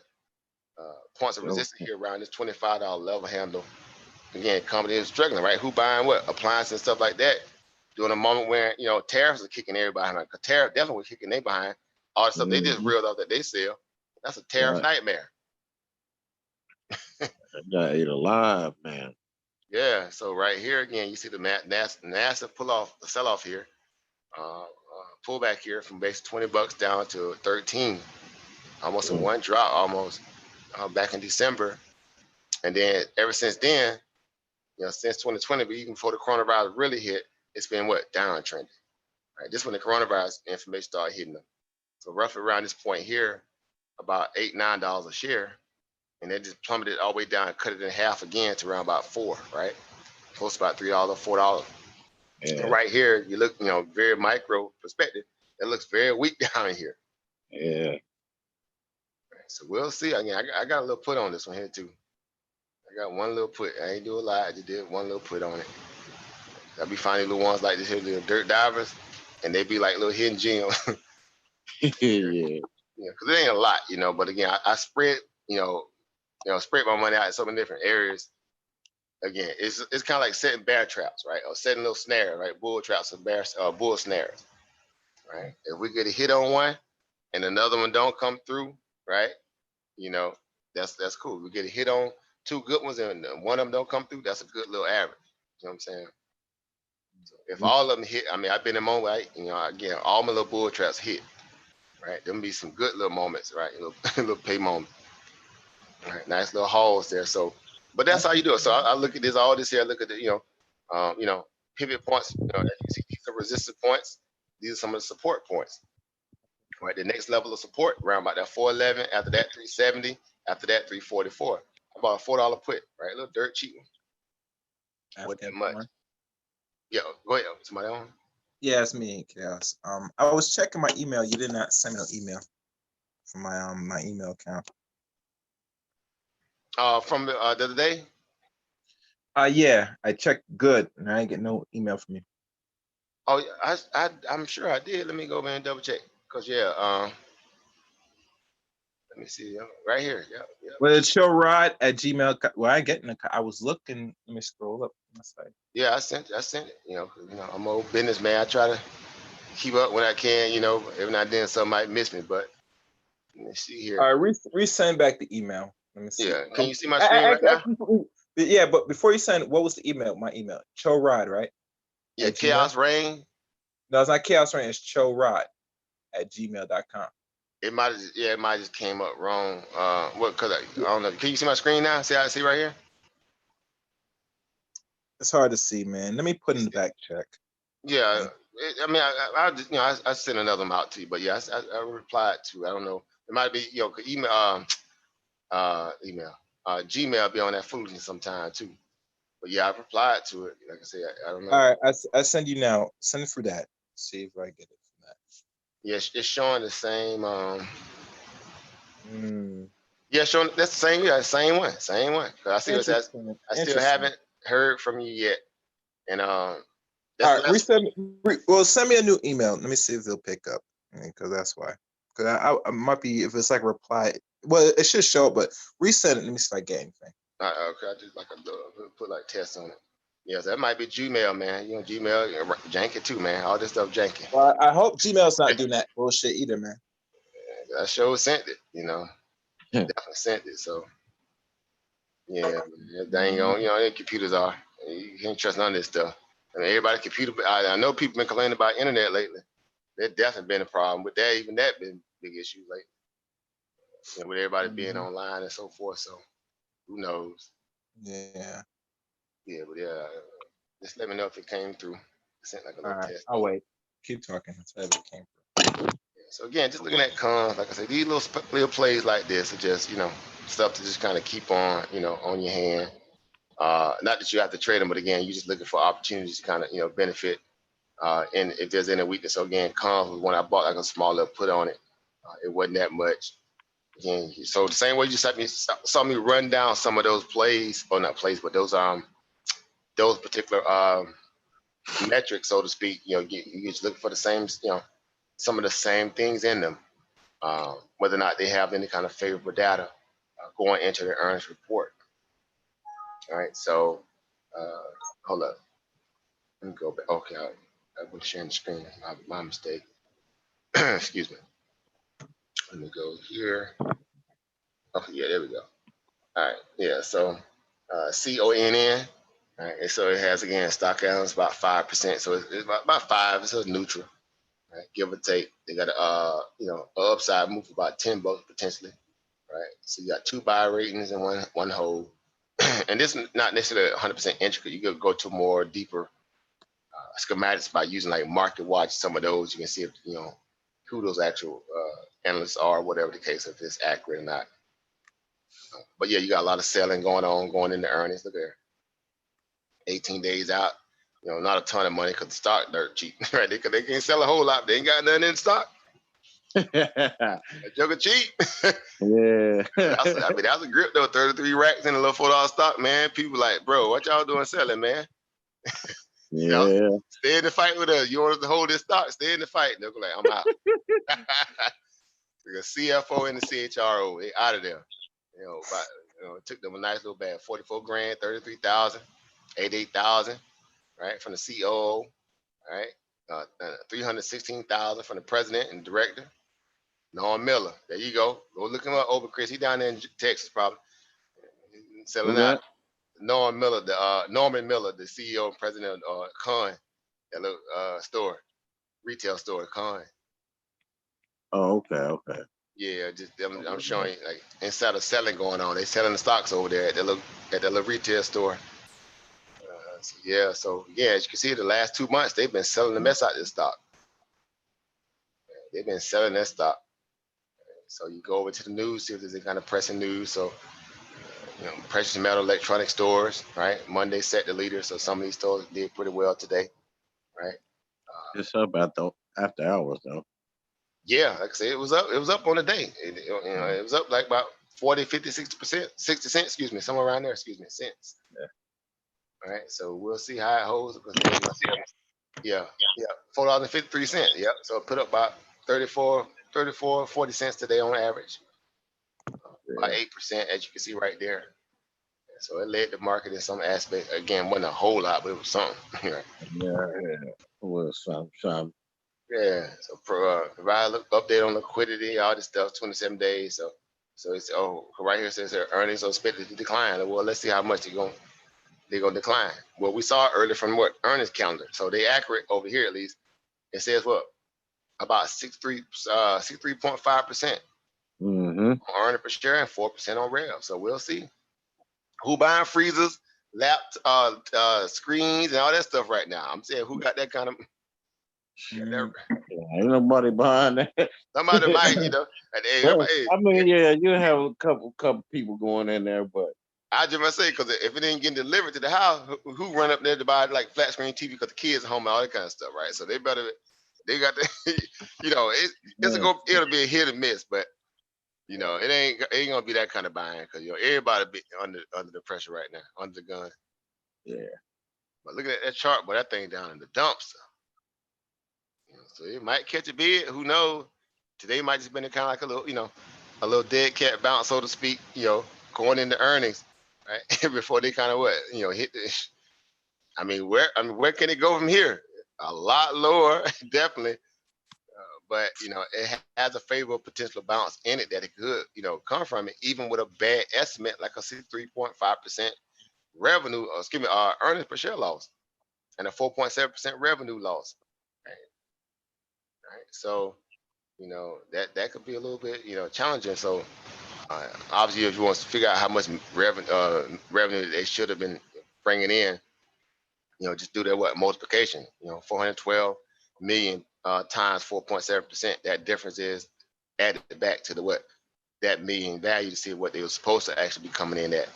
of yo. resistance here around this $25 level handle. Again, company is struggling, right? Who buying what? Appliances and stuff like that. During a moment where, tariffs are kicking everybody behind. Because tariff definitely was kicking they behind. All the stuff they just Mhm. reeled off that they sell. That's a tariff Right. nightmare. That guy ate alive, man. Yeah. So right here again, you see the massive pull off, the sell off here. Pull back here from base $20 down to 13. Almost in Mm. one drop, almost back in December. And then ever since then, since 2020, but even before the coronavirus really hit, it's been what? Downtrending. Right. This when the coronavirus information started hitting them. So roughly around this point here, about $8, $9 a share, and then just plummeted all the way down and cut it in half again to around about $4, right? Close to about $3, $4. And Yeah. right here, you look, very micro perspective. It looks very weak down here. Yeah. So we'll see. Again, I got a little put on this one here too. I got one little put. I ain't do a lot. I just did one little put on it. I'll be finding little ones like this here, little dirt divers, and they be like little hidden gems. Yeah. Because it ain't a lot, But again, I spread, spread my money out in so many different areas. Again, it's kind of like setting bear traps, right? Or setting little snares, right? Bull traps and bull snares, right? If we get a hit on one and another one don't come through, right? You know, that's cool. We get a hit on two good ones and one of them don't come through. That's a good little average. You know what I'm saying? So if all of them hit, I mean, I've been in moments, right? Again, all my little bull traps hit, right? Them be some good little moments, right? Little pay moments. All right, nice little hauls there. So, but that's how you do it. So I look at this, all this here. I look at the, pivot points. As you see, these are resistance points. These are some of the support points. Right, the next level of support around about that 411. After that, 370. After that, 344. about a $4 put, right? A little dirt cheap one. Wasn't that African much. porn. Yeah, go ahead. Somebody on? Yeah, it's me, Chaos. I was checking my email. You did not send me no email from my email account. From the other day. Yeah, I checked good, and I didn't get no email from you. Oh, yeah, I'm sure I did. Let me go over and double check. Cause yeah, let me see. Right here. Yeah, yeah. Well, it's showrod at Gmail. Well, I get in the. I was looking. Let me scroll up on the side. Yeah, I sent it. You know, 'cause, I'm an old businessman. I try to keep up when I can. Every now and then something might miss me, but let me see here. All right, resend back the email. Let me see. Yeah, can you see my screen right now? Yeah, but before you send, what was the email? My email, Chorod, right? Yeah, At Gmail? Chaos Rain. No, it's not Chaos Rain. It's Chorod at gmail.com. It might just came up wrong. What? Cause I don't know. Can you see my screen now? See right here? It's hard to see, man. Let me put in the back check. Yeah. I mean, I just, I sent another one out to you, but yeah, I replied to. I don't know. It might be, email, Gmail be on that foolishness sometime too. But yeah, I replied to it. Like I said, I don't know. All right, I send you now. Send it for that. See if I get it from that. Yeah, it's showing the same. Mm. Yeah, showing that's the same. Yeah, same one. 'Cause I see what it says. Interesting. I still Interesting. haven't heard from you yet, and that's All the right, well, send me a new email. Let me see if they'll pick up, because that's why. Because I might be, if it's like reply. Well, it should show, but resend it. Let me see if I get anything. Okay, I just put like tests on it. Yes, that might be Gmail, man. Gmail janky too, man. All this stuff janky. Well, I hope Gmail's not doing that bullshit either, man. I sure sent it. Yeah. Definitely sent it. So yeah, dang on. The computers are. You can't trust none of this stuff. I mean, everybody computer. I know people been complaining about internet lately. There's definitely been a problem with that. Even that been big issue lately. With everybody being online and so forth. So who knows? Yeah. Yeah, but yeah, just let me know if it came through. I sent like a All little right. test. I'll wait. Keep talking. Until it came through. So again, just looking at cons, like I said, these little plays like this are just stuff to just kind of keep on on your hand. Not that you have to trade them, but again, you're just looking for opportunities to kind of benefit. And if there's any weakness, so again, cons was when I bought like a small little put on it. It wasn't that much. Again, so the same way you saw me run down some of those plays, or not plays, but those particular metrics, so to speak. You just looking for the same, some of the same things in them. Whether or not they have any kind of favorable data going into their earnings report. All right, so hold up. Let me go back. Okay, I was sharing the screen. My mistake. Excuse me. Let me go here. Okay, yeah, there we go. All right, yeah, so CONN. All right, and so it has again stock analysis about 5%. So it's about 5. It's a neutral, right? Give or take. They got a upside move about $10 potentially. Right, so you got 2 buy ratings and one hold, and this is not necessarily 100% intricate. You could go to more deeper schematics by using like Market Watch. Some of those you can see if who those actual analysts are, whatever the case, if it's accurate or not. But yeah, you got a lot of selling going into earnings. Look there, 18 days out. Not a ton of money because the stock dirt cheap, right? They can't sell a whole lot. They ain't got nothing in stock. That joker cheap. Yeah. That's a grip though. 33 racks in a little $4 stock, man. People like, bro, what y'all doing selling, man? Yeah. Stay in the fight with us. You want us to hold this stock? Stay in the fight. They're like, I'm out. The CFO and the CHRO, they out of there. It took them a nice little bag, 44 grand, 33,000, 88,000, right, from the COO, right, 316,000 from the president and director. Norm Miller, there you go. Go look him up over Chris. He down there in Texas, probably selling out. Norman Miller, the CEO and president of Con, that little retail store, Con. Oh, okay. Yeah, just I'm showing you, like instead of selling going on, they selling the stocks over there at the little retail store. So as you can see, the last 2 months they've been selling the mess out of this stock. They've been selling that stock. So you go over to the news, see if there's any kind of pressing news. So Precious metal electronic stores, right? Monday set the leader, so some of these stores did pretty well today, right? It's up after hours though. Yeah, like I said, it was up. It was up on the day. It was up like about 40, 50, 60%, 60 cents, excuse me, somewhere around there, excuse me, cents. Yeah. All right, so we'll see how it holds. Yeah, yeah, $4.53. Yep. So it put up about 40 cents today on average, about 8%, as you can see right there. So it led the market in some aspect. Again, wasn't a whole lot, but it was something. Right? Yeah. Well, some. Yeah. So provide update on liquidity, all this stuff, 27 days. So it's right here it says their earnings are expected to decline. Well, let's see how much they're gonna decline. Well, we saw earlier from what earnings calendar. So they accurate over here at least. It says what about 63.5% Mm-hmm. on earning per share and 4% on rev. So we'll see who buying freezers, screens, and all that stuff right now. I'm saying who got that kind of. Mm. Ain't nobody buying that. Somebody might, and hey, Well, everybody, I mean, yeah, you have a couple people going in there, but I just must say, because if it ain't getting delivered to the house, who run up there to buy like flat screen TV because the kids are home and all that kind of stuff, right? So they got the, it'll be a hit or miss, but it ain't gonna be that kind of buying because everybody be under the pressure right now, under the gun. yeah. But look at that chart, but that thing down in the dumpster. So it might catch a bid. Who knows? Today might just been kind of like a little dead cat bounce, so to speak. Going into earnings, right? Before they kind of hit the. Where can it go from here? A lot lower, definitely. But it has a favorable potential bounce in it that it could come from it, even with a bad estimate like a 3.5% revenue, earnings per share loss, and a 4.7% revenue loss. Right? So, that could be a little bit, challenging. So, obviously, if you want to figure out how much revenue they should have been bringing in, just do that multiplication. 412 million times 4.7%. That difference is added back to that million value to see what they were supposed to actually be coming in at,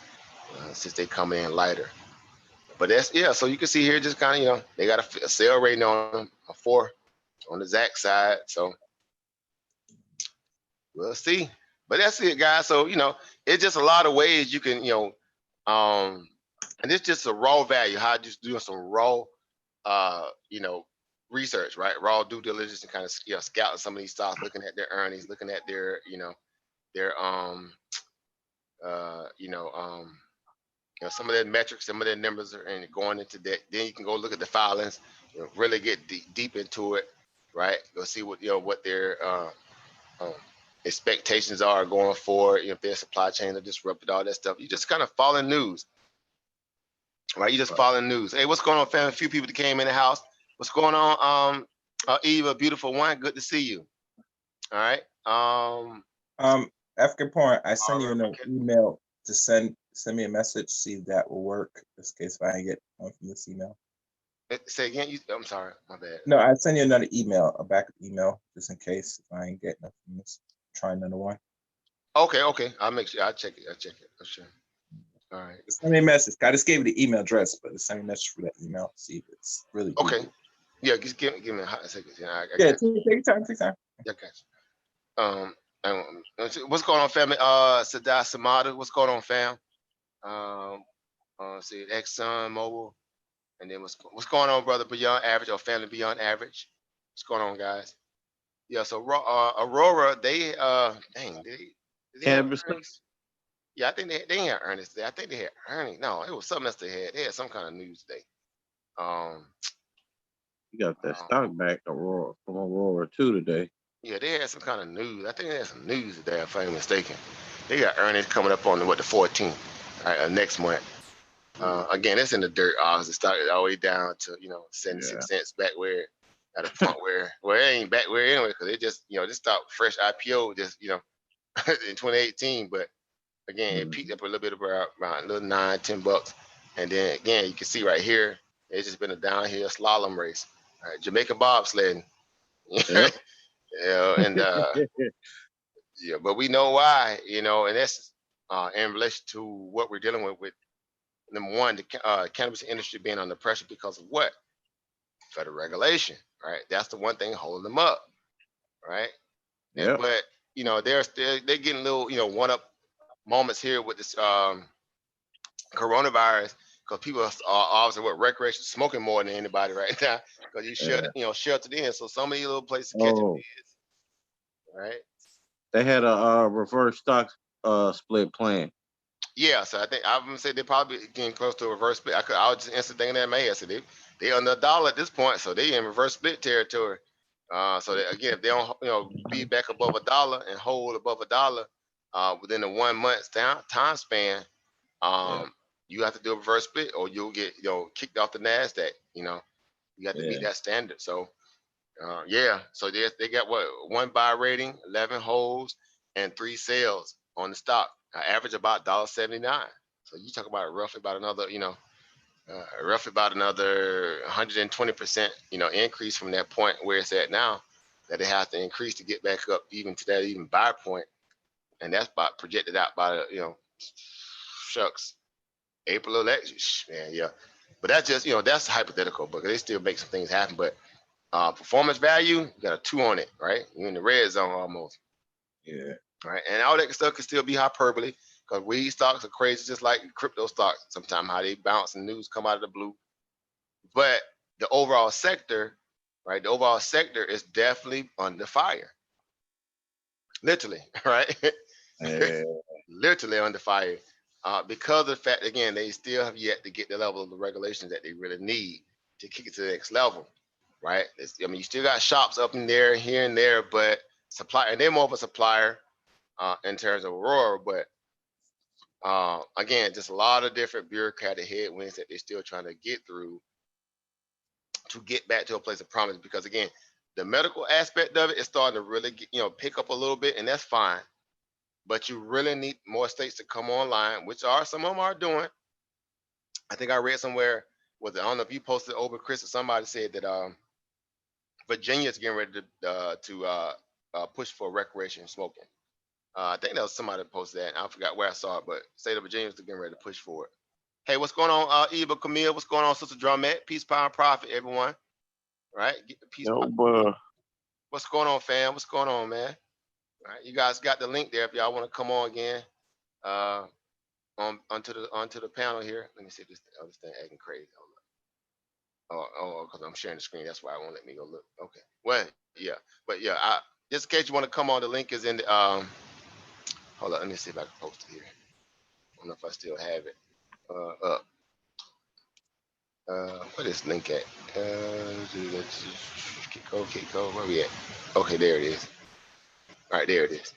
since they coming in lighter. But so you can see here just kind of, they got a sell rating on them, a 4 on the Zach side. So we'll see. But that's it, guys. So, it's just a lot of ways you can, and it's just a raw value, how just doing some raw, research, right? Raw due diligence and kind of, scouting some of these stocks, looking at their earnings, looking at their, their, some of their metrics, some of their numbers and going into that. Then you can go look at the filings, really get deep into it, right? Go see what their, expectations are going forward, if their supply chain are disrupted, all that stuff. You just kind of follow news, right? You just follow news. Hey, what's going on, family? A few people that came in the house. What's going on? Eva, beautiful one. Good to see you. All right. African Porn, I send you an email to send me a message, see if that will work. Just in case if I get one from this email. Say again. I'm sorry, my bad. No, I send you another email, a backup email, just in case if I ain't getting nothing from this. Try another one. Okay. I'll make sure. I'll check it. For sure. All right. Just send me a message. I just gave you the email address, but just send me a message for that email. See if it's really okay. Good. Yeah, just give me a hot second. Take your time. Yeah, gotcha. What's going on, family? Sadai Samada, what's going on, fam? See, Exxon Mobil, and then what's going on, brother? Beyond average or family beyond average? What's going on, guys? Yeah, so Aurora, they have earnings? Yeah, I think they had earnings today. I think they had earnings. No, it was something else they had. They had some kind of news today. You got that stock back from Aurora too today. Yeah, they had some kind of news. I think they had some news today, if I'm mistaken. They got earnings coming up on the 14th, right, next month. Again, it's in the dirt. It started all the way down to 76 cents back where at a point where it ain't back where anyway, because it just just stopped fresh IPO just in 2018. But again, it peaked up a little bit around a little $9-10, and then again you can see right here it's just been a downhill slalom race. Right, Jamaican bobsledding. Yep. And but we know why, and that's in relation to what we're dealing with number one, the cannabis industry being under pressure because of what? Federal regulation, right? That's the one thing holding them up, right? Yep. But they're getting little one up moments here with this coronavirus because people are obviously recreation smoking more than anybody right now because sheltered in. So some of these little places catching Oh, kids, right? they had a reverse stock split plan. Yeah, so I think I'm gonna say they're probably getting close to a reverse split. I was just instantly thinking that in my head. So they under a dollar at this point, so they in reverse split territory. So that, again, if they don't be back above a dollar and hold above a dollar within a 1 month time span, Yeah. you have to do a reverse split or you'll get kicked off the Nasdaq. You have to meet Yeah. that standard. So so they got what, 1 buy rating, 11 holds, and 3 sales on the stock. Average about $1.79. So you talk about roughly about another 120% increase from that point where it's at now, that it has to increase to get back up even to that even buy point, and that's about projected out by shucks, April election. Man, yeah, but that's just that's hypothetical, but they still make some things happen. But performance value, you got a 2 on it, right? You're in the red zone almost. Yeah. Right, and all that stuff can still be hyperbole because weed stocks are crazy, just like crypto stocks. Sometimes how they bounce and news come out of the blue. But the overall sector, right? The overall sector is definitely under fire. Literally, right? Yeah. Literally under fire. Because of the fact, again, they still have yet to get the level of the regulations that they really need to kick it to the next level, right? You still got shops up in there, here and there, but supply, and they're more of a supplier in terms of Aurora, but again, just a lot of different bureaucratic headwinds that they're still trying to get through to get back to a place of promise. Because again, the medical aspect of it is starting to really pick up a little bit, and that's fine. But you really need more states to come online, which some of them are doing. I think I read somewhere, I don't know if you posted over, Chris, or somebody said that Virginia is getting ready to push for recreation smoking. I think that was somebody that posted that. I forgot where I saw it, but state of Virginia is getting ready to push for it. Hey, what's going on, Eva, Camille? What's going on, Sister Drumette? Peace, power, and profit, everyone. Right? Get the peace. Yo, bro. What's going on, fam? What's going on, man? All right, you guys got the link there if y'all want to come on again. Onto the panel here. Let me see if this other thing acting crazy. Because I'm sharing the screen. That's why it won't let me go look. Okay. Well, yeah, but yeah, just in case you want to come on, the link is in the hold on, let me see if I can post it here. I don't know if I still have it up. What is link at? Keep go. Where we at? Okay, there it is. All right, there it is.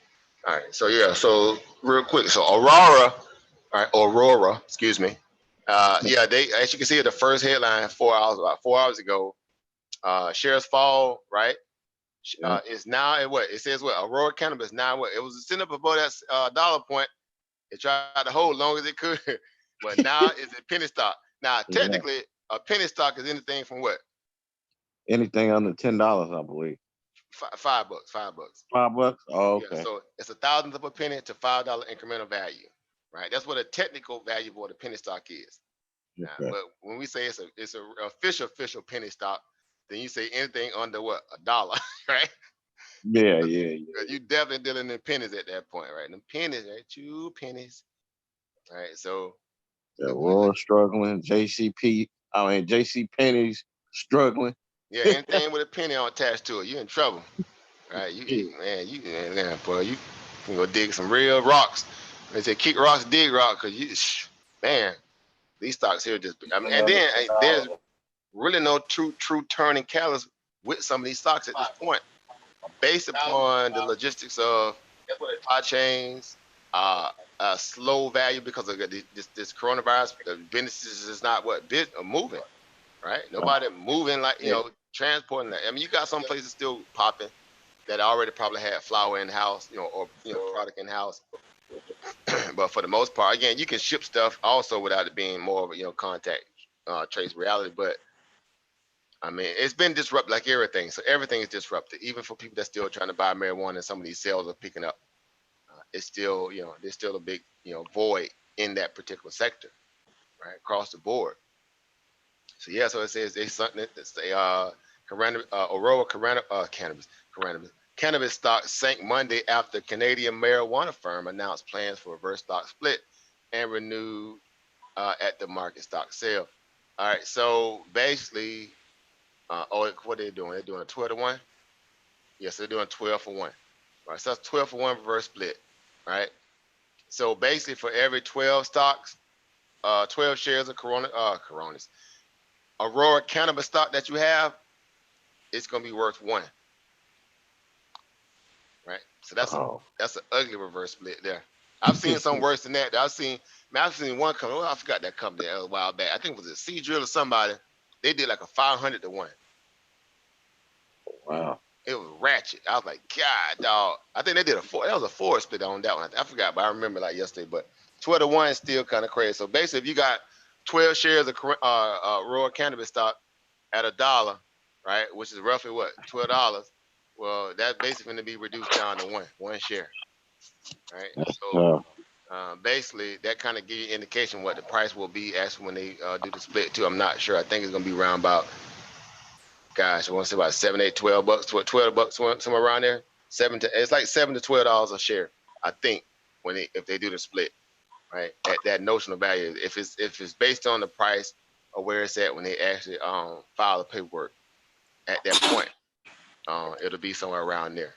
All right, so yeah, so real quick, so Aurora, excuse me. Yeah, they, as you can see, the first headline about 4 hours ago. Shares fall, right? Yeah. Is now at what? It says what? Aurora Cannabis now what? It was sitting up above that dollar point. It tried to hold long as it could, but now it's a penny stock. Now, Yeah. technically, a penny stock is anything from what? Anything under $10, I believe. $5. $5. Oh, okay. Yeah, so it's a thousandth of a penny to $5 incremental value, right? That's what a technical value for the penny stock is. Now, Okay. but when we say it's a official penny stock, then you say anything under what, $1, right? Yeah. You definitely dealing in pennies at that point, right? Them pennies, right? 2 pennies, right? So Yeah, Aurora struggling. JC Penney's struggling. yeah, anything with a penny on attached to it, you're in trouble, right? Man, boy, you can go dig some real rocks. They say kick rocks, dig rock, cause man, these stocks here just, I mean, and then there's really no true turning catalyst with some of these stocks at this point, based upon the logistics of supply chains, slow value because of this coronavirus. The businesses is not moving, right? Nobody moving like transporting that. I mean, you got some places still popping that already probably had flour in the house, or product in the house. But for the most part, again, you can ship stuff also without it being more of a contact trace reality. But I mean, it's been disrupted like everything. So everything is disrupted, even for people that's still trying to buy marijuana. And some of these sales are picking up. it's still, there's still a big, void in that particular sector, right, across the board. So yeah, so it says they something that's Aurora cannabis stock sank Monday after Canadian marijuana firm announced plans for a reverse stock split and renewed at the market stock sale. All right, so basically, what are they doing? They're doing a 12-to-1. Yes, they're doing 12 for 1. Right, so that's 12 for 1 reverse split. Right. So basically, for every 12 stocks, 12 shares of Coronas, Aurora cannabis stock that you have, it's gonna be worth 1. Right. So Oh, that's an ugly reverse split there. I've seen some worse than that. I've seen one company. Oh, I forgot that company a while back. I think it was a Seadrill or somebody. They did like a 500 to 1. wow. It was ratchet. I was like, God, dog. I think they did that was a 4 split on that one. I forgot, but I remember like yesterday. But 12 to 1 is still kind of crazy. So basically, if you got 12 shares of Aurora cannabis stock at $1, right, which is roughly what, $12. Well, that's basically going to be reduced down to one share, right? So Uh, basically, that kind of give you indication what the price will be actually when they do the split too. I'm not sure. I think it's going to be around about, gosh, I want to say about 7, 8, $12, $12 somewhere around there. It's like $7 to $12 a share, I think, if they do the split, right? At that notional value, if it's based on the price of where it's at when they actually file the paperwork at that point, it'll be somewhere around there.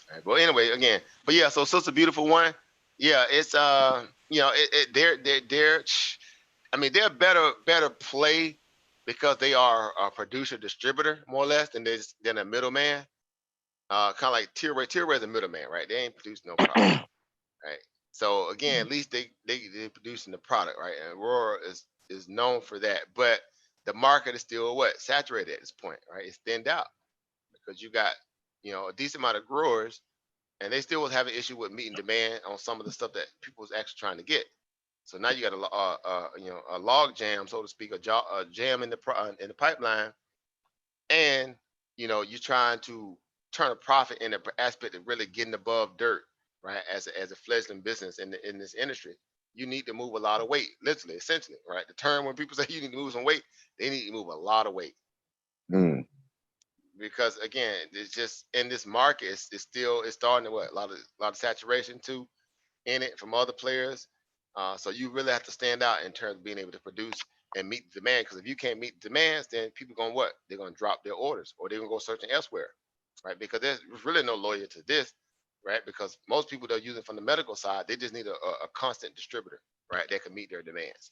All right, well, anyway, again, but yeah, so Sister Beautiful One, yeah, it's they're I mean, they're better play because they are a producer distributor more or less than a middleman. Kind of like Tilray. Tilray is a middleman, right? They ain't producing no product, right? So again, at least they producing the product, right? And Aurora is known for that, but the market is still what, saturated at this point, right? It's thinned out because you got a decent amount of growers, and they still was having issue with meeting demand on some of the stuff that people was actually trying to get. So now you got a log jam, so to speak, a jam in the pipeline, and you're trying to turn a profit in the aspect of really getting above dirt, right? As a fledgling business in this industry, you need to move a lot of weight, literally, essentially, right? The term when people say you need to move some weight, they need to move a lot of weight mm, because again, it's just in this market, it's starting to a lot of saturation too in it from other players. So you really have to stand out in terms of being able to produce and meet the demand. Because if you can't meet the demands, then people going what? They're going to drop their orders or they're going to go searching elsewhere, right? Because there's really no lawyer to this, right? Because most people that are using from the medical side, they just need a constant distributor, right? That can meet their demands,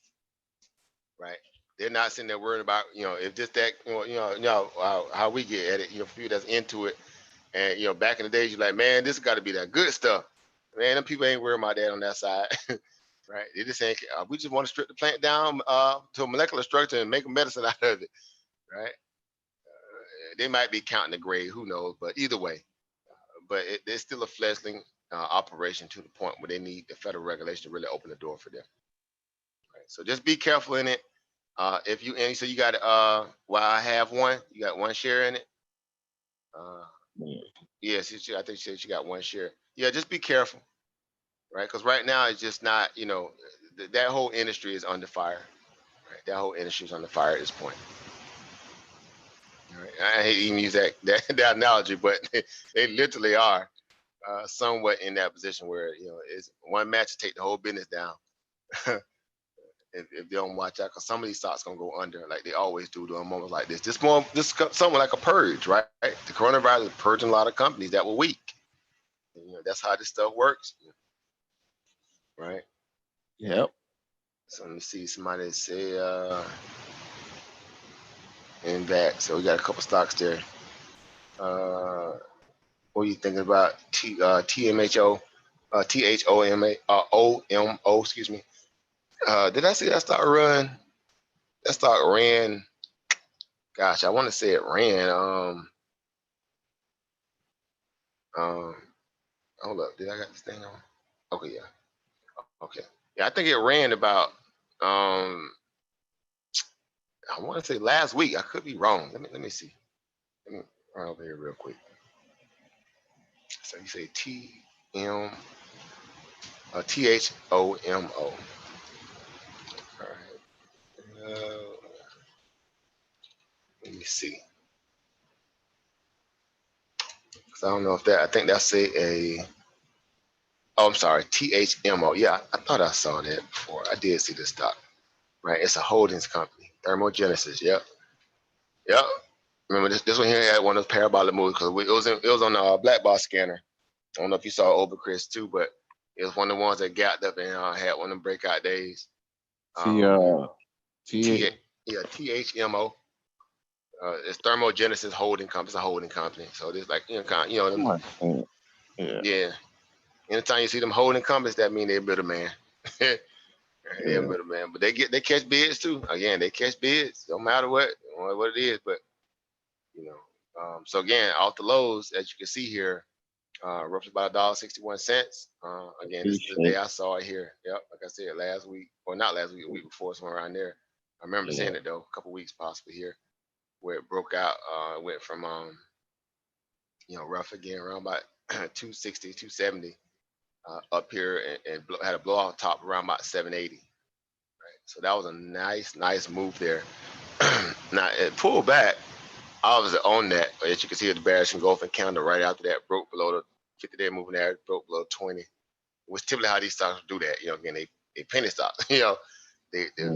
right? They're not sitting there worrying about, if just that, how we get at it, for people that's into it. And, back in the days, you're like, man, this got to be that good stuff. Man, them people ain't worried about that on that side. Right? They just saying we just want to strip the plant down to a molecular structure and make a medicine out of it, right? They might be counting the grade, who knows? But either way, it's still a fledgling operation to the point where they need the federal regulation to really open the door for them. Right? So just be careful in it. If you and so you got well, I have one. You got one share in it. mm. Yes, I think she said she got one share. Yeah, just be careful, right? Because right now it's just not. That whole industry is under fire. Right? That whole industry is under fire at this point. Right? I hate to even use that analogy, but they literally are somewhat in that position where it's one match to take the whole business down if they don't watch out. Because some of these stocks gonna go under like they always do during moments like this. This somewhat like a purge, right? The coronavirus is purging a lot of companies that were weak. And, that's how this stuff works, right? Yep. So let me see. Somebody say in back. So we got a couple stocks there. What are you thinking about? TMHO, THOMO, excuse me. Did I see that stock run? That stock ran. Gosh, I want to say it ran. Hold up. Did I got this thing on? Okay, yeah. Okay. Yeah, I think it ran about I want to say last week. I could be wrong. Let me see. Let me run over here real quick. So you say THOMO. All right. Let me see. 'Cause I don't know if that. I think that's a. Oh, I'm sorry. THMO. Yeah, I thought I saw that before. I did see this stock. Right. It's a holdings company. Thermogenesis. Yep. Yep. Remember this one here had one of those parabolic moves because it was on the black box scanner. I don't know if you saw over Chris too, but it was one of the ones that gapped up and had one of them breakout days. T Yeah, THMO. It's Thermogenesis Holding Company. It's a holding company. So it's like them, yeah. yeah. Anytime you see them holding companies, that means they're middleman. They're Yeah. middleman, but they catch bids too. Again, they catch bids. Don't matter what it is, but you know. So again, off the lows, as you can see here, roughly about $1.61. Again, this is the day I saw it here. Yep, like I said, last week, or not last week, a week before, somewhere around there. I remember seeing it though, a couple weeks possibly here, where it broke out. Went from rough again around about 260, 270 up here, and had a blowout top around about 780. Right, so that was a nice move there. Now it pulled back. Obviously on that, as you can see, the bearish engulfing candle right after that broke below the 50-day moving average, broke below 20. Which typically how these stocks do that. Again, they penny stocks. They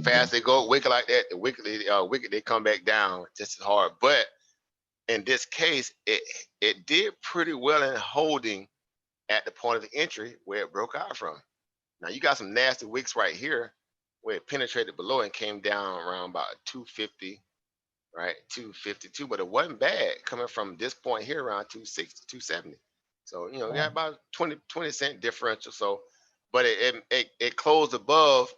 fast they go wicked like that. The wicked they come back down just as hard. But in this case, it did pretty well in holding at the point of entry where it broke out from. Now you got some nasty wicks right here where it penetrated below and came down around about 250. Right, 252, but it wasn't bad coming from this point here around 260, 270. So we got about 20 cent differential. So, but it closed above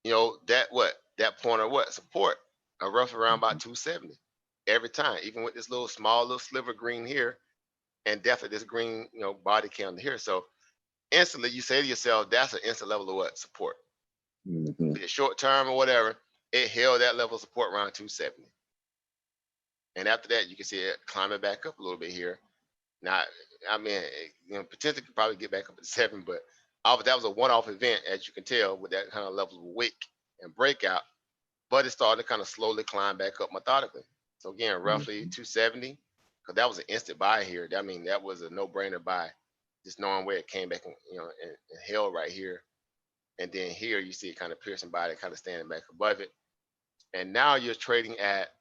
that point of support, a rough around about 270 every time, even with this small little sliver green here, and definitely this green body candle here. So instantly you say to yourself, that's an instant level of what support. Be it short term or whatever, it held that level of support around 270. And after that, you can see it climbing back up a little bit here. Now, I mean, potentially could probably get back up at 7, but that was a one-off event, as you can tell, with that kind of level of wick and breakout. But it started to kind of slowly climb back up methodically. So again, roughly 270, because that was an instant buy here. I mean, that was a no-brainer buy, just knowing where it came back and held right here. And then here you see it kind of piercing by it, kind of standing back above it. And now you're trading at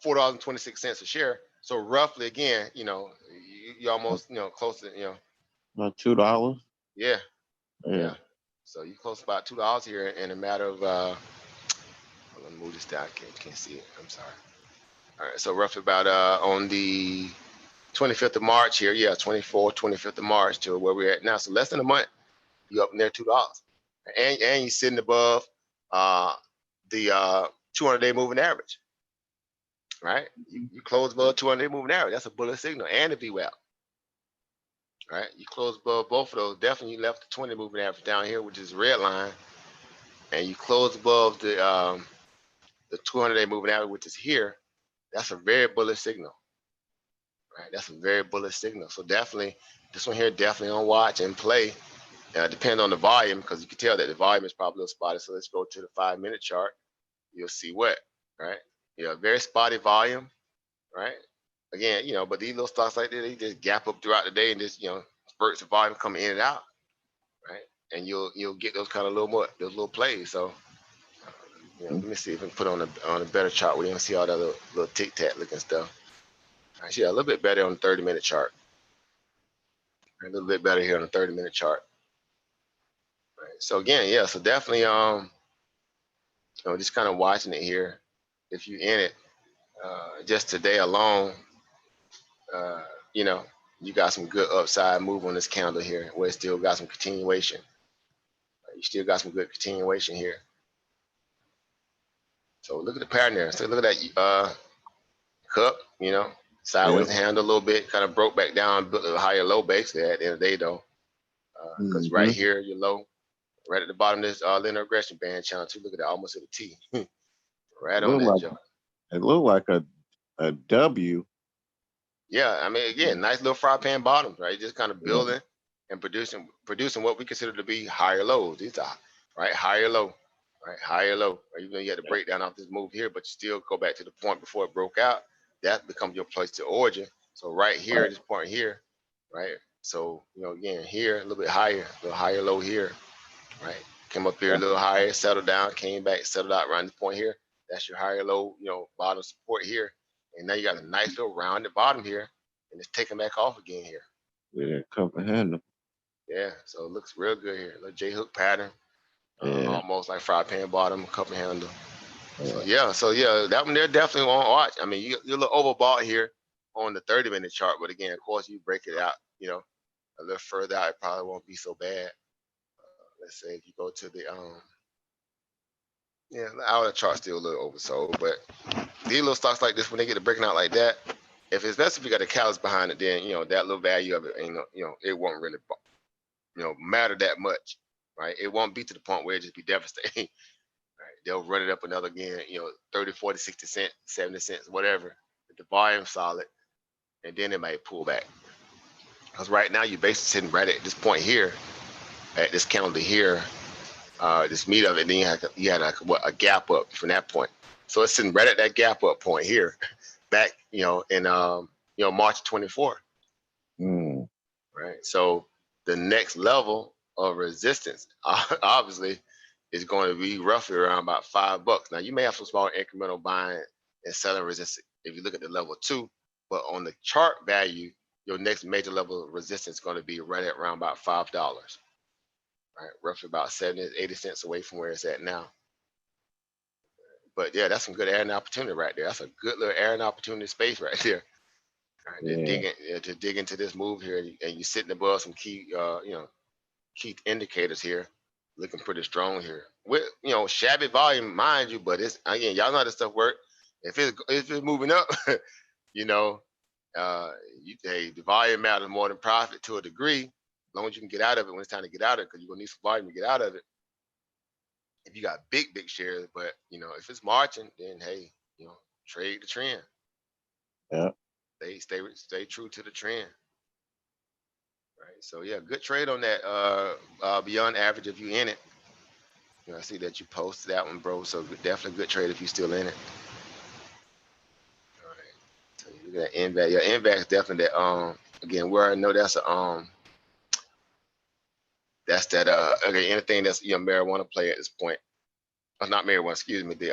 $4.26 a share. So roughly, again, you almost close to about $2. Yeah. Yeah. So you close about $2 here in a matter of. Let me move this down. I can't see it. I'm sorry. All right. So roughly about on the 25th of March here. Yeah, 25th of March to where we're at now. So less than a month, you up in there $2, and you're sitting above the 200-day moving average. Right, you close above 200-day moving average. That's a bullish signal, and the VWAP. Right, you close above both of those. Definitely, you left the 20 moving average down here, which is red line, and you close above the 200-day moving average, which is here. That's a very bullish signal. Right, that's a very bullish signal. So definitely, this one here definitely on watch and play. Depending on the volume, because you can tell that the volume is probably a little spotty. So let's go to the 5-minute chart. You'll see what, right? Very spotty volume, right? Again, but these little stocks like that, they just gap up throughout the day and just, spurts of volume come in and out, right? And you'll get those kind of those little plays. So, let me see if we can put on a better chart where you can see all that little tic tac looking stuff. Actually, a little bit better on the 30-minute chart. A little bit better here on the 30-minute chart. Right. So again, so definitely, just kind of watching it here. If you're in it, just today alone, you got some good upside move on this candle here, where it still got some continuation. You still got some good continuation here. So look at the pattern there. So look at that cup, sideways handle a little bit, kind of broke back down, built a higher low basically at the end of the day though. Because right here, you're low, right at the bottom of this linear regression band channel too. Look at that, almost at a T. Right on that, Joe. It looked like a W. Yeah, I mean, again, nice little fry pan bottoms, right? Just kind of Yeah. building and producing what we consider to be higher lows. These are right higher low, right higher low. Right? Even though you had to break down off this move here, but you still go back to the point before it broke out. That becomes your place to origin. So right here, Right. this point here, right? So again, here a little bit higher, a little higher low here, right? Came up here a Yeah. little higher, settled down, came back, settled out around this point here. That's your higher low, bottom support here. And now you got a nice little rounded bottom here, and it's taking back off again here. Yeah, cup and handle. Yeah, so it looks real good here. Little J hook pattern, Yeah. almost like fry pan bottom, cup and handle. Yeah. So yeah, that one there definitely on watch. I mean, you're a little overbought here on the 30-minute chart, but again, of course, you break it out, a little further out, it probably won't be so bad. Let's say if you go to the yeah, the hour chart's still a little oversold, but these little stocks like this, when they get to breaking out like that, if it's best if you got a callus behind it, then that little value of it ain't it won't really matter that much, right? It won't be to the point where it just be devastating. Right? They'll run it up another again, 30, 40, 60 cents, 70 cents, whatever. If the volume's solid, and then it might pull back. Because right now you're basically sitting right at this point here, at this candle here, this meat of it, then you had a gap up from that point. So it's sitting right at that gap up point here, back, in March 24. Mm. Right. So the next level of resistance, obviously, is going to be roughly around about $5. Now you may have some small incremental buying and selling resistance if you look at the level 2, but on the chart value, your next major level of resistance is going to be right at around about $5. Right, roughly about 70, 80 cents away from where it's at now. But yeah, that's some good adding opportunity right there. That's a good little adding opportunity space right there. Right, to dig into this move here, and you sitting above some key, key indicators here, looking pretty strong here. With shabby volume, mind you, but it's again, y'all know how this stuff work. If it's moving up, you know, the volume matters more than profit to a degree. As long as you can get out of it when it's time to get out of it, because you're gonna need some volume to get out of it. If you got big shares, but if it's marching, then hey, trade the trend. Yeah. Stay true to the trend. Right. So yeah, good trade on that. Beyond average if you in it. I see that you posted that one, bro. So definitely good trade if you still in it. All right. So you got NVAC. Yeah, NVAC is definitely that. Again, where I know that's okay. Anything that's marijuana play at this point. Not marijuana. Excuse me. The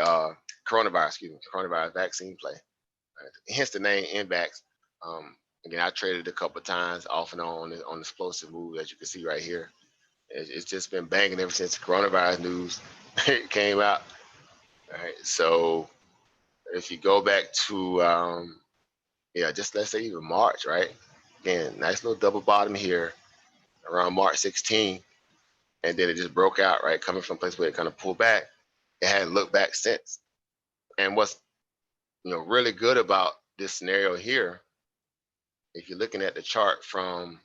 coronavirus. Excuse me. Coronavirus vaccine play. Right. Hence the name NVAX. Again, I traded a couple of times off and on the explosive move, as you can see right here. It's just been banging ever since the coronavirus news came out. All right. So if you go back to just let's say even March, right? Again, nice little double bottom here around March 16, and then it just broke out, right? Coming from a place where it kind of pulled back. It hadn't looked back since. And what's really good about this scenario here, if you're looking at the chart from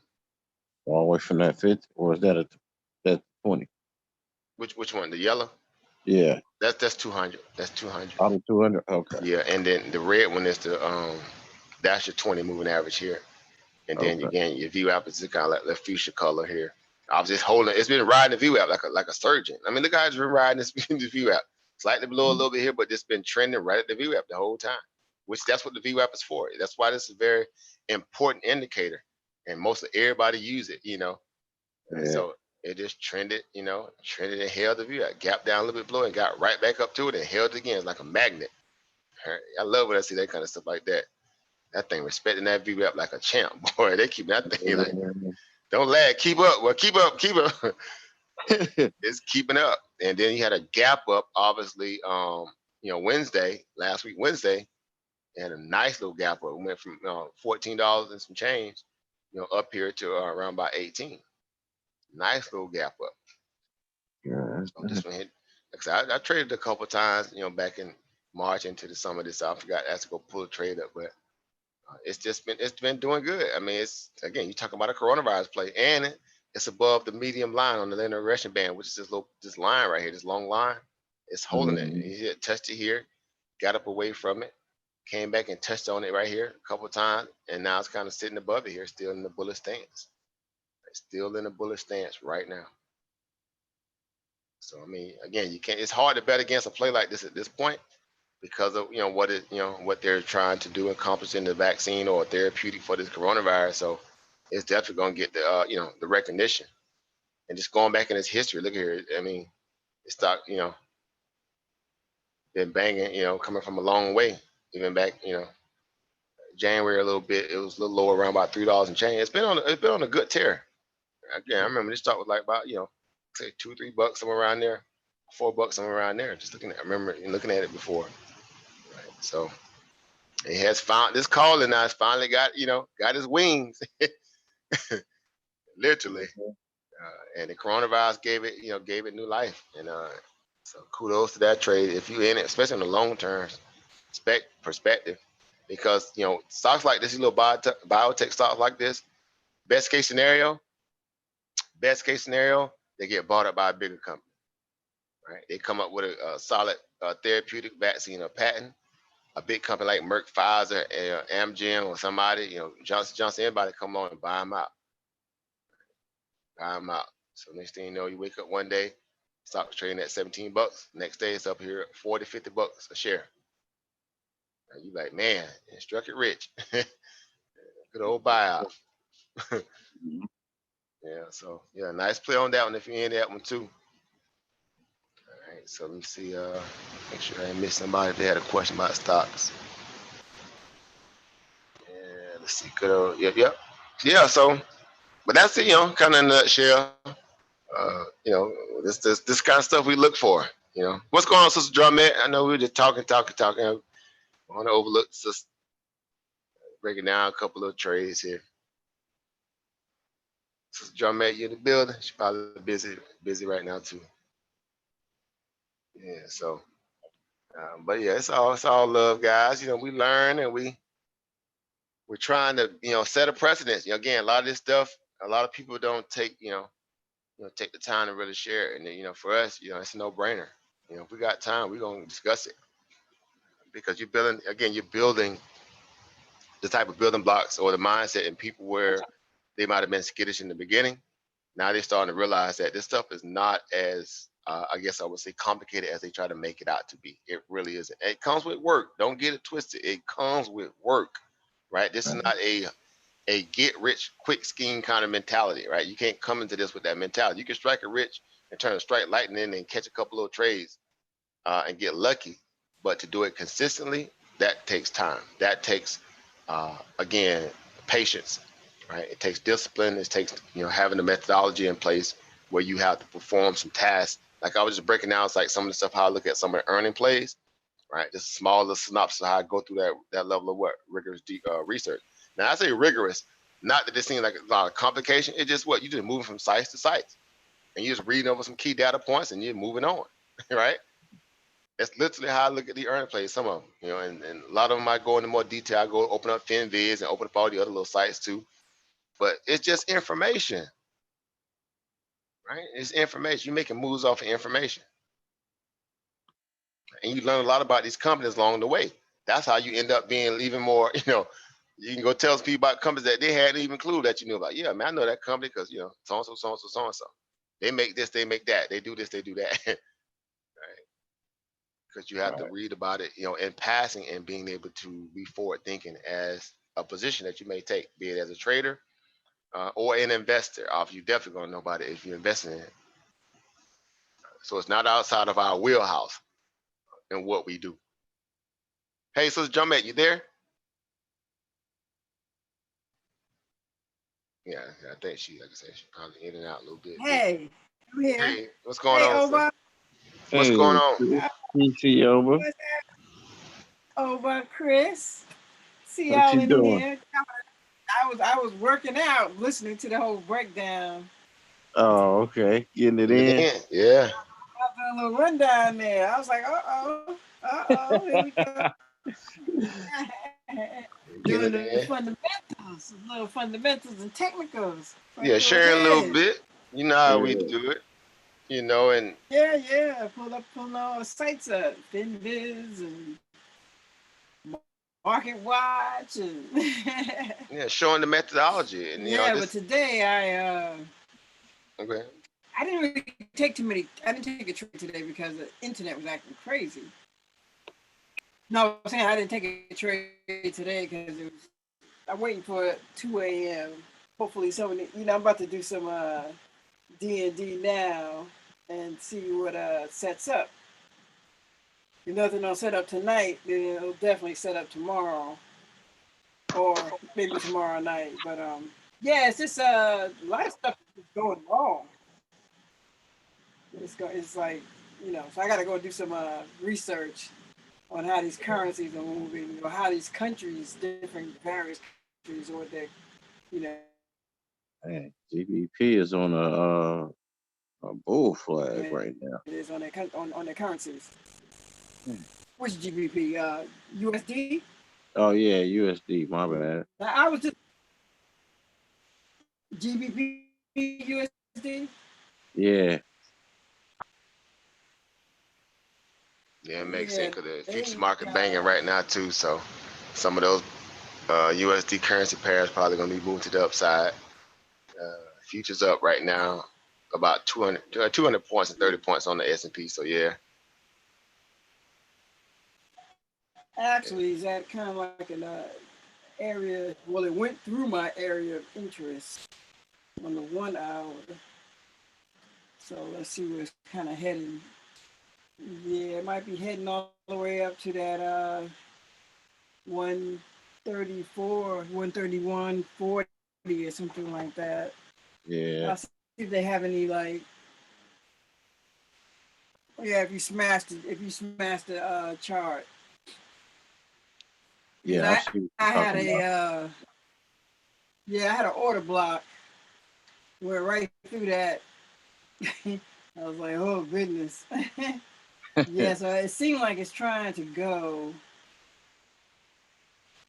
All the way from that 50, or is that that 20? which one? The yellow? Yeah. That's 200. That's 200. Out of 200. Okay. Yeah, and then the red one is that's your 20 moving average here. And then Okay. again, your view app is kind of like the fuchsia color here. I was just holding. It's been riding the view app like a surgeon. I mean, look how it's been riding this view app. Slightly below a little bit here, but it's been trending right at the view app the whole time. Which that's what the view app is for. That's why this is a very important indicator, and mostly everybody use it. And Yeah. so it just trended, trended and held the view app, gapped down a little bit below, and got right back up to it and held it again. It's like a magnet. I love when I see that kind of stuff like that. That thing respecting that view up like a champ, boy. They keep that thing like, don't lag, keep up. Well, keep up. It's keeping up. And then you had a gap up, obviously. Wednesday, last week, Wednesday, and a nice little gap up. We went from $14 and some change, up here to around about 18. Nice little gap up. Yeah. So this one hit. I traded a couple times, back in March into the summer this. I forgot I had to go pull a trade up, but it's been doing good. I mean, it's again, you talking about a coronavirus play, and it's above the medium line on the linear regression band, which is this line right here, this long line. It's holding it. It touched it here, got up away from it, came back and touched on it right here a couple of times, and now it's kind of sitting above it here, still in the bullish stance. It's still in the bullish stance right now. So I mean, again, you can't. It's hard to bet against a play like this at this point because of what they're trying to do, accomplish in the vaccine or therapeutic for this coronavirus. So it's definitely going to get the the recognition. And just going back in its history, look here. I mean, it's stock been banging, coming from a long way. Even back, January a little bit, it was a little lower, around about $3 and change. It's been on a good tear. Again, I remember this stock was like about say $2-3 somewhere around there, $4 somewhere around there. I remember looking at it before. Right? So it has found this calling now. It's finally got his wings, literally. And the coronavirus gave it new life. And so kudos to that trade if you in it, especially in the long term perspective, because stocks like this, little biotech stocks like this, best case scenario, they get bought up by a bigger company. Right? They come up with a solid therapeutic vaccine or patent. A big company like Merck, Pfizer, Amgen, or somebody, Johnson Johnson, everybody come on and buy them out. So next thing you know, you wake up one day, stock trading at $17. Next day it's up here at $40-50 a share. And you like, man, it struck it rich. Good old buyout. Yeah, so yeah, nice play on that one if you're in that one too. All right, so let me see, make sure I didn't miss somebody if they had a question about stocks. Yeah, let's see, good old, yep. Yeah, so, but that's it, kind of in a nutshell. This kind of stuff we look for. What's going on, Sister Drummond? I know we were just talking. I want to overlook Sister breaking down a couple of trades here. Sister Drummond, you in the building? She's probably busy right now too. Yeah, so, but yeah, it's all love, guys. We learn and we're trying to set a precedence. Again, a lot of this stuff, a lot of people don't take take the time to really share it. And for us, it's a no-brainer. If we got time, we're gonna discuss it because you're building the type of building blocks or the mindset in people where they might have been skittish in the beginning. Now they're starting to realize that this stuff is not as I guess I would say complicated as they try to make it out to be. It really isn't. It comes with work. Don't get it twisted. It comes with work, right? This is not a get rich quick scheme kind of mentality, right? You can't come into this with that mentality. You can strike it rich and turn a strike lightning and catch a couple little trades and get lucky, but to do it consistently, that takes time. That takes again patience, right? It takes discipline. It takes having the methodology in place where you have to perform some tasks. Like I was just breaking down, it's like some of the stuff how I look at some of the earning plays, right? Just a small little synopsis of how I go through that level of rigorous research. Now I say rigorous, not that this seems like a lot of complication. It's just you just moving from sites to sites, and you're just reading over some key data points, and you're moving on, right? That's literally how I look at the earning plays. Some of them, and a lot of them I go into more detail. I go open up FinViz and open up all the other little sites too. But it's just information, right? It's information. You're making moves off of information, and you learn a lot about these companies along the way. That's how you end up being even more, you can go tell some people about companies that they hadn't even clue that you knew about. Yeah, man, I know that company because, so-and-so. They make this, they make that. They do this, they do that. Right? Because you have to read about it, in passing and being able to be forward thinking as a position that you may take, be it as a trader or an investor. You definitely gonna know about it if you're investing in it. So it's not outside of our wheelhouse and what we do. Hey, Sister Jumet, you there? Yeah, I think like I said, she's probably in and out a little bit. Hey, I'm here. Hey, what's going on? Oba. What's going on? PC Oba. Oba, Chris. See What y'all you in doing? here. I was working out, listening to the whole breakdown. Oh, okay. Getting it in. Yeah. I was doing a little rundown there. I was like, here we go. Doing the fundamentals, little fundamentals and technicals. Yeah, sharing a little bit. You know how we do it. And yeah. Pull all sites up, FinViz and market watch and Yeah, showing the methodology, and yeah. But this. today Okay. I didn't really take too many. I didn't take a trade today because the internet was acting crazy. No, I'm saying I didn't take a trade today because I'm waiting for 2 a.m. Hopefully, someone. I'm about to do some D&D now and see what sets up. If nothing don't set up tonight, then it'll definitely set up tomorrow, or maybe tomorrow night. But yeah, it's just a lot of stuff is going wrong. It's like so I got to go do some research on how these currencies are moving, or how these countries, different various countries, or they, you know, Man, GBP is on a bull flag right now. it is on their currencies. Hmm. Which GBP? USD. Oh yeah, USD. My bad. I was just GBP USD. Yeah. Yeah, it makes sense Yeah, because the futures they market banging right now too. So some of those USD currency pairs probably gonna be moving to the upside. Futures up right now about 200 points and 30 points on the S&P. So yeah. actually is that kind of like an area. Well, it went through my area of interest on the 1 hour. So let's see where it's kind of heading. Yeah, it might be heading all the way up to that 134, 131.40 or something like that. Yeah. I'll see if they have any like. Yeah, if you smashed the chart. Yeah, I Because see what I you're had talking about. I had an order block where right through that. I was like, oh goodness. Yeah, so it seemed like it's trying to go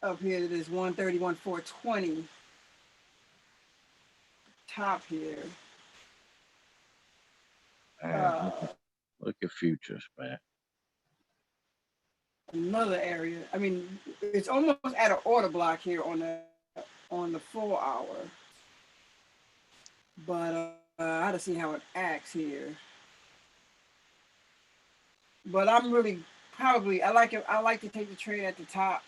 up here to this 131, 420 top here. Man, look at futures, man. Another area. I mean, it's almost at an order block here on the 4 hour. But I had to see how it acts here. But I'm really probably I like to take the trade at the top.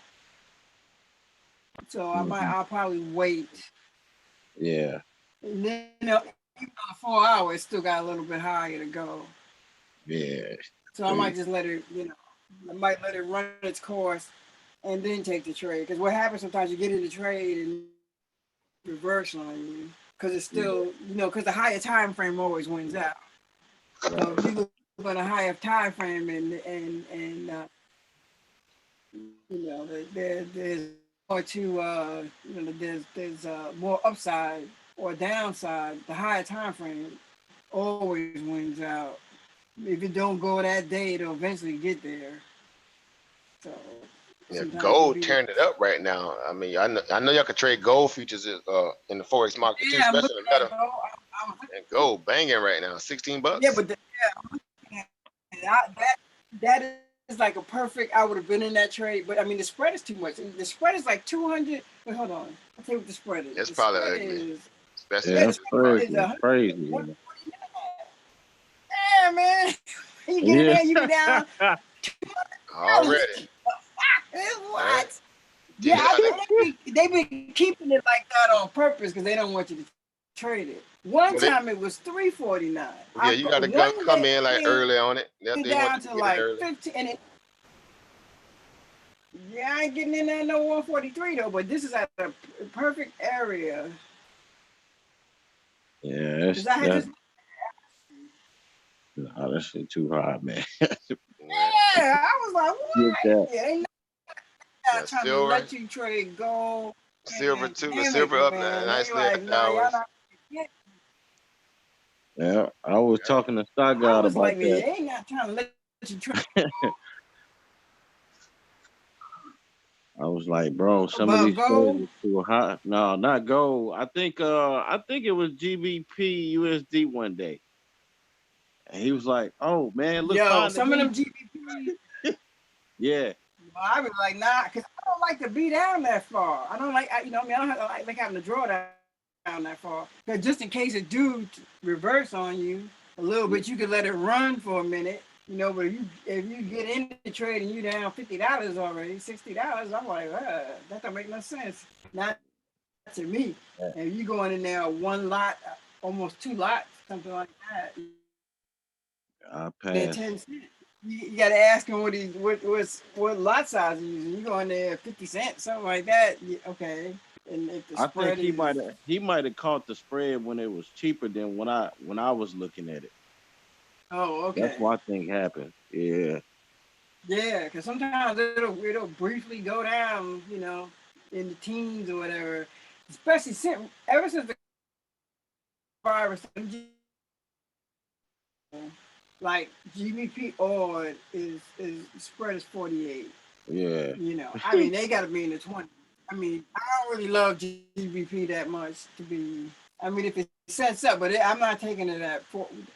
So I'll probably wait. Yeah. And then even on the 4 hour, it's still got a little bit higher to go. Yeah. So I might just let it, I might let it run its course and then take the trade. Because what happens sometimes you get in the trade and reverse on you. Because it's still, because the higher time frame always wins out. So if you look at a higher time frame and there's more to there's more upside or downside. The higher time frame always wins out. If it don't go that day, it'll eventually get there. So Yeah, sometimes you gold be tearing it up right now. I mean, I know y'all can trade gold futures in the forex market too, yeah. I'm especially looking the metal. at gold. I was And gold banging right now, 16 bucks. Yeah, but I'm looking at that is like a perfect. I would have been in that trade, but I mean the spread is too much. The spread is like 200. Wait, hold on. I'll tell you what the spread is. It's The probably spread ugly, is especially Yeah, yeah, the in that's the spread market is crazy. 100. Crazy. Yeah, man. You get in Yeah. there, you be down. already. Yeah. What? Then Yeah, you I got think they been keeping it like that on purpose because they don't want you to trade it. One well, time it was 349. yeah, you got to go One come day in like it early on it. went They want down you to to get in like early. 15. And yeah, I ain't getting in there no 143 though. But this is at a perfect area Yeah, because I had just that shit too hard, man. Yeah, I was like, Get what? that. Yeah, ain't yeah, not trying to let you trade gold. silver And too. The damn it, silver up man. They nicely like, after nah, y'all hours. not. Yeah. Yeah, I was talking to Stock I God was about like, man, that. they ain't not trying to let you trade. I was like, bro, some of About these trades gold? are too hot. No, not gold. I think it was GBP USD one day. And he was like, oh man, look Yo, fine to some of them me. GBP, Yeah. Well, I was like, nah, because I don't like to be down that far. I don't like, I mean, I don't have to like having to draw down that far. Because just in case it do reverse on you a little bit, you could let it run for a minute. But if you get in the trade and you down $50 already, $60, I'm like, that don't make no sense. Not to me. And you going in there one lot, almost two lots, something like that. I They're pass. 10 cents. You got to ask him what lot size he's using. You go in there 50 cents, something like that. Okay. And if the I think spread is he might have caught the spread when it was cheaper than when I was looking at it. That's okay. what I think happened. Yeah. Yeah, because sometimes it'll briefly go down, in the teens or whatever. Especially ever since the virus, like GBP odd is spread is 48. Yeah. I mean they gotta be in the 20. I mean, I don't really love GBP that much to be. I mean, if it sets up, but I'm not taking it at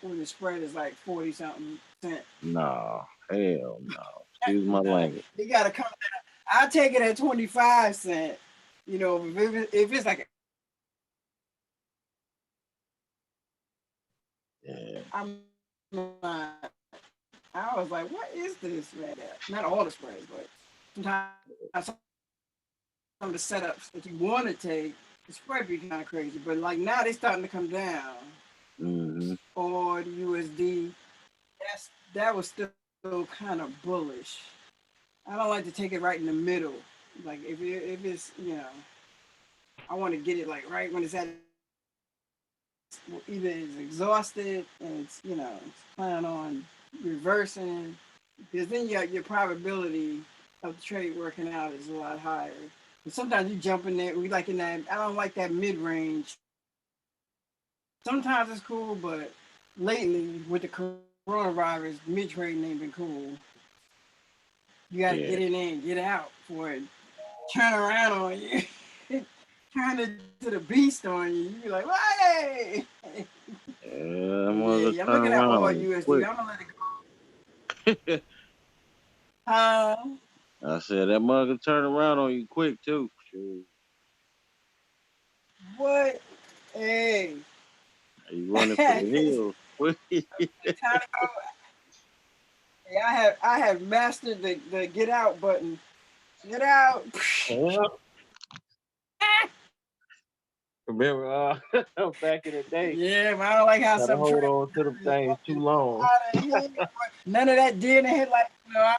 when the spread is like 40 something cent. No. Hell no. Excuse my language. You gotta come down. I take it at 25 cent. If it's like Yeah. I'm not. I was like, what is this, man? Not all the spreads, but sometimes some of the setups that you want to take, the spread be kind of crazy. But like now they're starting to come down. Mm-hmm. Or the USD, that was still kind of bullish. I don't like to take it right in the middle. Like if it's I want to get it like right when it's at either it's exhausted and it's planning on reversing, because then your probability of the trade working out is a lot higher. And sometimes you jump in there, we like in that. I don't like that mid range. Sometimes it's cool, but lately with the coronavirus, mid trading ain't been cool. You got to get in there and get out for it. Turn around on you. Turn it to the beast on you. You be like, hey! Yeah, I'm Yeah, I'm looking at all USD. I'm gonna let it go. I said that mug can turn around on you quick too. Sure. What? Hey. You running for the hills. Yeah, I have mastered the get out button. Get out. Remember back in the day? Yeah, but I don't like how some hold on to them things too long. None of that deer in the headlight. I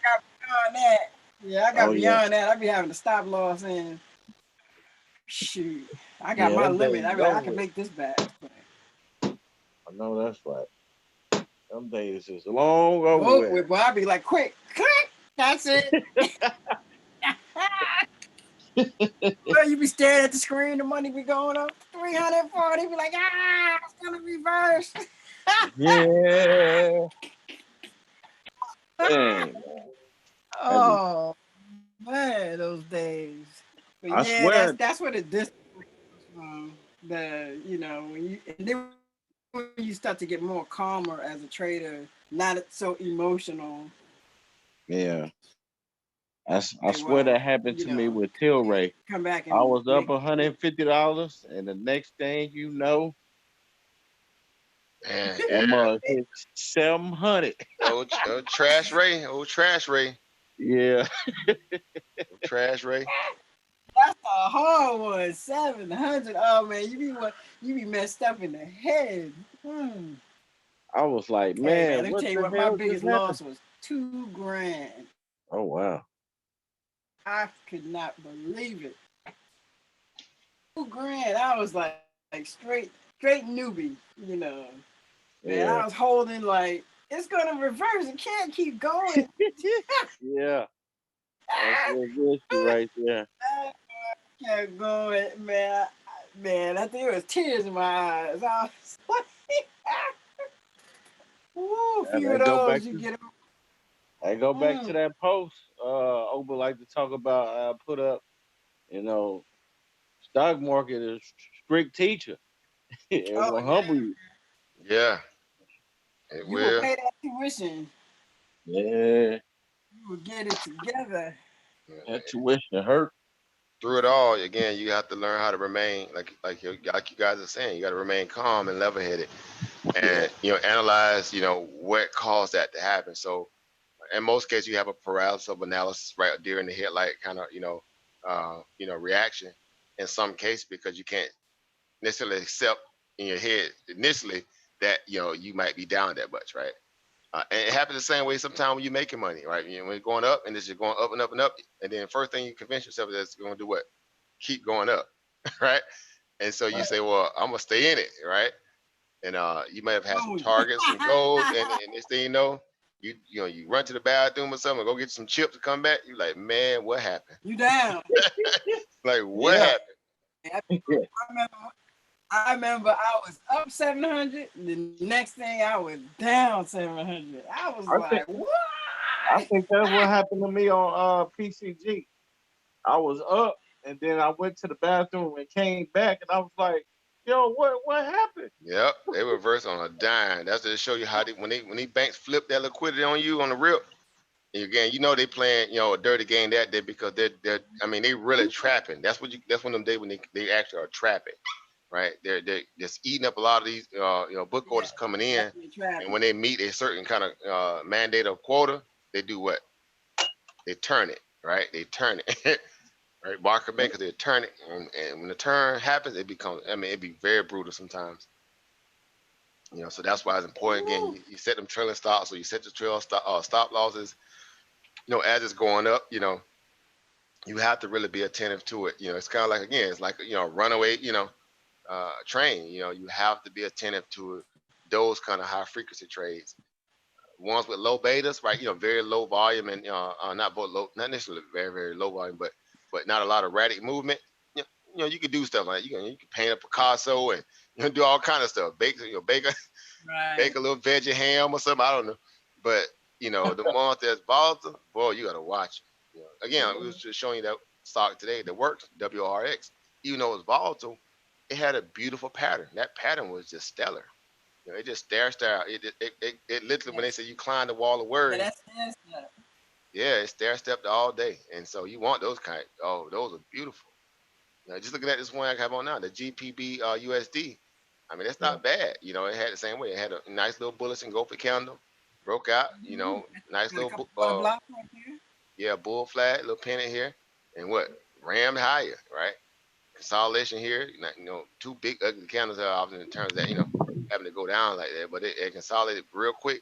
got beyond that. Yeah, I got beyond that. I be having to stop loss and shoot. I got my limit. I can make this back. I know that's right. Some days is long over with. Well, I be like, quick, click. That's it. Well, you be staring at the screen, the money be going up 340. Be like, it's gonna reverse. Yeah. Dang. Oh man, those days. But I swear. that's what it distance from. When you start to get more calmer as a trader, not so emotional. Yeah. I swear that happened to me with Tilray. Come back. I was up $150, and the next thing you know, hit 700. Old trash Ray. Yeah. Trash Ray. That's a hard one. 700. Oh man, you be messed up in the head. I was like, man, let me tell you what my biggest loss was. $2,000. Oh wow. I could not believe it. $2,000. I was like straight newbie, Man, I was holding like it's gonna reverse. It can't keep going. Yeah. That's good right there. Kept going, man. I think it was tears in my eyes. I was like, a few of those you get. I go back to that post. Oba like to talk about. Put up, stock market is strict teacher. It will humble you. Yeah, it you will pay that tuition. Yeah. will get it together. That tuition hurt. Through it all, again, you have to learn how to remain like you guys are saying. You got to remain calm and level-headed, and analyze what caused that to happen. So in most cases, you have a paralysis of analysis right during the headlight kind of reaction. In some cases, because you can't necessarily accept in your head initially that you might be down that much, right? And it happens the same way sometimes when you're making money, right? When you're going up and it's just going up and up and up, and then the first thing you convince yourself is it's going to do what? Keep going up, right? And so you say, well, I'm gonna stay in it, right? And you might have had some Oh. targets, some goals, and this thing, you run to the bathroom or something, go get some chips and come back. You're like, man, what happened? You down. Like, what Yeah. happened? I remember I was up 700. The next thing I was down 700. I was like, what? I think that's what happened to me on PCG. I was up and then I went to the bathroom and came back and I was like, yo, what happened? Yep, they reverse on a dime. That's to show you how when these banks flip that liquidity on you on the rip. And again, they playing a dirty game that day because they really trapping. That's one of them days when they actually are trapping, right? They're just eating up a lot of these book orders coming in, and when they meet a certain kind of mandate of quota, they do what? They turn it, right? They turn it. Right, market makers, they turn it, and when the turn happens, it becomes. It'd be very brutal sometimes. So that's why it's important. Again, you set them trailing stops, or you set the stop losses. As it's going up, you have to really be attentive to it. It's kind of like it's like a runaway, train. You have to be attentive to those kind of high frequency trades. Ones with low betas, right? Very low volume and not necessarily very very low volume, but not a lot of erratic movement. You can do stuff like you can paint a Picasso and do all kind of stuff. Bake bake a little veggie ham or something. I don't know, but the ones that's volatile, boy, you gotta watch it. Again, we was just showing you that stock today that worked, WRX. Even though it was volatile, it had a beautiful pattern. That pattern was just stellar. It just stare. It literally, when they say you climb the wall of worry, it stair stepped all day. And so you want those kind. Oh, those are beautiful. Just looking at this one I have on now, the GPB USD. That's not bad. It had the same way. It had a nice little bullets and gopher candle, broke out. Nice little bull flag, little pennant here, and what rammed higher, right? Consolidation here. Two big ugly candles are often in terms of that having to go down like that, but it consolidated real quick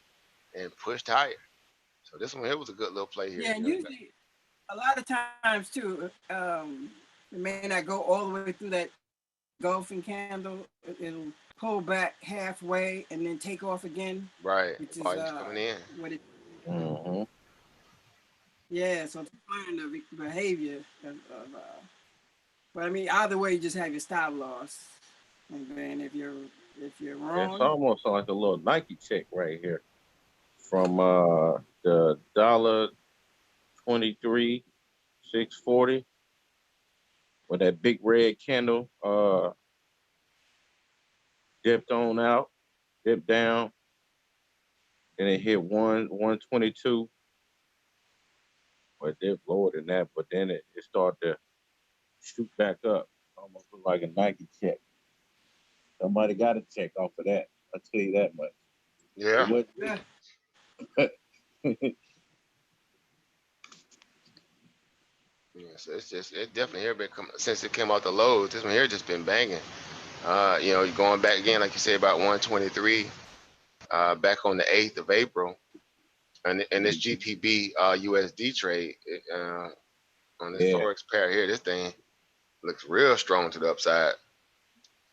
and pushed higher. So this one here was a good little play here. Yeah, and usually a lot of times too, it may not go all the way through that golfing candle. It'll pull back halfway and then take off again. Right. Which is coming in. What it. Mm-hmm. Yeah, so to learn the behavior but either way, you just have your stop loss, and then if you're wrong, it's almost like a little Nike check right here from the $23.640 with that big red candle dipped down, and it hit 122. But dipped lower than that, but then it started to shoot back up. Almost look like a Nike check. Somebody got a check off of that. I'll tell you that much. Yeah. So it definitely here been since it came out the lows. This one here just been banging. You're going back again, like you say, about 123, back on the 8th of April, and this GPB USD trade on this forex pair here, this thing looks real strong to the upside.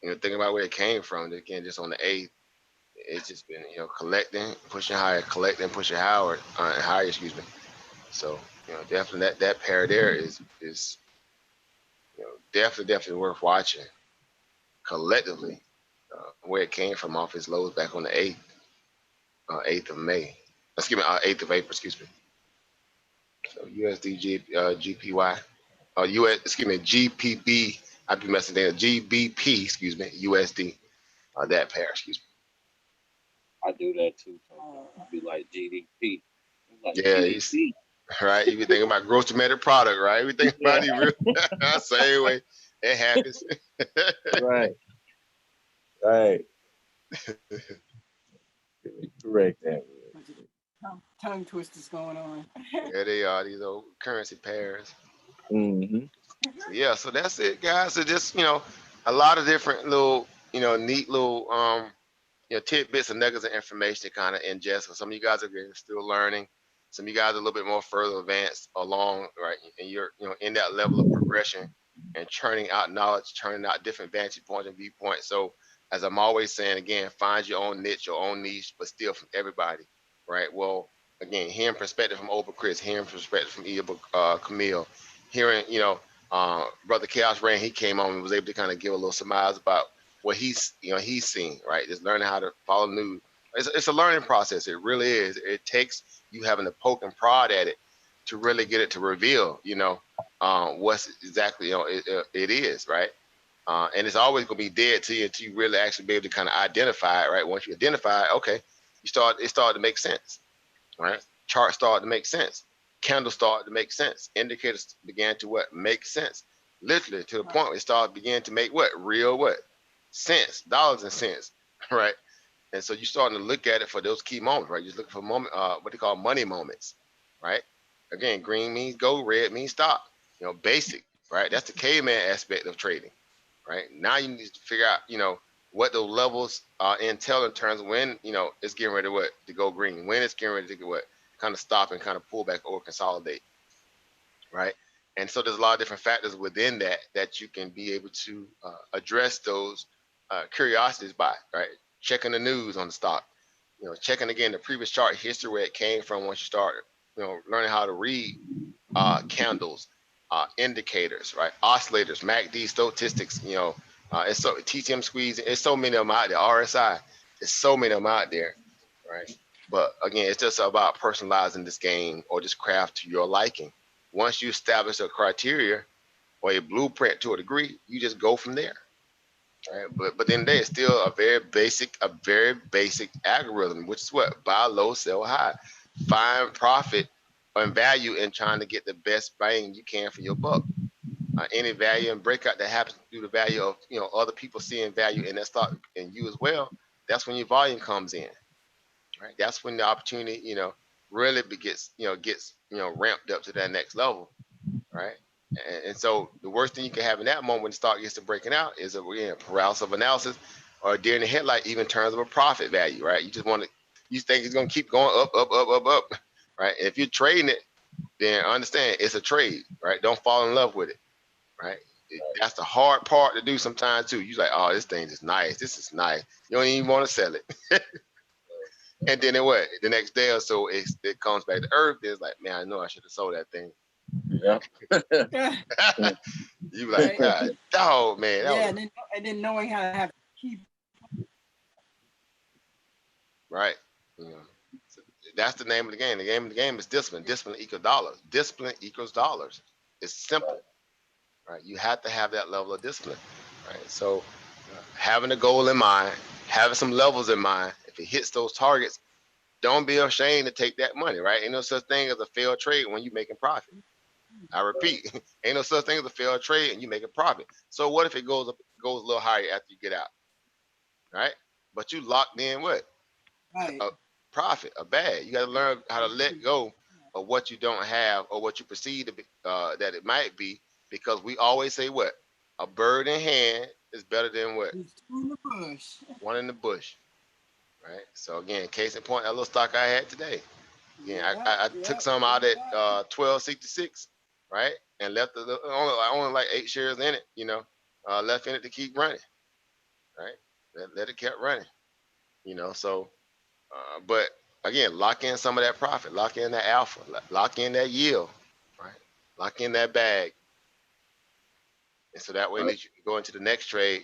Thinking about where it came from, again, just on the 8th, it's just been collecting, pushing higher, collecting, pushing higher, excuse me. So definitely that pair there is definitely worth watching collectively, where it came from off its lows back on the 8th of May. Excuse me, 8th of April, excuse me. So USD GPY, GPB. I'd be messing there. GBP, excuse me, USD. That pair, excuse me. I do that too. Sometimes. Be like GDP. Like yeah, GDP. right? You be thinking about gross domestic product, right? We think about Yeah. it real same way. It happens. Right. Right. Correct that. Bunch of tongue twisters going on. There they are, these old currency pairs. Mm-hmm. So yeah, so that's it, guys. So just a lot of different little neat little tidbits and nuggets of information to kind of ingest. So some of you guys are still learning. Some of you guys are a little bit more further advanced along, right? And you're in that level of progression and churning out knowledge, churning out different vantage points and viewpoints. So as I'm always saying again, find your own niche, your own niche, but still from everybody, right? Well, again, hearing perspective from Oprah Chris, hearing perspective from Camille, hearing Brother Chaos Rain, he came on and was able to kind of give a little surmise about what he's seen, right? Just learning how to follow news. It's a learning process. It really is. It takes you having to poke and prod at it to really get it to reveal, what's exactly it is, right? And it's always gonna be dead to you until you really actually be able to kind of identify it, right? Once you identify it, okay, it started to make sense, right? Charts started to make sense. Candles started to make sense. Indicators began to what? Make sense. Literally to the point where it started began to make what? Real what? Sense. Dollars and cents. Right. And so you're starting to look at it for those key moments, right? You're looking for moment, what they call money moments, right? Again, green means go, red means stop. Basic, right? That's the caveman aspect of trading, right? Now you need to figure out, what those levels entail in terms of when, it's getting ready to what to go green, when it's getting ready to get what kind of stop and kind of pull back or consolidate, right? And so there's a lot of different factors within that you can be able to address those curiosities by, right? Checking the news on the stock, checking again the previous chart history where it came from once you start, learning how to read candles, indicators, right? Oscillators, MACD, statistics, it's so TTM squeeze. It's so many of them out there. RSI, it's so many of them out there, right? But again, it's just about personalizing this game or this craft to your liking. Once you establish a criteria or a blueprint to a degree, you just go from there. Right? But then there's still a very basic algorithm, which is what? Buy low, sell high. Find profit and value in trying to get the best bang you can for your buck. Any value and breakout that happens through the value of other people seeing value in that stock and you as well, that's when your volume comes in. Right? That's when the opportunity, really gets ramped up to that next level, right? And so the worst thing you can have in that moment when the stock gets to breaking out is a paralysis of analysis, or during the headlight, even in terms of a profit value, right? You think it's gonna keep going up, up, up, up, up, right? If you're trading it, then understand it's a trade, right? Don't fall in love with it, right? That's the hard part to do sometimes too. You're like, oh, this thing is nice. This is nice. You don't even want to sell it. And then the next day or so, it comes back to earth. It's like, man, I know I should have sold that thing. Yeah. Yeah. You like, God, dog, man. Yeah, and then knowing how to have keep. Right. So that's the name of the game. The name of the game is discipline. Discipline equals dollars. Discipline equals dollars. It's simple. Right. You have to have that level of discipline. Right. So having a goal in mind, having some levels in mind, if it hits those targets, don't be ashamed to take that money, right? Ain't no such thing as a failed trade when you're making profit. I repeat, ain't no such thing as a failed trade and you make a profit. So what if it goes a little higher after you get out, right? But you locked in what? Right. A profit, a bag. You got to learn how to let go of what you don't have or what you perceive to be, that it might be, because we always say what? A bird in hand is better than what? There's two in the bush. One in the bush, right? So again, case in point, that little stock I had today. Again, I took some out at 12.66, right, and left only like 8 shares in it, left in it to keep running, right? Let it keep running, So, but again, lock in some of that profit, lock in that alpha, lock in that yield, right? Lock in that bag, and so that way, at least you can go into the next trade,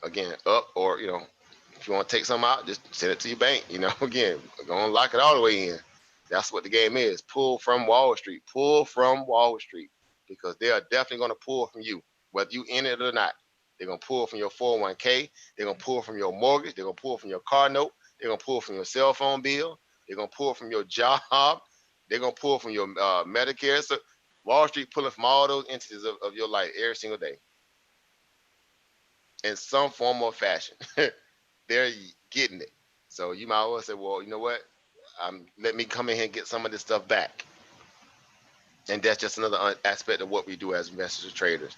again up, or if you want to take some out, just send it to your bank, again, go and lock it all the way in. That's what the game is. Pull from Wall Street. Pull from Wall Street, because they are definitely going to pull from you, whether you in it or not. They're going to pull from your 401k. They're going to pull from your mortgage. They're going to pull from your car note. They're going to pull from your cell phone bill. They're going to pull from your job. They're gonna pull from your Medicare. So Wall Street pulling from all those entities of your life every single day in some form or fashion. They're getting it. So you might well say, well, you know what? Let me come in here and get some of this stuff back. And that's just another aspect of what we do as investors or traders,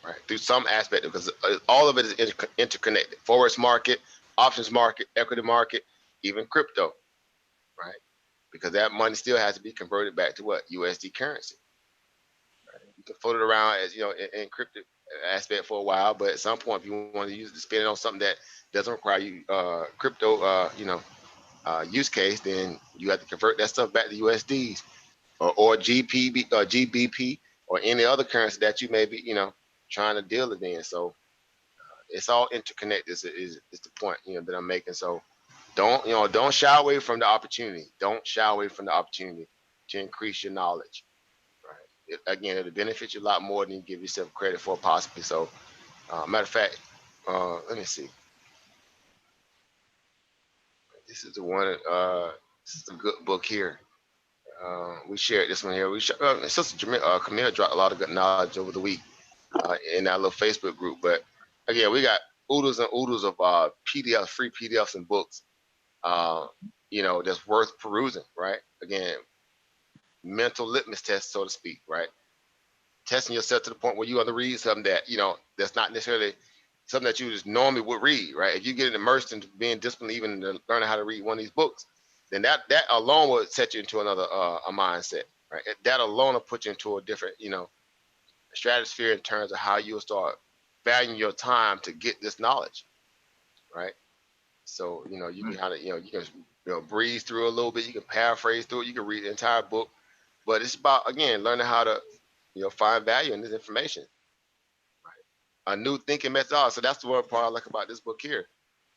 right? Through some aspect, because all of it is interconnected. Forex market, options market, equity market, even crypto, right? Because that money still has to be converted back to what? USD currency. Right? You can float it around as, in encrypted aspect for a while, but at some point, if you want to use it to spend it on something that doesn't require you crypto, use case, then you have to convert that stuff back to USDs or GBP or any other currency that you may be, trying to deal it in. So it's all interconnected is the point, that I'm making. So don't shy away from the opportunity. Don't shy away from the opportunity to increase your knowledge. Right. Again, it'll benefit you a lot more than you give yourself credit for possibly. So matter of fact, let me see. This is the one, this is a good book here. We shared this one here. Sister Camille dropped a lot of good knowledge over the week in our little Facebook group. But again, we got oodles and oodles of PDFs, free PDFs and books, that's worth perusing, right? Again, mental litmus test, so to speak, right? Testing yourself to the point where you want to read something that, that's not necessarily something that you just normally would read, right? If you get immersed into being disciplined, even learning how to read one of these books, then that alone will set you into another a mindset, right? That alone will put you into a different, stratosphere in terms of how you'll start valuing your time to get this knowledge, right? So you can kind of you can breeze through a little bit, you can paraphrase through it, you can read the entire book, but it's about again learning how to find value in this information, right? A new thinking methodology. So that's the one part I like about this book here,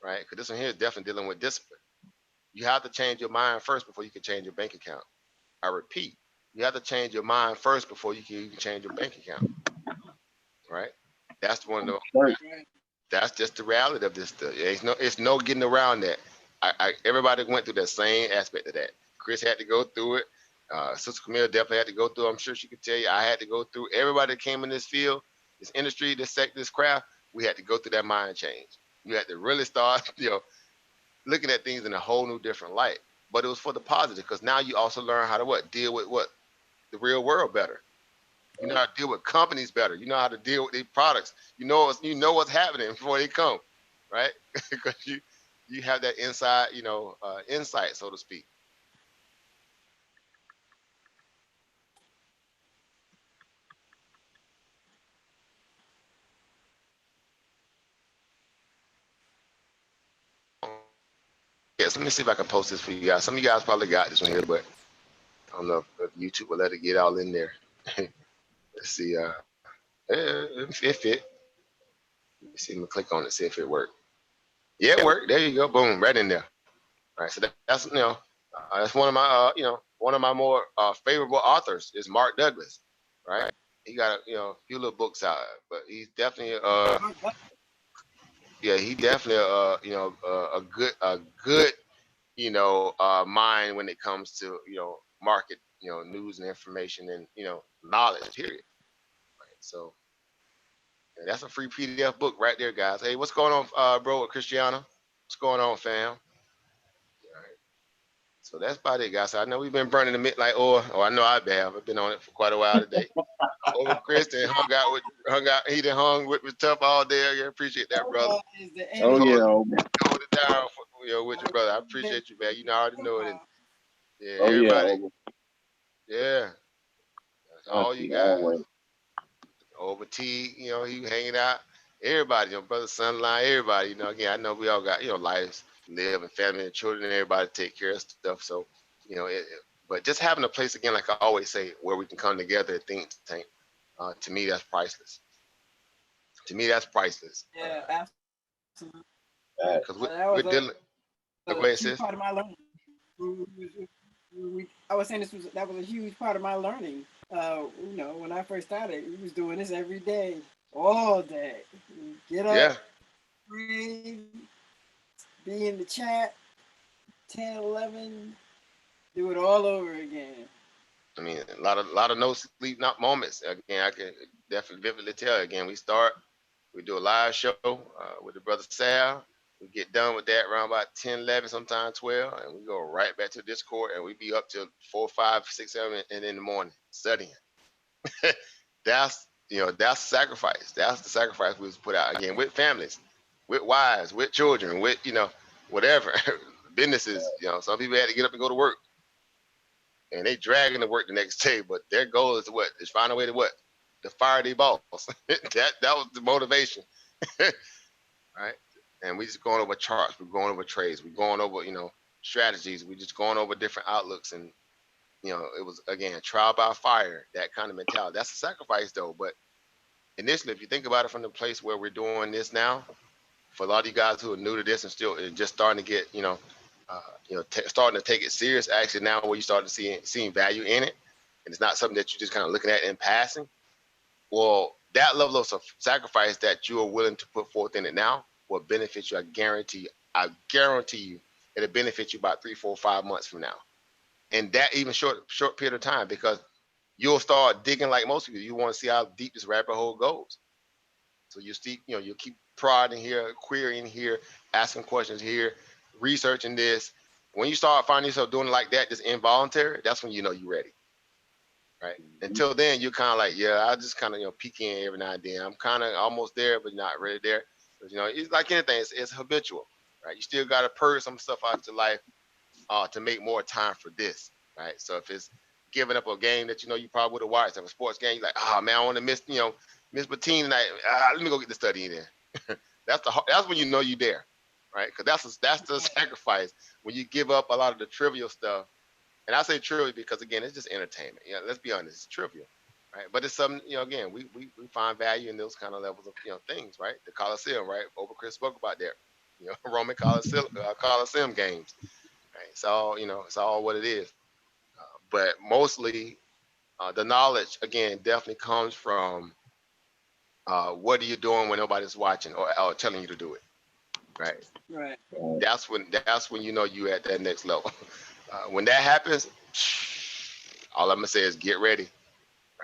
right? Because this one here is definitely dealing with discipline. You have to change your mind first before you can change your bank account. I repeat, you have to change your mind first before you can even change your bank account, right? That's one of the, Right. that's just the reality of this stuff. It's no getting around that. Everybody went through that same aspect of that. Chris had to go through it. Sister Camille definitely had to go through. I'm sure she could tell you. I had to go through. Everybody that came in this field, this industry, this sector, this craft, we had to go through that mind change. You had to really start, looking at things in a whole new different light. But it was for the positive because now you also learn how to deal with the real world better. You know how to deal with companies better. You know how to deal with their products. You know what's happening before they come, right? Because you have that inside, insight, so to speak. Yes, let me see if I can post this for you guys. Some of you guys probably got this one here, but I don't know if YouTube will let it get all in there. Let's see. It fit. Let me see. Let me click on it, see if it worked. Yeah, it worked. There you go. Boom, right in there. All right. So that's that's one of my one of my more favorable authors is Mark Douglas, right? He got a few little books out, but he's definitely he definitely a good mind when it comes to market news and information and knowledge period. Right? So that's a free PDF book right there, guys. Hey, what's going on, bro, with Christiana? What's going on, fam? So that's about it, guys. So I know we've been burning the midnight oil. Oh, I know I have. I've been on it for quite a while today. Over Chris and hung out. He done hung with tough all day. Yeah, appreciate that, brother. Oh yeah. Hold it down for, with your brother. I appreciate you, man. I already know it. And yeah, Oh yeah. everybody. Yeah, all you guys. Always. Over T, he hanging out. Everybody, brother Sunline, everybody, again, I know we all got, lives to live and family and children and everybody to take care of stuff. So, but just having a place again, like I always say, where we can come together and think tank, to me, that's priceless. To me, that's priceless. Yeah, absolutely. Because we're dealing. Go ahead, sis. Part of my learning. I was saying that was a huge part of my learning. When I first started, we was doing this every day, all day. Get up, Yeah. read, be in the chat, 10, 11, Do it all over again. I mean, a lot of no sleep not moments. Again, I can definitely vividly tell. Again, we do a live show with the brother Sal. We get done with that around about 10, 11, sometimes 12, and we go right back to Discord, and we be up till 4, 5, 6, 7, and in the morning studying. That's sacrifice. That's the sacrifice we was put out again with families, with wives, with children, with whatever businesses. Some people had to get up and go to work, and they dragging to work the next day. But their goal is to what? Is find a way to what? To fire their boss. that was the motivation, right? And we just going over charts. We're going over trades. We're going over strategies. We're just going over different outlooks, and it was again trial by fire. That kind of mentality. That's a sacrifice though, but initially, if you think about it from the place where we're doing this now, for a lot of you guys who are new to this and still just starting to get, starting to take it serious, actually now where you start to seeing value in it, and it's not something that you're just kind of looking at in passing. Well, that level of sacrifice that you are willing to put forth in it now will benefit you. I guarantee you, it'll benefit you about 3, 4, 5 months from now, and that even short period of time, because you'll start digging like most people. You want to see how deep this rabbit hole goes. So you'll keep prodding here, querying here, asking questions here, researching this. When you start finding yourself doing it like that, just involuntary, that's when you know you're ready, right? Until then, you're kind of like, yeah, I just kind of peek in every now and then. I'm kind of almost there, but not really there. But, it's like anything, it's habitual, right? You still got to purge some stuff out of your life to make more time for this, right? So if it's giving up a game that you probably would have watched, if a sports game, you're like, oh man, I want to miss my team tonight. Let me go get the study in there. That's when you know you're there, right? Because that's the sacrifice when you give up a lot of the trivial stuff. And I say trivial because again, it's just entertainment. Let's be honest, it's trivial, right? But it's something, again, we find value in those kind of levels of things, right? The Coliseum, right? Chris spoke about that. Roman Coliseum games. Right? It's all what it is. But mostly, the knowledge again definitely comes from what are you doing when nobody's watching or telling you to do it, right? Right. That's when you know you at that next level. When that happens, all I'm gonna say is get ready,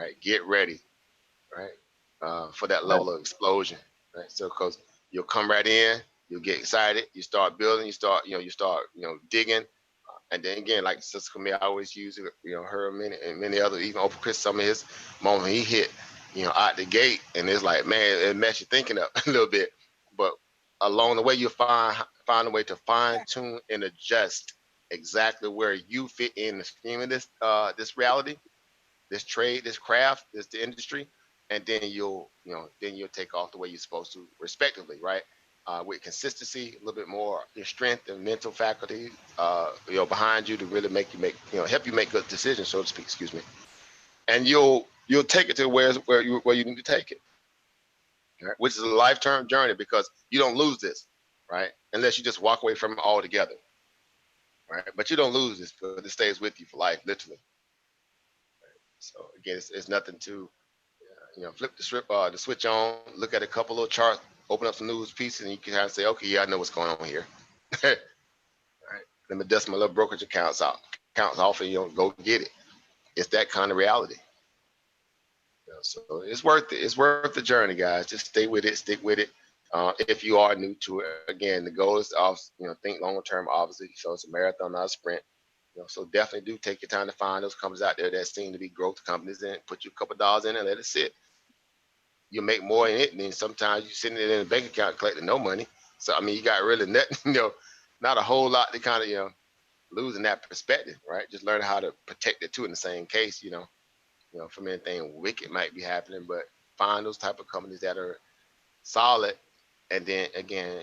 right? Get ready, right? For that level of explosion, right? So because you'll come right in, you'll get excited, you start building, you start digging. And then again, like Sister Camille, I always use her and many other, even Oprah Chris, some of his moment he hit, out the gate, and it's like, man, it messed your thinking up a little bit. But along the way, you find a way to fine tune and adjust exactly where you fit in the scheme of this reality, this trade, this craft, the industry, and then you'll take off the way you're supposed to, respectively, right? With consistency, a little bit more your strength and mental faculty, behind you to really help you make good decisions, so to speak. Excuse me. And you'll take it to where you need to take it, right? Which is a lifetime journey, because you don't lose this, right? Unless you just walk away from it altogether, right? But you don't lose this, but it stays with you for life, literally. So again, it's nothing to flip the switch on, look at a couple of charts, open up some news pieces, and you can kind of say, okay, yeah, I know what's going on here. Right. Let me dust my little brokerage accounts off, and go get it. It's that kind of reality. So it's worth it. It's worth the journey, guys. Just stay with it, stick with it. If you are new to it, again, the goal is to think longer term. Obviously, so it's a marathon, not a sprint. So definitely do take your time to find those companies out there that seem to be growth companies, and put you a couple of dollars in and let it sit. You make more in it, and then sometimes you sitting it in a bank account collecting no money. So I mean, you got really not a whole lot to kind of losing that perspective, right? Just learn how to protect it too. In the same case, from anything wicked might be happening, but find those type of companies that are solid, and then again,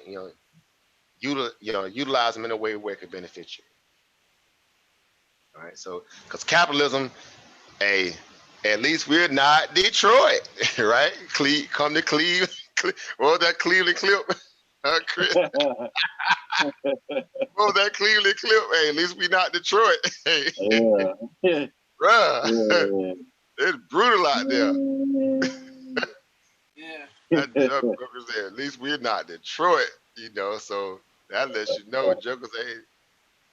utilize them in a way where it could benefit you. All right, so because capitalism, at least we're not Detroit, right? Come to Cleveland. What was that Cleveland clip? Chris? What was that Cleveland clip? Hey, at least we not Detroit. Hey, Yeah. bruh, it's brutal out there. Yeah. Joker said, at least we're not Detroit, so that lets you know, Joker said, hey,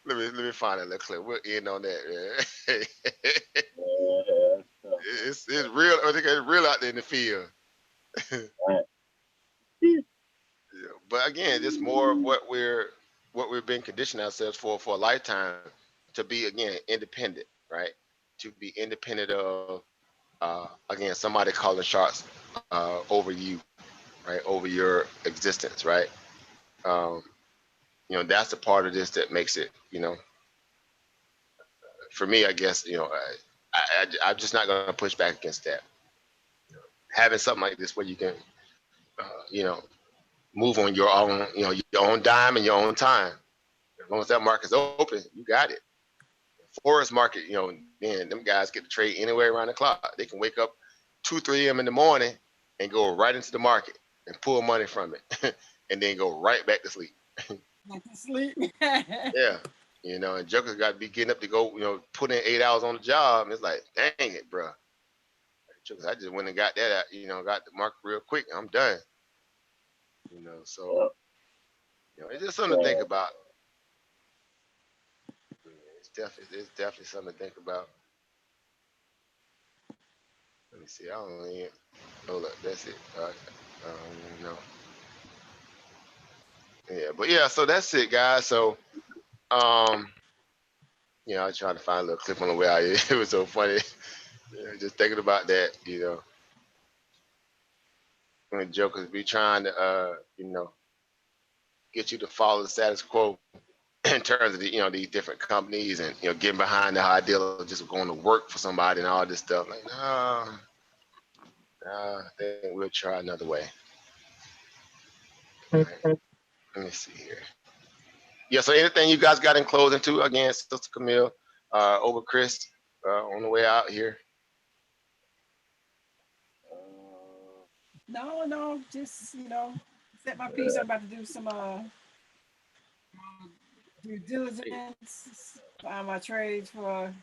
let me find that little clip. We'll end on that, man. Yeah, so, It's real. I think it's real out there in the field. right. Yeah. But again, it's more of what we've been conditioning ourselves for a lifetime to be again independent, right? To be independent of again somebody calling shots over you, right? Over your existence, right? Um, that's the part of this that makes it, for me, I guess, I'm just not going to push back against that. Having something like this where you can, uh, you know, move on your own, your own dime and your own time. As long as that market's open, you got it. Forest market, man, them guys get to trade anywhere around the clock. They can wake up 2, 3 a.m. in the morning and go right into the market and pull money from it, and then go right back to sleep. Like to sleep. Yeah, and jokers got to be getting up to go, put in 8 hours on the job. And it's like, dang it, bro. Jokers, I just went and got that, got the market real quick. I'm done. So it's just something to think So, about. It's definitely something to think about. Let me see. I don't even. Oh, look, that's it. No. Yeah, but yeah. So that's it, guys. So um, I was trying to find a little clip on the way out here. It was so funny. Just thinking about that. When jokers be trying to get you to follow the status quo in terms of these different companies and getting behind the idea of just going to work for somebody and all this stuff. Like, no, I think we'll try another way. All right. Let me see here. Yeah. So anything you guys got in closing too? Again, Sister Camille, over Chris, on the way out here. No, just set my piece. I'm about to do some due diligence, find my trades for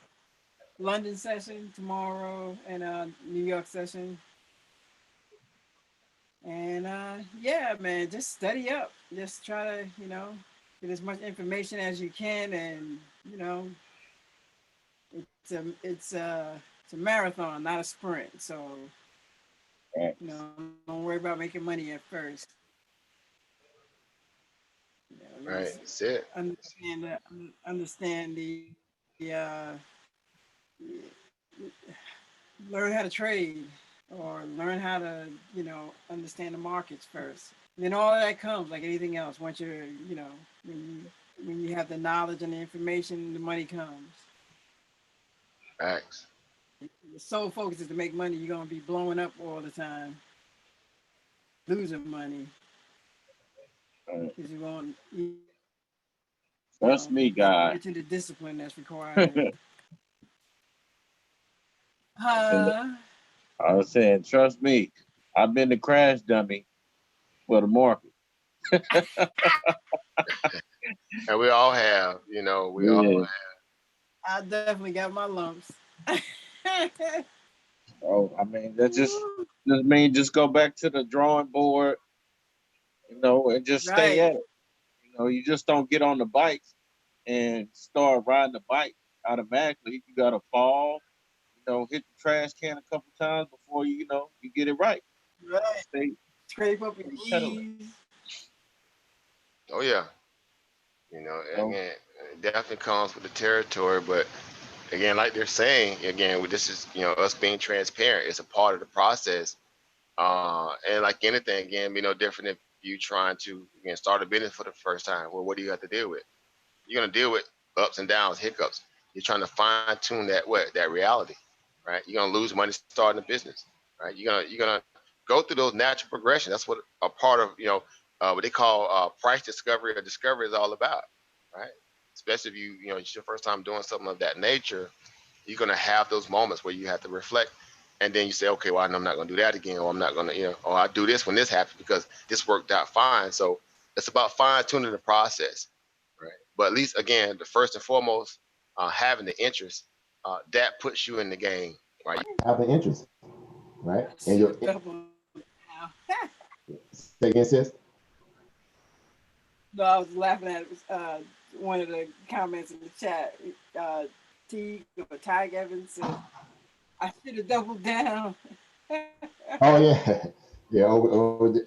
London session tomorrow and New York session. And yeah, man, just study up. Just try to, get as much information as you can, and it's a marathon, not a sprint. So right. don't worry about making money at first. Right. Just That's it. understand the learn how to trade or learn how to understand the markets first. And then all of that comes like anything else. Once you're when you have the knowledge and the information, the money comes. Facts. The sole focus is to make money. You're gonna be blowing up all the time, losing money because you won't Trust me, God. get to the discipline that's required. And Huh? I was saying, trust me, I've been the crash dummy for the market. And we all have, we all Yeah. have. I definitely got my lumps. Oh, I mean, that just go back to the drawing board, and just stay Right. at it. You just don't get on the bike and start riding the bike automatically. You gotta fall, hit the trash can a couple times before you get it right. Right. Stay, Scrape up your stay pedaling. knees. Oh yeah. So, Again, it definitely comes with the territory, but again, like they're saying, again, this is us being transparent. It's a part of the process, and like anything, again, different if you trying to again start a business for the first time. Well, what do you have to deal with? You're gonna deal with ups and downs, hiccups. You're trying to fine tune that reality, right? You're gonna lose money starting a business, right? You're gonna go through those natural progressions. That's what a part of what they call price discovery or discovery is all about, right? Especially if it's your first time doing something of that nature, you're gonna have those moments where you have to reflect, and then you say, okay, well, I'm not gonna do that again, or I'm not gonna, or I do this when this happens because this worked out fine. So it's about fine tuning the process, right? But at least again, the first and foremost, having the interest, that puts you in the game, right? Have the interest, right? And Shoot you're a couple now. say again, sis. No, I was laughing at one of the comments in the chat. T or Ty Evans said, "I should have doubled down." Oh yeah, yeah,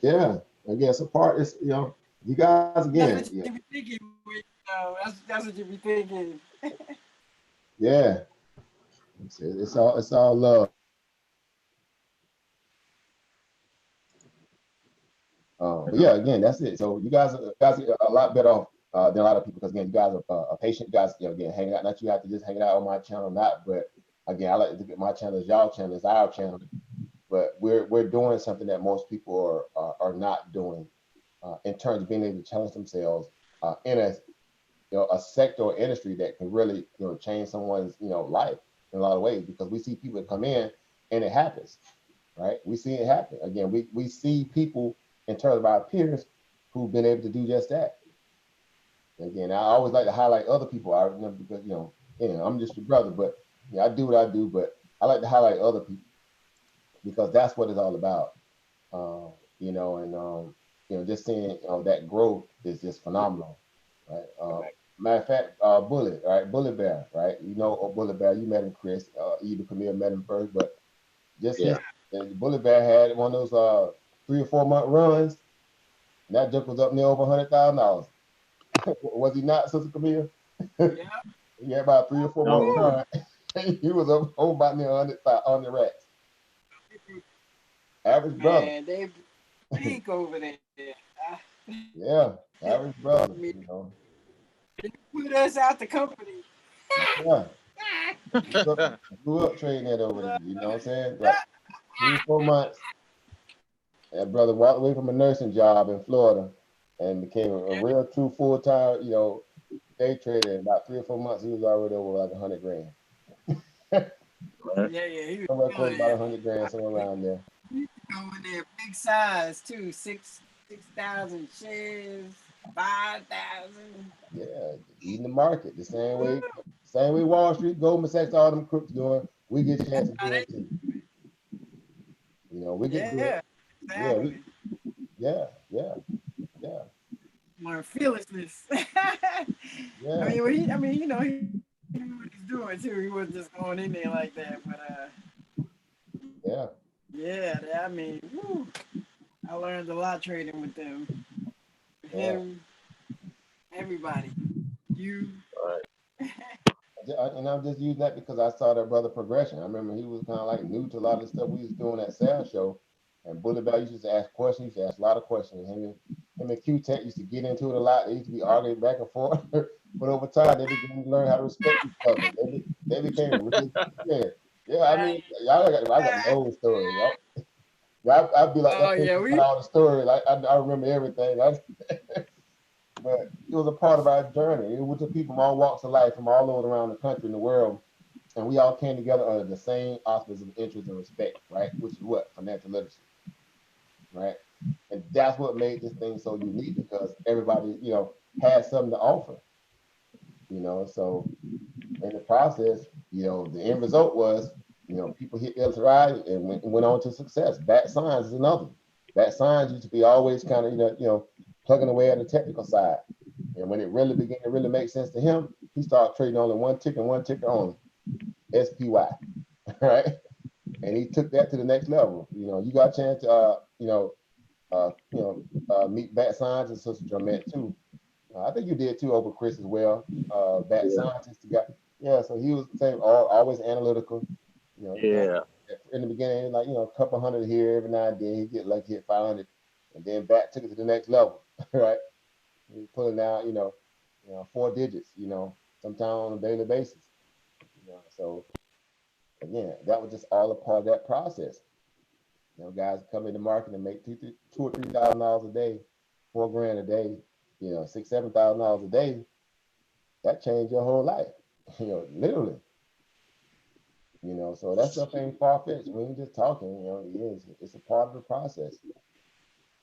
yeah. I guess a part is you guys That's again, what you be thinking. That's what you be thinking. yeah. It's all love. But yeah, again, that's it. So you guys are a lot better off than a lot of people because again, you guys are patient. You guys, again, hanging out. Not you have to just hang out on my channel, not. But again, I like to get my channel is y'all channel, is our channel. But we're doing something that most people are not doing in terms of being able to challenge themselves in a sector or industry that can really change someone's life in a lot of ways because we see people come in and it happens, right? We see it happen. Again, we see people in terms of our peers who've been able to do just that. Again, I always like to highlight other people. I remember because I'm just your brother, but I do what I do, but I like to highlight other people because that's what it's all about. And just seeing that growth is just phenomenal, right? Matter of fact, Bullet, right? Bullet Bear, right? Bullet Bear, you met him, Chris. Even Camille met him first, but just Yeah. Bullet Bear had one of those 3 or 4 month runs, and that joke was up near over $100,000. Was he not, Sister Camille? Yeah. He had about 3 or 4 month No. run. He was up over about near 100 racks. Average brother. Man, they big over there. Yeah, average brother. They put us out the company. Yeah. Grew up trading that over there. You know what I'm saying? Like 3 or 4 months. That brother walked away from a nursing job in Florida and became a real true full-time, day trader. In about 3 or 4 months, he was already over like 100 grand. Yeah, he was Somewhere close killing about it. 100 grand, somewhere around there. Over there, big size too, 6,000 shares, 5,000. Yeah, eating the market the same way Wall Street, Goldman Sachs, all them crooks doing. We get a chance to do it too. We get to do it. Yeah, Exactly. yeah. More fearlessness. Yeah. I mean, he knew what he's doing too. He wasn't just going in there like that. But Yeah. I mean, whew, I learned a lot trading with them. Him, everybody. You. And I'm just using that because I saw that brother progression. I remember he was kind of like new to a lot of the stuff we was doing at Sales Show. And Bullet Bell used to ask questions. He used to ask a lot of questions. Him and Q-Tech used to get into it a lot. They used to be arguing back and forth. But over time, they began to learn how to respect each other. They became really good. Yeah, I mean, I got the old story. I'd be like Oh that yeah, person all the story. Like I remember everything. But it was a part of our journey. It was the people from all walks of life, from all over around the country and the world, and we all came together under the same auspices of interest and respect, right? Which is what? Financial literacy, right? And that's what made this thing so unique because everybody, had something to offer, So in the process, the end result was, people hit their stride and went on to success. Bat Signs is another. Bat Signs used to be always kind of, plugging away at the technical side. And when it really began to really make sense to him, he started trading only one ticker only, SPY, right? And he took that to the next level. You got a chance to, meet Bat Signs and Sister Jermette too. I think you did too over Chris as well. Bat Scientist yeah. So he was the same, always analytical. Yeah. In the beginning, like a couple hundred here every now and then, he get like hit 500, and then Bat took it to the next level, right? He was pulling out, 4 digits, sometime on a daily basis. So again, that was just all a part of that process. Guys come in the market and make $2,000 or $3,000 a day, $4,000 a day, $6,000-7,000 a day. That changed your whole life, literally. So that stuff ain't far fetched. We ain't just talking. It's a part of the process.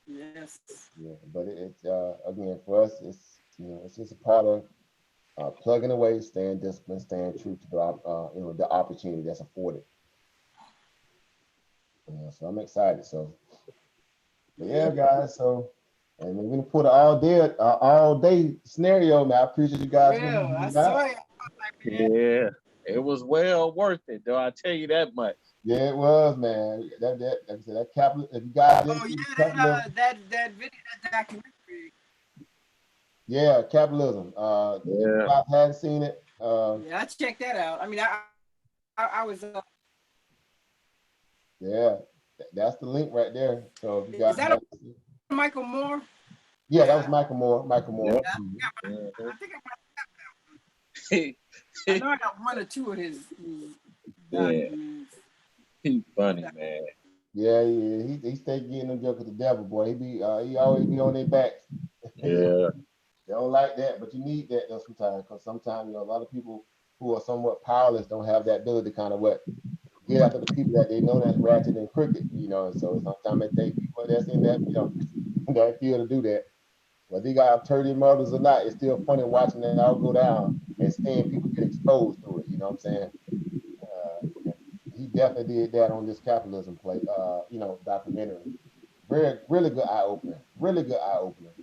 Yes. Yeah, but it's again for us, it's just a part of plugging away, staying disciplined, staying true to the opportunity that's afforded. So I'm excited. So, but yeah, guys. So And we're gonna put an all day scenario. Man, I appreciate you guys. Real. I saw it. Yeah, it was well worth it, though. I tell you that much. Yeah, it was, man. That like I said, that capital. If you guys didn't Oh see yeah, capitalism, that video, that documentary. yeah, capitalism. If you Yeah. guys hadn't seen it, Yeah, I checked that out. I mean, I was. yeah, that's the link right there. So if you Is guys, that Michael Moore? yeah, that was Michael Moore. Michael Moore. Yep. I think I know I got one or two of his Yeah. documents. He's funny, man. Yeah, he stayed getting them jokes with the devil, boy. He always be on their backs. Yeah. They don't like that, but you need that though sometimes, because sometimes a lot of people who are somewhat powerless don't have that ability to kind of get after the people that they know that's ratchet and crooked, So sometimes it takes people that's in that that feel to do that. Whether you got 30 mothers or not, it's still funny watching that all go down and seeing people get exposed to it. You know what I'm saying? He definitely did that on this capitalism documentary. Very, really good eye opener. Really good eye opener.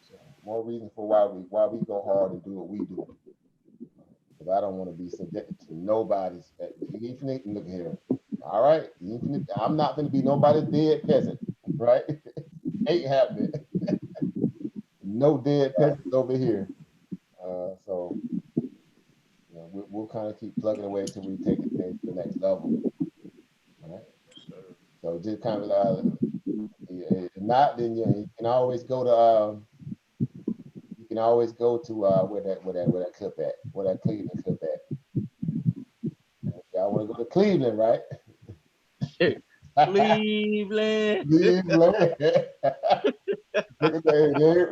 So more reason for why we go hard and do what we do. Because I don't want to be subjected to nobody's. Look here. All right, I'm not going to be nobody's dead peasant, right? Ain't happening. No dead peasants over here. So we'll kind of keep plugging away until we take it to the next level. All right. So just kind of if not, then you can always go to where that clip at, where that Cleveland clip at. Y'all want to go to Cleveland, right? Cleveland. Cleveland. They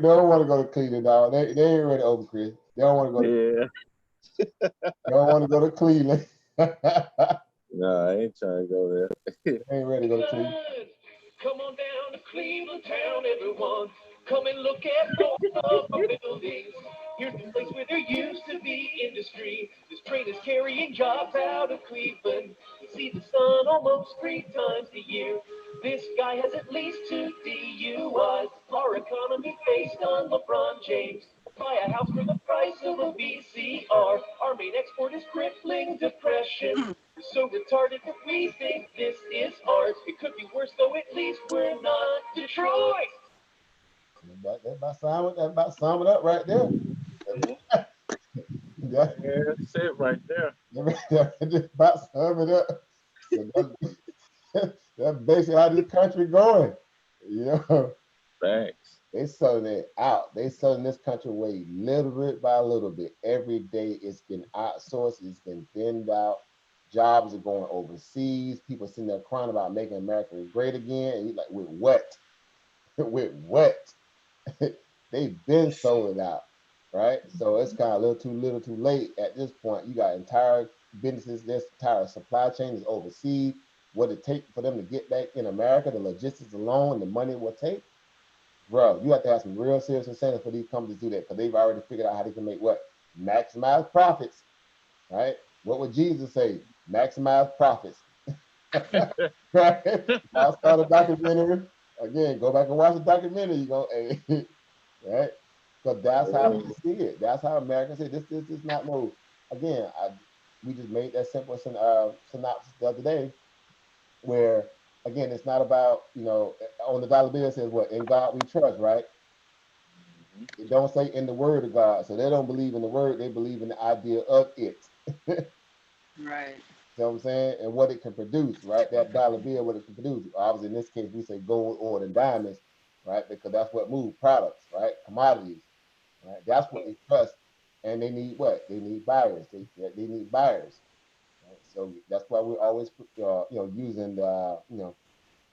don't want to go to Cleveland, dog. They ain't ready over, Chris. They don't want to go to They don't want to go to Cleveland. No, I ain't trying to go there. They ain't ready to go to Cleveland. Come on down to Cleveland town, everyone. Come and look at both of our buildings. Here's the place where there used to be industry. This train is carrying jobs out of Cleveland. We see the sun almost 3 times a year. This guy has at least 2 DUIs. Our economy based on LeBron James. Buy a house for the price of a VCR. Our main export is crippling depression. We're so retarded that we think this is art. It could be worse, though at least we're not Detroit. That about sum it up right there. Yeah, that's it right there. Just about sum it up. That's basically how this country going. Thanks. They selling it out. They selling this country away little bit by little bit. Every day it's been outsourced. It's been thinned out. Jobs are going overseas. People sitting there crying about making America great again. And you're like, with what? With what? They've been sold it out, right? So it's kind of a little too late at this point. You got entire businesses, this entire supply chain is overseas. What it take for them to get back in America, the logistics alone, the money it will take, bro, you have to have some real serious incentives for these companies to do that, because they've already figured out how they can make what? Maximize profits, right? What would Jesus say? Maximize profits. Right? I saw the documentary. Again, go back and watch the documentary. You go, hey, right? Because that's how we see it. That's how Americans say this is not no. Again, we just made that simple synopsis the other day, where again, it's not about, on the dollar bill it says what? In God we trust, right? It don't say in the word of God. So they don't believe in the word, they believe in the idea of it. Right. You know what I'm saying? And what it can produce, right? That dollar bill, what it can produce. Obviously, in this case, we say gold, oil, and diamonds, right? Because that's what moves products, right? Commodities, right? That's what they trust. And they need what? They need buyers. They need buyers. Right? So that's why we're always, using the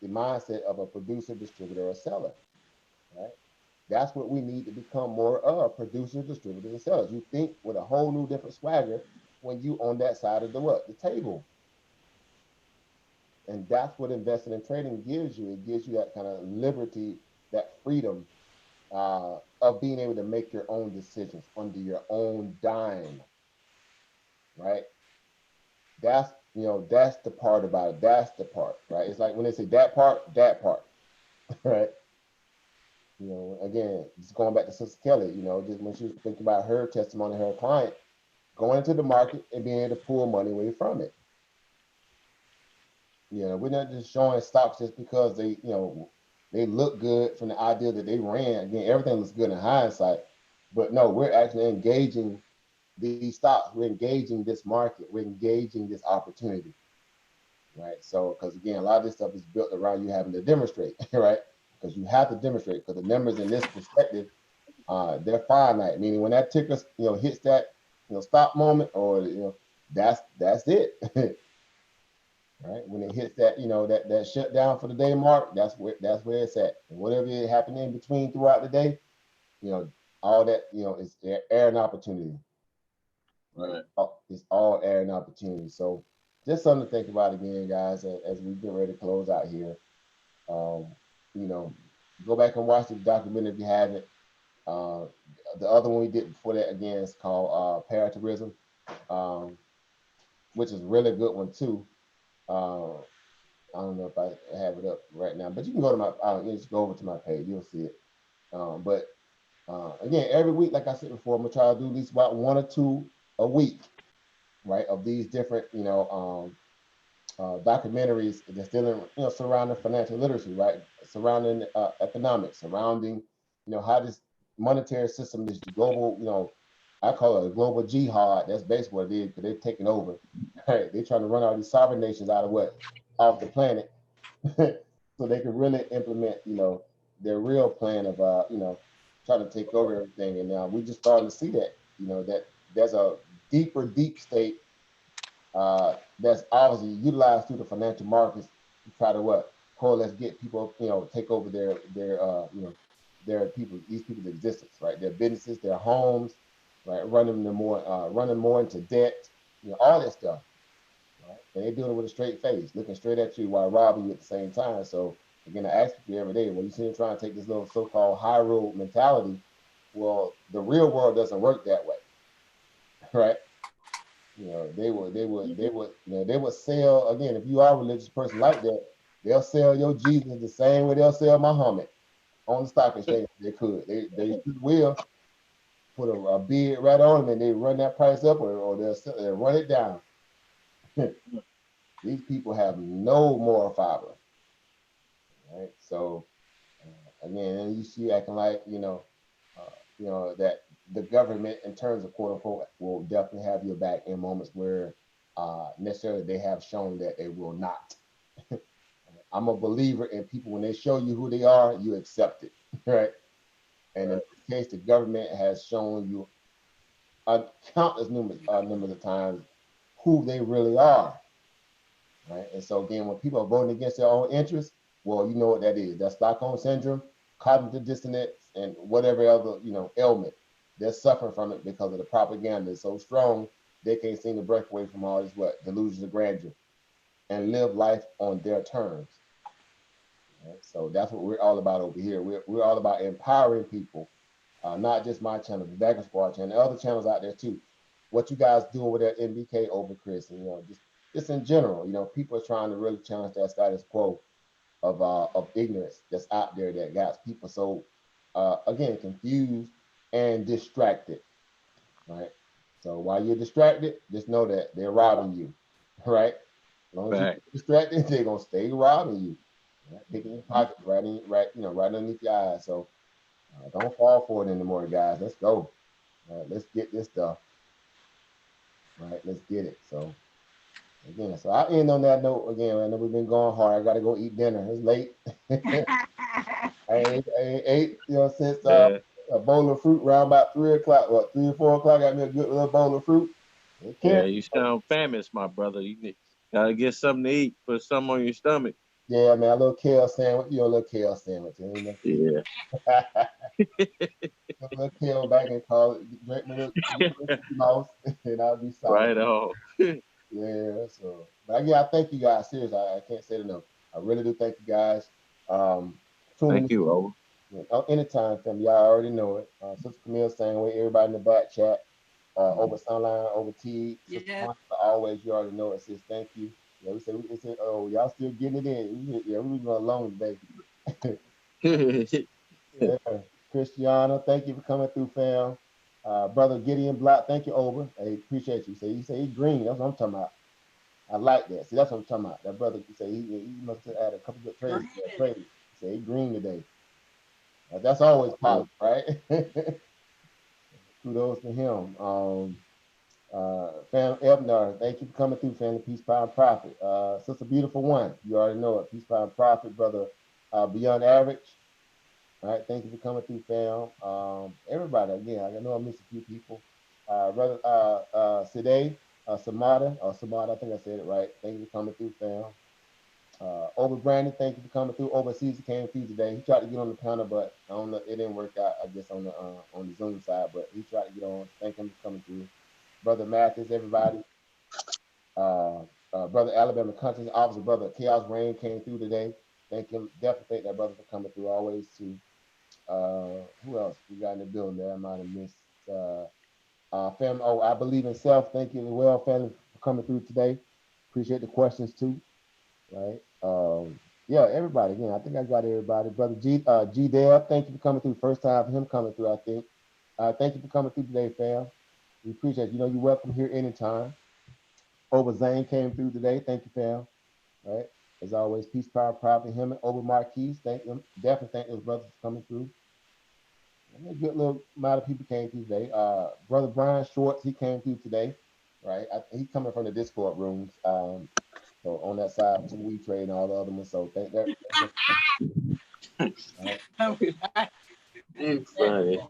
mindset of a producer, distributor, or seller, right? That's what we need to become more of: producers, distributors, and sellers. You think with a whole new different swagger when you on that side of the table. And that's what investing in trading gives you. It gives you that kind of liberty, that freedom of being able to make your own decisions under your own dime, right? That's the part about it. That's the part, right? It's like when they say that part, right? You know, again, just going back to Sister Kelly, you know, just when she was thinking about her testimony, her client going into the market and being able to pull money away from it. You know, we're not just showing stocks just because they, you know, they look good from the idea that they ran. Again, everything looks good in hindsight, but no, we're actually engaging these stocks. We're engaging this market. We're engaging this opportunity, right? So, because again, a lot of this stuff is built around you having to demonstrate, right? Because you have to demonstrate. Because the numbers in this perspective, they're finite. Meaning, when that ticker, you know, hits that, you know, stop moment, or you know, that's it. Right? When it hits that, you know, that shutdown for the day mark, that's where it's at. And whatever it happened in between throughout the day, you know, all that, you know, is air and opportunity. Right. It's all air and opportunity. So just something to think about again, guys, as we get ready to close out here. Um, you know, go back and watch the documentary if you haven't. Uh, the other one we did before that again is called Paratourism, um, which is a really good one too. Uh, I don't know if I have it up right now, but you can go to my, you just go over to my page, you'll see it. But again, every week, like I said before, I'm gonna try to do at least about one or two a week, right? Of these different, documentaries that's dealing, you know, surrounding financial literacy, right? Surrounding economics, surrounding, you know, how this monetary system, this global, you know, I call it a global jihad. That's basically what it is because they're taking over. Right? They're trying to run all these sovereign nations out of what? Off the planet so they can really implement, you know, their real plan of, trying to take over everything. And now we just starting to see that, you know, that there's a deep state that's obviously utilized through the financial markets to try to what? Let's get people, you know, take over their people, these people's existence, right? Their businesses, their homes, right? Running more into debt, you know, all that stuff. Right? And they're doing it with a straight face, looking straight at you while robbing you at the same time. So again, I ask you every day, when you see them trying to take this little so-called high road mentality, well, the real world doesn't work that way, right? You know, they would sell again. If you are a religious person like that, they'll sell your Jesus the same way they'll sell Muhammad on the stock exchange. They could, they will put a bid right on them, and they run that price up, or they'll run it down. These people have no moral fiber, right? So again, and you see acting like that the government, in terms of quote unquote, will definitely have your back in moments where necessarily they have shown that they will not. I'm a believer in people when they show you who they are, you accept it, right? And in this case, the government has shown you countless numbers of times who they really are, right? And so again, when people are voting against their own interests, well, you know what that is. That's Stockholm syndrome, cognitive dissonance, and whatever other, you know, ailment. They're suffering from it because of the propaganda is so strong they can't seem to break away from all this what delusions of grandeur and live life on their terms. Right? So that's what we're all about over here. We're all about empowering people, not just my channel, the Dagger Squad channel, and other channels out there too. What you guys doing with that NBK over, Chris, and you know, just in general, you know, people are trying to really challenge that status quo of ignorance that's out there that got people so again confused and distracted, right? So while you're distracted, just know that they're robbing you, right? As long as you're distracted, they're gonna stay robbing you, right? Picking your pockets right underneath your eyes. So don't fall for it anymore, guys. Let's go. Let's get this stuff. Right, let's get it. So again, so I end on that note again. I know we've been going hard. I gotta go eat dinner. It's late. I ate, you know, since a bowl of fruit around about 3 o'clock, 3 or 4 o'clock. Got me a good little bowl of fruit. Yeah, you sound famished, my brother. Gotta get something to eat, put something on your stomach. Yeah, man, a little kale sandwich. You know, a little kale sandwich. You know? Yeah. A little kale back and call it. Drink me a mouse, and I'll be solid. Right on. Yeah. So, but again, I thank you guys. Seriously, I can't say it enough. I really do thank you guys. Thank you, Ro. Anytime, family. Y'all already know it. Sister Camille saying with everybody in the back chat, over Sunline, over T. Sister Monica, always, you already know it. Says thank you. Yeah, we said, oh, y'all still getting it in. We was going long today. Yeah. Christiana, thank you for coming through, fam. Brother Gideon Block, thank you, Over. Hey, appreciate you. Say he say he green. That's what I'm talking about. I like that. See, that's what I'm talking about. That brother say he must have had a couple good trades. Trade. He say he green today. That's always positive, right? Kudos to him. Fam Ebner, thank you for coming through, family. Peace, Power, and Profit. Sister Beautiful One, you already know it. Peace, Power, and Profit, brother. Beyond Average. All right, thank you for coming through, fam. Everybody, again, I know I missed a few people. Brother Sade, Samada, I think I said it right. Thank you for coming through, fam. Over Brandon, thank you for coming through. Overseas came through today. He tried to get on the panel, but I don't know, it didn't work out, I guess, on the Zoom side, but he tried to get on. Thank him for coming through. Brother Mathis, everybody. Brother Alabama Country Officer, Brother Chaos Rain came through today. Thank him. Definitely thank that brother for coming through always too. Who else we got in the building there? I might have missed. Family. Oh, I believe in self. Thank you as well, family, for coming through today. Appreciate the questions too. Right. Yeah, everybody. Again, I think I got everybody. Brother G Deb, thank you for coming through. First time for him coming through, I think. Thank you for coming through today, fam. We appreciate it. You know, you're welcome here anytime. Over Zane came through today. Thank you, fam. Right. As always, peace, power, profit. Him and Over Marquise. Thank them. Definitely thank those brothers for coming through. A good little amount of people came through today. Brother Brian Schwartz, he came through today. Right. He's coming from the Discord rooms. So on that side, some We Trade and all the other ones. So thank that. Right. It's funny.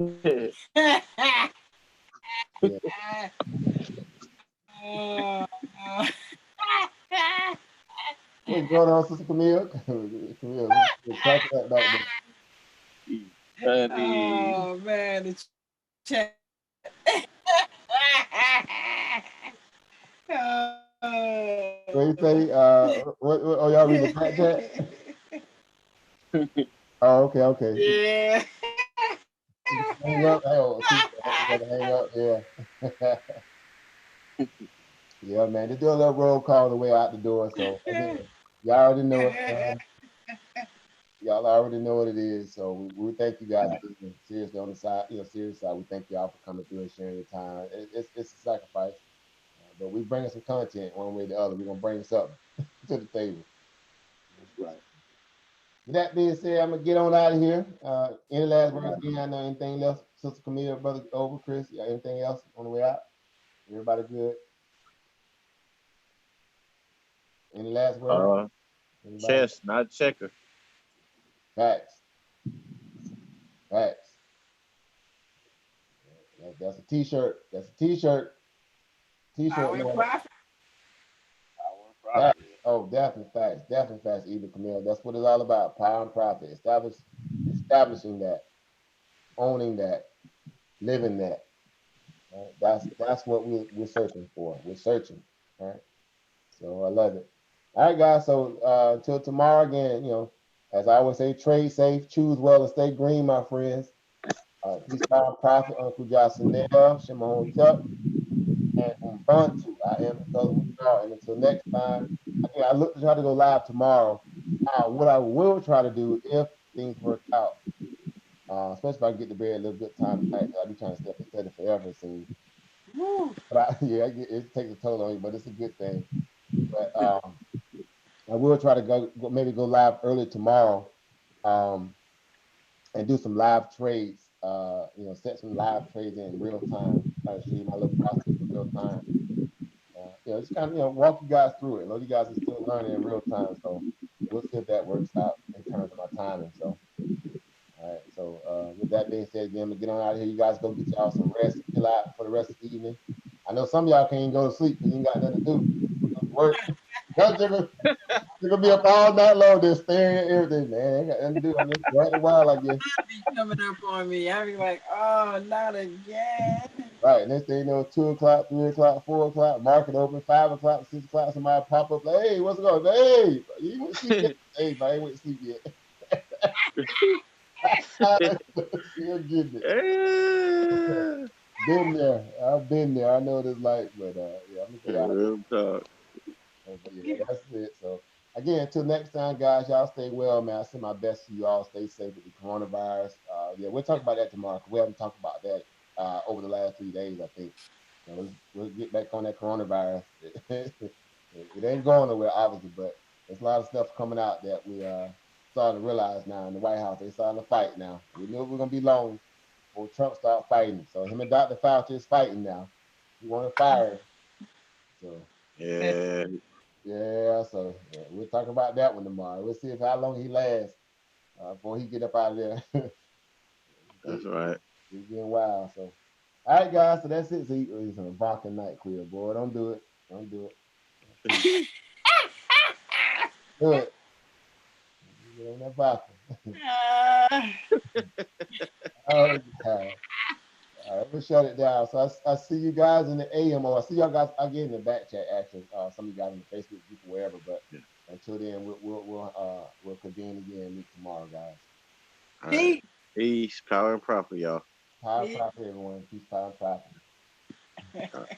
What's going on, Sister Camille? Camille, crack that back Funny. Oh man, the chat. So you say, what oh, y'all read the chat chat? Oh, okay. Yeah. Hang up. Oh, hang up. Yeah. Yeah, man. Just do a little roll call on the way out the door. So again, y'all already know it. Y'all already know what it is. So we thank you guys. Seriously, on the side, serious side, we thank y'all for coming through and sharing your time. It's a sacrifice, but we bringing some content one way or the other. We're gonna bring something to the table. That's right. With that being said, I'm gonna get on out of here. Any last words? Again, I know anything else, Sister Camille, Brother Over, Chris. Anything else on the way out? Everybody good? Any last words? Chess, not checker. Facts. That's a T-shirt. T-shirt. Facts. Oh, definitely facts. Even Camille. That's what it's all about. Power and profit. Establishing that, owning that, living that. Right? That's what we're searching for. We're searching. Right. So I love it. All right, guys. So until tomorrow again, as I always say, trade safe, choose well, and stay green, my friends. Peace, power, and profit. Uncle Johnson there, Shimon Tuck, and Ubuntu. I am because we are. And until next time, I look to try to go live tomorrow. What I will try to do if things work out, especially if I get to bed a little good time tonight, I'll be trying to stay up and study forever. So, but it takes a toll on you, but it's a good thing. But I will try to maybe go live early tomorrow, and do some live trades. Set some live trades in real time. Try to show you my little process in real time. Just kind of walk you guys through it. I know you guys are still learning in real time, so we'll see if that works out in terms of my timing. So, all right. So with that being said, again, I'm gonna get on out of here. You guys go get y'all some rest, chill out for the rest of the evening. I know some of y'all can't go to sleep because you ain't got nothing to do. Work. They're gonna be up all night long, just staring at everything, man. Ain't got nothing to do on this right a while, I guess. Be coming up on me. I be like, oh, not again. Right. Next thing you know, 2 o'clock, 3 o'clock, 4 o'clock, market open, 5 o'clock, 6 o'clock, somebody pop up like, hey, what's going on? Hey, you went to sleep yet? Hey, but I ain't went to sleep yet. Still getting it. Been there. I've been there. I know what it's like, but yeah, I'm gonna get out of here. But yeah, that's it. So again, until next time, guys, y'all stay well, man. I send my best to you all. Stay safe with the coronavirus. yeah, we'll talk about that tomorrow. 'Cause we haven't talked about that over the last 3 days, I think. So we'll get back on that coronavirus. It ain't going nowhere, obviously, but there's a lot of stuff coming out that we starting to realize now in the White House. They starting to fight now. We knew it was gonna be long before Trump start fighting. So him and Dr. Fauci is fighting now. He want to fire him. So Yeah, yeah, so yeah, we'll talk about that one tomorrow. We'll see if how long he lasts before he get up out of there. that's right. It's getting wild. So all right, guys. So that's it. So it's a barking night clear, boy. Don't do it. Don't do it. Do it. Get on that barking. All right, guys. All right, we'll shut it down. So I see you guys in the AM, or I see y'all guys again in the back chat. Actually, some of you guys in the Facebook group or wherever. But until then, we'll convene again. Meet tomorrow, guys. All right. Peace, power, and profit, y'all. Power, profit, everyone. Peace, power, and profit.